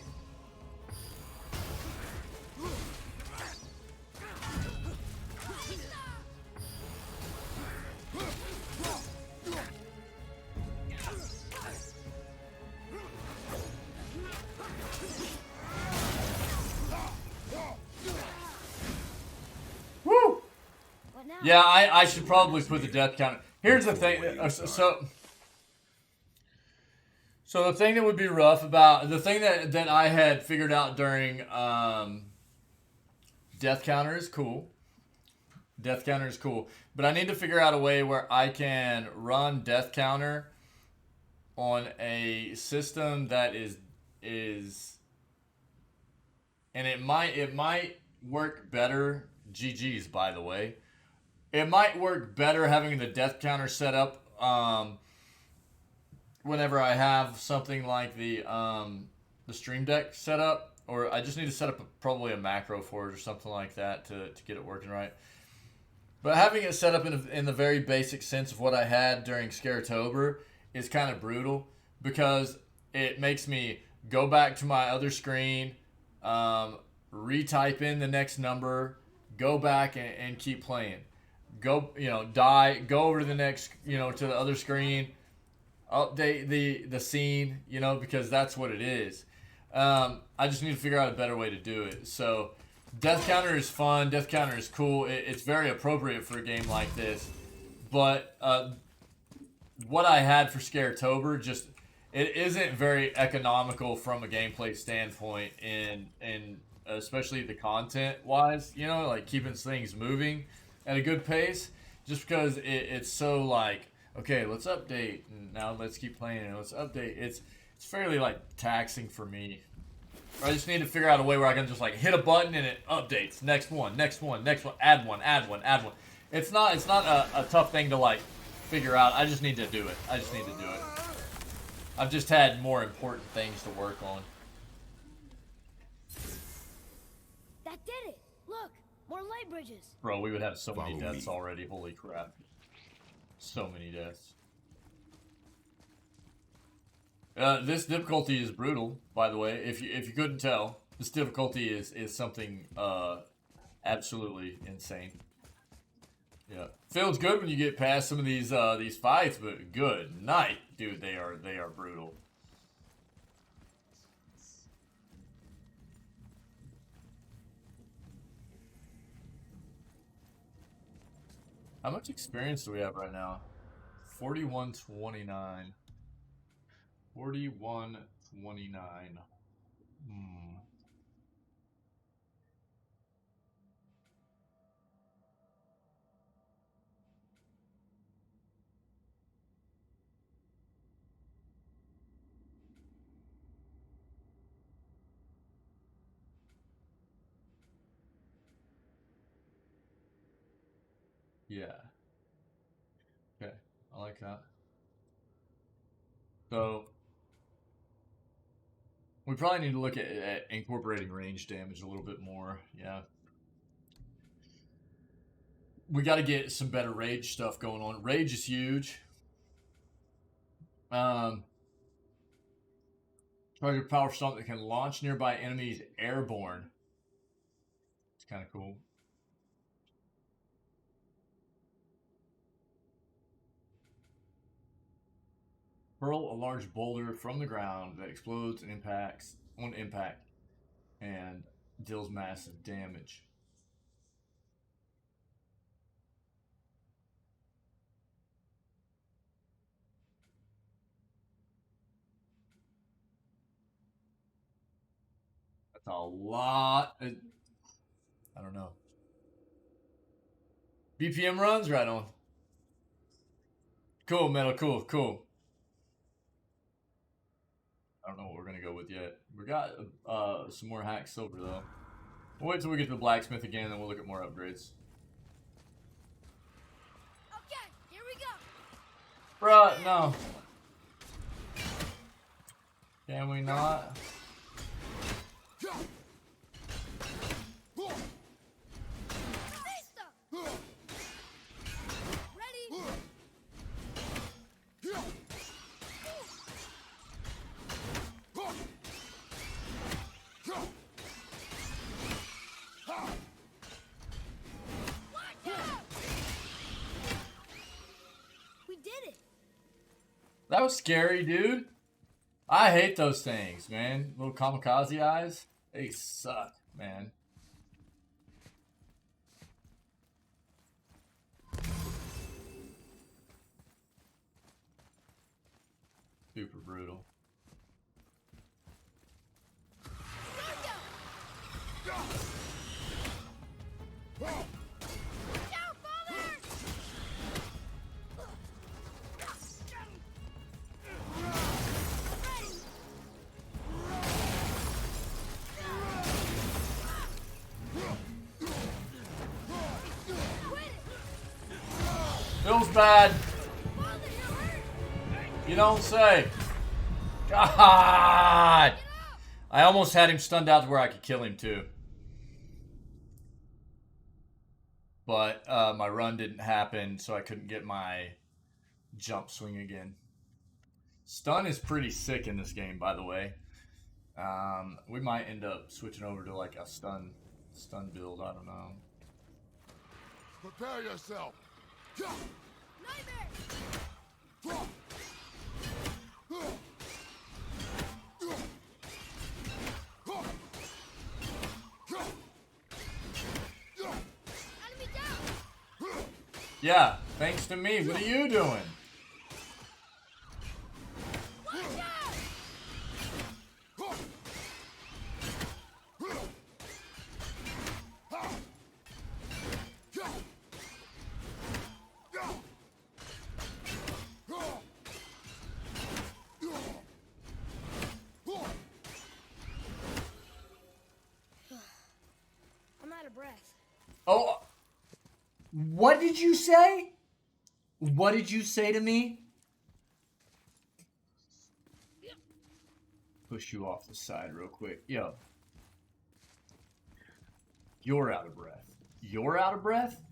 Woo! What now? Yeah, I should probably put the death counter. Here's the thing. So the thing that would be rough about the thing that I had figured out during death counter is cool. Death counter is cool, but I need to figure out a way where I can run death counter on a system that is and it might work better. GG's, by the way. It might work better having the death counter set up whenever I have something like the Stream Deck set up, or I just need to set up probably a macro for it or something like that to get it working right. But having it set up in the very basic sense of what I had during Scaretober is kind of brutal because it makes me go back to my other screen, retype in the next number, go back and keep playing. Go, die, go over to the next, to the other screen, update the scene, because that's what it is. I just need to figure out a better way to do it. So death counter is fun. Death counter is cool. It's very appropriate for a game like this. But what I had for Scaretober just it isn't very economical from a gameplay standpoint, and especially the content wise. Like keeping things moving at a good pace. Just because it's so like, okay, let's update and now let's keep playing and let's update. It's fairly like taxing for me. I just need to figure out a way where I can just like hit a button and it updates. Next one, add one. It's not a tough thing to like figure out. I just need to do it. I've just had more important things to work on. That did it. Look, more light bridges. Bro, we would have so many Follow deaths me. already. Holy crap. So many deaths. This difficulty is brutal, by the way. If you couldn't tell, this difficulty is something absolutely insane. Yeah, feels good when you get past some of these fights, but good night, dude. They are brutal. How much experience do we have right now? 4129. 4129. Yeah. Okay, I like that. So we probably need to look at incorporating range damage a little bit more. Yeah. We got to get some better rage stuff going on. Rage is huge. Charge of power stomp that can launch nearby enemies airborne. It's kind of cool. Hurl a large boulder from the ground that explodes and impacts on impact and deals massive damage. That's a lot. I don't know. BPM runs right on. Cool, metal. Cool. I don't know what we're gonna go with yet. We got some more hack silver though. We'll wait till we get to the blacksmith again, and then we'll look at more upgrades. Okay, here we go. Bruh, no. Can we not? Ready? We did it. That was scary, dude. I hate those things, man. Little kamikaze eyes. They suck, man. Super brutal. Feels bad. You don't say. God! I almost had him stunned out to where I could kill him too. But my run didn't happen, so I couldn't get my jump swing again. Stun is pretty sick in this game, by the way. We might end up switching over to like a stun build. I don't know. Prepare yourself. Nightmare! Enemy down! Yeah, thanks to me. What are you doing? Watch out! I'm out of breath. Oh, what did you say? What did you say to me? Push you off the side real quick. Yo. You're out of breath. You're out of breath?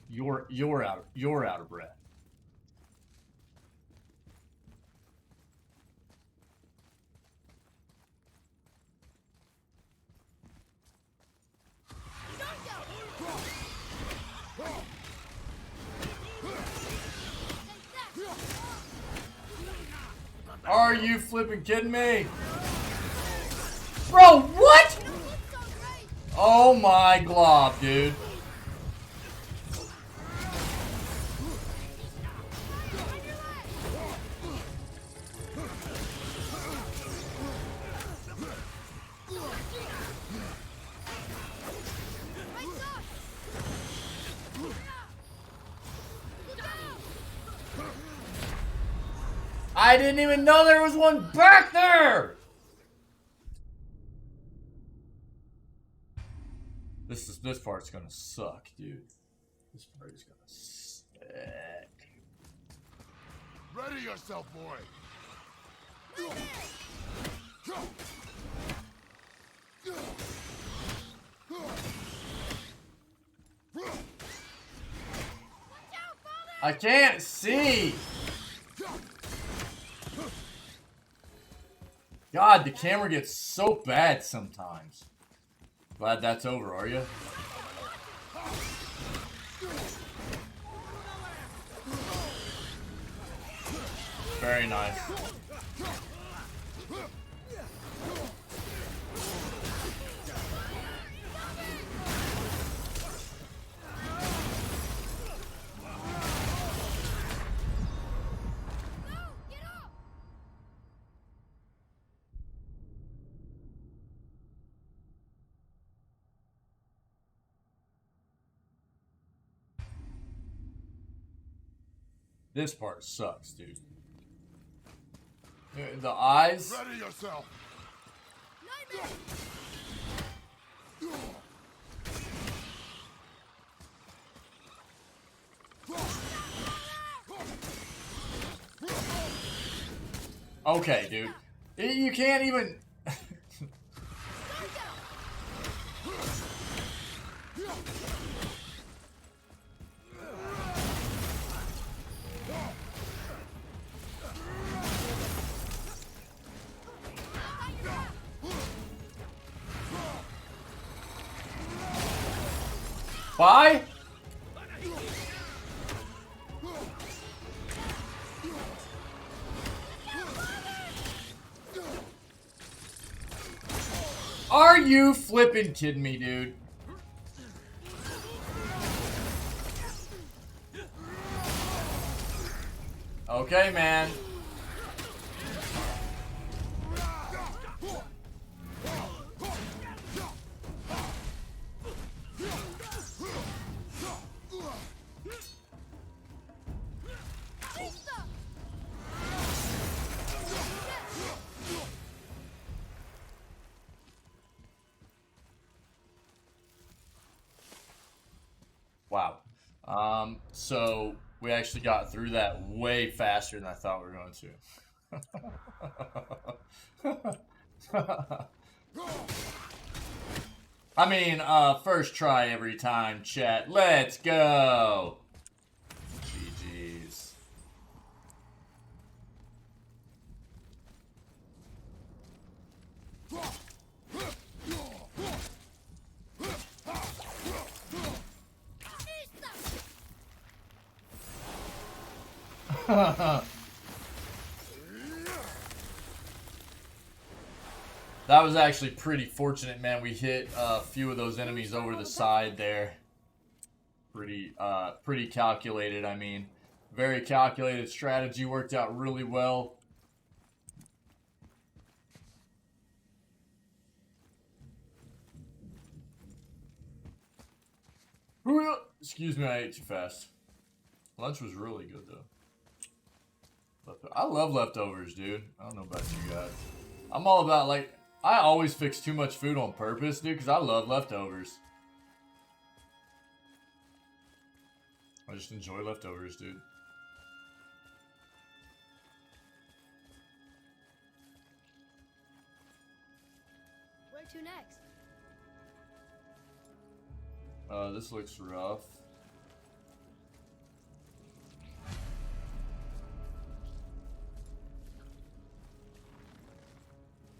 You're out of breath. Are you flipping kidding me? Bro, what? Oh my glob, dude. I didn't even know there was one back there! This part's gonna suck, dude. This part is gonna suck. Ready yourself, boy. I can't see! God, the camera gets so bad sometimes. Glad that's over, are you? Very nice. This part sucks, dude. The eyes. Ready yourself. Okay, dude. You can't even. Bye? Are you flipping kidding me, dude? Okay, man. Wow. So we actually got through that way faster than I thought we were going to. I mean, first try every time, chat. Let's go. GG's. That was actually pretty fortunate, man. We hit a few of those enemies over the side there. Pretty calculated, I mean. Very calculated strategy. Worked out really well. Excuse me, I ate too fast. Lunch was really good, though. I love leftovers, dude. I don't know about you guys. I'm all about, like, I always fix too much food on purpose, dude, because I love leftovers. I just enjoy leftovers, dude. Where to next? This looks rough.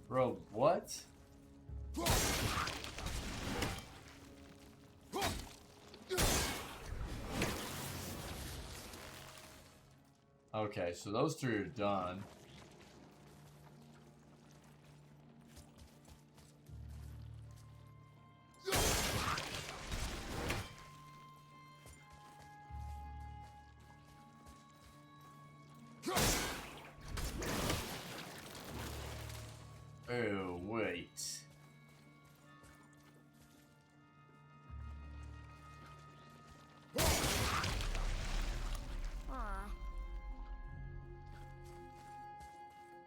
Bro, what? Okay, so those three are done. Oh, wait. Aw.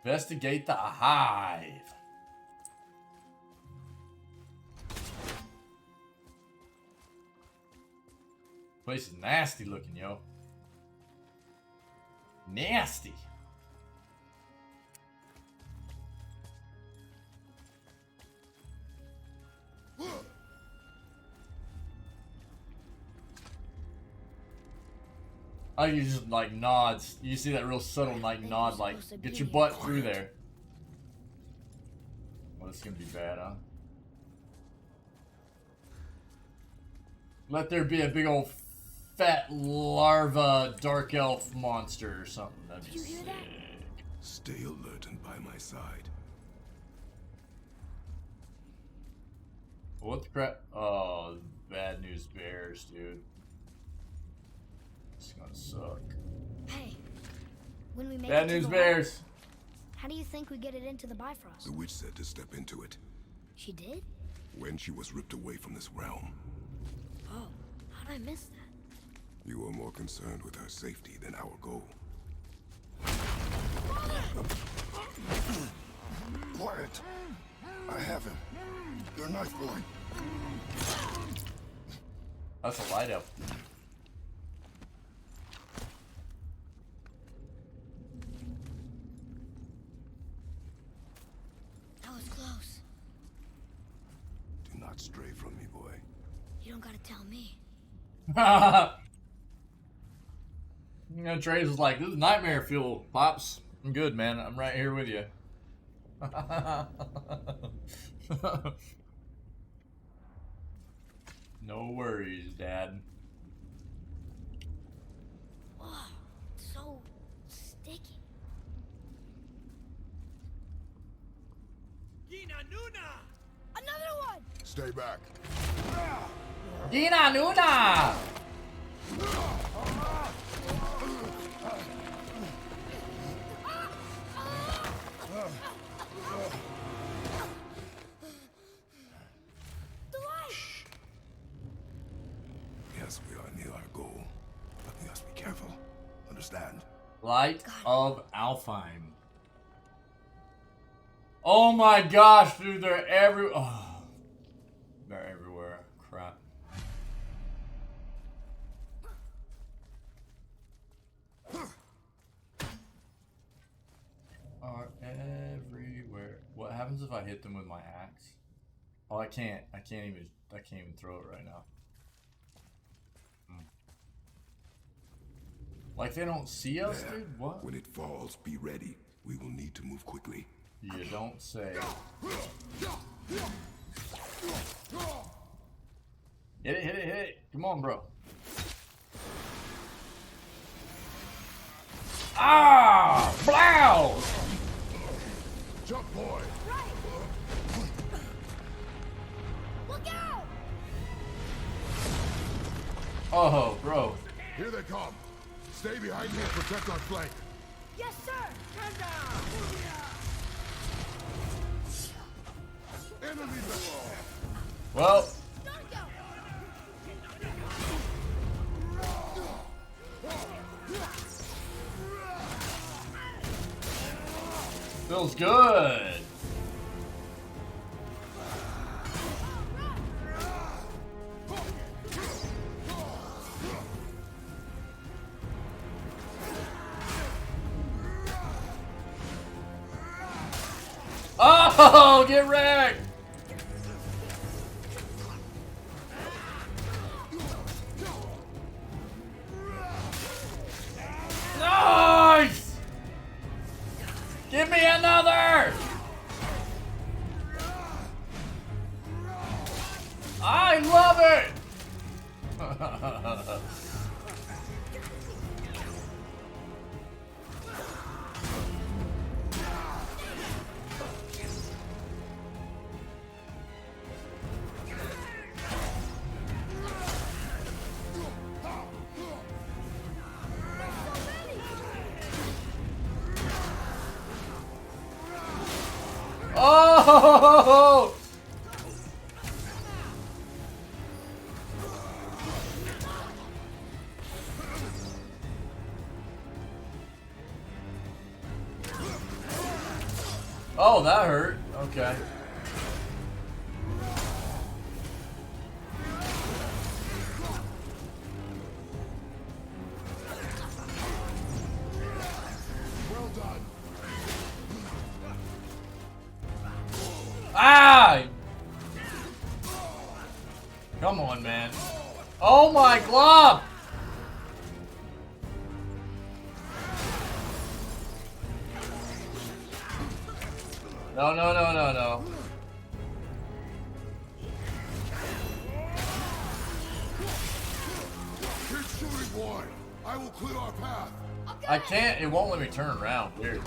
Investigate the hive. Place is nasty looking, yo. Nasty. Oh, you just like nods. You see that real subtle like nod, like get your butt through there. Well, this is gonna be bad, huh? Let there be a big old fat larva dark elf monster or something. That'd be sick. Stay alert and by my side. What the crap? Oh, bad news bears, dude. It's gonna suck. Hey, when we make Bad it to news the bears. hall, how do you think we get it into the Bifrost? The witch said to step into it She did? when she was ripped away from this realm. Oh, how'd I miss that? You are more concerned with her safety than our goal. Quiet. I have him. Your knife boy. That's a light elf. That was close. Do not stray from me, boy. You don't gotta tell me. Atreus is like, this is nightmare fuel, Pops. I'm good, man. I'm right here with you. No worries, Dad. Oh, so sticky. Another one! Stay back. Gina Nuna! The light! Yes, we are near our goal, but we must be careful. Understand? Light of Alfheim. Oh my gosh, dude, they're they're everywhere. Crap. Are everywhere. What happens if I hit them with my axe? Oh, I can't even throw it right now. Like they don't see us, There. dude? What? When it falls, be ready. We will need to move quickly. You don't say. Hit it, hit it, hit it. Come on, bro. Ah! Blow! Jump, boy! Look out! Oh, bro. Here they come. Stay behind me and protect our flank. Yes, sir! Turn down! Enemy below. Well, feels good. Oh, get wrecked! Nice! Give me another! I love it! Oh! Oh, that hurt. Okay. Well done. Ah! Come on, man. Oh my glove! No, no, no, no, no. Keep shooting, boy. I will clear our path. I can't, it won't let me turn around. Weird.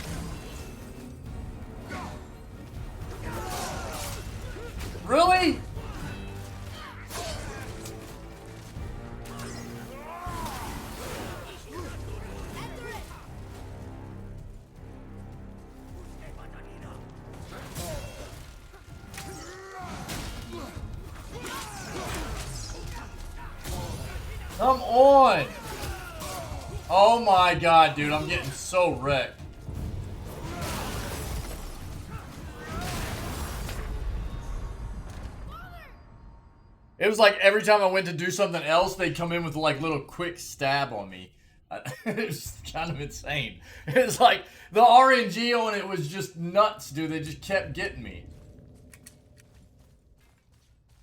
Really? Come on! Oh my god, dude, I'm getting so wrecked. It was like every time I went to do something else, they'd come in with like little quick stab on me. It was kind of insane. It's like the RNG on it was just nuts, dude. They just kept getting me.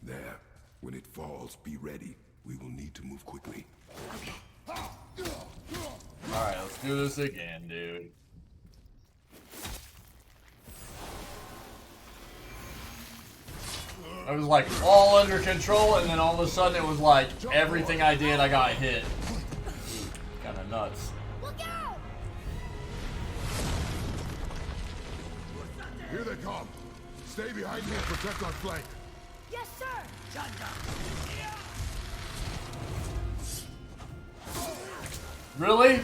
There. When it falls, be ready. We will need to move quickly. Alright, let's do this again, dude. I was like all under control, and then all of a sudden it was like everything I did, I got hit. Kinda nuts. Look out! Here they come. Stay behind me and protect our flank. Yes, sir! Really?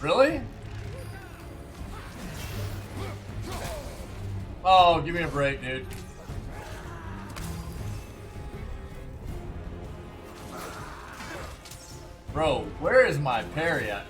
Really? Oh, give me a break, dude. Bro, where is my parry at?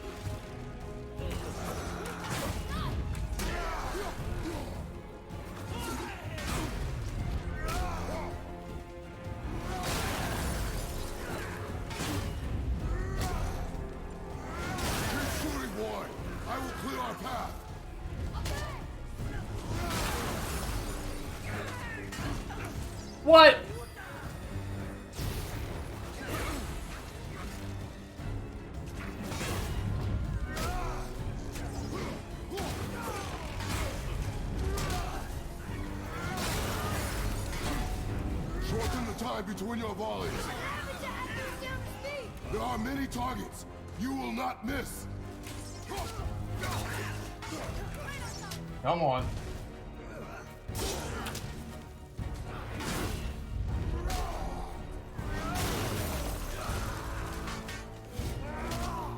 What? Shorten the time between your volleys. There are many targets. You will not miss. Come on.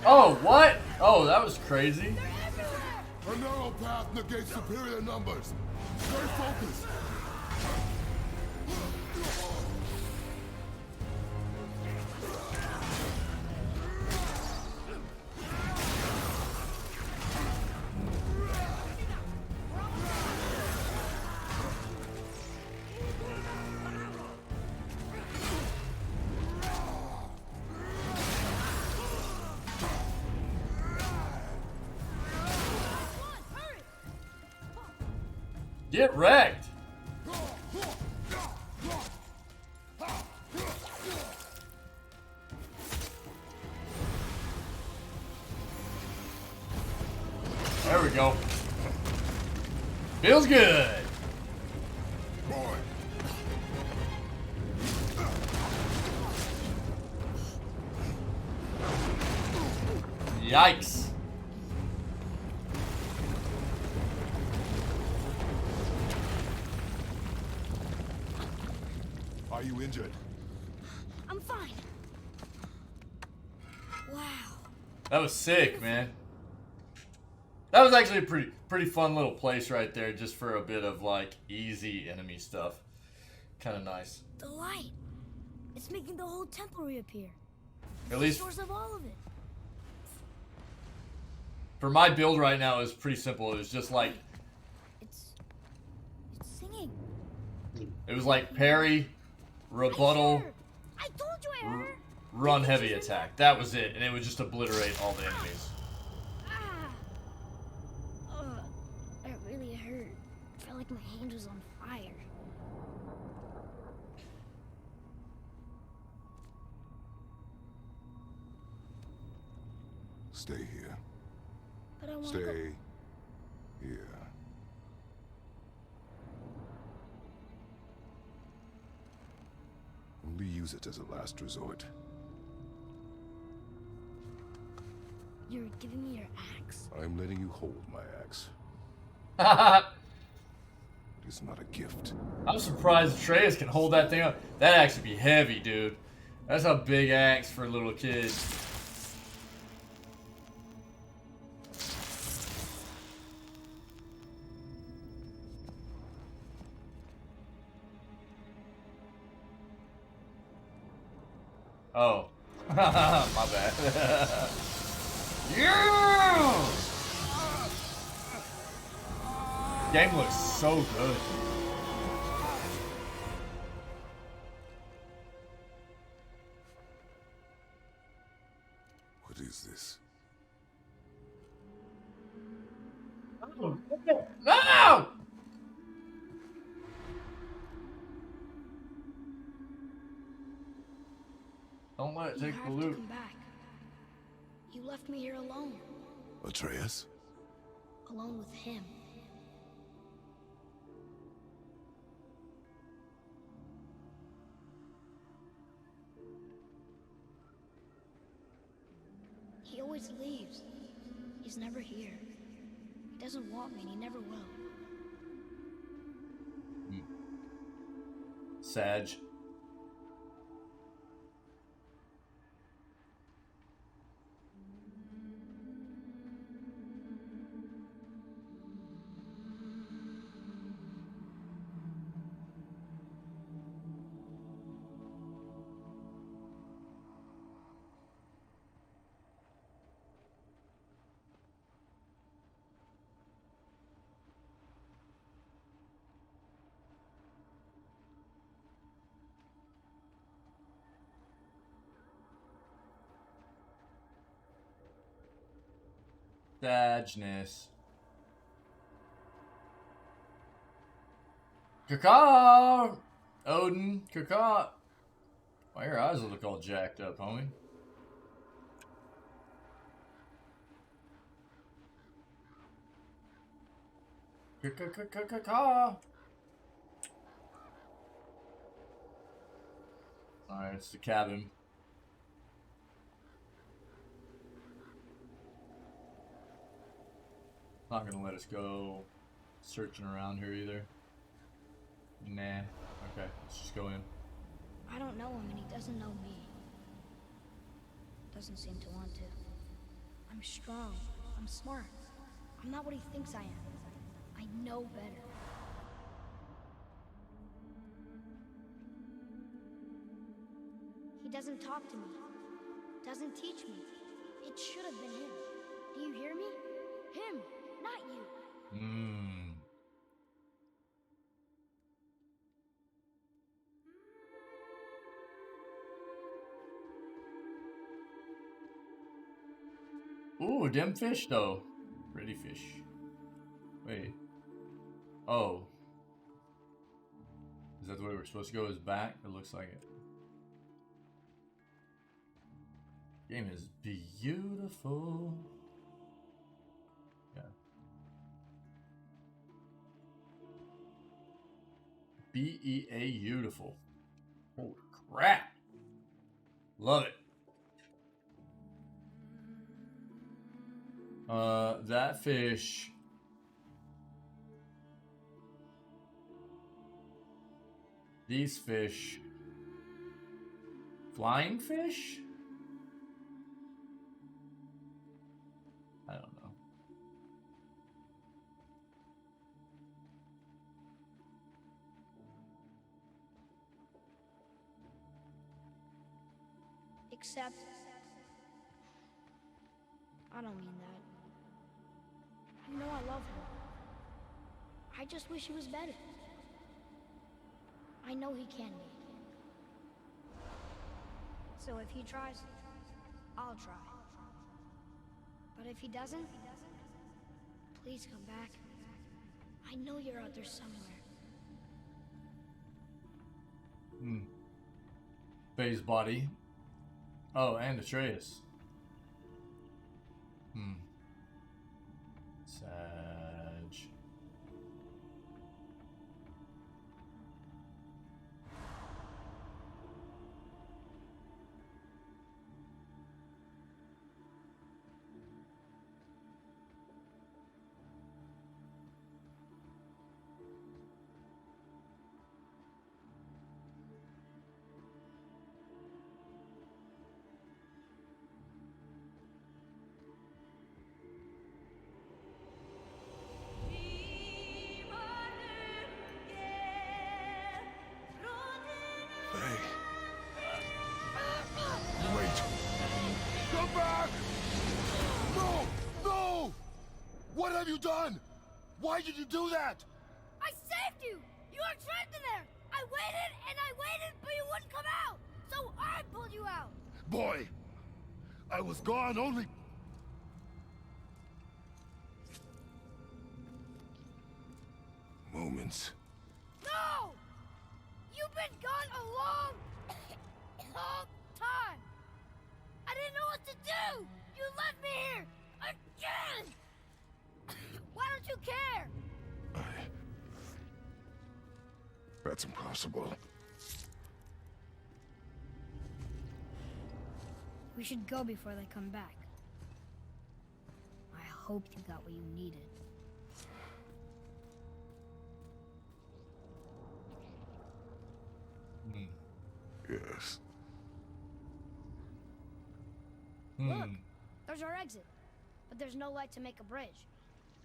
Oh, what? Oh, that was crazy. A narrow path negates superior numbers. Stay focused. Get wrecked. There we go. Feels good. Boy. Yikes. Are you injured? I'm fine. Wow. That was sick, man. That was actually a pretty fun little place right there, just for a bit of like easy enemy stuff. Kind of nice. The light. It's making the whole temple reappear. At least The source of all of it. for my build right now, is pretty simple. It was just like It's singing. it was like parry, rebuttal, I told you I heard. run heavy attack. That was it, and it would just obliterate all the enemies. It really hurt. I felt like my hand was on fire. Stay here. But I want to go. Stay here. only use it as a last resort. You're giving me your axe? I'm letting you hold my axe. I'm It is not a gift. surprised Atreus can hold that thing up. That'd actually be heavy, dude. That's a big axe for a little kid. Oh. My bad. Yeah! Game looks so good. What is this? No! Don't let it You take have the to loot. come back. You left me here alone. Atreus? Alone with him. He always leaves. He's never here. He doesn't want me and he never will. Sag. Sagness. Caw! Odin, caw. Why your eyes look all jacked up, homie? Caw. Alright, it's the cabin. Not gonna let us go searching around here either. Nah. Okay, let's just go in. I don't know him and he doesn't know me. Doesn't seem to want to. I'm strong. I'm smart. I'm not what he thinks I am. I know better. He doesn't talk to me. Doesn't teach me. It should have been him. Do you hear me? Him, not you. Ooh, them fish though. Pretty fish. Wait. Oh. Is that the way we're supposed to go? Is back? It looks like it. Game is beautiful. Yeah. BEA beautiful. Holy crap. Love it. That fish. These fish. Flying fish? I don't know. Except, I don't mean that. You know I love him. I just wish he was better. I know he can be. So if he tries, I'll try. But if he doesn't, please come back. I know you're out there somewhere. Faye's body. Oh, and Atreus. Sag. have you done? Why did you do that? I saved you! You were trapped in there! I waited, but you wouldn't come out! So I pulled you out! Boy, I was gone only... moments. No! You've been gone a long, long time! I didn't know what to do! You left me here! Again! Why don't you care? That's impossible. We should go before they come back. I hope you got what you needed. Yes. Look, there's our exit. But there's no light to make a bridge.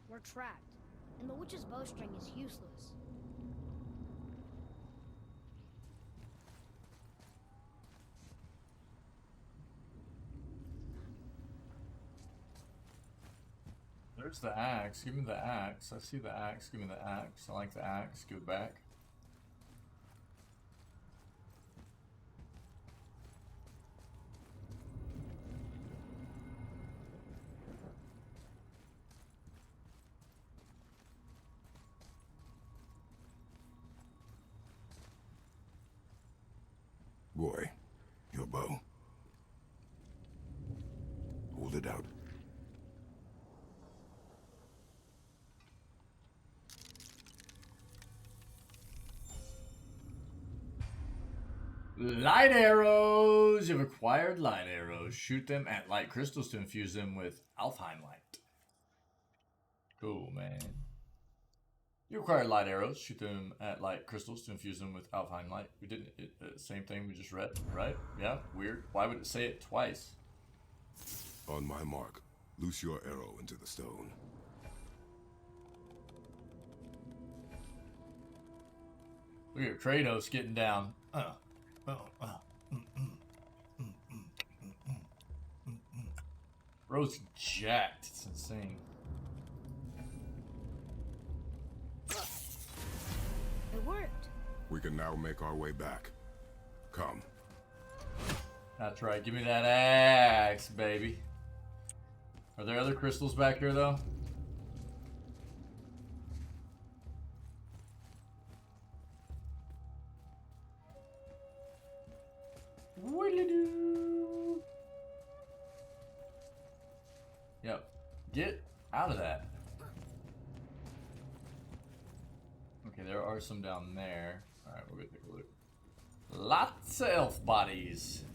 We're trapped, and the witch's bowstring is useless. There's the axe. Give me the axe. I see the axe. Give me the axe. I like the axe. Give it back. Boy, your bow. Hold it out. Light arrows! You've acquired light arrows. Shoot them at light crystals to infuse them with Alfheim light. Cool, man. You acquire light arrows. Shoot them at light crystals to infuse them with Alfheim light. We did it, same thing we just read, right? Yeah, weird. Why would it say it twice? On my mark, loose your arrow into the stone. Look at Kratos getting down. Bro's jacked. It's insane. It worked. We can now make our way back. Come. That's right. Give me that axe, baby. Are there other crystals back there, though? Whoodly-doo. Yep. Get out of that. Okay, there are some down there. Alright, we're gonna take a look. Lots of elf bodies.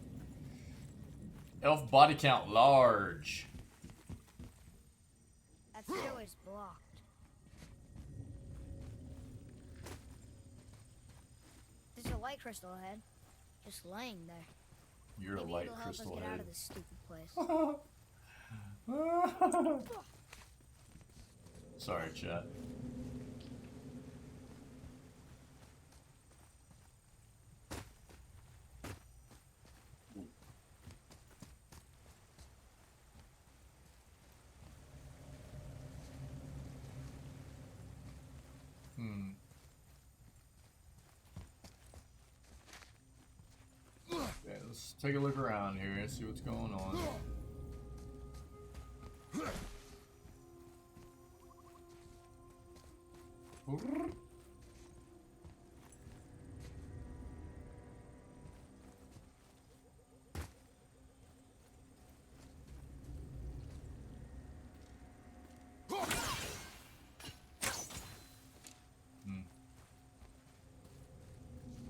Elf body count large. That stairway's blocked. There's a light crystal ahead, just laying there. You're Maybe a light it'll help us crystal get out head. of this stupid place. Sorry, chat. Okay, let's take a look around here and see what's going on.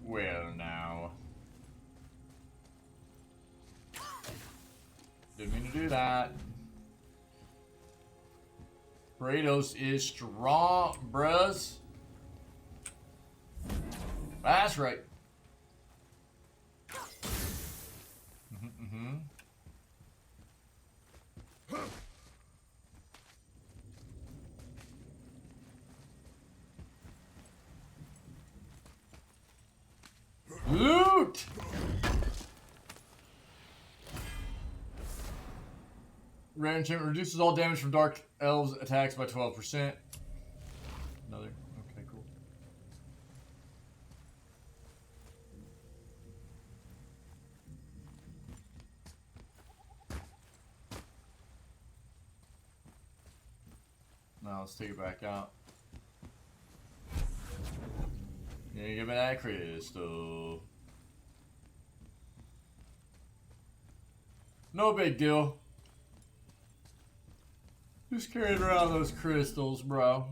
Well, now. Didn't mean to do that. Kratos is strong, bruhs. That's right. Loot! Rare enchantment reduces all damage from Dark Elves attacks by 12%. Another. Okay, cool. Now let's take it back out. Yeah, give me that crystal. No big deal. Just carrying around those crystals, bro.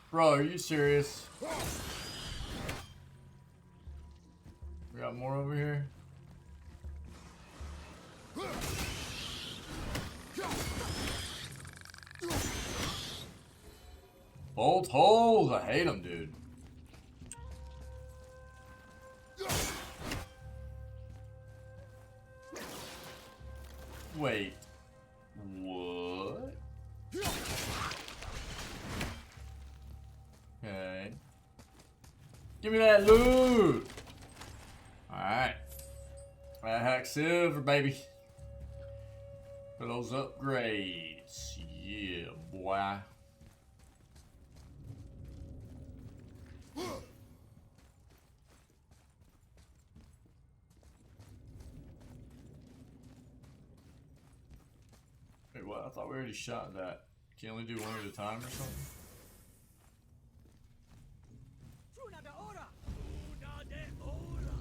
Bro, are you serious? We got more over here. Bolt holes! I hate them, dude. Wait. What? Okay. Give me that loot! Alright. That hack silver, baby. For those upgrades. Yeah, boy. Wait, what? I thought we already shot that. Can you only do one at a time or something?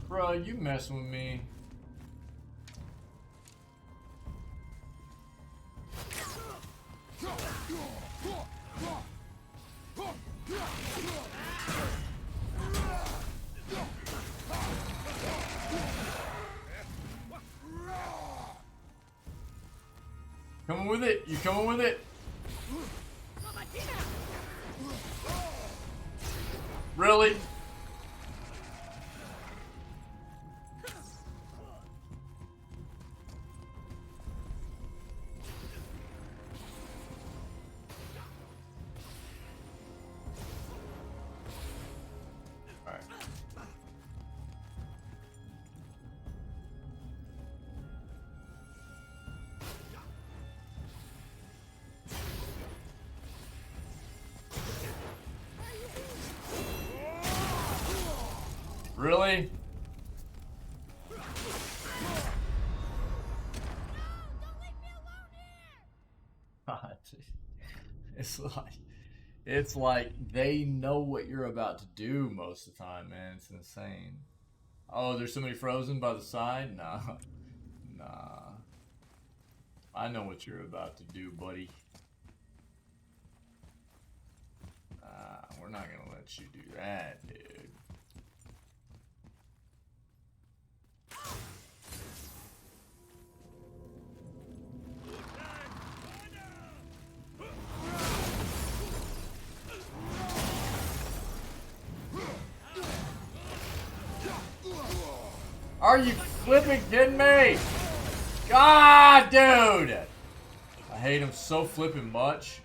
Bro, you messing with me. Coming with it? You coming with it? Really? Really? God, it's like they know what you're about to do most of the time, man. It's insane. Oh, there's somebody frozen by the side? Nah. Nah. I know what you're about to do, buddy. We're not gonna let you do that, dude. Are you flipping kidding me? God, dude! I hate him so flipping much.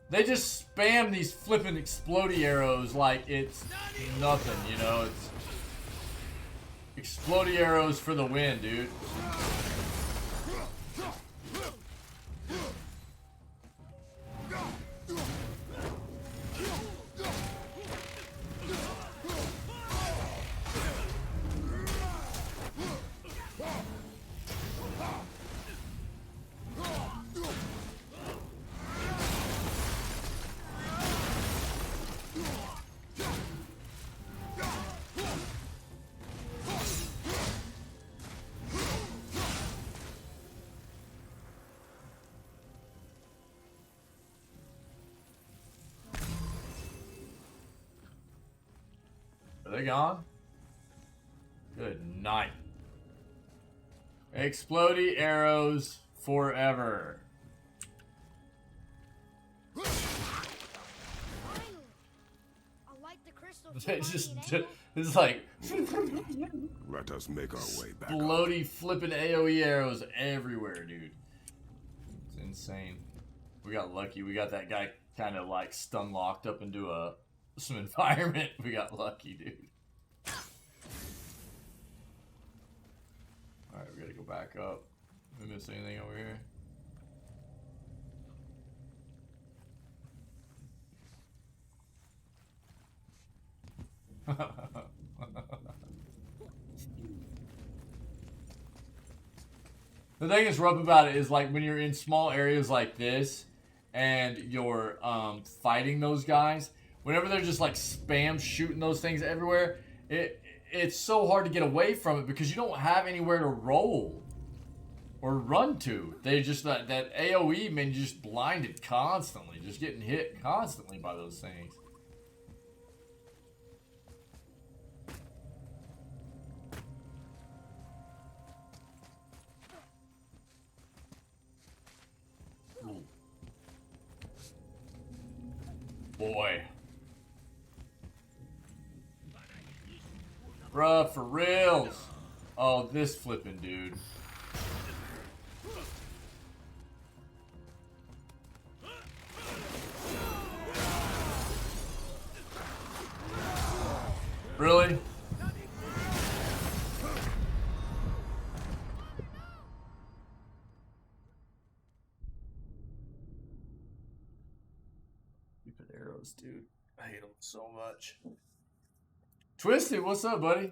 They just spam these flipping explodey arrows like it's nothing, you know? It's explodey arrows for the win, dude. Are they gone? Good night. Explodey arrows forever. Finally! I like the crystal also They Giovanni just, and Abel? it's like Let us make our way back up. floaty flipping AoE arrows everywhere, dude. It's insane. We got lucky. We got that guy kind of like stun locked up into some environment. We got lucky, dude. Alright, we gotta go back up. Did we miss anything over here? The thing that's rough about it is like when you're in small areas like this and you're fighting those guys, whenever they're just like spam shooting those things everywhere, it's so hard to get away from it because you don't have anywhere to roll or run to. They just that AoE, man, you're just blinded constantly, just getting hit constantly by those things. Boy. Bruh, for reals. Oh, this flipping dude. Really? Stupid arrows, dude. I hate them so much. Twisted, what's up, buddy?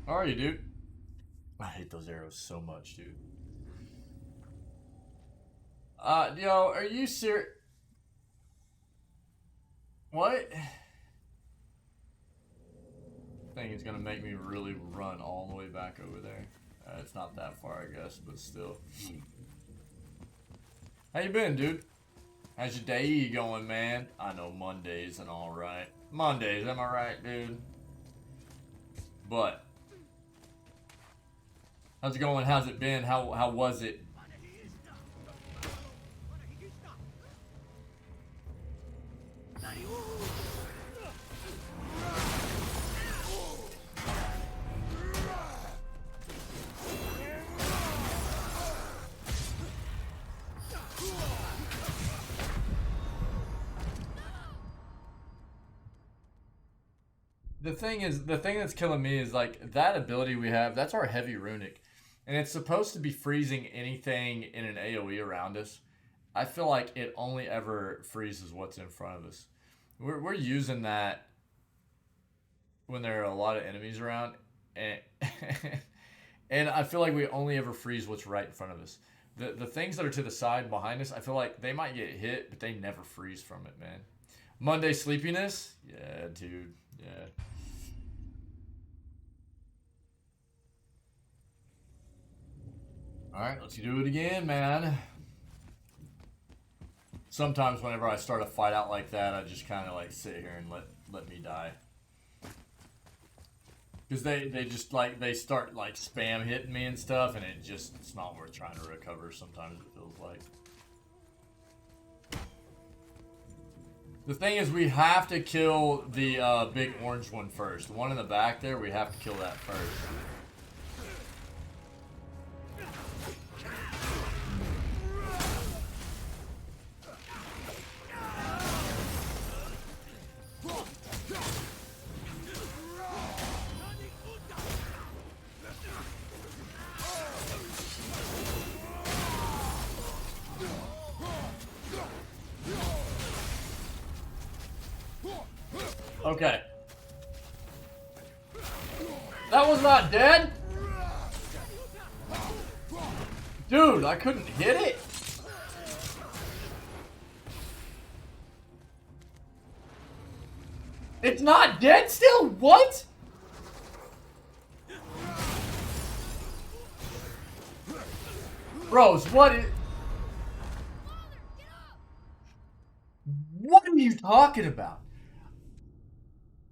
How are you, dude? I hate those arrows so much, dude. Yo, are you serious? What? Thing is gonna make me really run all the way back over there. It's not that far, I guess, but still. How you been, dude? How's your day going, man? I know Mondays and all right. Mondays, am I right, dude? But how's it going? How's it been? How was it? The thing that's killing me is like that ability we have, that's our heavy runic. And it's supposed to be freezing anything in an AoE around us. I feel like it only ever freezes what's in front of us. We're using that when there are a lot of enemies around, and and I feel like we only ever freeze what's right in front of us. The things that are to the side behind us, I feel like they might get hit, but they never freeze from it, man. Monday sleepiness? Yeah, dude. Yeah. Alright, let's do it again, man. Sometimes whenever I start a fight out like that, I just kind of like sit here and let me die. Because they just like, they start like spam hitting me and stuff, and it's not worth trying to recover sometimes, it feels like. The thing is, we have to kill the big orange one first. The one in the back there, we have to kill that first. Okay. That was not dead? Dude, I couldn't hit it? It's not dead still? What? Bros, what is... What are you talking about?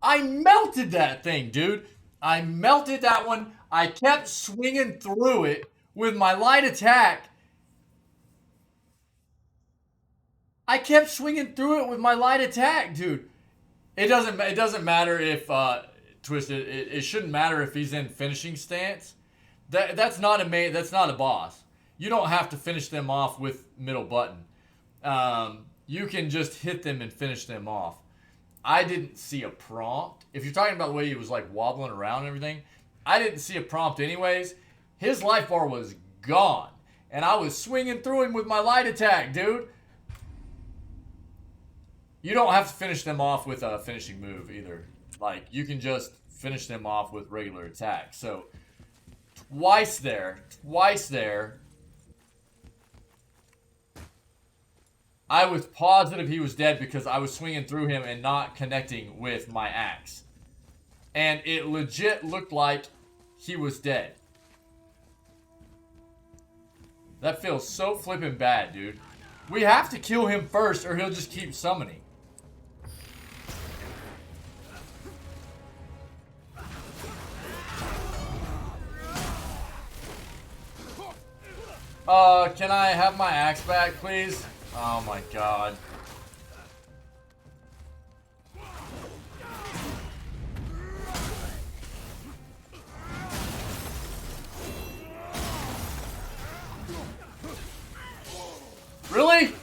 I melted that thing, dude. I melted that one. I kept swinging through it with my light attack. I kept swinging through it with my light attack, dude. It doesn't matter if Twisted. It shouldn't matter if he's in finishing stance. That's not a boss. You don't have to finish them off with middle button. You can just hit them and finish them off. I didn't see a prompt. If you're talking about the way he was like wobbling around and everything, I didn't see a prompt anyways. His life bar was gone. And I was swinging through him with my light attack, dude. You don't have to finish them off with a finishing move either. Like, you can just finish them off with regular attack. So, twice there. I was positive he was dead because I was swinging through him and not connecting with my axe. And it legit looked like he was dead. That feels so flippin' bad, dude. We have to kill him first or he'll just keep summoning. Can I have my axe back, please? Oh my god. Really?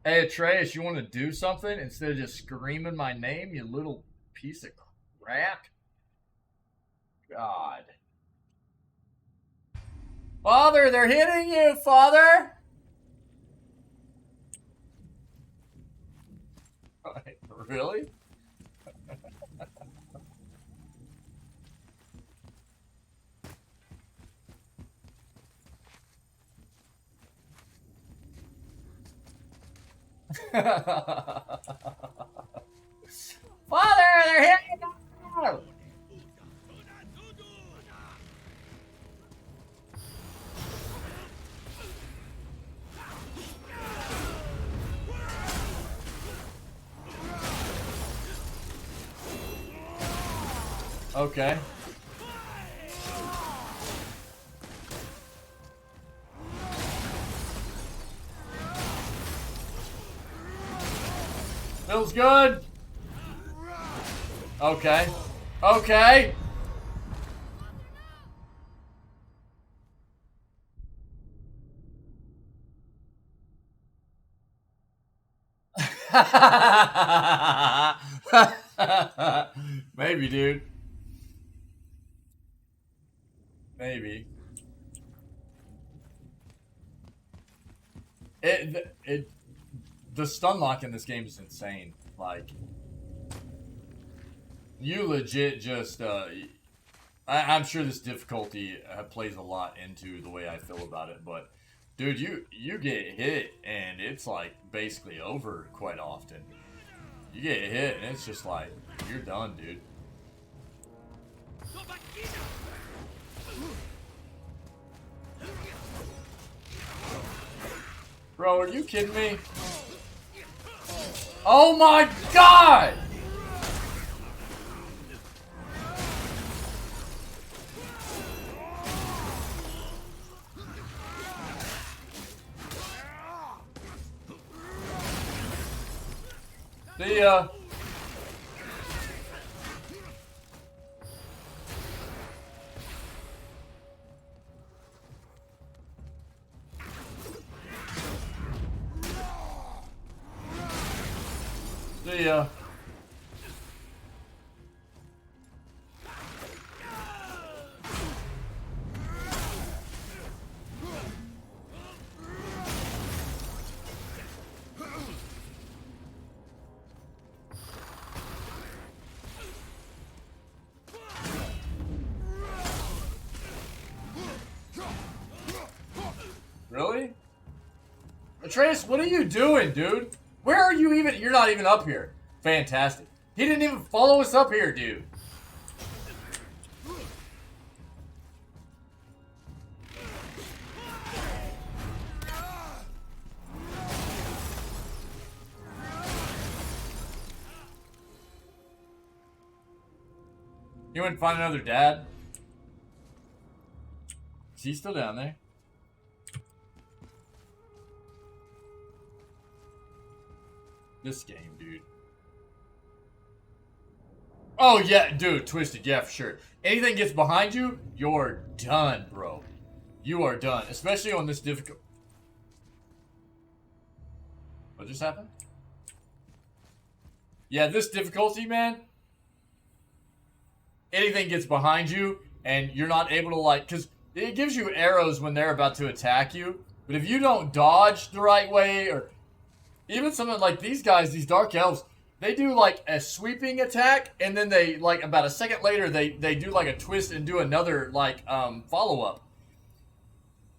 Hey, Atreus, you want to do something instead of just screaming my name, you little piece of crap? God. Father, they're hitting you, Father! Really? Father, they're hitting you! Okay. Feels good. Okay. Okay. Maybe, dude. Maybe. The stun lock in this game is insane. Like, you legit just, I'm sure this difficulty plays a lot into the way I feel about it, but dude, you get hit and it's like basically over quite often. You get hit and it's just like, you're done, dude. Bro, are you kidding me? Oh my god! See ya. See ya. Really? Atreus, what are you doing, dude? Where are you even? You're not even up here. Fantastic. He didn't even follow us up here, dude. You went and find another dad? Is he still down there? This game, dude. Oh, yeah, dude, Twisted, yeah, for sure. Anything gets behind you, you're done, bro. You are done, especially on this difficult... What just happened? Yeah, this difficulty, man. Anything gets behind you, and you're not able to, like... Because it gives you arrows when they're about to attack you. But if you don't dodge the right way, or... Even something like these guys, these Dark Elves... They do, like, a sweeping attack, and then they, like, about a second later, they do, like, a twist and do another, like, follow-up.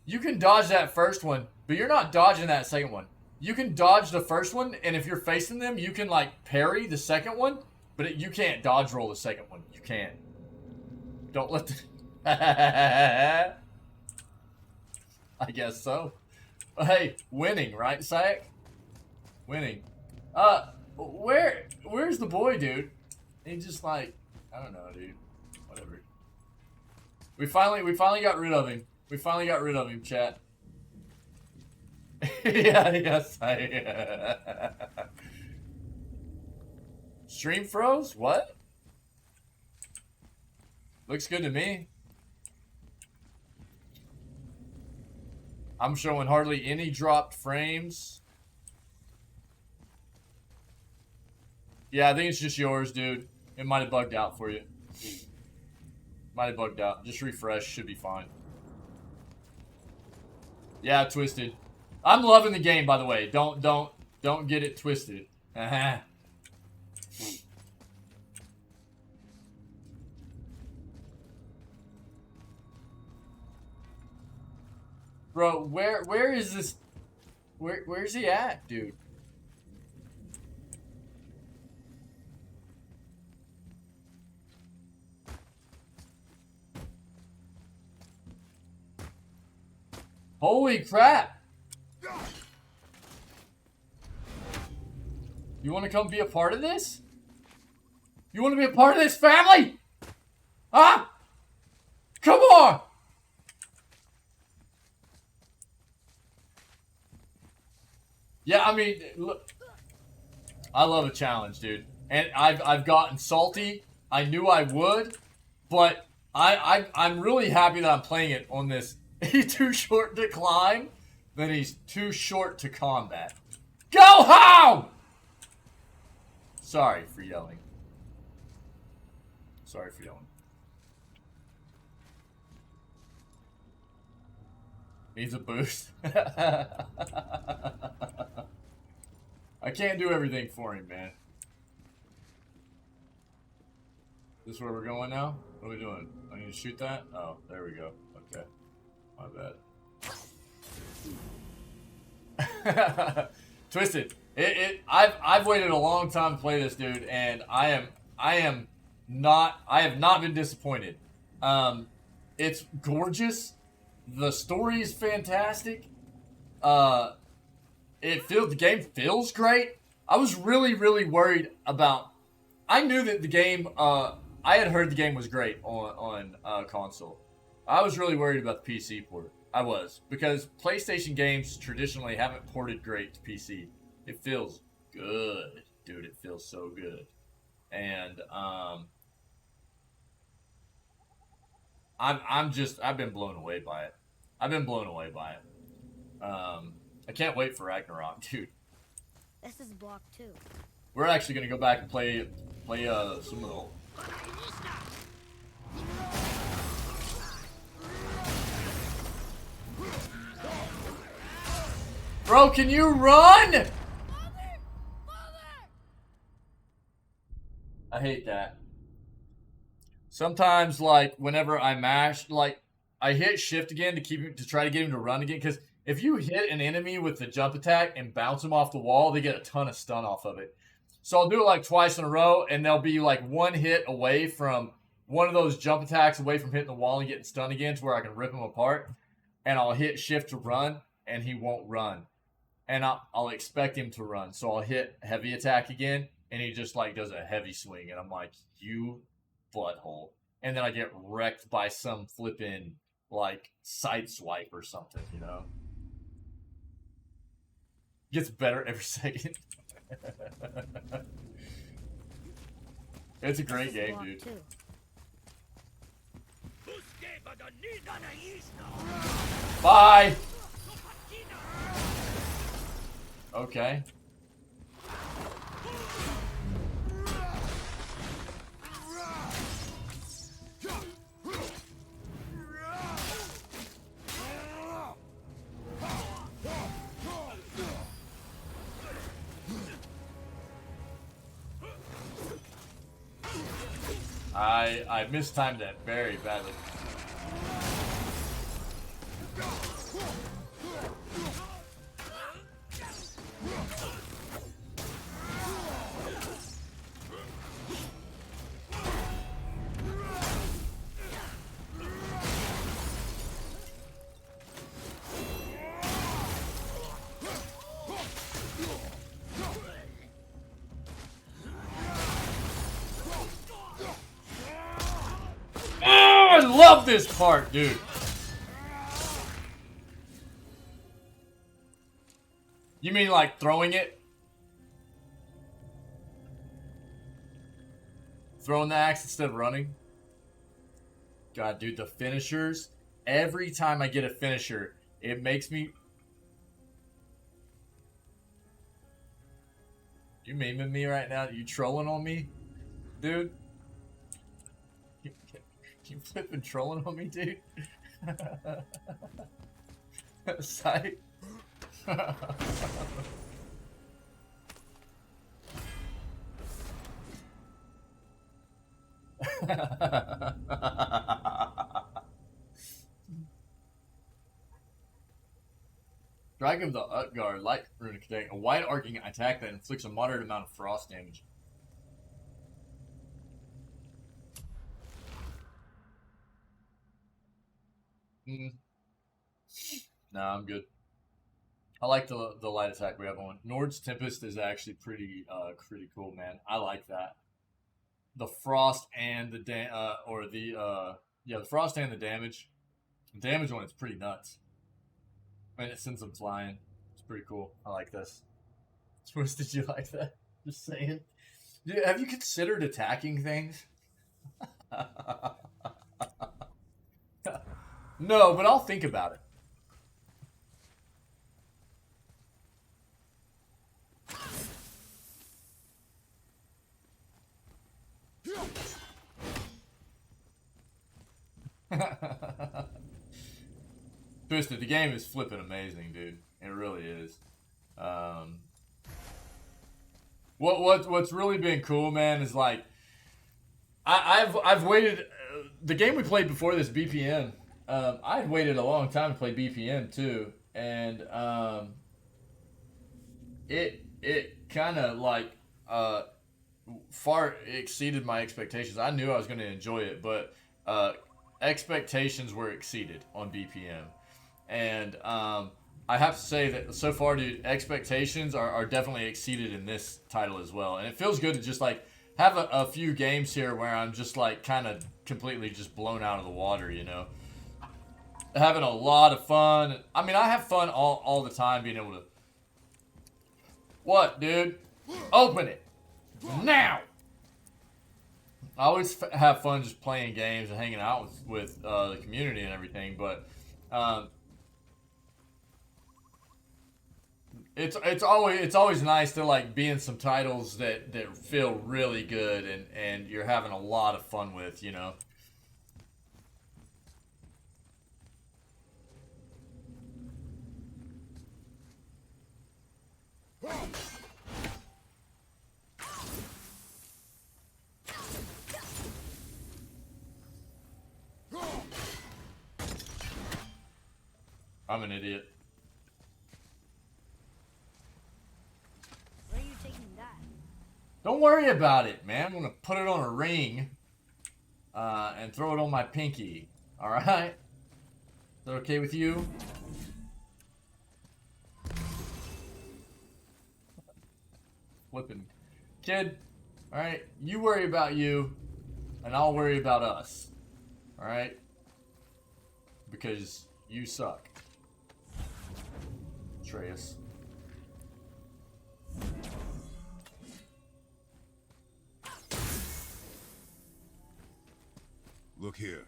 You can dodge that first one, but you're not dodging that second one. You can dodge the first one, and if you're facing them, you can, like, parry the second one, but you can't dodge roll the second one. You can't. Don't let the... I guess so. But hey, winning, right, Sack? Winning. Where's the boy, dude? He just like, I don't know, dude. Whatever. We finally got rid of him. We finally got rid of him, chat. Yeah, yes, Stream froze? What? Looks good to me. I'm showing hardly any dropped frames. Yeah, I think it's just yours, dude. It might have bugged out for you. Might have bugged out. Just refresh. Should be fine. Yeah, Twisted. I'm loving the game, by the way. Don't get it twisted. Bro, where is this? Where's he at, dude? Holy crap! You want to come be a part of this? You want to be a part of this family? Huh? Come on! Yeah, I mean, look, I love a challenge, dude. And I've gotten salty. I knew I would, but I'm really happy that I'm playing it on this. He's too short to climb, then he's too short to combat. Go home! Sorry for yelling. Sorry for yelling. Needs a boost. I can't do everything for him, man. This is where we're going now? What are we doing? I need to shoot that? Oh, there we go. Okay. My bad. Twisted. I've waited a long time to play this, dude, and I have not been disappointed. It's gorgeous. The story is fantastic. The game feels great. I was really worried about. I knew that the game. I had heard the game was great on console. I was really worried about the PC port. I was, because PlayStation games traditionally haven't ported great to PC. It feels good, dude. It feels so good, and I've been blown away by it. I've been blown away by it. I can't wait for Ragnarok, dude. This is block 2. We're actually gonna go back and play some of the. Bro, can you run? Father! I hate that. Sometimes, like, whenever I mash, like, I hit shift again to try to get him to run again, because if you hit an enemy with the jump attack and bounce them off the wall, they get a ton of stun off of it. So I'll do it like twice in a row, and they'll be like one hit away from one of those jump attacks away from hitting the wall and getting stunned again to where I can rip him apart. And I'll hit shift to run, and he won't run. And I'll expect him to run. So I'll hit heavy attack again, and he just like does a heavy swing, and I'm like, you butthole. And then I get wrecked by some flipping like side swipe or something, you know? Gets better every second. It's a great This is game, locked, dude. too. Bye! Okay. I mistimed that very badly. Oh, I love this part, dude. You mean like throwing it? Throwing the axe instead of running? God, dude, the finishers. Every time I get a finisher, it makes me... You memeing me right now? You trolling on me? Dude? You flipping trolling on me, dude? Sight? Dragon of the Utgard, light rune containing a wide arcing attack that inflicts a moderate amount of frost damage. Nah, I'm good. I like the light attack we have on. Nord's Tempest is actually pretty cool, man. I like that. The frost and the the frost and the damage. The damage one is pretty nuts. And it sends them flying. It's pretty cool. I like this. Spruce, did you like that? Just saying. Dude, have you considered attacking things? No, but I'll think about it. Twisted, the game is flipping amazing, dude. It really is. What's really been cool, man, is like I've waited. The game we played before this, BPM. I'd waited a long time to play BPM too, and it kind of like far exceeded my expectations. I knew I was going to enjoy it, but expectations were exceeded on BPM. And I have to say that so far, dude, expectations are definitely exceeded in this title as well. And it feels good to just like have a few games here where I'm just like kind of completely just blown out of the water, you know. Having a lot of fun. I mean, I have fun all the time being able to... What, dude? Open it. Now! I always have fun just playing games and hanging out with the community and everything, but... It's always nice to like be in some titles that feel really good and you're having a lot of fun with, you know. I'm an idiot. Where are you taking that? Don't worry about it, man. I'm gonna put it on a ring and throw it on my pinky. All right? Is that okay with you? Flipping kid. All right, you worry about you, and I'll worry about us. All right? Because you suck, Atreus. Look here.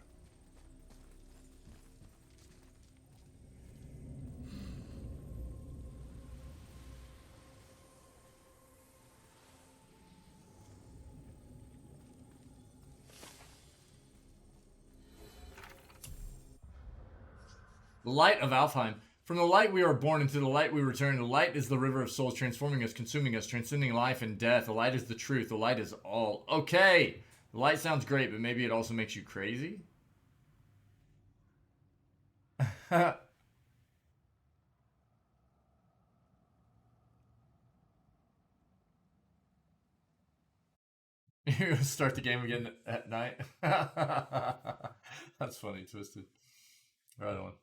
The light of Alfheim. From the light we are born, into the light we return. The light is the river of souls, transforming us, consuming us, transcending life and death. The light is the truth. The light is all. Okay. The light sounds great, but maybe it also makes you crazy? You start the game again at night? That's funny, Twisted. Right on.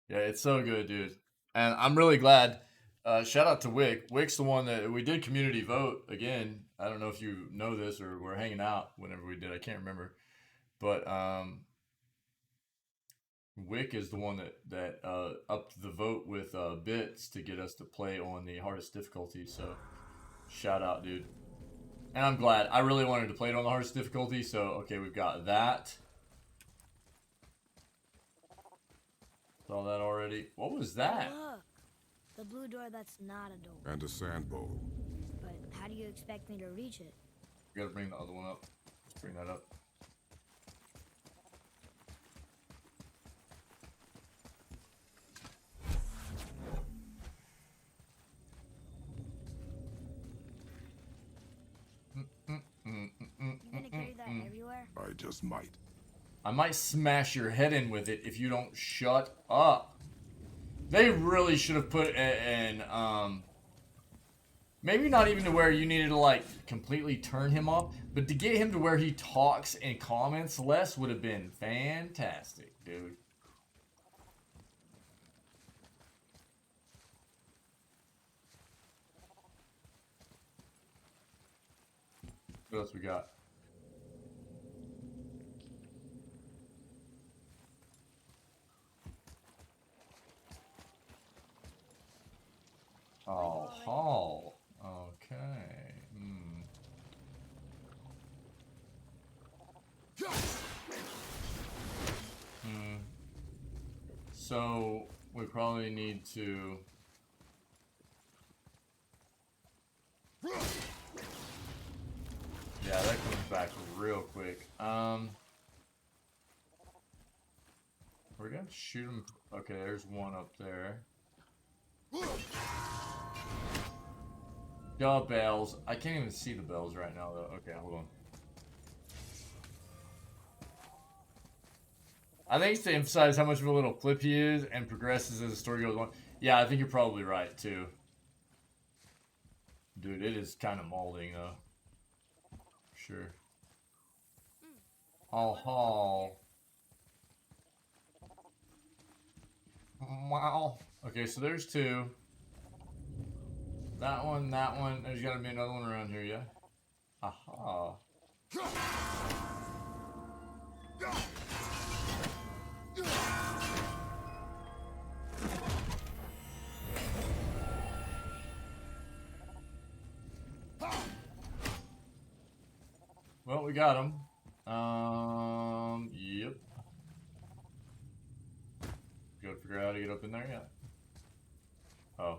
Yeah, it's so good, dude. And I'm really glad. Shout out to Wick. Wick's the one that we did community vote again. I don't know if you know this or we're hanging out whenever we did. I can't remember. But Wick is the one that upped the vote with bits to get us to play on the hardest difficulty. So shout out, dude. And I'm glad. I really wanted to play it on the hardest difficulty. So okay, we've got that. Saw that already. What was that? Look, the blue door that's not a door. And a sand bowl. But how do you expect me to reach it? You gotta bring the other one up. Let's bring that up. You gonna carry that everywhere? I just might. I might smash your head in with it if you don't shut up. They really should have put an maybe not even to where you needed to like completely turn him off, but to get him to where he talks and comments less would have been fantastic, dude. What else we got? Oh, Hall. Okay. So we probably need to. Yeah, that comes back real quick. We're gonna shoot him. Okay, there's one up there. The bells. I can't even see the bells right now, though. Okay, hold on. I think it's to emphasize how much of a little flip he is and progresses as the story goes on. Yeah, I think you're probably right, too. Dude, it is kind of molding, though. Sure. Hall. Wow. Okay, so there's two. That one. There's gotta be another one around here, yeah? Aha. Well, we got him. Yep. Gotta figure out how to get up in there yet. Oh.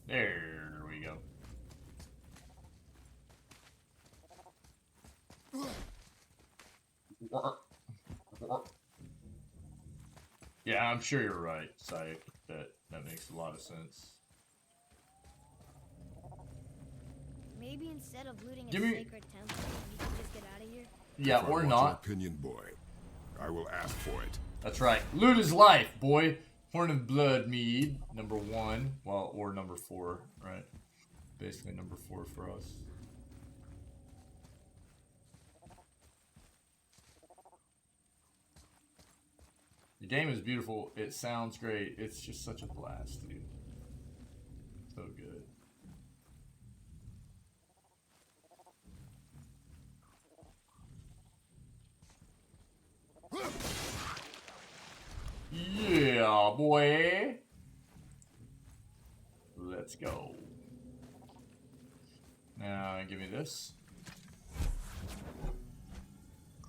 There we go. Yeah, I'm sure you're right, Syke. That makes a lot of sense. Maybe instead of looting a Give me- sacred temple, we can just get out of here? Yeah, If I or want not. your opinion, boy. I will ask for it. That's right. Loot is life, boy. Horn of Blood Mead, number 1. Well, or number 4, right? Basically number 4 for us. The game is beautiful. It sounds great. It's just such a blast, dude. So good. Yeah, boy. Let's Let's go. Now, give me this.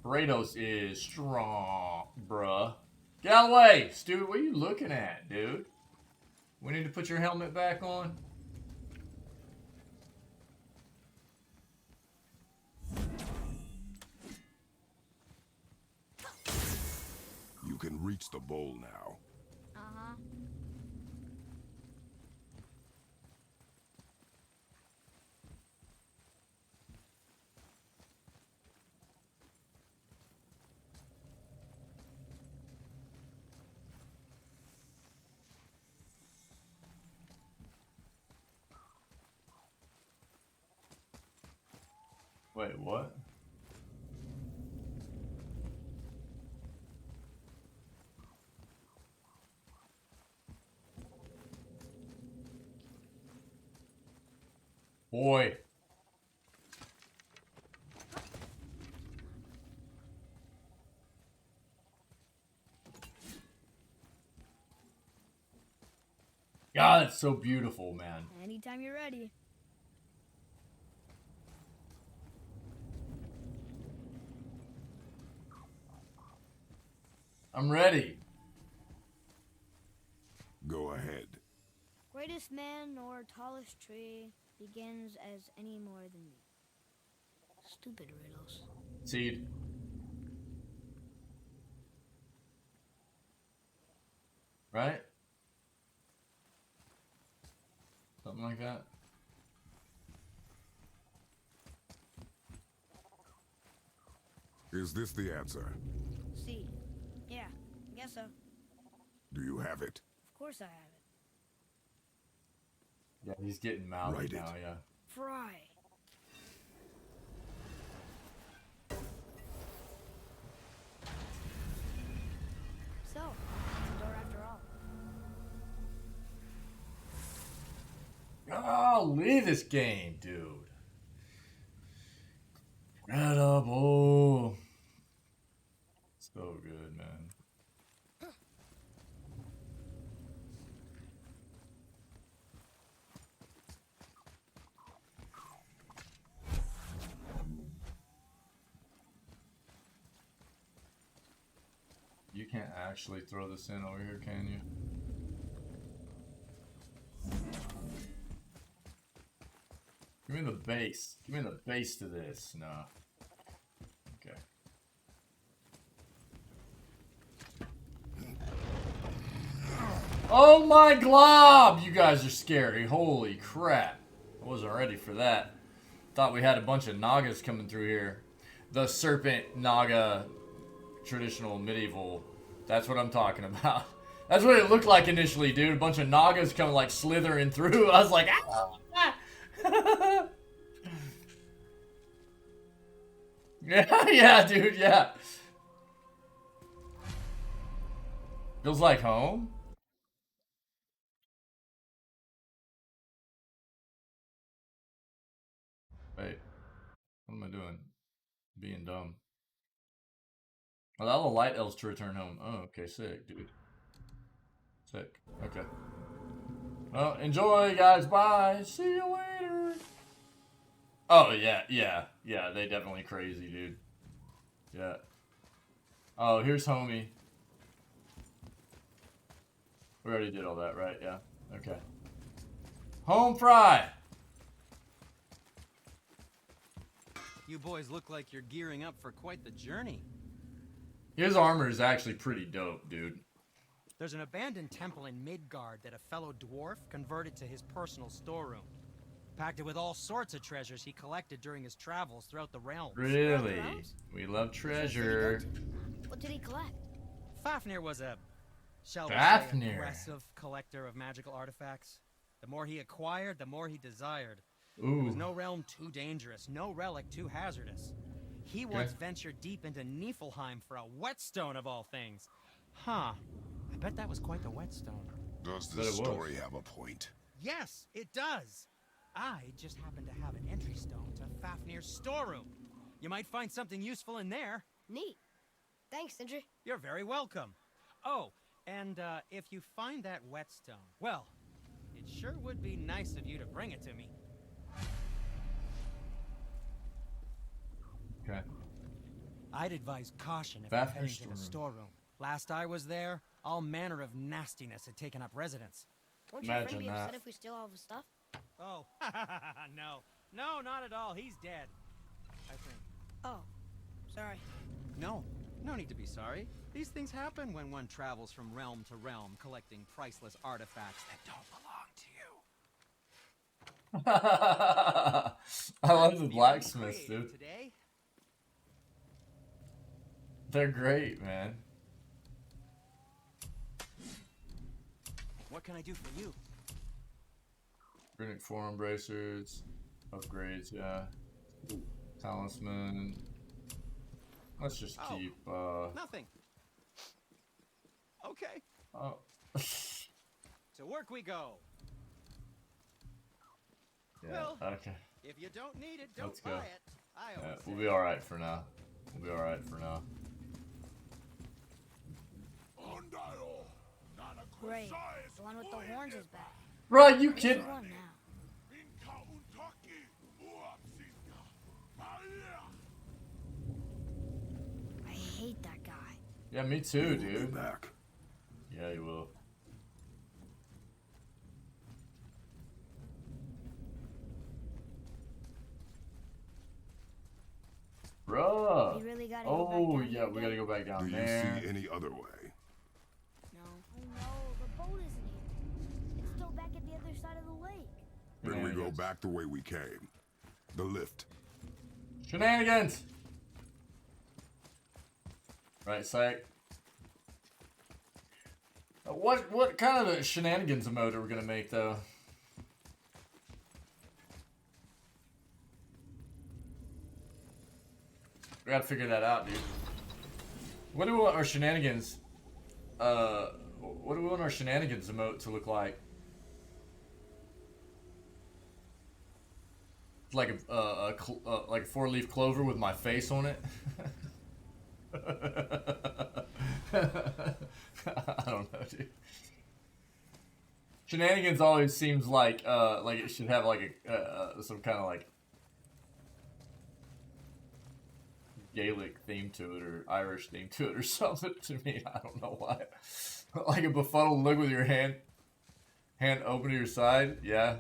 Kratos is strong, bruh. Get out of the way! Stu, what are you looking at, dude? We need to put your helmet back on. You can reach the bowl now. Uh-huh. Wait, what? Boy. God, it's so beautiful, man. Anytime you're ready. I'm ready. Go ahead. Greatest man or tallest tree begins as any more than me. Stupid riddles. Seed. Right? Something like that. Is this the answer? See. Yeah, I guess so. Of Do you have it? course I have it. Yeah, he's getting mouthy Write it. now, yeah. Fry. So, it's a door after all. Oh, leave this game, dude. Incredible. So good, man. You can't actually throw this in over here, can you? Give me the base. Give me the base to this. No. Okay. Oh my glob! You guys are scary. Holy crap. I wasn't ready for that. Thought we had a bunch of Nagas coming through here. The serpent Naga traditional medieval. That's what I'm talking about. That's what it looked like initially, dude. A bunch of Nagas coming like slithering through. I was like, ah! Yeah, yeah, dude, yeah. Feels like home. Wait, what am I doing? Being dumb. Allow the light elves to return home. Oh, okay, sick, dude. Sick. Okay. Well, enjoy, guys. Bye. See you later. Oh, yeah, yeah, yeah. They definitely crazy, dude. Yeah. Oh, here's homie. We already did all that, right? Yeah. Okay. Home fry. You boys look like you're gearing up for quite the journey. His armor is actually pretty dope, dude. There's an abandoned temple in Midgard that a fellow dwarf converted to his personal storeroom. Packed it with all sorts of treasures he collected during his travels throughout the realms. Really? We love treasure. What did he collect? Fafnir was a, shall we say, Fafnir. aggressive collector of magical artifacts. The more he acquired, the more he desired. There Ooh. was no realm too dangerous, no relic too hazardous. He once ventured deep into Niflheim for a whetstone of all things. Huh. I bet that was quite the whetstone. Does Bet it this was. story have a point? Yes, it does. I just happen to have an entry stone to Fafnir's storeroom. You might find something useful in there. Neat. Thanks, Sindri. You're very welcome. Oh, and if you find that whetstone, well, it It sure would be nice of you to bring it to me. Okay. I'd advise caution if Bathroom you're heading to the storeroom. Last I was there, all manner of nastiness had taken up residence. Won't your friend Imagine be that. upset if we steal all the stuff? Oh, no. No, not at all. He's dead. I think. Oh, sorry. No, no need to be sorry. These things happen when one travels from realm to realm, collecting priceless artifacts that don't belong to you. I love the Feeling blacksmiths, creative dude. Today? They're great, man. What can I do for you? Runic forearm bracers, upgrades, yeah. Talisman. Let's just Oh, keep, Nothing. Okay, oh. to work we go. Yeah, Well, okay. If you don't need it, don't Let's go. buy it. I Yeah, always we'll say. be alright for now. We'll be alright for now. Great. The one with the horns is back. Right, you Who's kid. the one now? I hate that guy. Yeah, me too, He will be dude. back. Yeah, you will. Bruh. We really gotta go back Oh, down yeah, here we again? gotta go back Do down you there. see any other way? No. Oh no, the boat isn't here. It's still back at the other side of the lake. Then we go Shenanigans. back the way we came. The lift. Shenanigans! Right, psych. What kind of a shenanigans emote are we gonna make, though? We gotta figure that out, dude. What do we want our shenanigans? What do we want our shenanigans emote to look like? Like like a four-leaf clover with my face on it. I don't know, dude. Shenanigans always seems like it should have like a some kind of like Gaelic theme to it or Irish theme to it or something to me. I don't know why. Like a befuddled look with your hand open to your side. Yeah,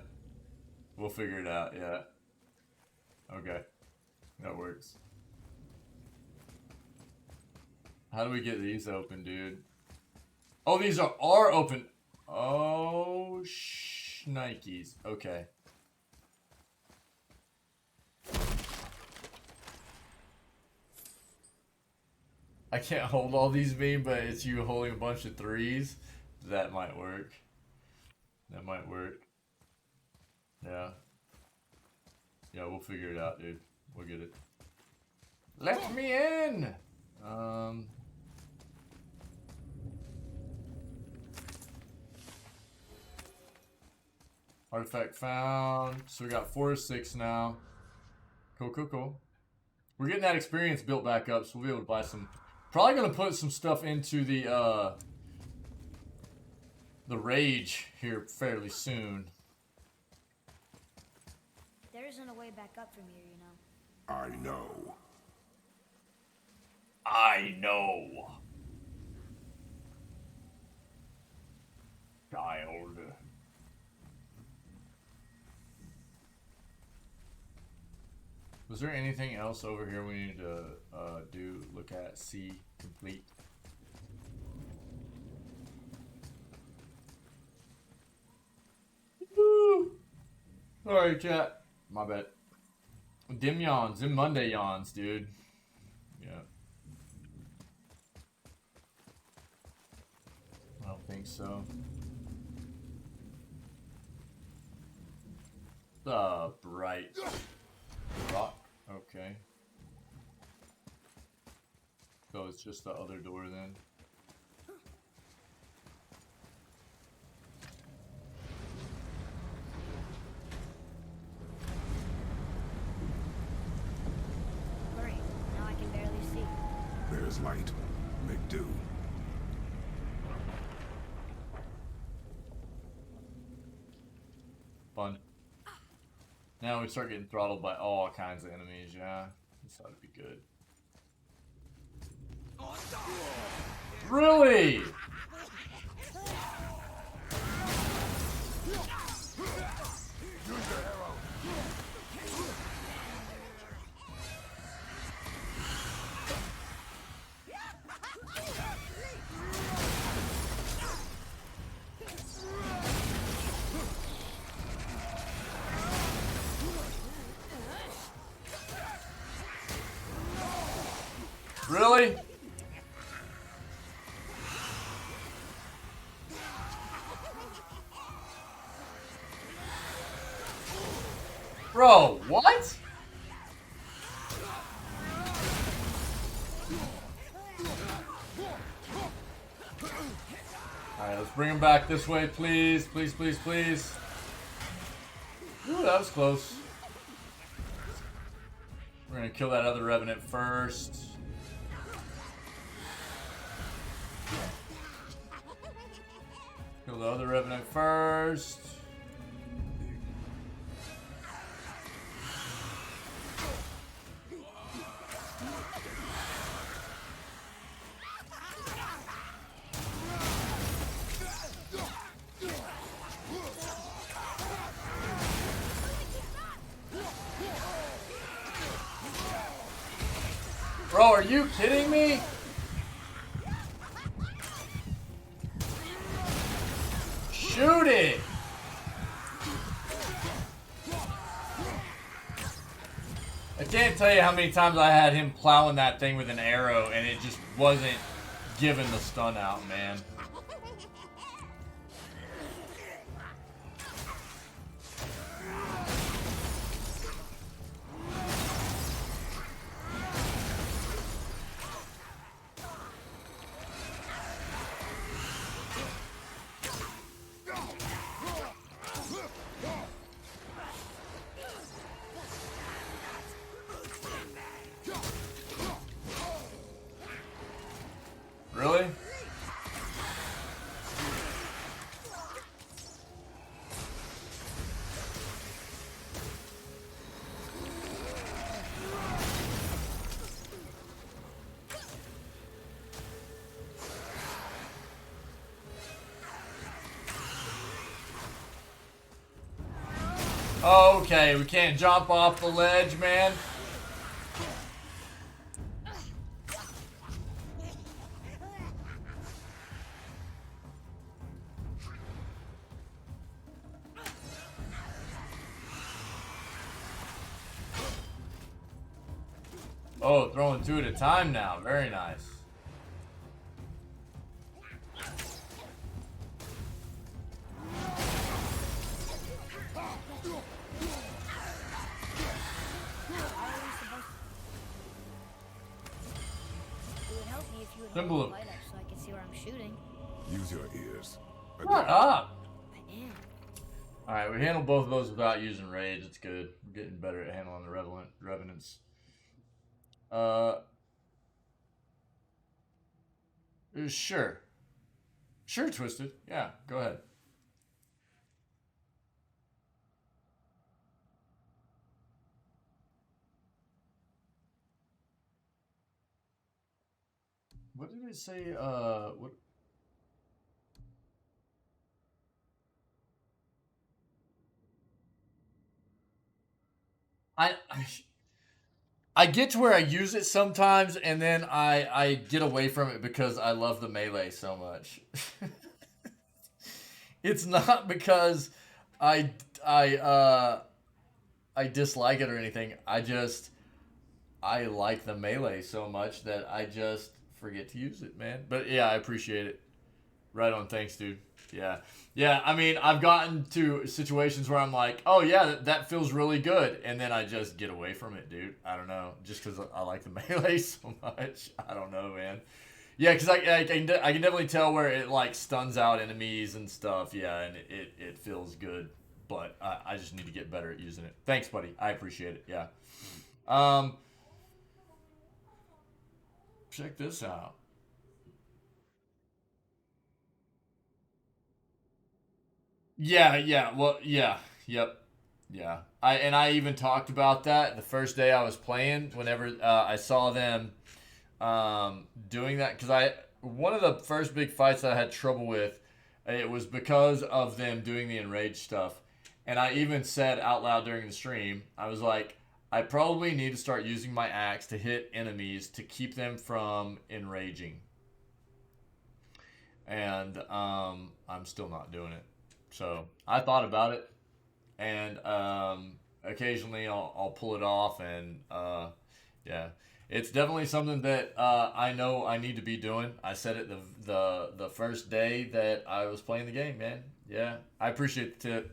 we'll figure it out. Yeah. Okay, that works. How do we get these open, dude? Oh, these are open. Oh, shnikes. Okay. I can't hold all these beam, but it's you holding a bunch of threes. That might work. That might work. Yeah. Yeah, we'll figure it out, dude. We'll get it. Let me in! Artifact found. So we got 4 or 6 now. Cool, cool, cool. We're getting that experience built back up, so we'll be able to buy some. Probably gonna put some stuff into the rage here fairly soon. There isn't a way back up from here, you know. I know. I know. Child. Was there anything else over here we need to look at, see, complete? Woo! Sorry, chat. My bad. Dim yawns, dim Monday yawns, dude. Yeah. I don't think so. Bright rock. Okay. So it's just the other door then. Great. Now I can barely see. There's light. Make do. Fun. Now we start getting throttled by all kinds of enemies, yeah. This ought to be good. Really? Really? Bro, what? Alright, let's bring him back this way, please. Please, please, please. Ooh, that was close. We're gonna kill that other revenant first. Kill the other revenant first. Bro, are you kidding me? Shoot it! I can't tell you how many times I had him plowing that thing with an arrow and it just wasn't giving the stun out, man. Really? Okay, we can't jump off the ledge, man. Oh, throwing two at a time now. Very nice. Symbol of... so I can see where I'm shooting. Use your ears. Shut up! I am. Alright, we handled both of those without using rage. It's good. We're getting better at handling the revenants. Sure. Sure, Twisted. Yeah, go ahead. What did it say? What? I get to where I use it sometimes, and then I get away from it because I love the melee so much. It's not because I dislike it or anything. I like the melee so much that I just forget to use it, man. But yeah, I appreciate it. Right on, thanks, dude. Yeah. Yeah, I mean, I've gotten to situations where I'm like, oh yeah, that feels really good. And then I just get away from it, dude. I don't know. Just because I like the melee so much. I don't know, man. Yeah, because I can definitely tell where it, like, stuns out enemies and stuff. Yeah, and it feels good. But I just need to get better at using it. Thanks, buddy. I appreciate it. Yeah. Check this out. Yeah, well, yeah. Yep. Yeah. I even talked about that the first day I was playing. Whenever I saw them doing that, because one of the first big fights that I had trouble with, it was because of them doing the enraged stuff, and I even said out loud during the stream, I was like, I probably need to start using my axe to hit enemies to keep them from enraging, and I'm still not doing it. So I thought about it, and occasionally I'll pull it off, and yeah, it's definitely something that I know I need to be doing. I said it the first day that I was playing the game, man. Yeah, I appreciate the tip.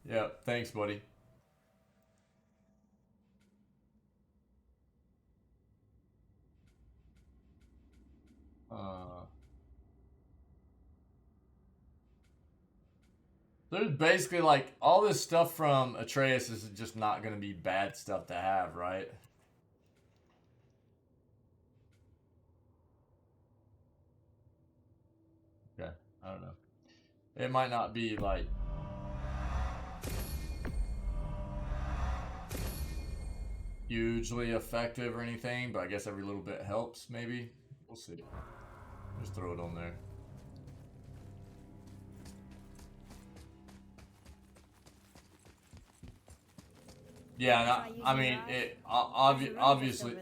Yeah, thanks, buddy. Uh, there's basically like all this stuff from Atreus is just not going to be bad stuff to have, right? Yeah, I don't know. It might not be like hugely effective or anything, but I guess every little bit helps, maybe. We'll see. Just throw it on there. Yeah, and I mean, obviously,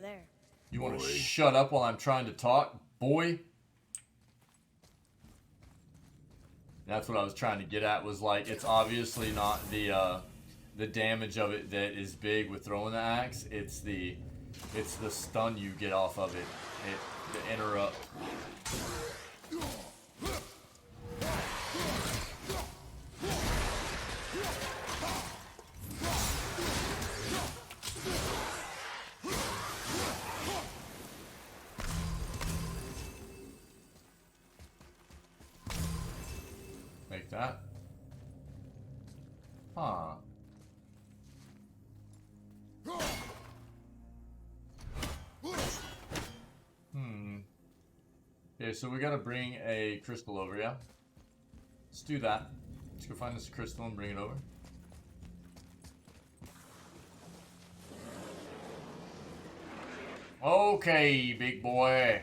you want to shut up while I'm trying to talk, boy? That's what I was trying to get at, was like, it's obviously not the damage of it that is big with throwing the axe. It's the stun you get off of it. The interrupt. Make that. Huh. Okay, so we gotta bring a crystal over, yeah? Let's do that. Let's go find this crystal and bring it over. Okay, big boy.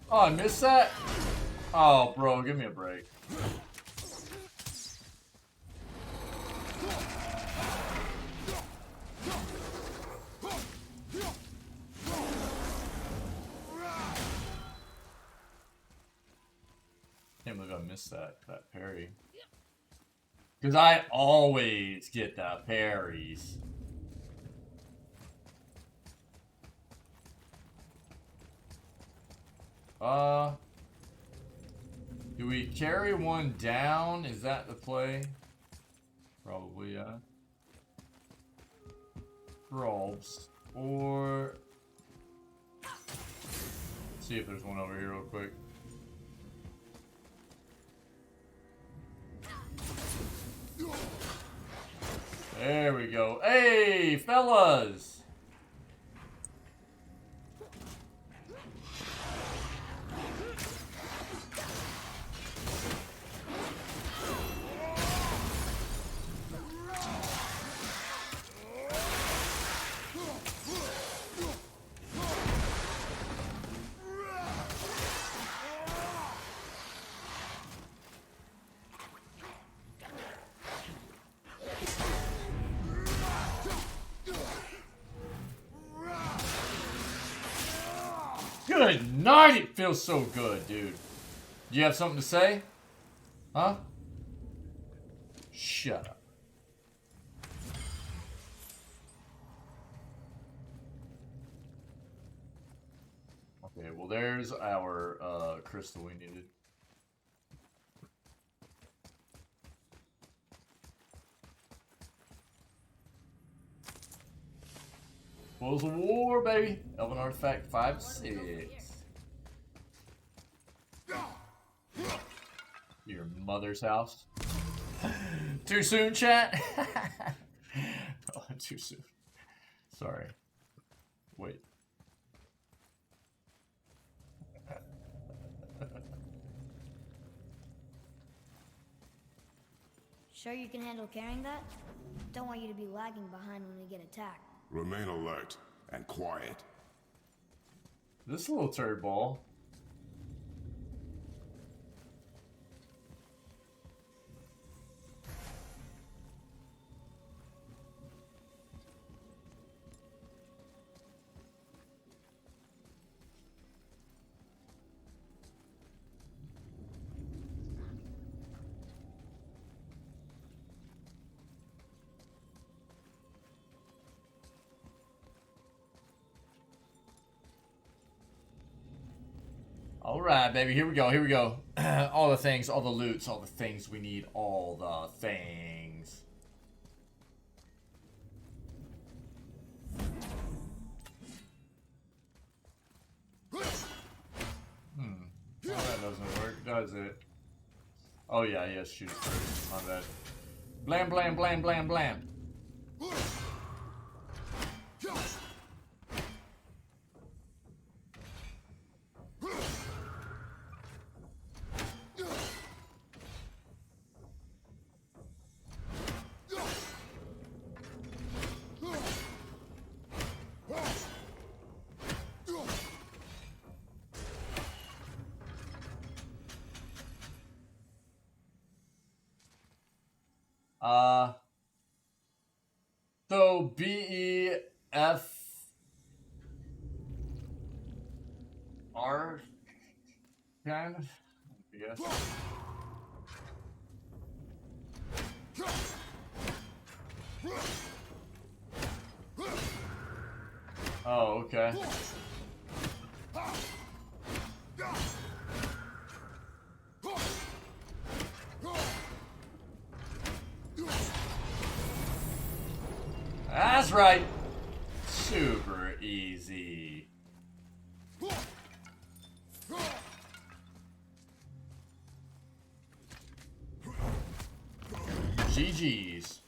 Oh, I missed that? Oh, bro, give me a break. Can't believe I missed that parry. Because I always get the parries. Do we carry one down? Is that the play? Probably, yeah. Probs. Or... Let's see if there's one over here real quick. There we go. Hey, fellas! Good night, it feels so good, dude. Do you have something to say? Huh? Shut up. Okay, well there's our crystal we needed. Spoils of War, baby. Elven Artifact 5-6. Your mother's house. Too soon, chat? Oh, too soon. Sorry. Wait. Sure you can handle carrying that? Don't want you to be lagging behind when we get attacked. Remain alert and quiet. This little turd ball. All right, baby. Here we go. Here we go. All the things, all the loots, all the things we need, all the things. Oh, that doesn't work, does it? Oh, yeah, yes, shoot first. My bad. Blam, blam, blam, blam, blam. So BEF R kind of, I guess. Oh, okay. That's right. Super easy. GG's.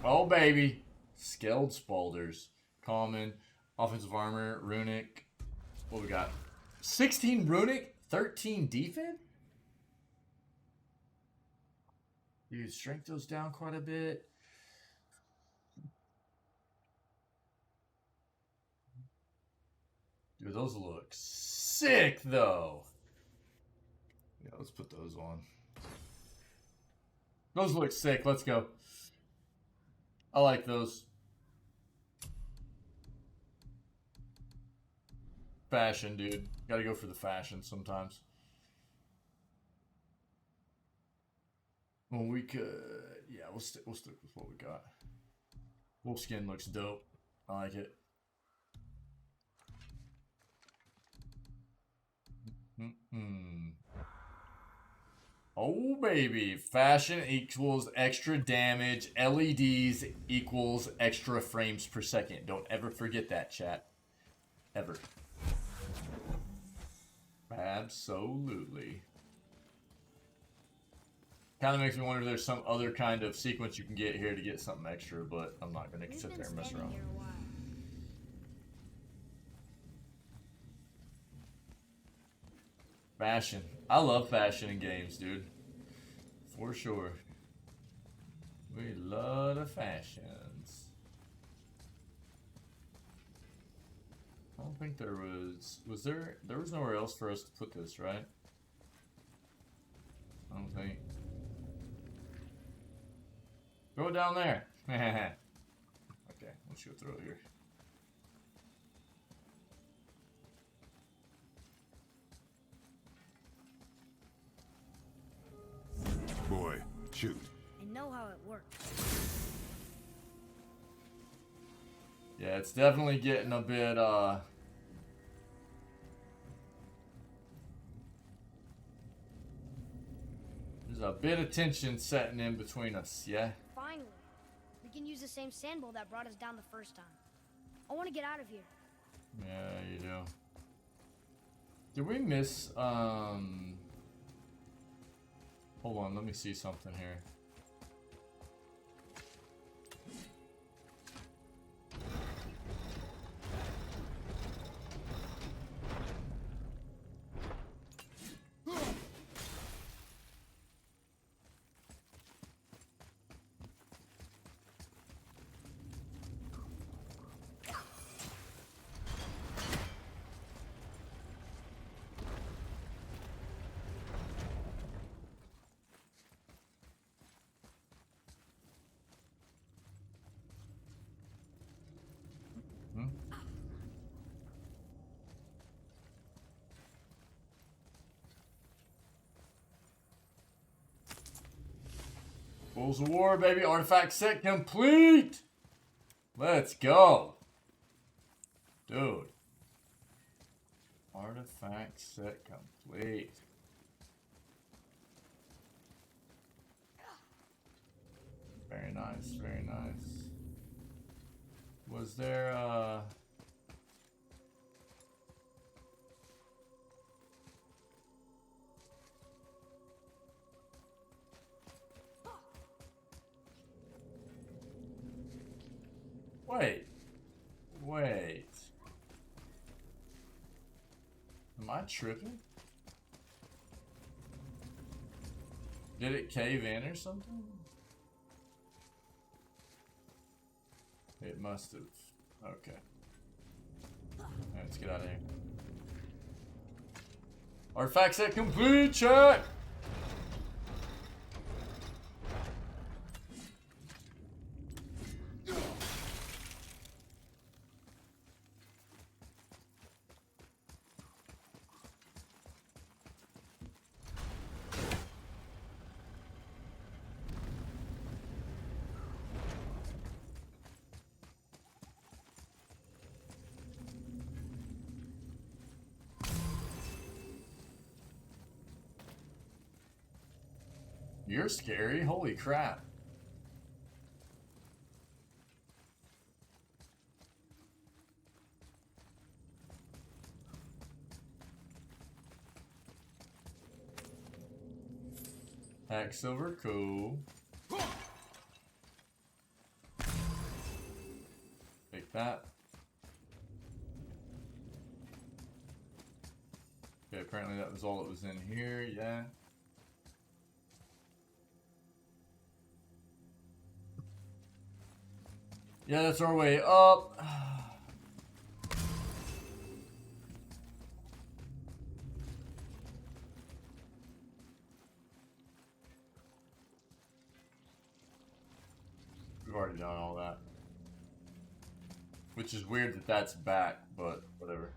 Oh, baby. Skilled Spaulders. Common. Offensive armor. Runic. What we got? 16 runic? 13 defense? Dude, strength goes down quite a bit. Dude, those look sick, though. Yeah, let's put those on. Those look sick. Let's go. I like those. Fashion, dude. Gotta go for the fashion sometimes. Well, we could... Yeah, we'll stick with what we got. Wolfskin looks dope. I like it. Oh, baby. Fashion equals extra damage. LEDs equals extra frames per second. Don't ever forget that, chat. Ever. Absolutely. Kind of makes me wonder if there's some other kind of sequence you can get here to get something extra, but I'm not going to sit there and mess around. Fashion. I love fashion in games, dude. For sure. We love the fashions. I don't think there was... There was nowhere else for us to put this, right? I don't think. Throw it down there. Okay, let's go throw it here. Boy, shoot. I know how it works. Yeah, it's definitely getting a bit, there's a bit of tension setting in between us, yeah? Finally. We can use the same sand bowl that brought us down the first time. I want to get out of here. Yeah, you do. Did we miss, hold on, let me see something here. Bulls of War, baby. Artifact set complete. Let's go. Dude. Artifact set complete. Very nice, very nice. Was there, Wait. Am I tripping? Did it cave in or something? It must have. Okay. Let's get out of here. Artifact set complete, chat! You're scary. Holy crap. Hack silver, cool. Take that. Okay, apparently that was all that was in here, yeah. Yeah, that's our way up. We've already done all that. Which is weird that that's back, but whatever.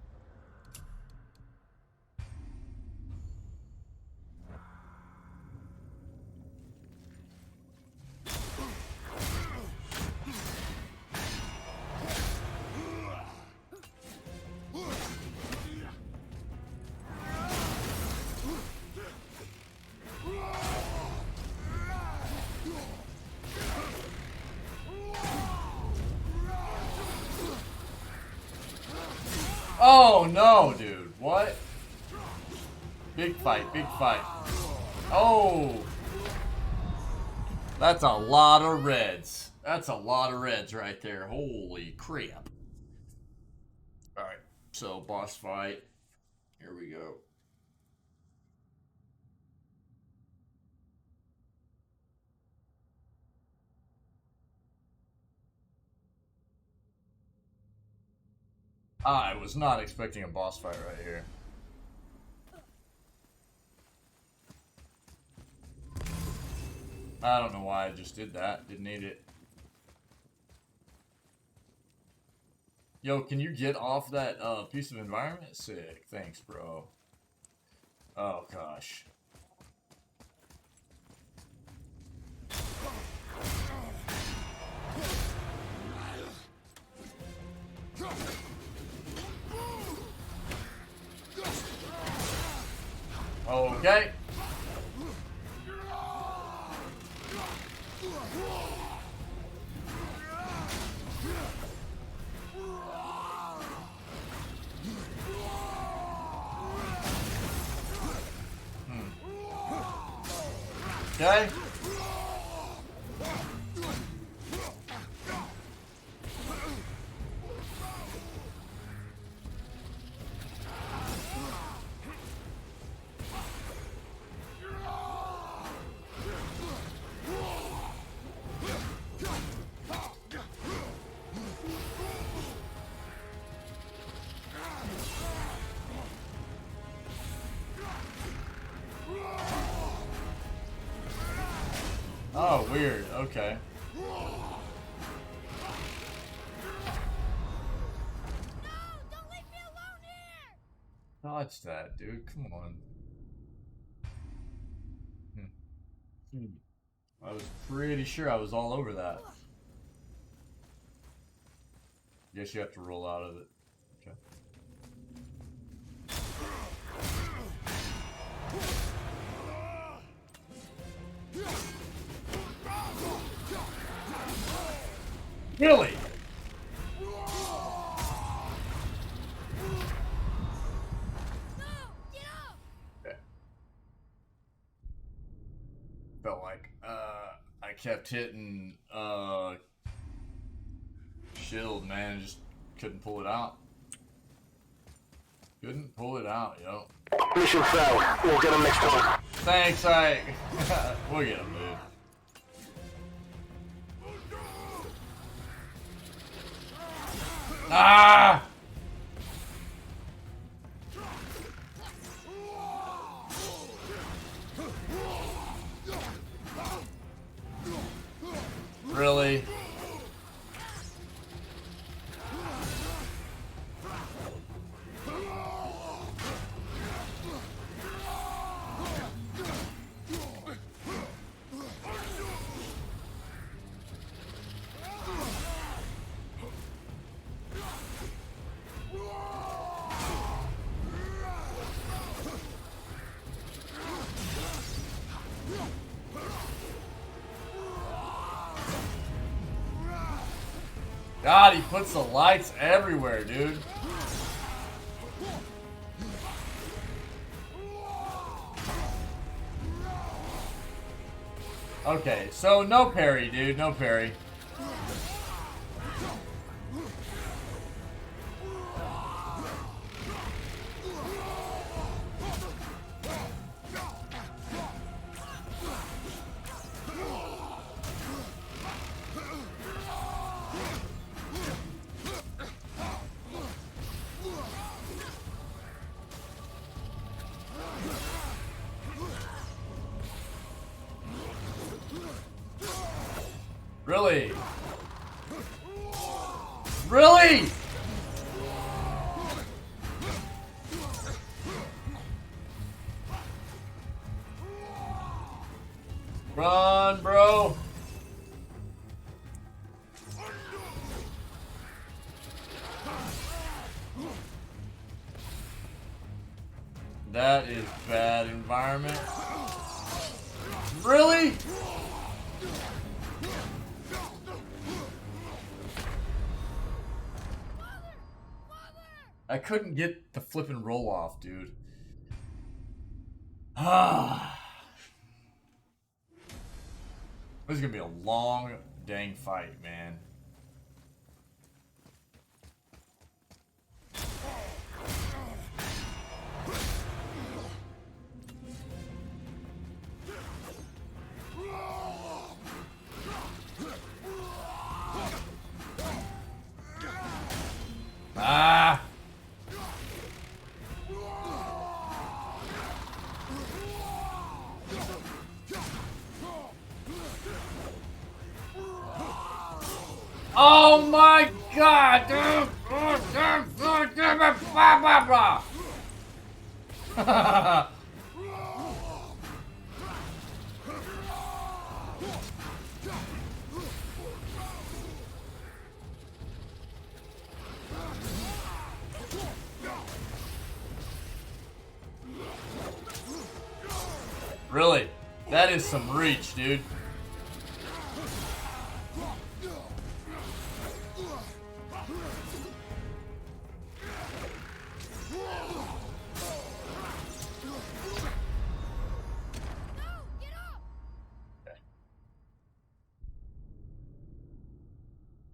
Oh no, dude. What? Big fight, big fight. Oh! That's a lot of reds. That's a lot of reds right there. Holy crap. Alright, so boss fight. Here we go. I was not expecting a boss fight right here. I don't know why I just did that. Didn't need it. Yo, can you get off that piece of environment? Sick. Thanks, bro. Oh, gosh. Okay. okay? Oh, weird. Okay. No! Don't leave me alone here! Dodge that, dude. Come on. I was pretty sure I was all over that. Guess you have to roll out of it. Okay. Really? No! Get up! Okay. Felt like I kept hitting shield, man, just couldn't pull it out. Couldn't pull it out, yo. Mission failed. We'll get him next time. Thanks, Ike. We'll get him, dude. Ah! Really? God, he puts the lights everywhere, dude. Okay, so no parry, dude. No parry. Really? Really? Run, bro. That is bad environment. Really? I couldn't get the flippin' roll off, dude. Ah. This is gonna be a long dang fight, man. Ah! Oh my god, dude! Really? That is some reach, dude.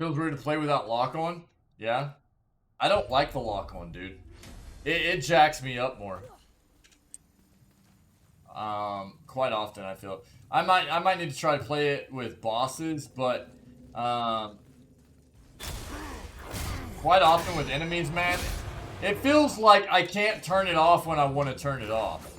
Feels weird to play without lock on. Yeah. I don't like the lock on, dude. It jacks me up more. Quite often I feel. I might need to try to play it with bosses, but quite often with enemies, man, it feels like I can't turn it off when I want to turn it off.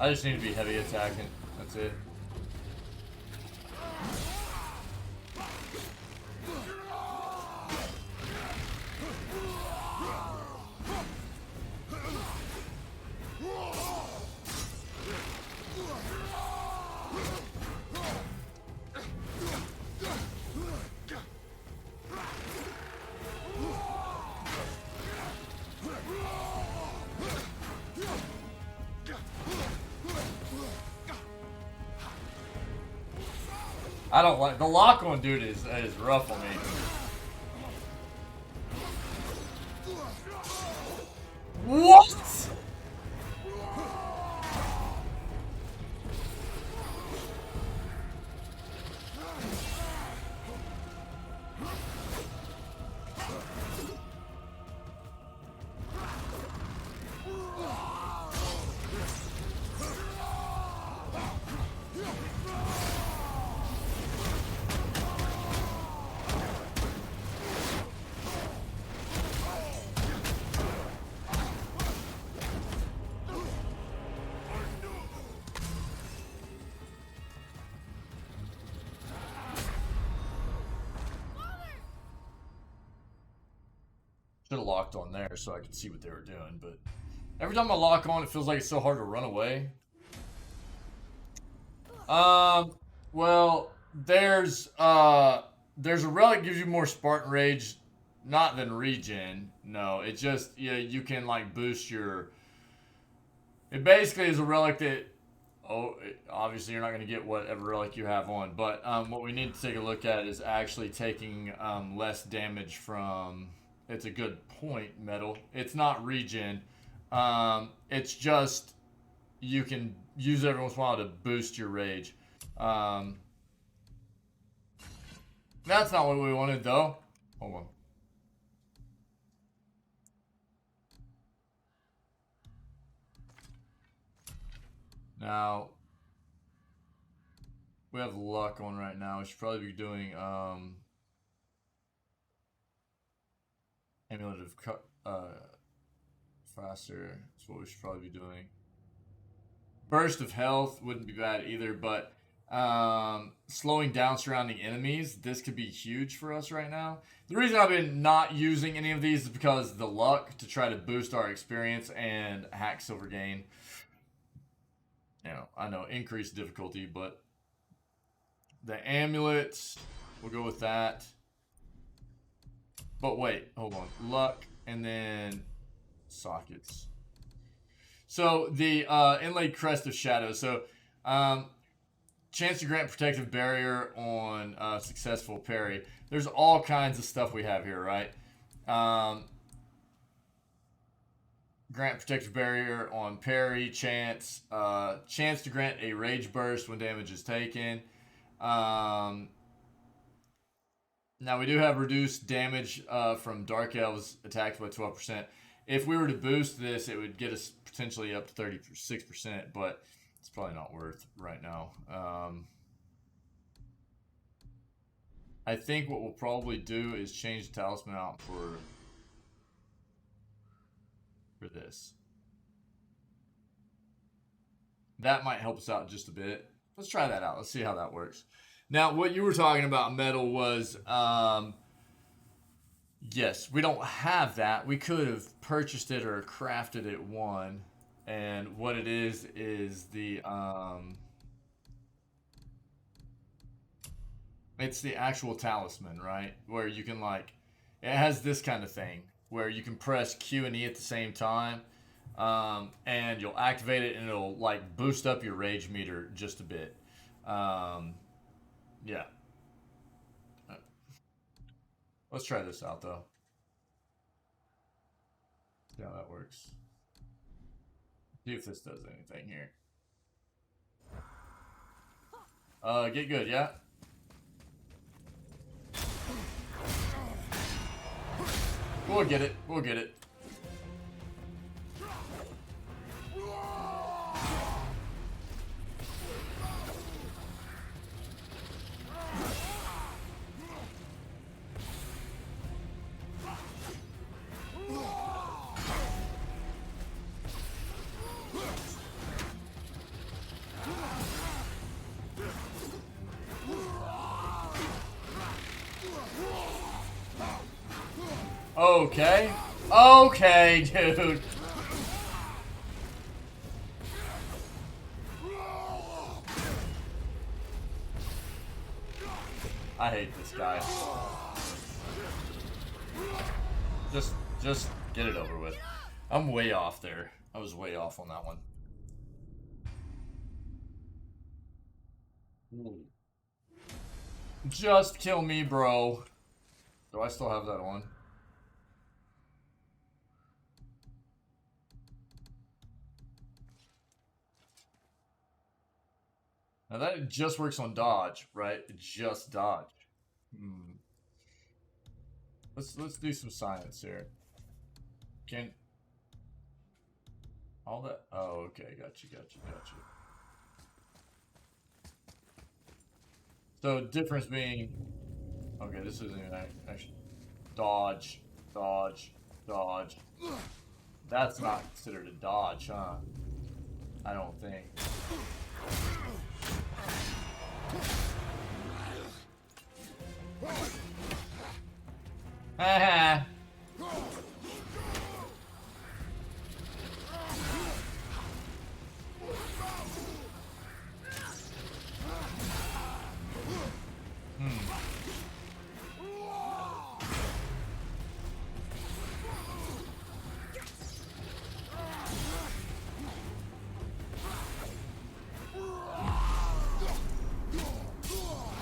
I just need to be heavy attacking. That's it. I don't like the lock on, dude. Is rough on me. What? Should have locked on there so I could see what they were doing, but every time I lock on, it feels like it's so hard to run away. Well, there's a relic that gives you more Spartan Rage, not than regen. No, it just, yeah, you can like boost your. It basically is a relic that, obviously you're not going to get whatever relic you have on, but what we need to take a look at is actually taking less damage from. It's a good point, metal. It's not regen. It's just you can use it every once in a while to boost your rage. That's not what we wanted, though. Hold on. Now, we have luck on right now. We should probably be doing Amulet of faster. That's what we should probably be doing. Burst of health wouldn't be bad either, but slowing down surrounding enemies, this could be huge for us right now. The reason I've been not using any of these is because the luck to try to boost our experience and hack silver gain. You know, I know increased difficulty, but the amulets, we'll go with that. But wait, hold on. Luck and then sockets. So the inlaid crest of shadows. So chance to grant protective barrier on successful parry. There's all kinds of stuff we have here, right? Grant protective barrier on parry, chance to grant a rage burst when damage is taken. Now we do have reduced damage from Dark Elves attacked by 12%. If we were to boost this, it would get us potentially up to 36%, but it's probably not worth right now. I think what we'll probably do is change the talisman out for this. That might help us out just a bit. Let's try that out. Let's see how that works. Now, what you were talking about, metal, was, yes, we don't have that. We could have purchased it or crafted it one. And what it is the, it's the actual talisman, right? Where you can, like, it has this kind of thing, where you can press Q and E at the same time. And you'll activate it and it'll, like, boost up your rage meter just a bit. Yeah. Let's try this out though. See how that works. See if this does anything here. Get good, yeah? We'll get it. We'll get it. Okay. Okay, dude. I hate this guy. Just get it over with. I'm way off there. I was way off on that one. Just kill me, bro. Do I still have that on? Now that just works on dodge, right? Just dodge. Let's do some science here. Can all that? Oh, okay, got you. So difference being, okay, this isn't even actually dodge. That's not considered a dodge, huh? I don't think. Haha.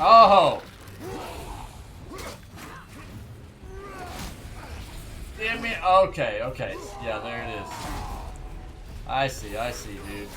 Oh! Damn it. Okay. Yeah, there it is. I see, dude.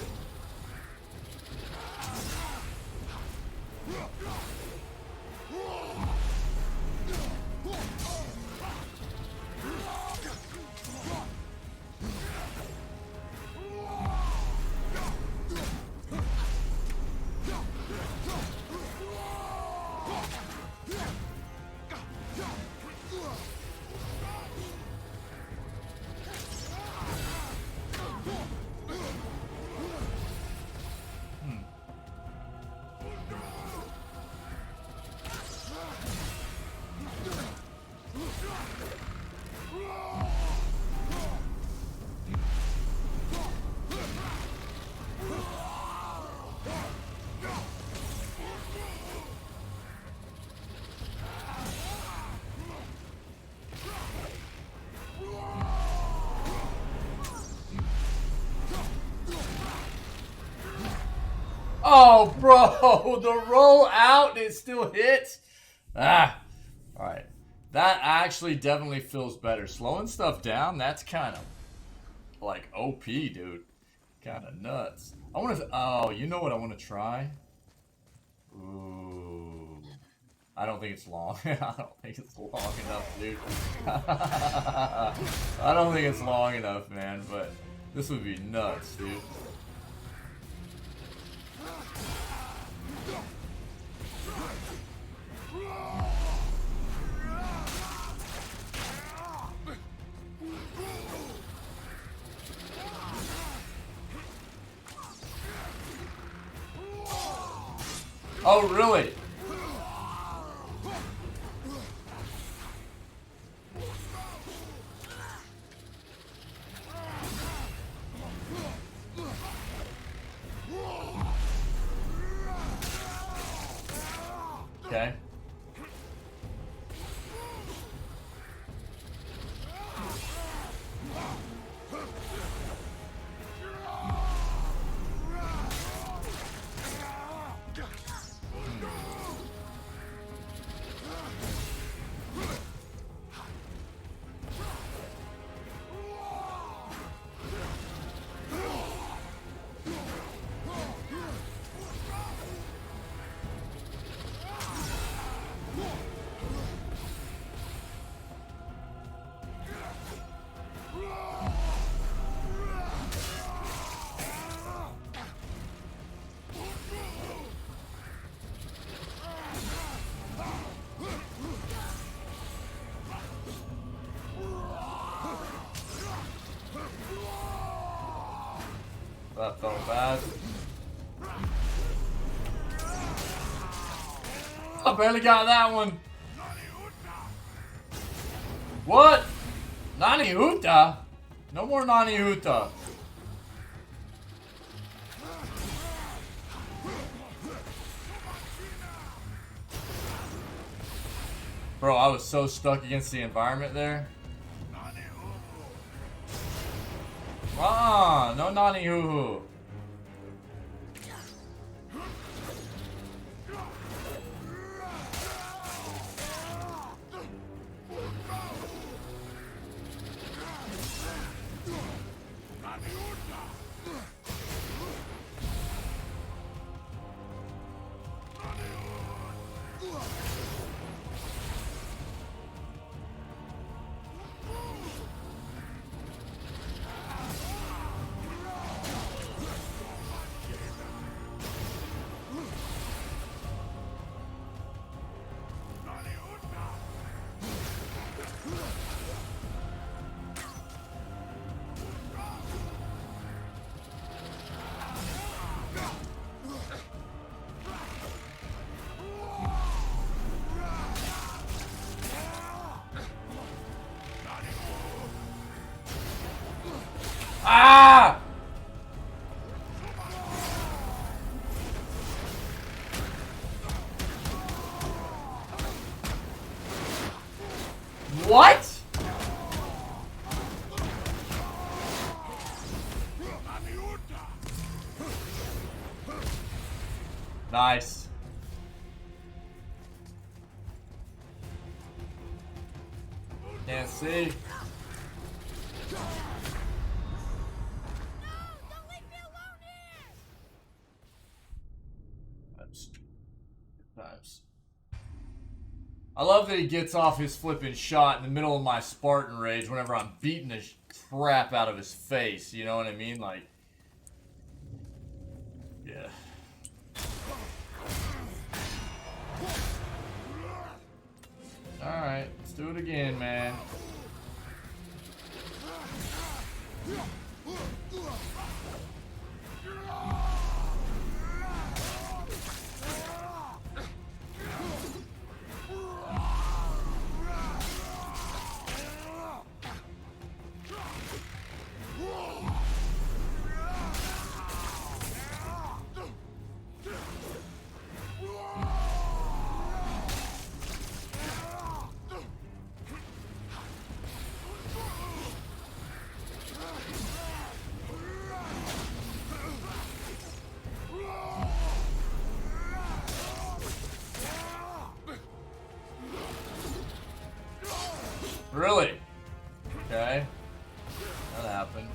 Oh, bro, the roll out, it still hits. Ah, all right. That actually definitely feels better. Slowing stuff down, that's kind of like OP, dude. Kind of nuts. I want to, oh, you know what I want to try? Ooh. I don't think it's long. I don't think it's long enough, dude. I don't think it's long enough, man, but this would be nuts, dude. Oh, really? Okay. That felt bad. I barely got that one. What? Nani Huta? No more Nani Huta. Bro, I was so stuck against the environment there. No Nani Hoo. Ah! What? Nice. Can't see. Times. I love that he gets off his flipping shot in the middle of my Spartan rage whenever I'm beating the crap out of his face. You know what I mean? Like, yeah. Alright, let's do it again, man. Really? Okay. That happened.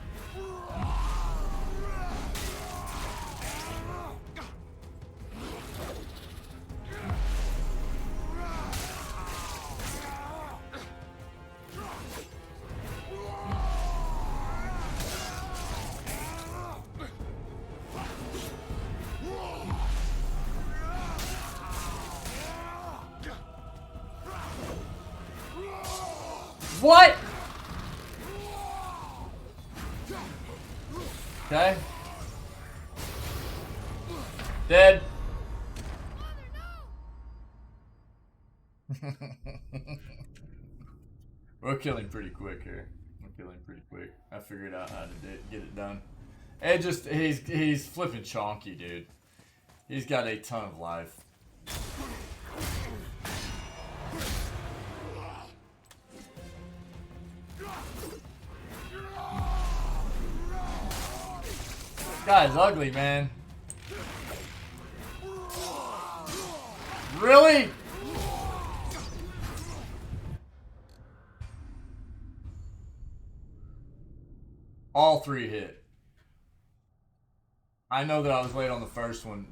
What? Okay. Dead. We're killing pretty quick here. We're killing pretty quick. I figured out how to get it done. And just he's flipping chonky, dude. He's got a ton of life. This guy's ugly, man. Really? All three hit. I know that I was late on the first one,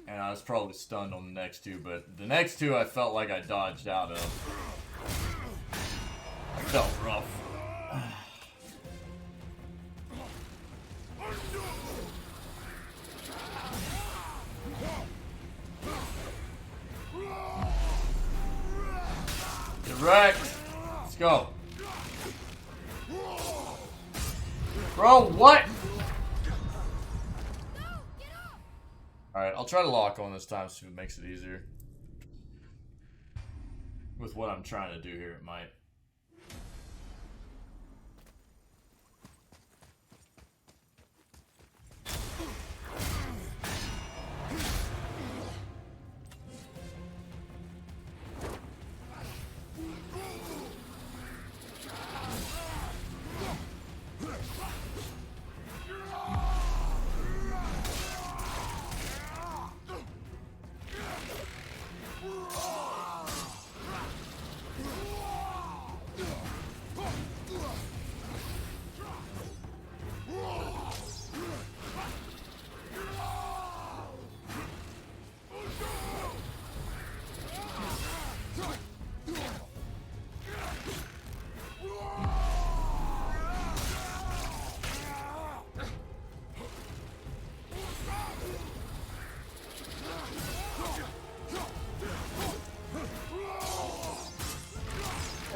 and I was probably stunned on the next two, but the next two I felt like I dodged out of. I felt rough. Direct. Let's go. Bro, what? Alright, I'll try to lock on this time, see if it makes it easier. With what I'm trying to do here, it might.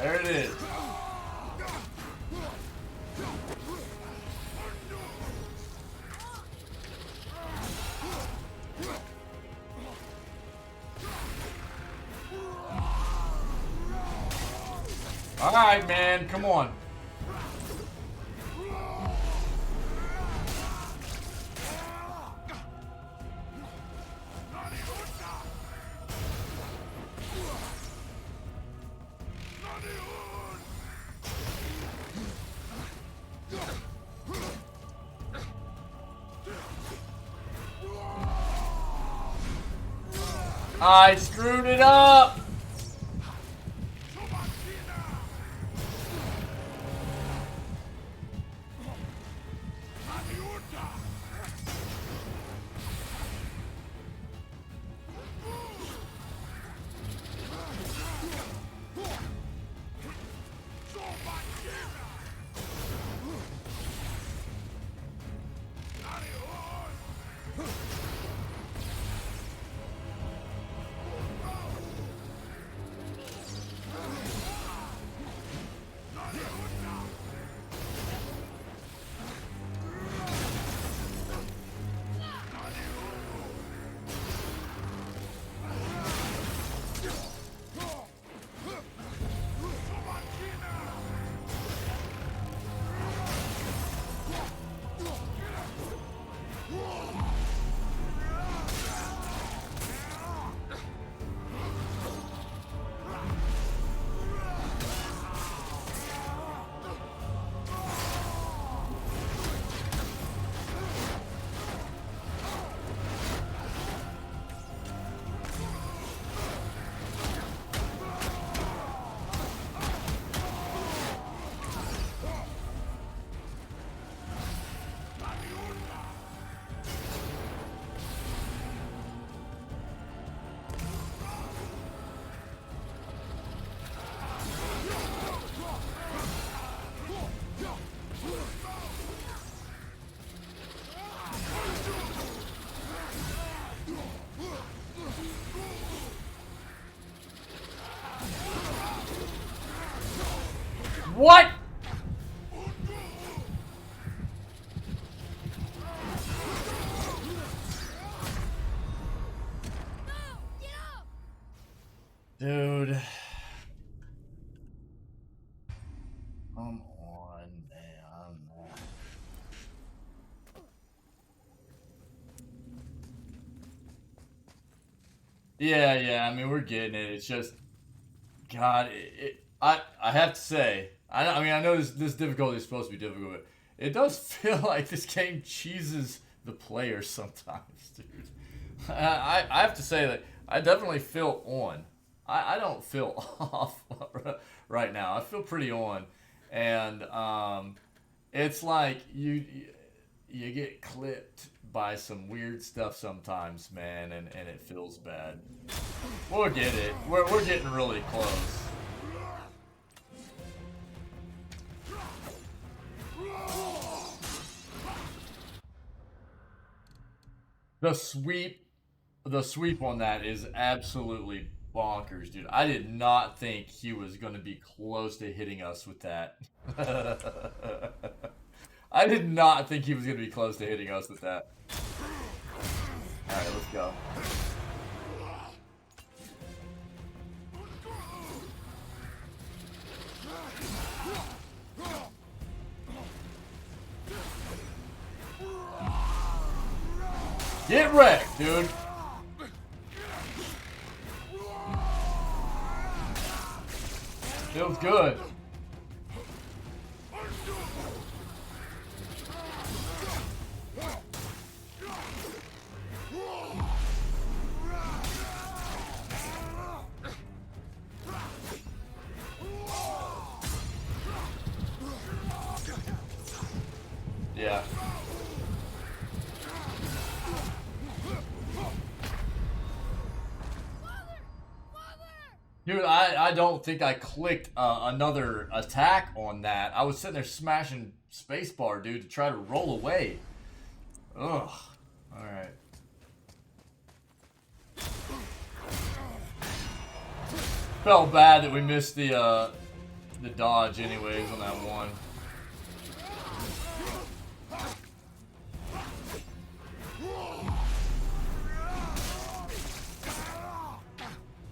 There it is. All right, man, come on. I screwed it up. What? Dude. Come on, man. Yeah, I mean, we're getting it. It's just, God, I have to say, I mean, I know this difficulty is supposed to be difficult, but it does feel like this game cheeses the player sometimes, dude. I have to say that I definitely feel on. I don't feel off right now. I feel pretty on, and it's like you get clipped by some weird stuff sometimes, man, and it feels bad. We'll get it. We're getting really close. The sweep on that is absolutely bonkers, dude. I did not think he was going to be close to hitting us with that. I did not think he was going to be close to hitting us with that. Alright, let's go. Get wrecked, dude. Feels good. Yeah. Dude, I don't think I clicked another attack on that. I was sitting there smashing spacebar, dude, to try to roll away. Ugh. Alright. Felt bad that we missed the dodge anyways on that one.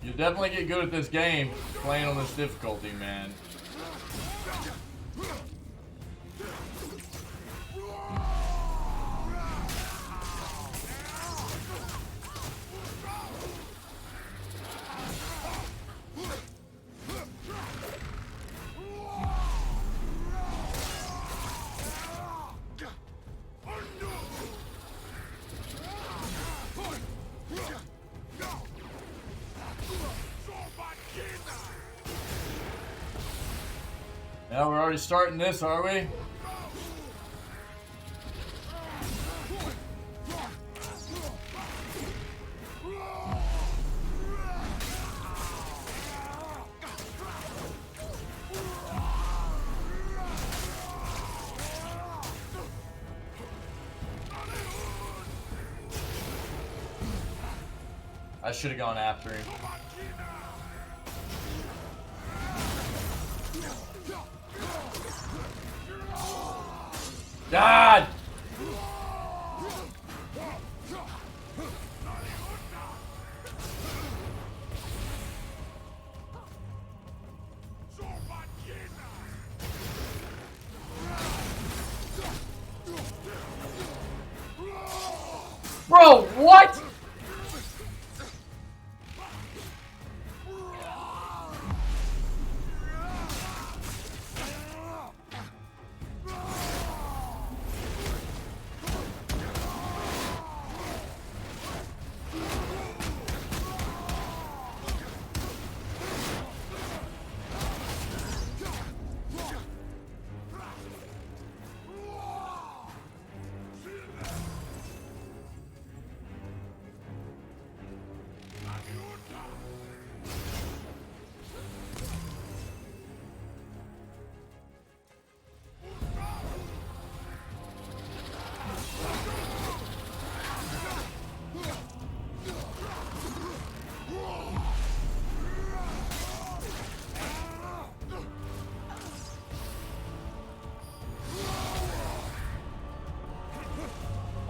You definitely get good at this game playing on this difficulty, man. Now we're already starting this, are we? I should have gone after him. God! Bro, what?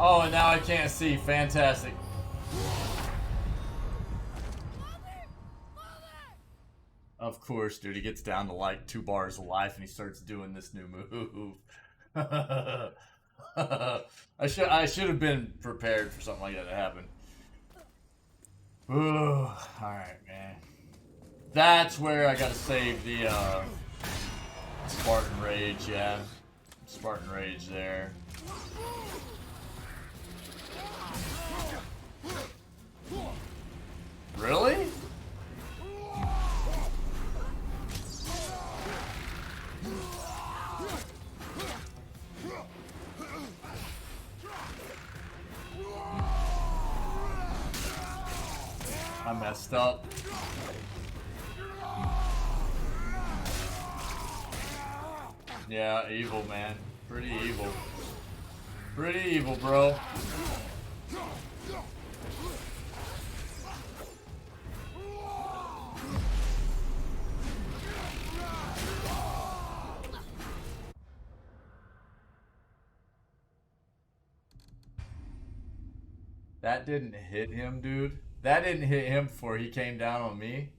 Oh, and now I can't see. Fantastic. Of course, dude. He gets down to like 2 bars of life and he starts doing this new move. I should have been prepared for something like that to happen. Ooh, alright, man. That's where I gotta save the Spartan Rage, yeah. Spartan Rage there. Really? I messed up. Yeah, evil, man. Pretty evil. Pretty evil, bro. That didn't hit him, dude. That didn't hit him before he came down on me.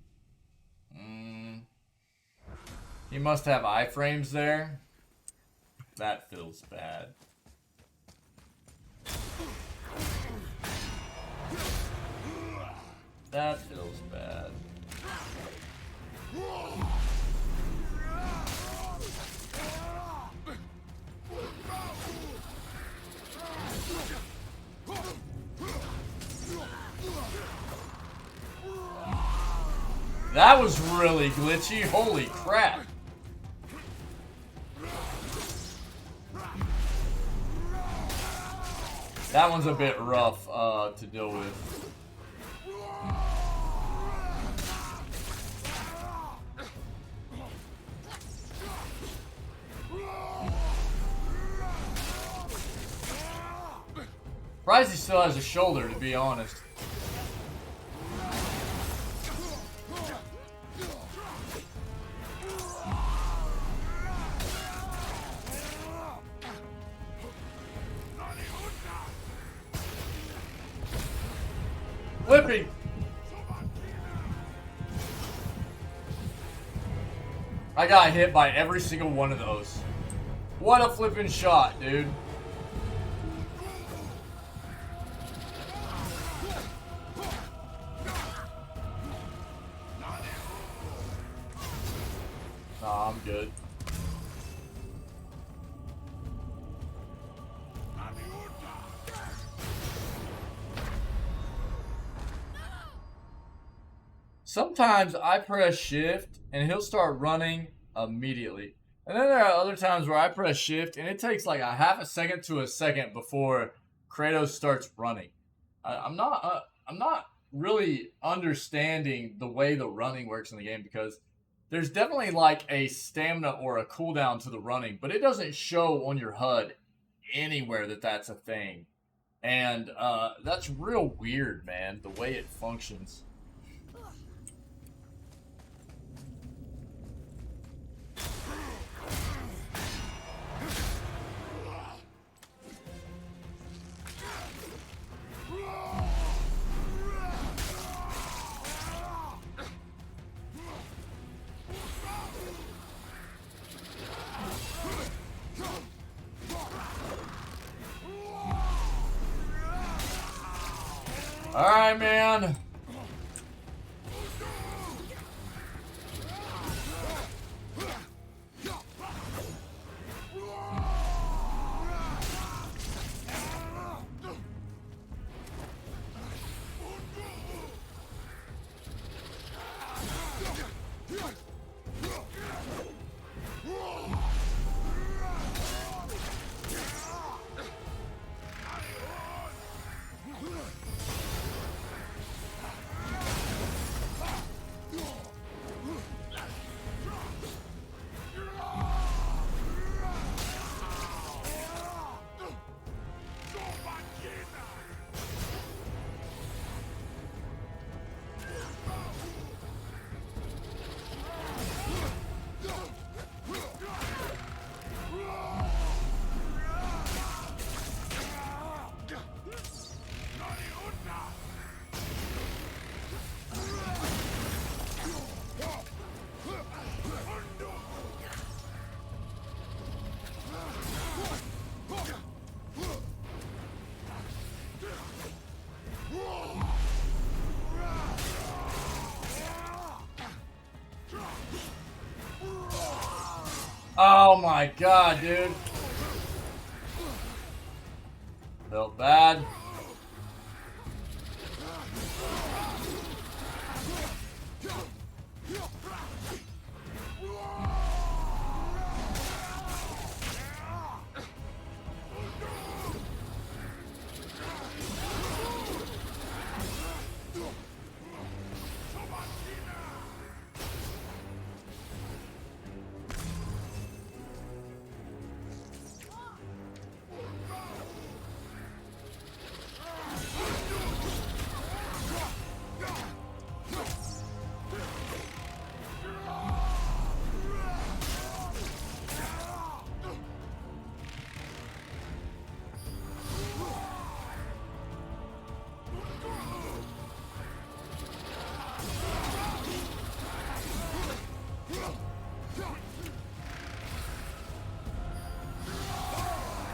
He must have iframes there. That feels bad. That feels bad. That was really glitchy. Holy crap. That one's a bit rough to deal with. Surprised he still has a shoulder, to be honest. Flipping! I got hit by every single one of those. What a flipping shot, dude. Nah, I'm good. Sometimes I press shift and he'll start running immediately. And then there are other times where I press shift and it takes like a half a second to a second before Kratos starts running. I'm not really understanding the way the running works in the game, because there's definitely like a stamina or a cooldown to the running, but it doesn't show on your HUD anywhere that that's a thing. And that's real weird, man, the way it functions. Alright, man. Oh my god, dude. Felt bad.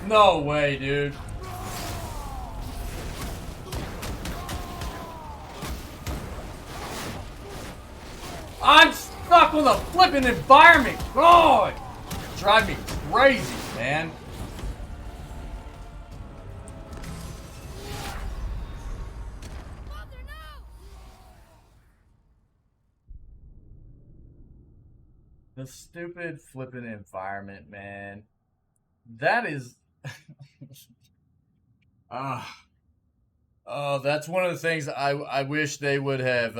No way, dude. I'm stuck with a flipping environment. God, drive me crazy, man. Mother, no! The stupid flipping environment, man. That is. Oh, that's one of the things I wish they would have.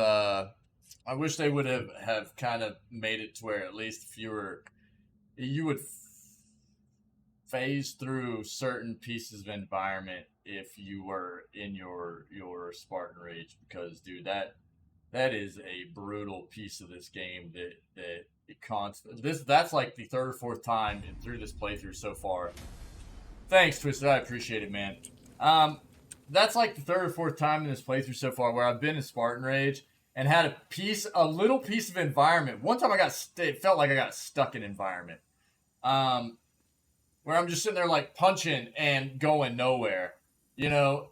I wish they would have kind of made it to where at least if you would phase through certain pieces of environment if you were in your Spartan Rage, because dude, that is a brutal piece of this game that it that's like the third or fourth time through this playthrough so far. Thanks, Twisted. I appreciate it, man. That's like the third or fourth time in this playthrough so far where I've been in Spartan Rage and had a little piece of environment. One time it felt like I got stuck in environment, where I'm just sitting there like punching and going nowhere, you know.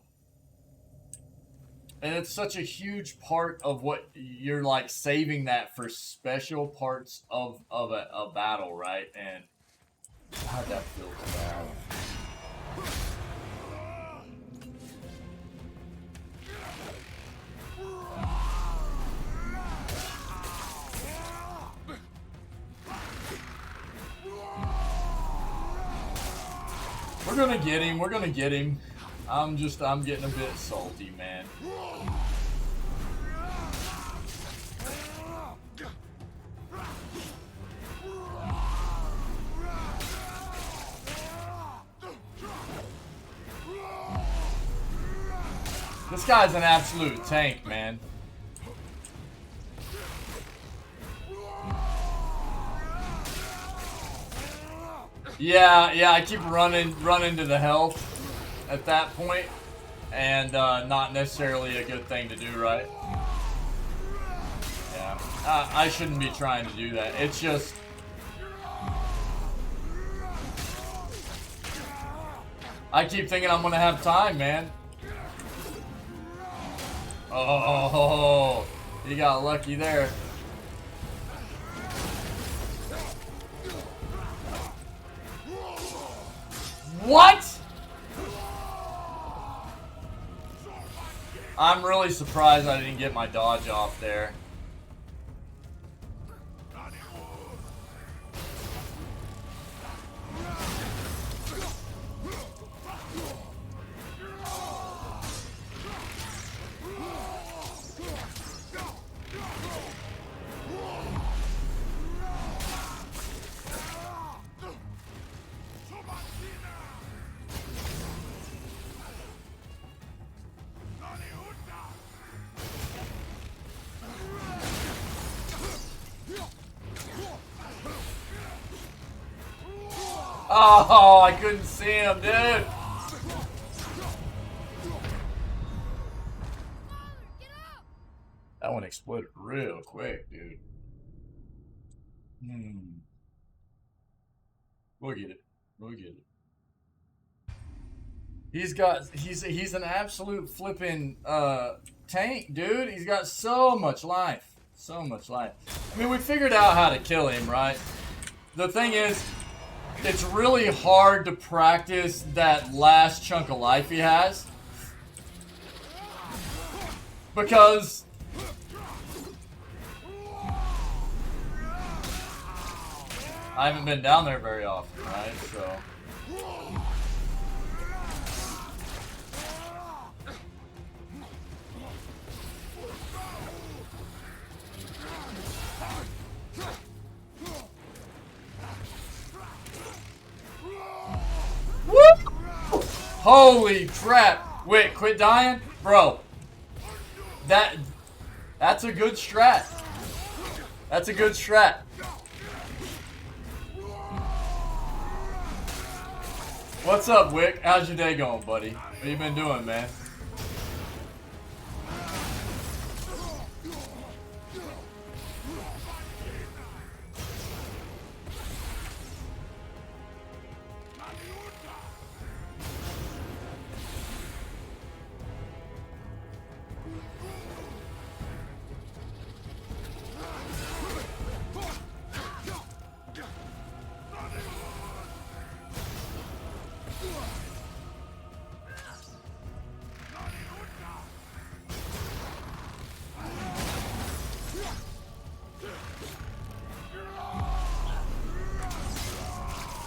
And it's such a huge part of what you're like, saving that for special parts of a battle, right? And God, that feels bad. We're gonna get him. We're gonna get him. I'm getting a bit salty, man. This guy's an absolute tank, man. Yeah, I keep running to the health at that point, and not necessarily a good thing to do, right? Yeah, I shouldn't be trying to do that. It's just... I keep thinking I'm gonna have time, man. Oh, you got lucky there. What? I'm really surprised I didn't get my dodge off there. Oh, I couldn't see him, dude. That one exploded real quick, dude. We'll get it. We'll get it. He's an absolute flipping tank, dude. He's got so much life. So much life. I mean, we figured out how to kill him, right? The thing is, it's really hard to practice that last chunk of life he has. Because I haven't been down there very often, right? So holy crap! Wait, quit dying? Bro. That's a good strat. That's a good strat. What's up, Wick? How's your day going, buddy? What you been doing, man?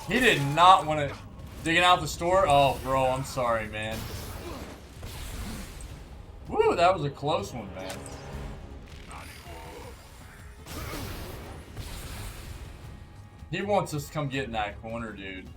He did not want to... Digging out the store? Oh, bro, I'm sorry, man. Woo, that was a close one, man. He wants us to come get in that corner, dude.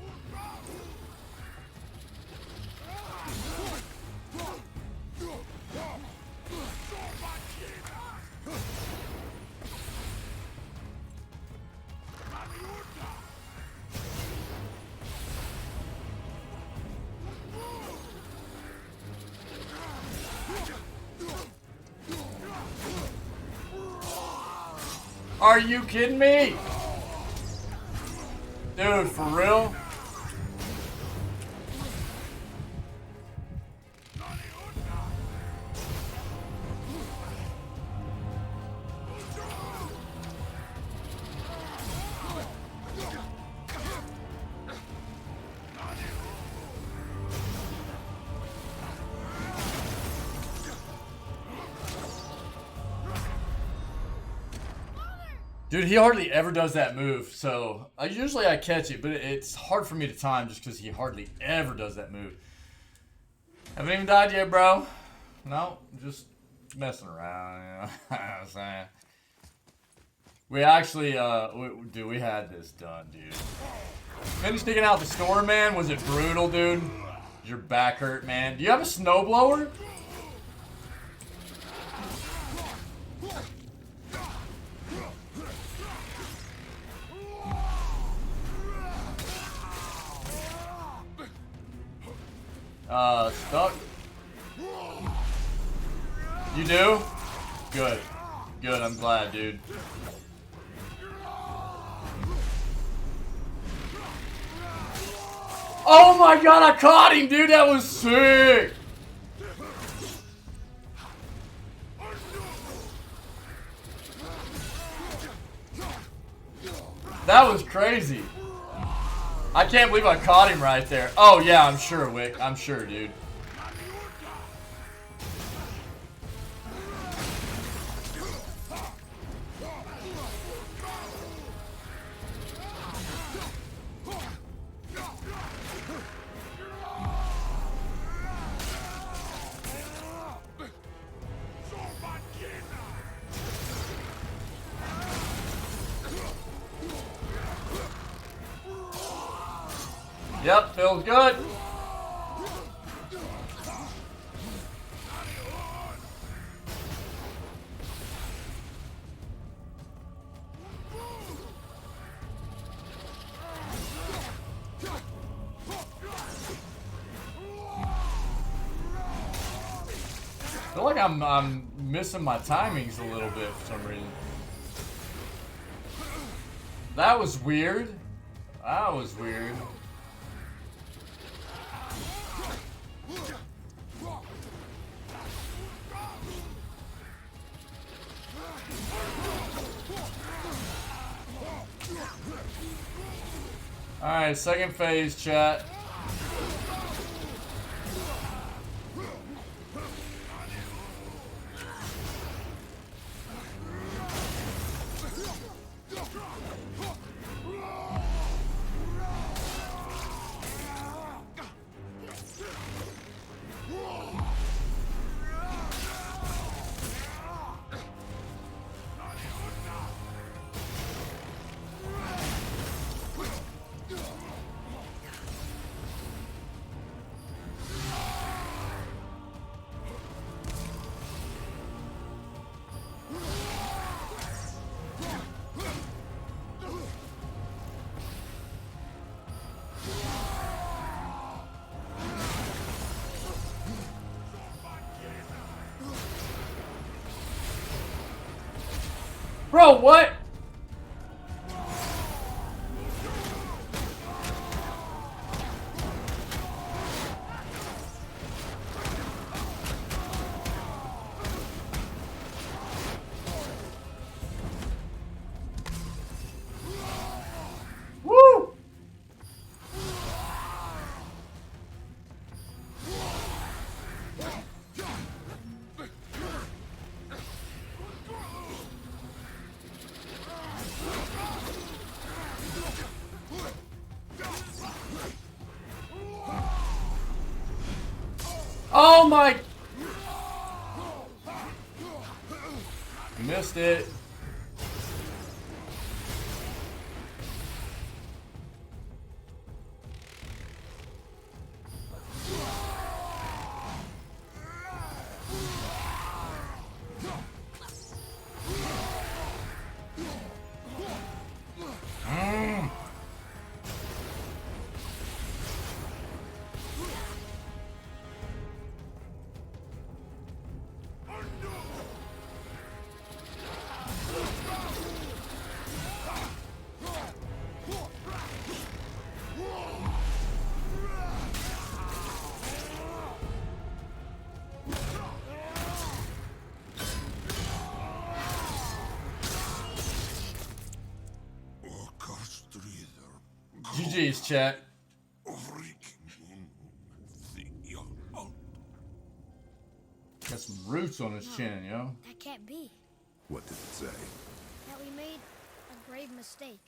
Are you kidding me? Dude, for real? Dude, he hardly ever does that move, so usually I catch it, but it's hard for me to time just because he hardly ever does that move. Haven't even died yet, bro. No, just messing around, you know what I'm saying? We actually, dude, we had this done, dude. Finished digging out the store, man. Was it brutal, dude? Your back hurt, man. Do you have a snowblower? Stuck? You do? Good. Good, I'm glad, dude. Oh my god, I caught him, dude! That was sick! That was crazy. I can't believe I caught him right there. Oh yeah, I'm sure, Wick. I'm sure, dude. Yep, feels good. I feel like I'm missing my timings a little bit for some reason. That was weird. That was weird. Alright, second phase, chat. Bro, what? Woo! Oh my! Missed it. GG's, chat. Got some roots on his chin, yo. That can't be. What did it say? That we made a grave mistake.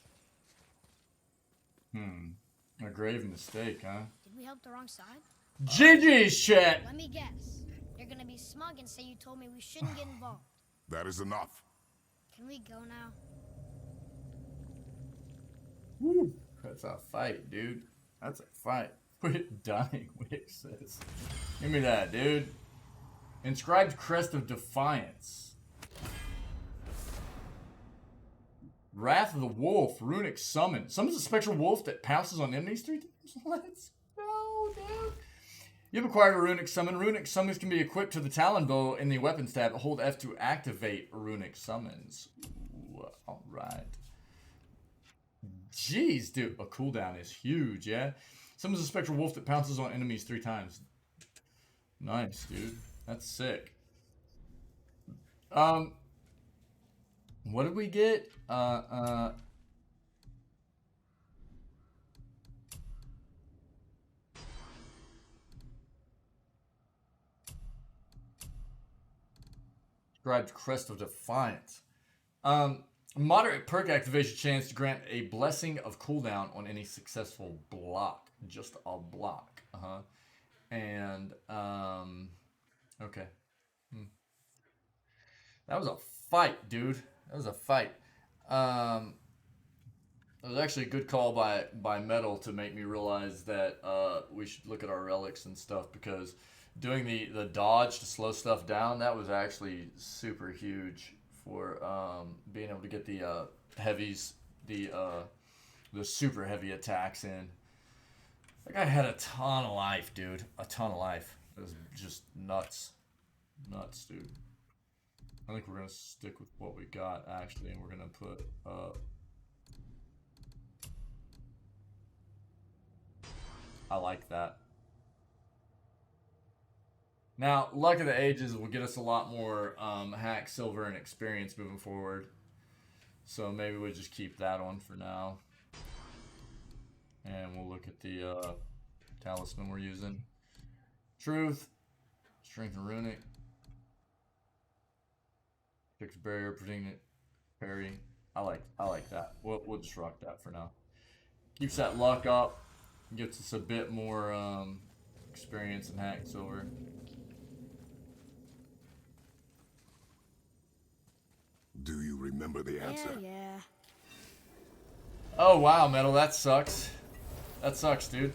A grave mistake, huh? Did we help the wrong side? GG's, chat. Let me guess. You're gonna be smug and say you told me we shouldn't get involved. That is enough. Can we go now? Woo. That's a fight, dude. That's a fight. Quit dying, Wick says. Give me that, dude. Inscribed Crest of Defiance. Wrath of the Wolf. Runic Summon. Summons a spectral wolf that pounces on enemies 3 times. Let's go, dude. You've acquired a Runic Summon. Runic Summons can be equipped to the Talon Bow in the Weapons tab. Hold F to activate Runic Summons. Ooh, alright. Jeez, dude. A cooldown is huge, yeah? Summons a spectral wolf that pounces on enemies 3 times. Nice, dude. That's sick. What did we get? Described Crest of Defiance. Moderate perk activation chance to grant a blessing of cooldown on any successful block. Just a block. And, okay. That was a fight, dude. That was a fight. It was actually a good call by Metal to make me realize that we should look at our relics and stuff, because doing the dodge to slow stuff down, that was actually super huge for being able to get the heavies, the super heavy attacks in. That guy had a ton of life, dude. A ton of life. It was just nuts. Nuts, dude. I think we're going to stick with what we got, actually, and we're going to put... I like that. Now, Luck of the Ages will get us a lot more hack, silver, and experience moving forward. So maybe we'll just keep that on for now. And we'll look at the talisman we're using. Truth. Strength and Runic. Fix barrier, protecting it. Parry. I like that. We'll just rock that for now. Keeps that luck up. Gets us a bit more experience and hack silver. Do you remember the answer? Yeah. Oh wow, Metal, that sucks. That sucks, dude.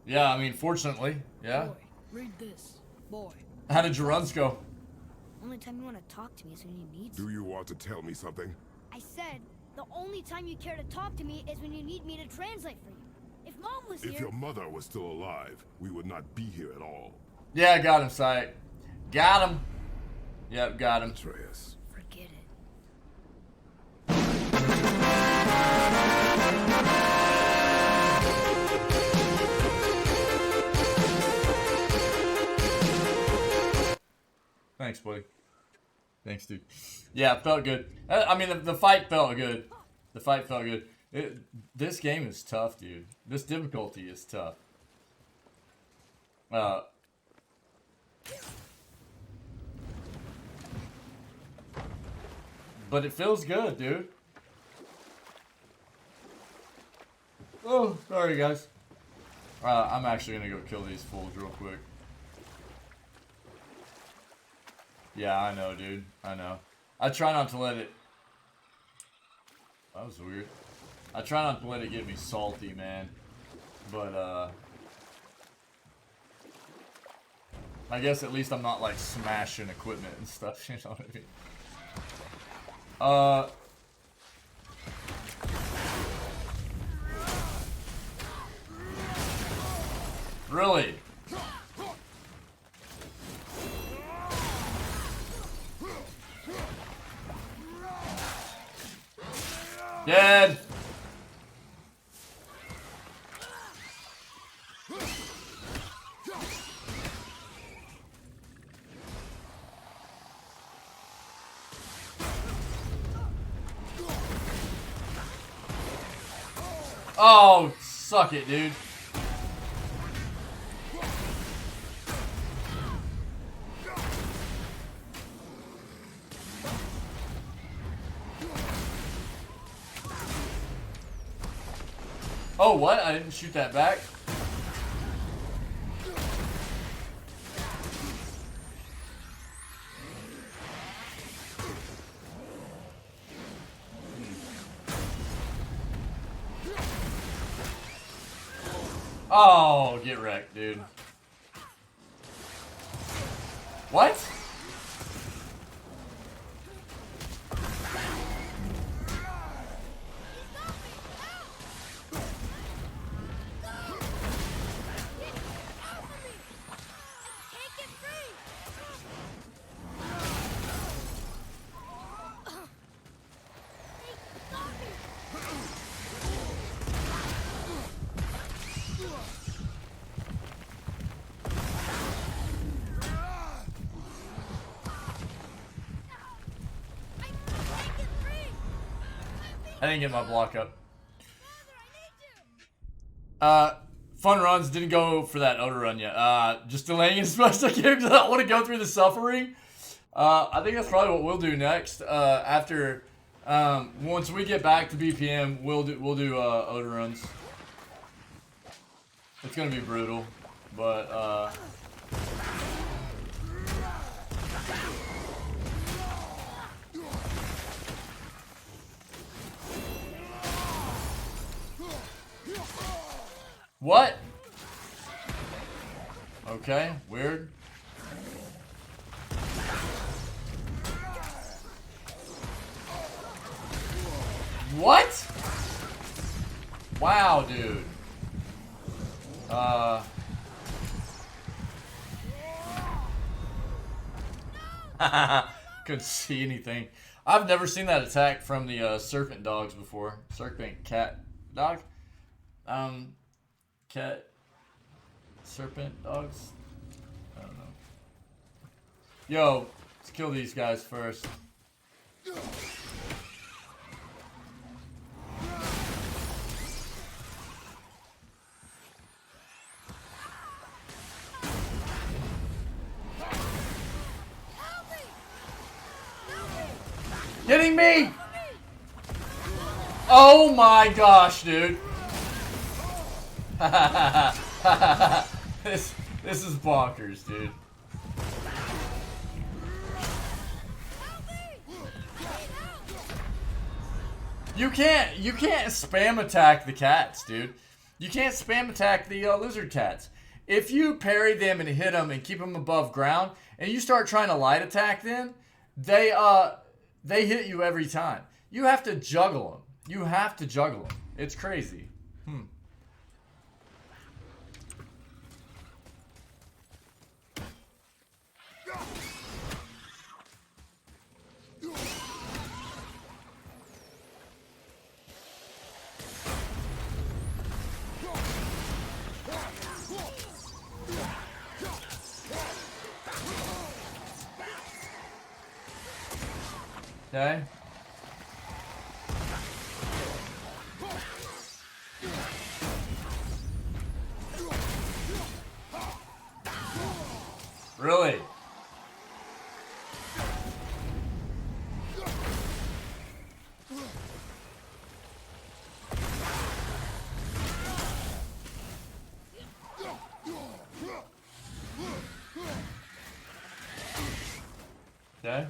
Yeah, I mean, fortunately, yeah. Boy, read this. Boy. How did your runs go? Only time you want to talk to me is when you need Do you want to tell me something? I said, the only time you care to talk to me is when you need me to translate for you. If Mom was If here... your mother was still alive, we would not be here at all. Yeah, got him, Sight. Got him. Yep, got him. Atreus. Forget it. Thanks, buddy. Thanks, dude. Yeah, it felt good. I mean, the fight felt good. The fight felt good. This game is tough, dude. This difficulty is tough. But it feels good, dude. Oh, sorry, guys. I'm actually gonna go kill these fools real quick. Yeah, I know, dude. I know. I try not to let it... That was weird. I try not to let it get me salty, man. But, I guess at least I'm not, like, smashing equipment and stuff, you know what I mean? Really? Dead! Oh, suck it, dude. Oh, what? I didn't shoot that back. Oh, get wrecked, dude. What? I didn't get my block up. Fun runs, didn't go for that auto run yet. Just delaying as much as I can because I don't want to go through the suffering. I think that's probably what we'll do next. After, once we get back to BPM, we'll do auto runs. It's gonna be brutal, but what? Okay, weird. What? Wow, dude. Couldn't see anything. I've never seen that attack from the serpent dogs before. Serpent cat dog? Cat serpent dogs? I don't know. Yo, let's kill these guys first. Getting me! Oh my gosh, dude. This is bonkers, dude. You can't spam attack the cats, dude. You can't spam attack the lizard cats. If you parry them and hit them and keep them above ground, and you start trying to light attack them, they hit you every time. You have to juggle them. You have to juggle them. It's crazy. Okay. Really? Okay.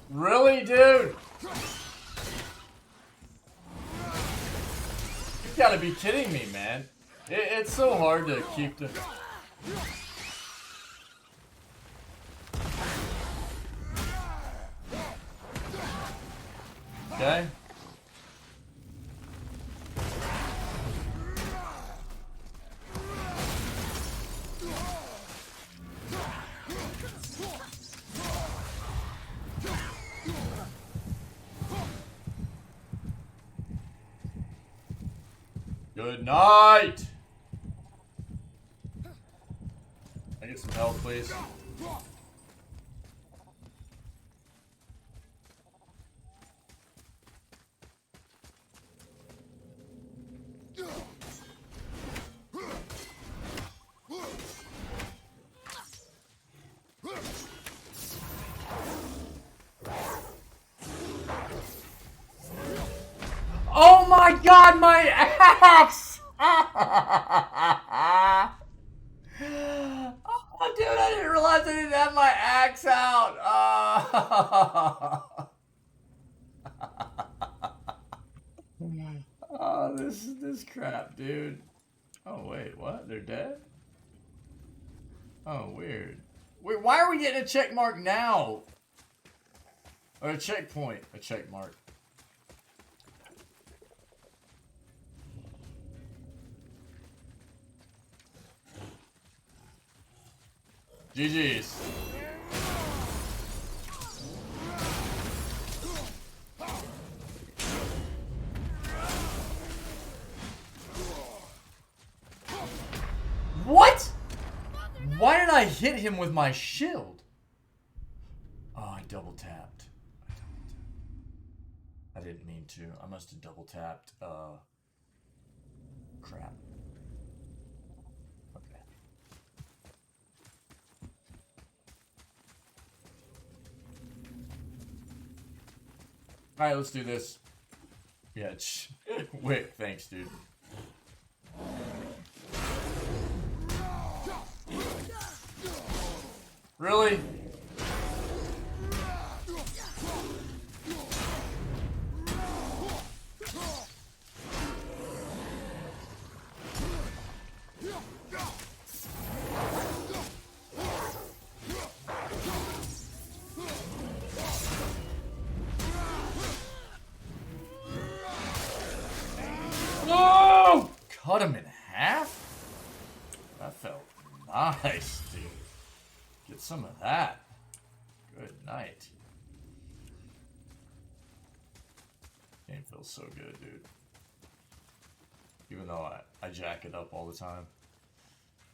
Really, dude? You gotta be kidding me, man. It's so hard to keep the... Okay. Good night! Can I get some help, please? Oh my god, my axe! Oh, dude, I didn't realize I didn't have my axe out. Oh, this crap, dude. Oh wait, what? They're dead? Oh, weird. Wait, why are we getting a check mark now? Or a checkpoint? A check mark. GG's. What? Why did I hit him with my shield? Oh, I double tapped. I didn't mean to. I must have double tapped. Crap. Okay. Alright, let's do this. Yeah, Wick, thanks, dude. Really? No! Cut him in half? That felt nice, dude. Get some of that. Good night. Game feels so good, dude. Even though I jack it up all the time.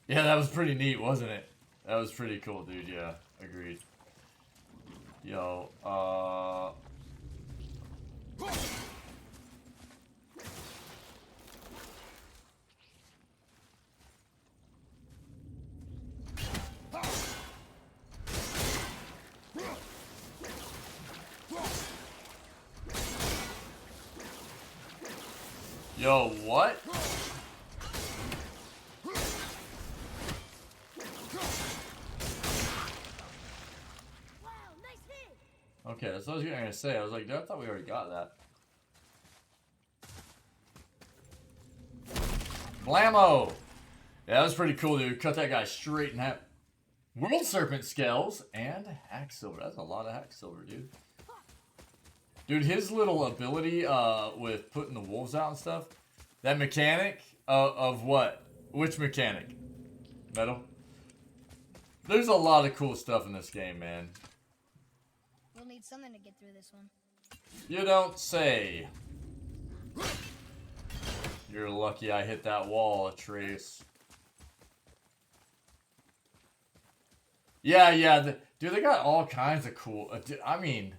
Yeah, that was pretty neat, wasn't it? That was pretty cool, dude. Yeah, agreed. Yo, Yo, what? Wow, nice hit. Okay, that's what I was gonna say. I was like, dude, I thought we already got that. Blammo! Yeah, that was pretty cool, dude. Cut that guy straight in half. World Serpent Scales and Hack Silver. That's a lot of Hack Silver, dude. Dude, his little ability with putting the wolves out and stuff. That mechanic of what? Which mechanic? Metal? There's a lot of cool stuff in this game, man. We'll need something to get through this one. You don't say. You're lucky I hit that wall, Atreus. Yeah, dude, they got all kinds of cool. I mean,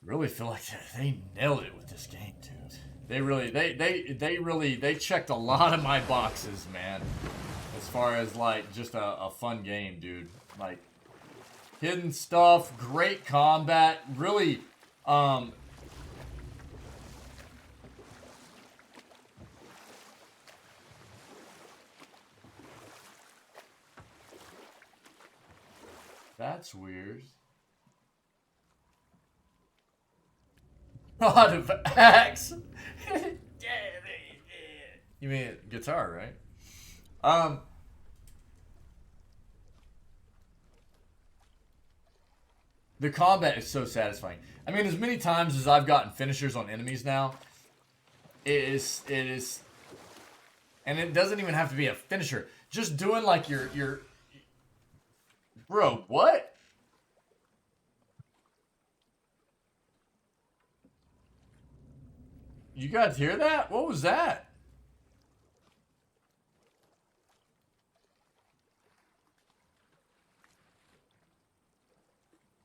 really feel like they nailed it with this game, dude. They really checked a lot of my boxes, man. As far as like just a fun game, dude. Like hidden stuff, great combat, really, that's weird. Artifacts. You mean guitar, right? The combat is so satisfying. I mean, as many times as I've gotten finishers on enemies now, it is, and it doesn't even have to be a finisher. Just doing like your, bro, what? You guys hear that? What was that?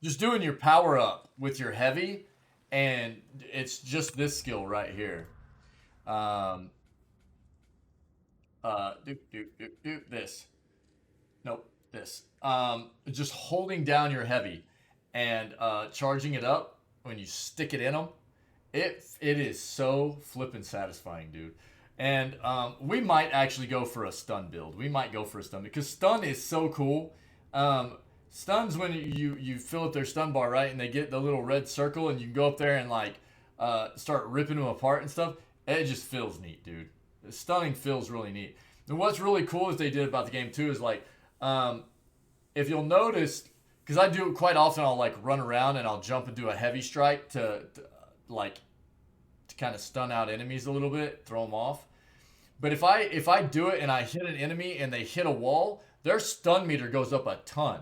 Just doing your power up with your heavy, and it's just this skill right here. This. Nope, this. Just holding down your heavy and charging it up when you stick it in them. It is so flippin' satisfying, dude. And we might actually go for a stun build. We might go for a stun because stun is so cool. Stuns when you fill up their stun bar, right, and they get the little red circle, and you can go up there and like start ripping them apart and stuff. It just feels neat, dude. Stunning feels really neat. And what's really cool is they did about the game too is like, if you'll notice, because I do it quite often, I'll like run around and I'll jump and do a heavy strike to kind of stun out enemies a little bit, throw them off. But if I do it and I hit an enemy and they hit a wall, their stun meter goes up a ton.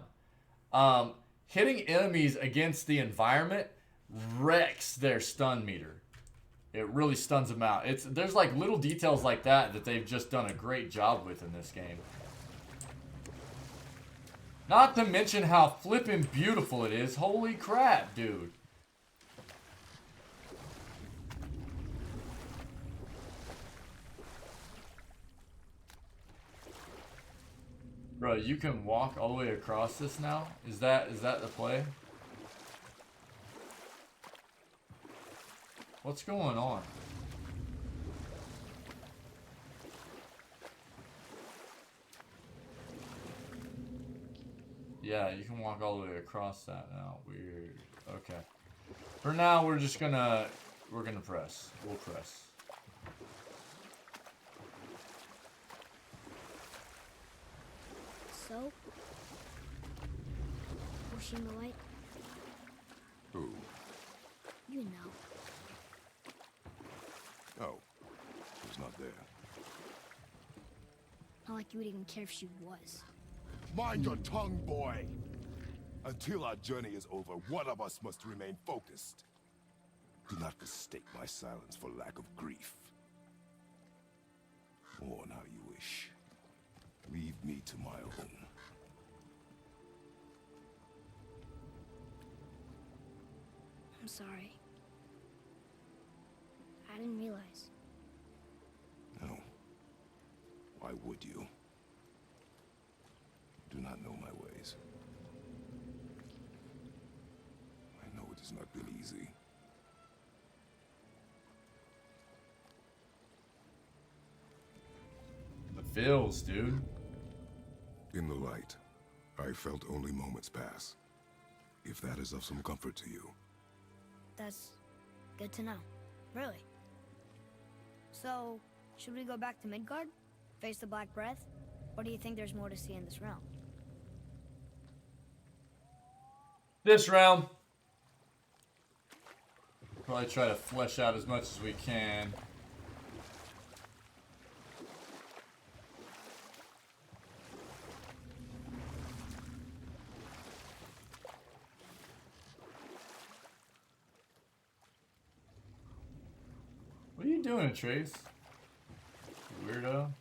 Hitting enemies against the environment wrecks their stun meter. It really stuns them out. There's like little details like that they've just done a great job with in this game. Not to mention how flippin' beautiful it is. Holy crap, dude. Bro, you can walk all the way across this now? Is that the play? What's going on? Yeah, you can walk all the way across that now. Weird. Okay. For now, we're gonna press. We'll press. So? Pushing the light? Who? You know. Oh, she's not there. Not like you would even care if she was. Mind your tongue, boy! Until our journey is over, one of us must remain focused. Do not mistake my silence for lack of grief. Mourn how you wish. Leave me to my own. I'm sorry. I didn't realize. No. Why would you? Do not know my ways. I know it has not been easy. The feels, dude. In the light, I felt only moments pass. If that is of some comfort to you. That's good to know. Really. So, should we go back to Midgard? Face the Black Breath? Or do you think there's more to see in this realm? This round. Probably try to flesh out as much as we can. What are you doing, Atreus? Weirdo.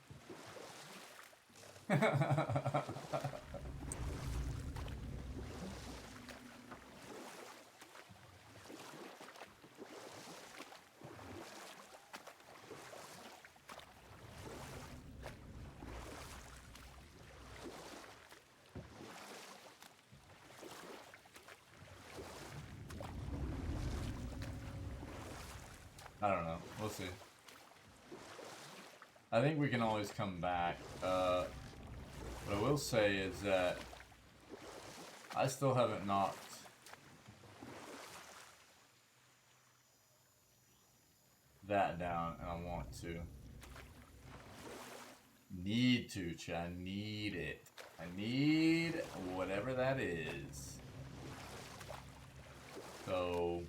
I don't know. We'll see. I think we can always come back. What I will say is that I still haven't knocked that down, and I want to. Need to, chat. I need it. I need whatever that is. So...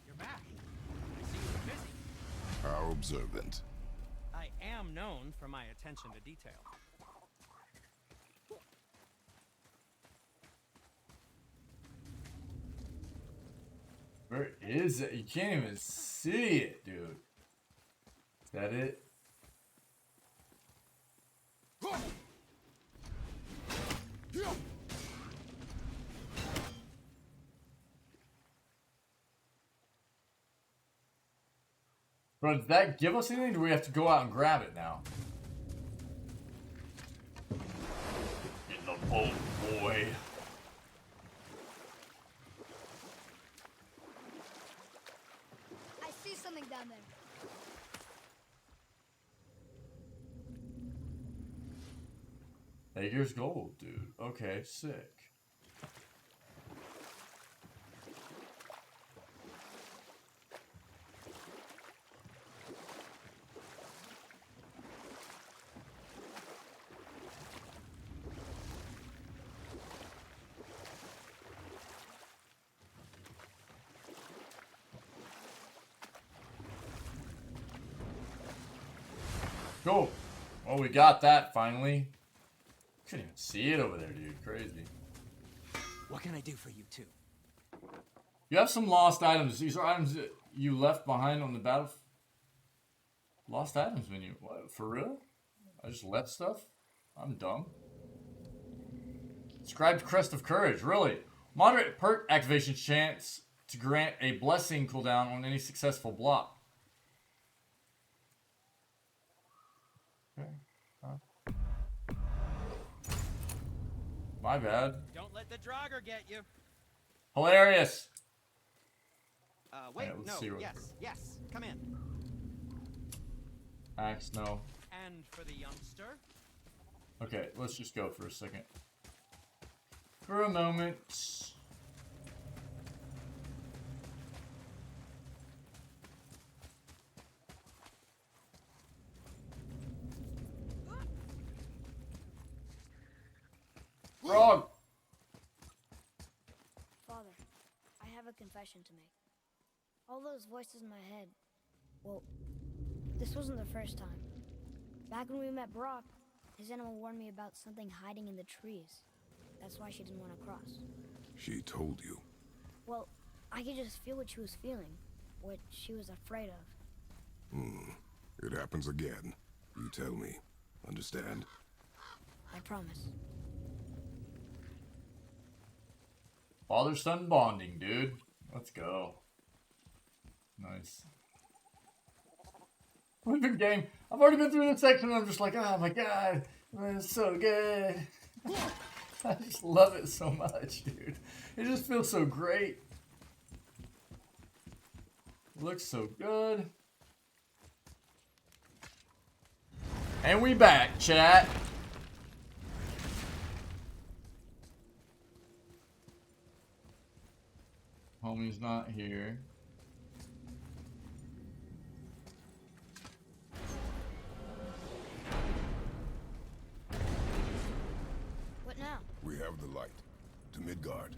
You're back. I see you're busy. How observant. I am known for my attention to detail. Where is it? You can't even see it, dude. Is that it? Bro, did that give us anything? Or do we have to go out and grab it now? Get in the boat, boy. I see something down there. Hager's gold, dude. Okay, sick. Cool. Oh, we got that finally. Couldn't even see it over there, dude. Crazy. What can I do for you two? You have some lost items. These are items that you left behind on the battle. Lost items menu. What? For real? I just left stuff? I'm dumb. Scribed Crest of Courage. Really? Moderate perk activation chance to grant a blessing cooldown on any successful block. Okay. My bad. Don't let the Draugr get you. Hilarious. Wait, Alright, let's no, see what- yes, come in. Axe, no. And for the youngster? Okay, let's just go for a second. For a moment. Frog! Father, I have a confession to make. All those voices in my head, well, this wasn't the first time. Back when we met Brock, his animal warned me about something hiding in the trees. That's why she didn't want to cross. She told you. Well, I could just feel what she was feeling, what she was afraid of. It happens again. You tell me. Understand? I promise. Father-son bonding, dude. Let's go. Nice. Good game. I've already been through this section and I'm just like, oh my god, it's so good. I just love it so much, dude. It just feels so great. Looks so good. And we back, chat. Homie's not here. What now? We have the light. To Midgard.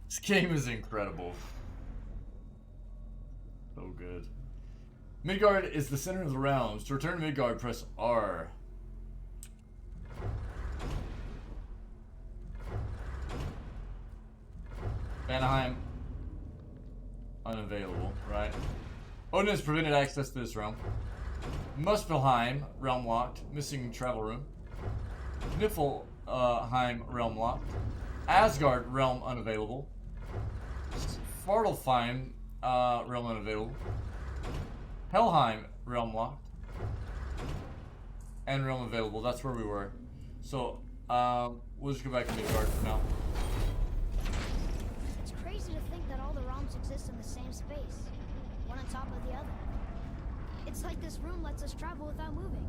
This game is incredible. So good. Midgard is the center of the realms. To return to Midgard, press R. Vanaheim. Unavailable, right? Odin has prevented access to this realm. Muspelheim, realm locked. Missing travel room. Heim realm locked. Asgard realm unavailable. Svartalfheim realm unavailable. Helheim realm locked. And realm available. That's where we were. So we'll just go back to Midgard for now. It's crazy to think that all the realms exist in the same space, one on top of the other. It's like this room lets us travel without moving.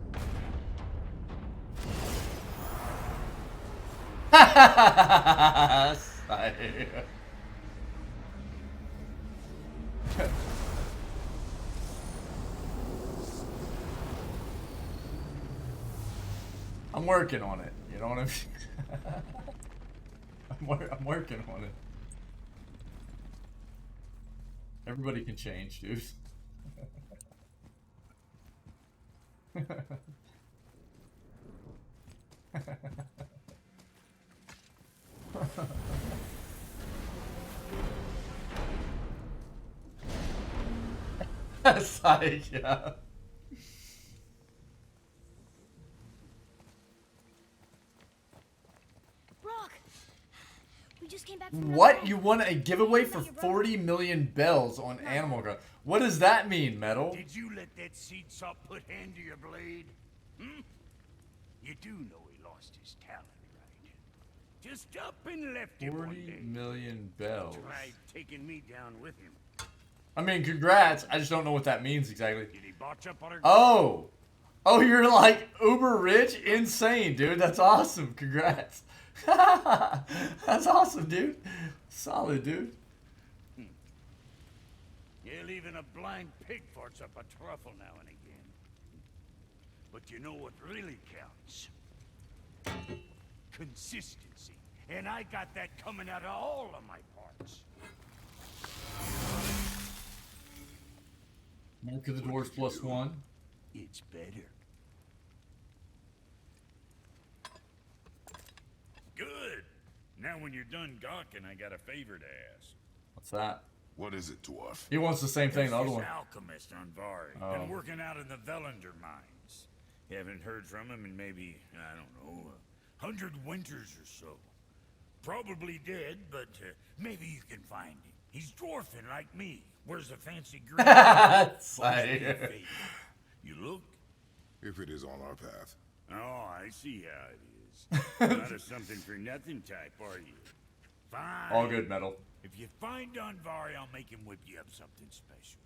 I'm working on it. You know what I mean? I'm working on it. Everybody can change, dude. Psych, yeah. Brock, we just came back from another What? realm. You won a giveaway for Is that your brother? 40 million bells on Animal Crossing. What does that mean, Metal? Did you let that seed sop put hand to your blade? Hmm? You do know he lost his talent, right? Just up and left him one 40 day. million bells. Tried taking me down with him. I mean, congrats. I just don't know what that means exactly. Did he botch up on her? Oh! Oh, you're like uber rich? Insane, dude. That's awesome. Congrats. That's awesome, dude. Solid, dude. Yeah, even a blind pig farts up a truffle now and again. But you know what really counts? Consistency. And I got that coming out of all of my parts. Mark of the Dwarves +1. It's better. Good. Now when you're done gawking, I got a favor to ask. What's that? What is it, dwarf? He wants the same thing, the other This one. alchemist on Vari. Oh. Been working out in the Velander mines. Haven't heard from him in maybe, I don't know, 100 winters or so. Probably dead, but maybe you can find him. He's dwarfing like me. Wears a fancy green. That's Owes me a like... favor. You look? If it is on our path. Oh, I see how it is. Not a something for nothing type, are you? Fine. All good, Metal. If you find Donvari, I'll make him whip you up something special.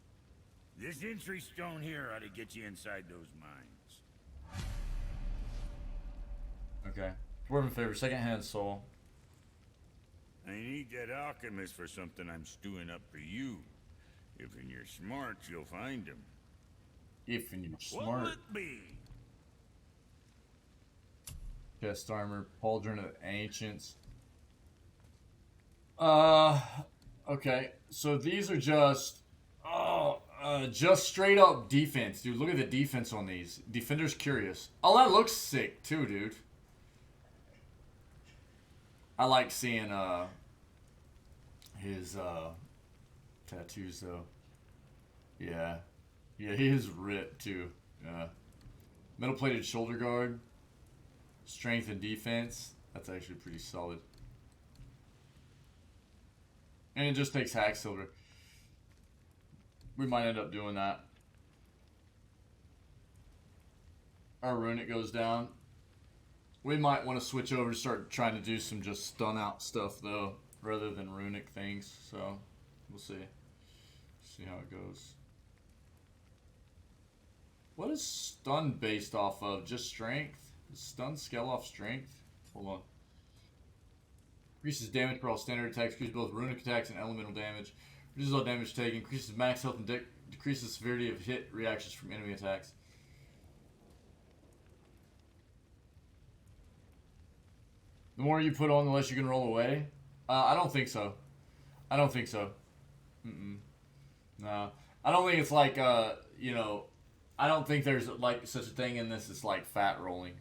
This entry stone here ought to get you inside those mines. Okay. Dwarven favor, second-hand soul. I need that alchemist for something I'm stewing up for you. If in your smarts, you'll find him. If and you're What'll smart. it be? Chest armor, pauldron of ancients. Okay. So these are just straight up defense, dude. Look at the defense on these. Defender's curious. Oh, that looks sick too, dude. I like seeing his tattoos though. Yeah. Yeah, he is ripped too. Yeah. Metal plated shoulder guard. Strength and defense. That's actually pretty solid. And it just takes hack silver. We might end up doing that. Our runic goes down. We might want to switch over to start trying to do some just stun out stuff though, rather than runic things. So we'll see. See how it goes. What is stun based off of? Just strength? Is stun scale off strength? Hold on. Increases damage per all standard attacks, increases both runic attacks and elemental damage. Reduces all damage taken, increases max health and decreases the severity of hit reactions from enemy attacks. The more you put on, the less you can roll away? I don't think so. I don't think so. No. I don't think it's like, you know, I don't think there's like such a thing in this as like fat rolling.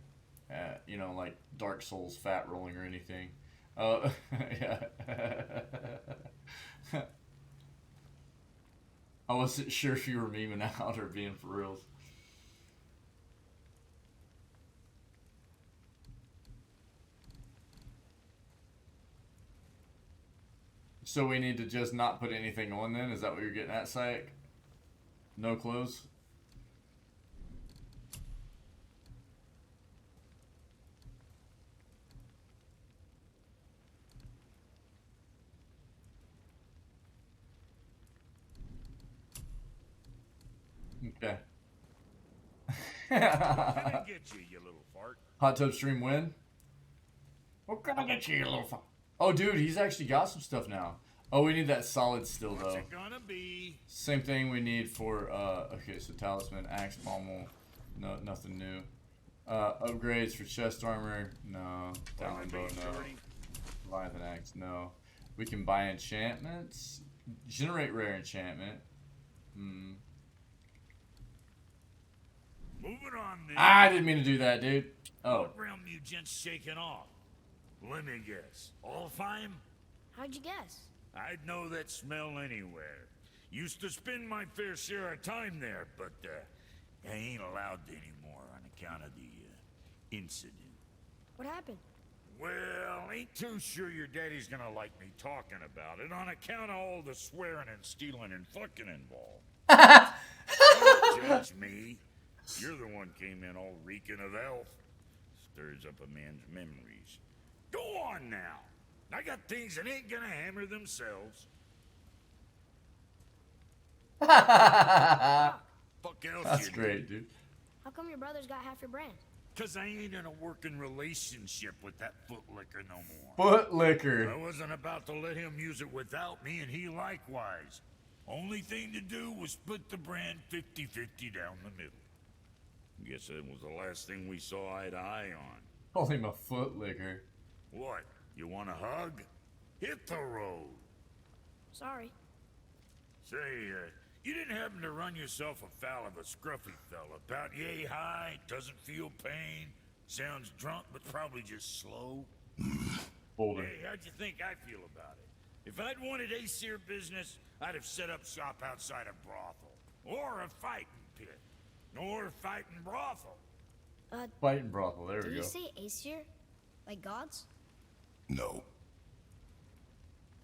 You know, like Dark Souls fat rolling or anything. Yeah. I wasn't sure if you were memeing out or being for reals. So we need to just not put anything on then? Is that what you're getting at, Syke? No clothes? Okay. Gonna get you, you little fart. Hot tub stream win? What can I get you, you little fuck? Oh, dude, he's actually got some stuff now. Oh, we need that solid still, What's though. it gonna be? Same thing we need for, okay, so talisman, axe, pommel, no, nothing new. Upgrades for chest armor, no. Talon bow, no. Leviathan axe, no. We can buy enchantments. Generate rare enchantment. Moving on then. I didn't mean to do that, dude. Oh. What realm you gents shaking off? Let me guess. Alfheim? How'd you guess? I'd know that smell anywhere. Used to spend my fair share of time there, but I ain't allowed anymore on account of the incident. What happened? Well, ain't too sure your daddy's gonna like me talking about it on account of all the swearing and stealing and fucking involved. Don't judge me. You're the one came in all reeking of elf. Stirs up a man's memories. Go on now. I got things that ain't gonna hammer themselves. Fuck else That's you great, dude. How come your brother's got half your brand? Cause I ain't in a working relationship with that footlicker no more. Foot liquor. I wasn't about to let him use it without me, and he likewise. Only thing to do was split the brand 50-50 down the middle. Guess that was the last thing we saw eye to eye on. Call him a foot liquor. What? You want a hug? Hit the road. Sorry. Say, you didn't happen to run yourself afoul of a scruffy fella, about yay high, doesn't feel pain, sounds drunk but probably just slow? Boulder. Hey, how'd you think I feel about it? If I'd wanted Aesir business, I'd have set up shop outside a brothel. Or a fighting pit. Or fighting brothel. Fighting brothel, there Did we you go. say Aesir? Like gods? No.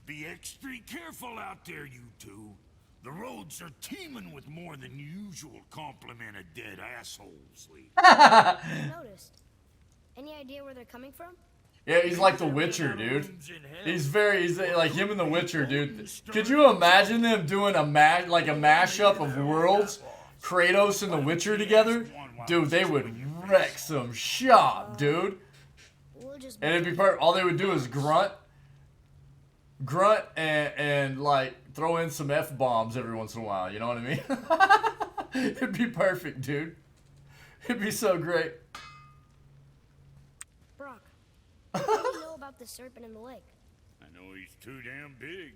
Be extra careful out there, you two. The roads are teeming with more than usual complement of dead assholes lately. Noticed. Any idea where they're coming from? Yeah, he's like the Witcher, dude. He's like him in the Witcher, dude. Could you imagine them doing a mashup of worlds? Kratos and the Witcher together? Dude, they would wreck some shop, dude. We'll just And it'd be perfect. All they would do is grunt and like throw in some F-bombs every once in a while, you know what I mean? It'd be perfect, dude. It'd be so great. Brock, what do you know about the serpent in the lake? I know he's too damn big.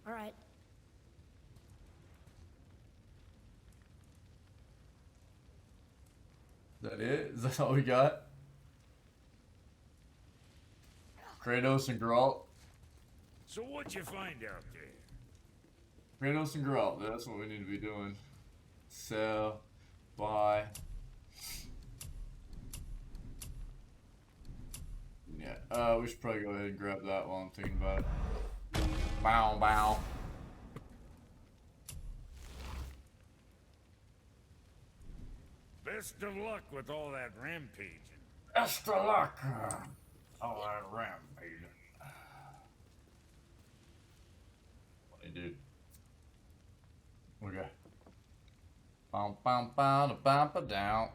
Alright. Is that it? Is that all we got? Kratos and Geralt? So what'd you find out there? Kratos and Geralt, that's what we need to be doing. Sell, buy. Yeah, we should probably go ahead and grab that while I'm thinking about it. Bow, bow. Best of luck with all that rampaging. Best of luck. All that rampaging. Hey, dude. Okay. Bum bum bum bum ba down.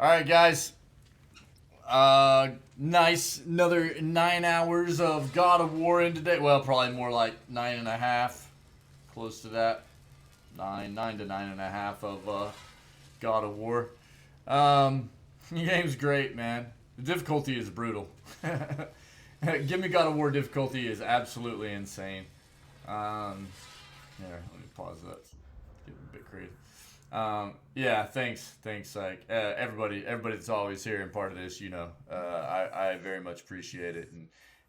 Alright, guys. Nice. Another 9 hours of God of War in today. Well, probably more like 9.5. Close to that. 9 to 9.5 of God of War. The game's great, man. The difficulty is brutal. Give me God of War difficulty is absolutely insane. Here, let me pause that. It's getting a bit crazy. Yeah, thanks, Syke. Everybody that's always here and part of this, you know, I very much appreciate it,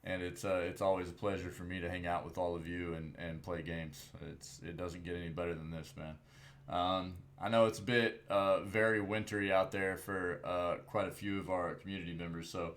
and it's always a pleasure for me to hang out with all of you and play games. It doesn't get any better than this, man. I know it's a bit very wintry out there for quite a few of our community members, so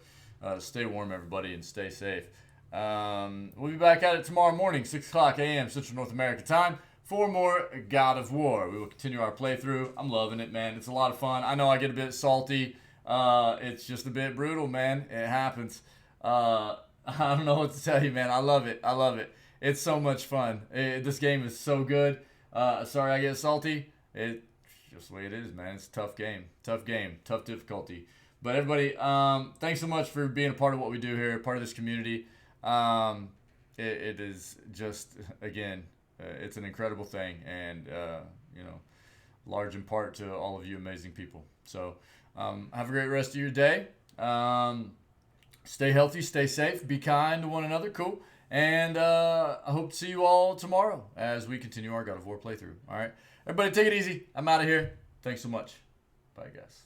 stay warm, everybody, and stay safe. We'll be back at it tomorrow morning, 6 o'clock a.m. Central North America time, for more God of War. We will continue our playthrough. I'm loving it, man. It's a lot of fun. I know I get a bit salty. It's just a bit brutal, man. It happens. I don't know what to tell you, man. I love it. I love it. It's so much fun. This game is so good. Sorry I get salty. It's just the way it is, man. It's a tough game. Tough game. Tough difficulty. But everybody, thanks so much for being a part of what we do here, part of this community. It is just, again, it's an incredible thing, and you know, large in part to all of you amazing people. So have a great rest of your day. Stay healthy, stay safe, be kind to one another, cool, and I hope to see you all tomorrow as we continue our God of War playthrough. All right, everybody, take it easy. I'm out of here. Thanks so much. Bye, guys.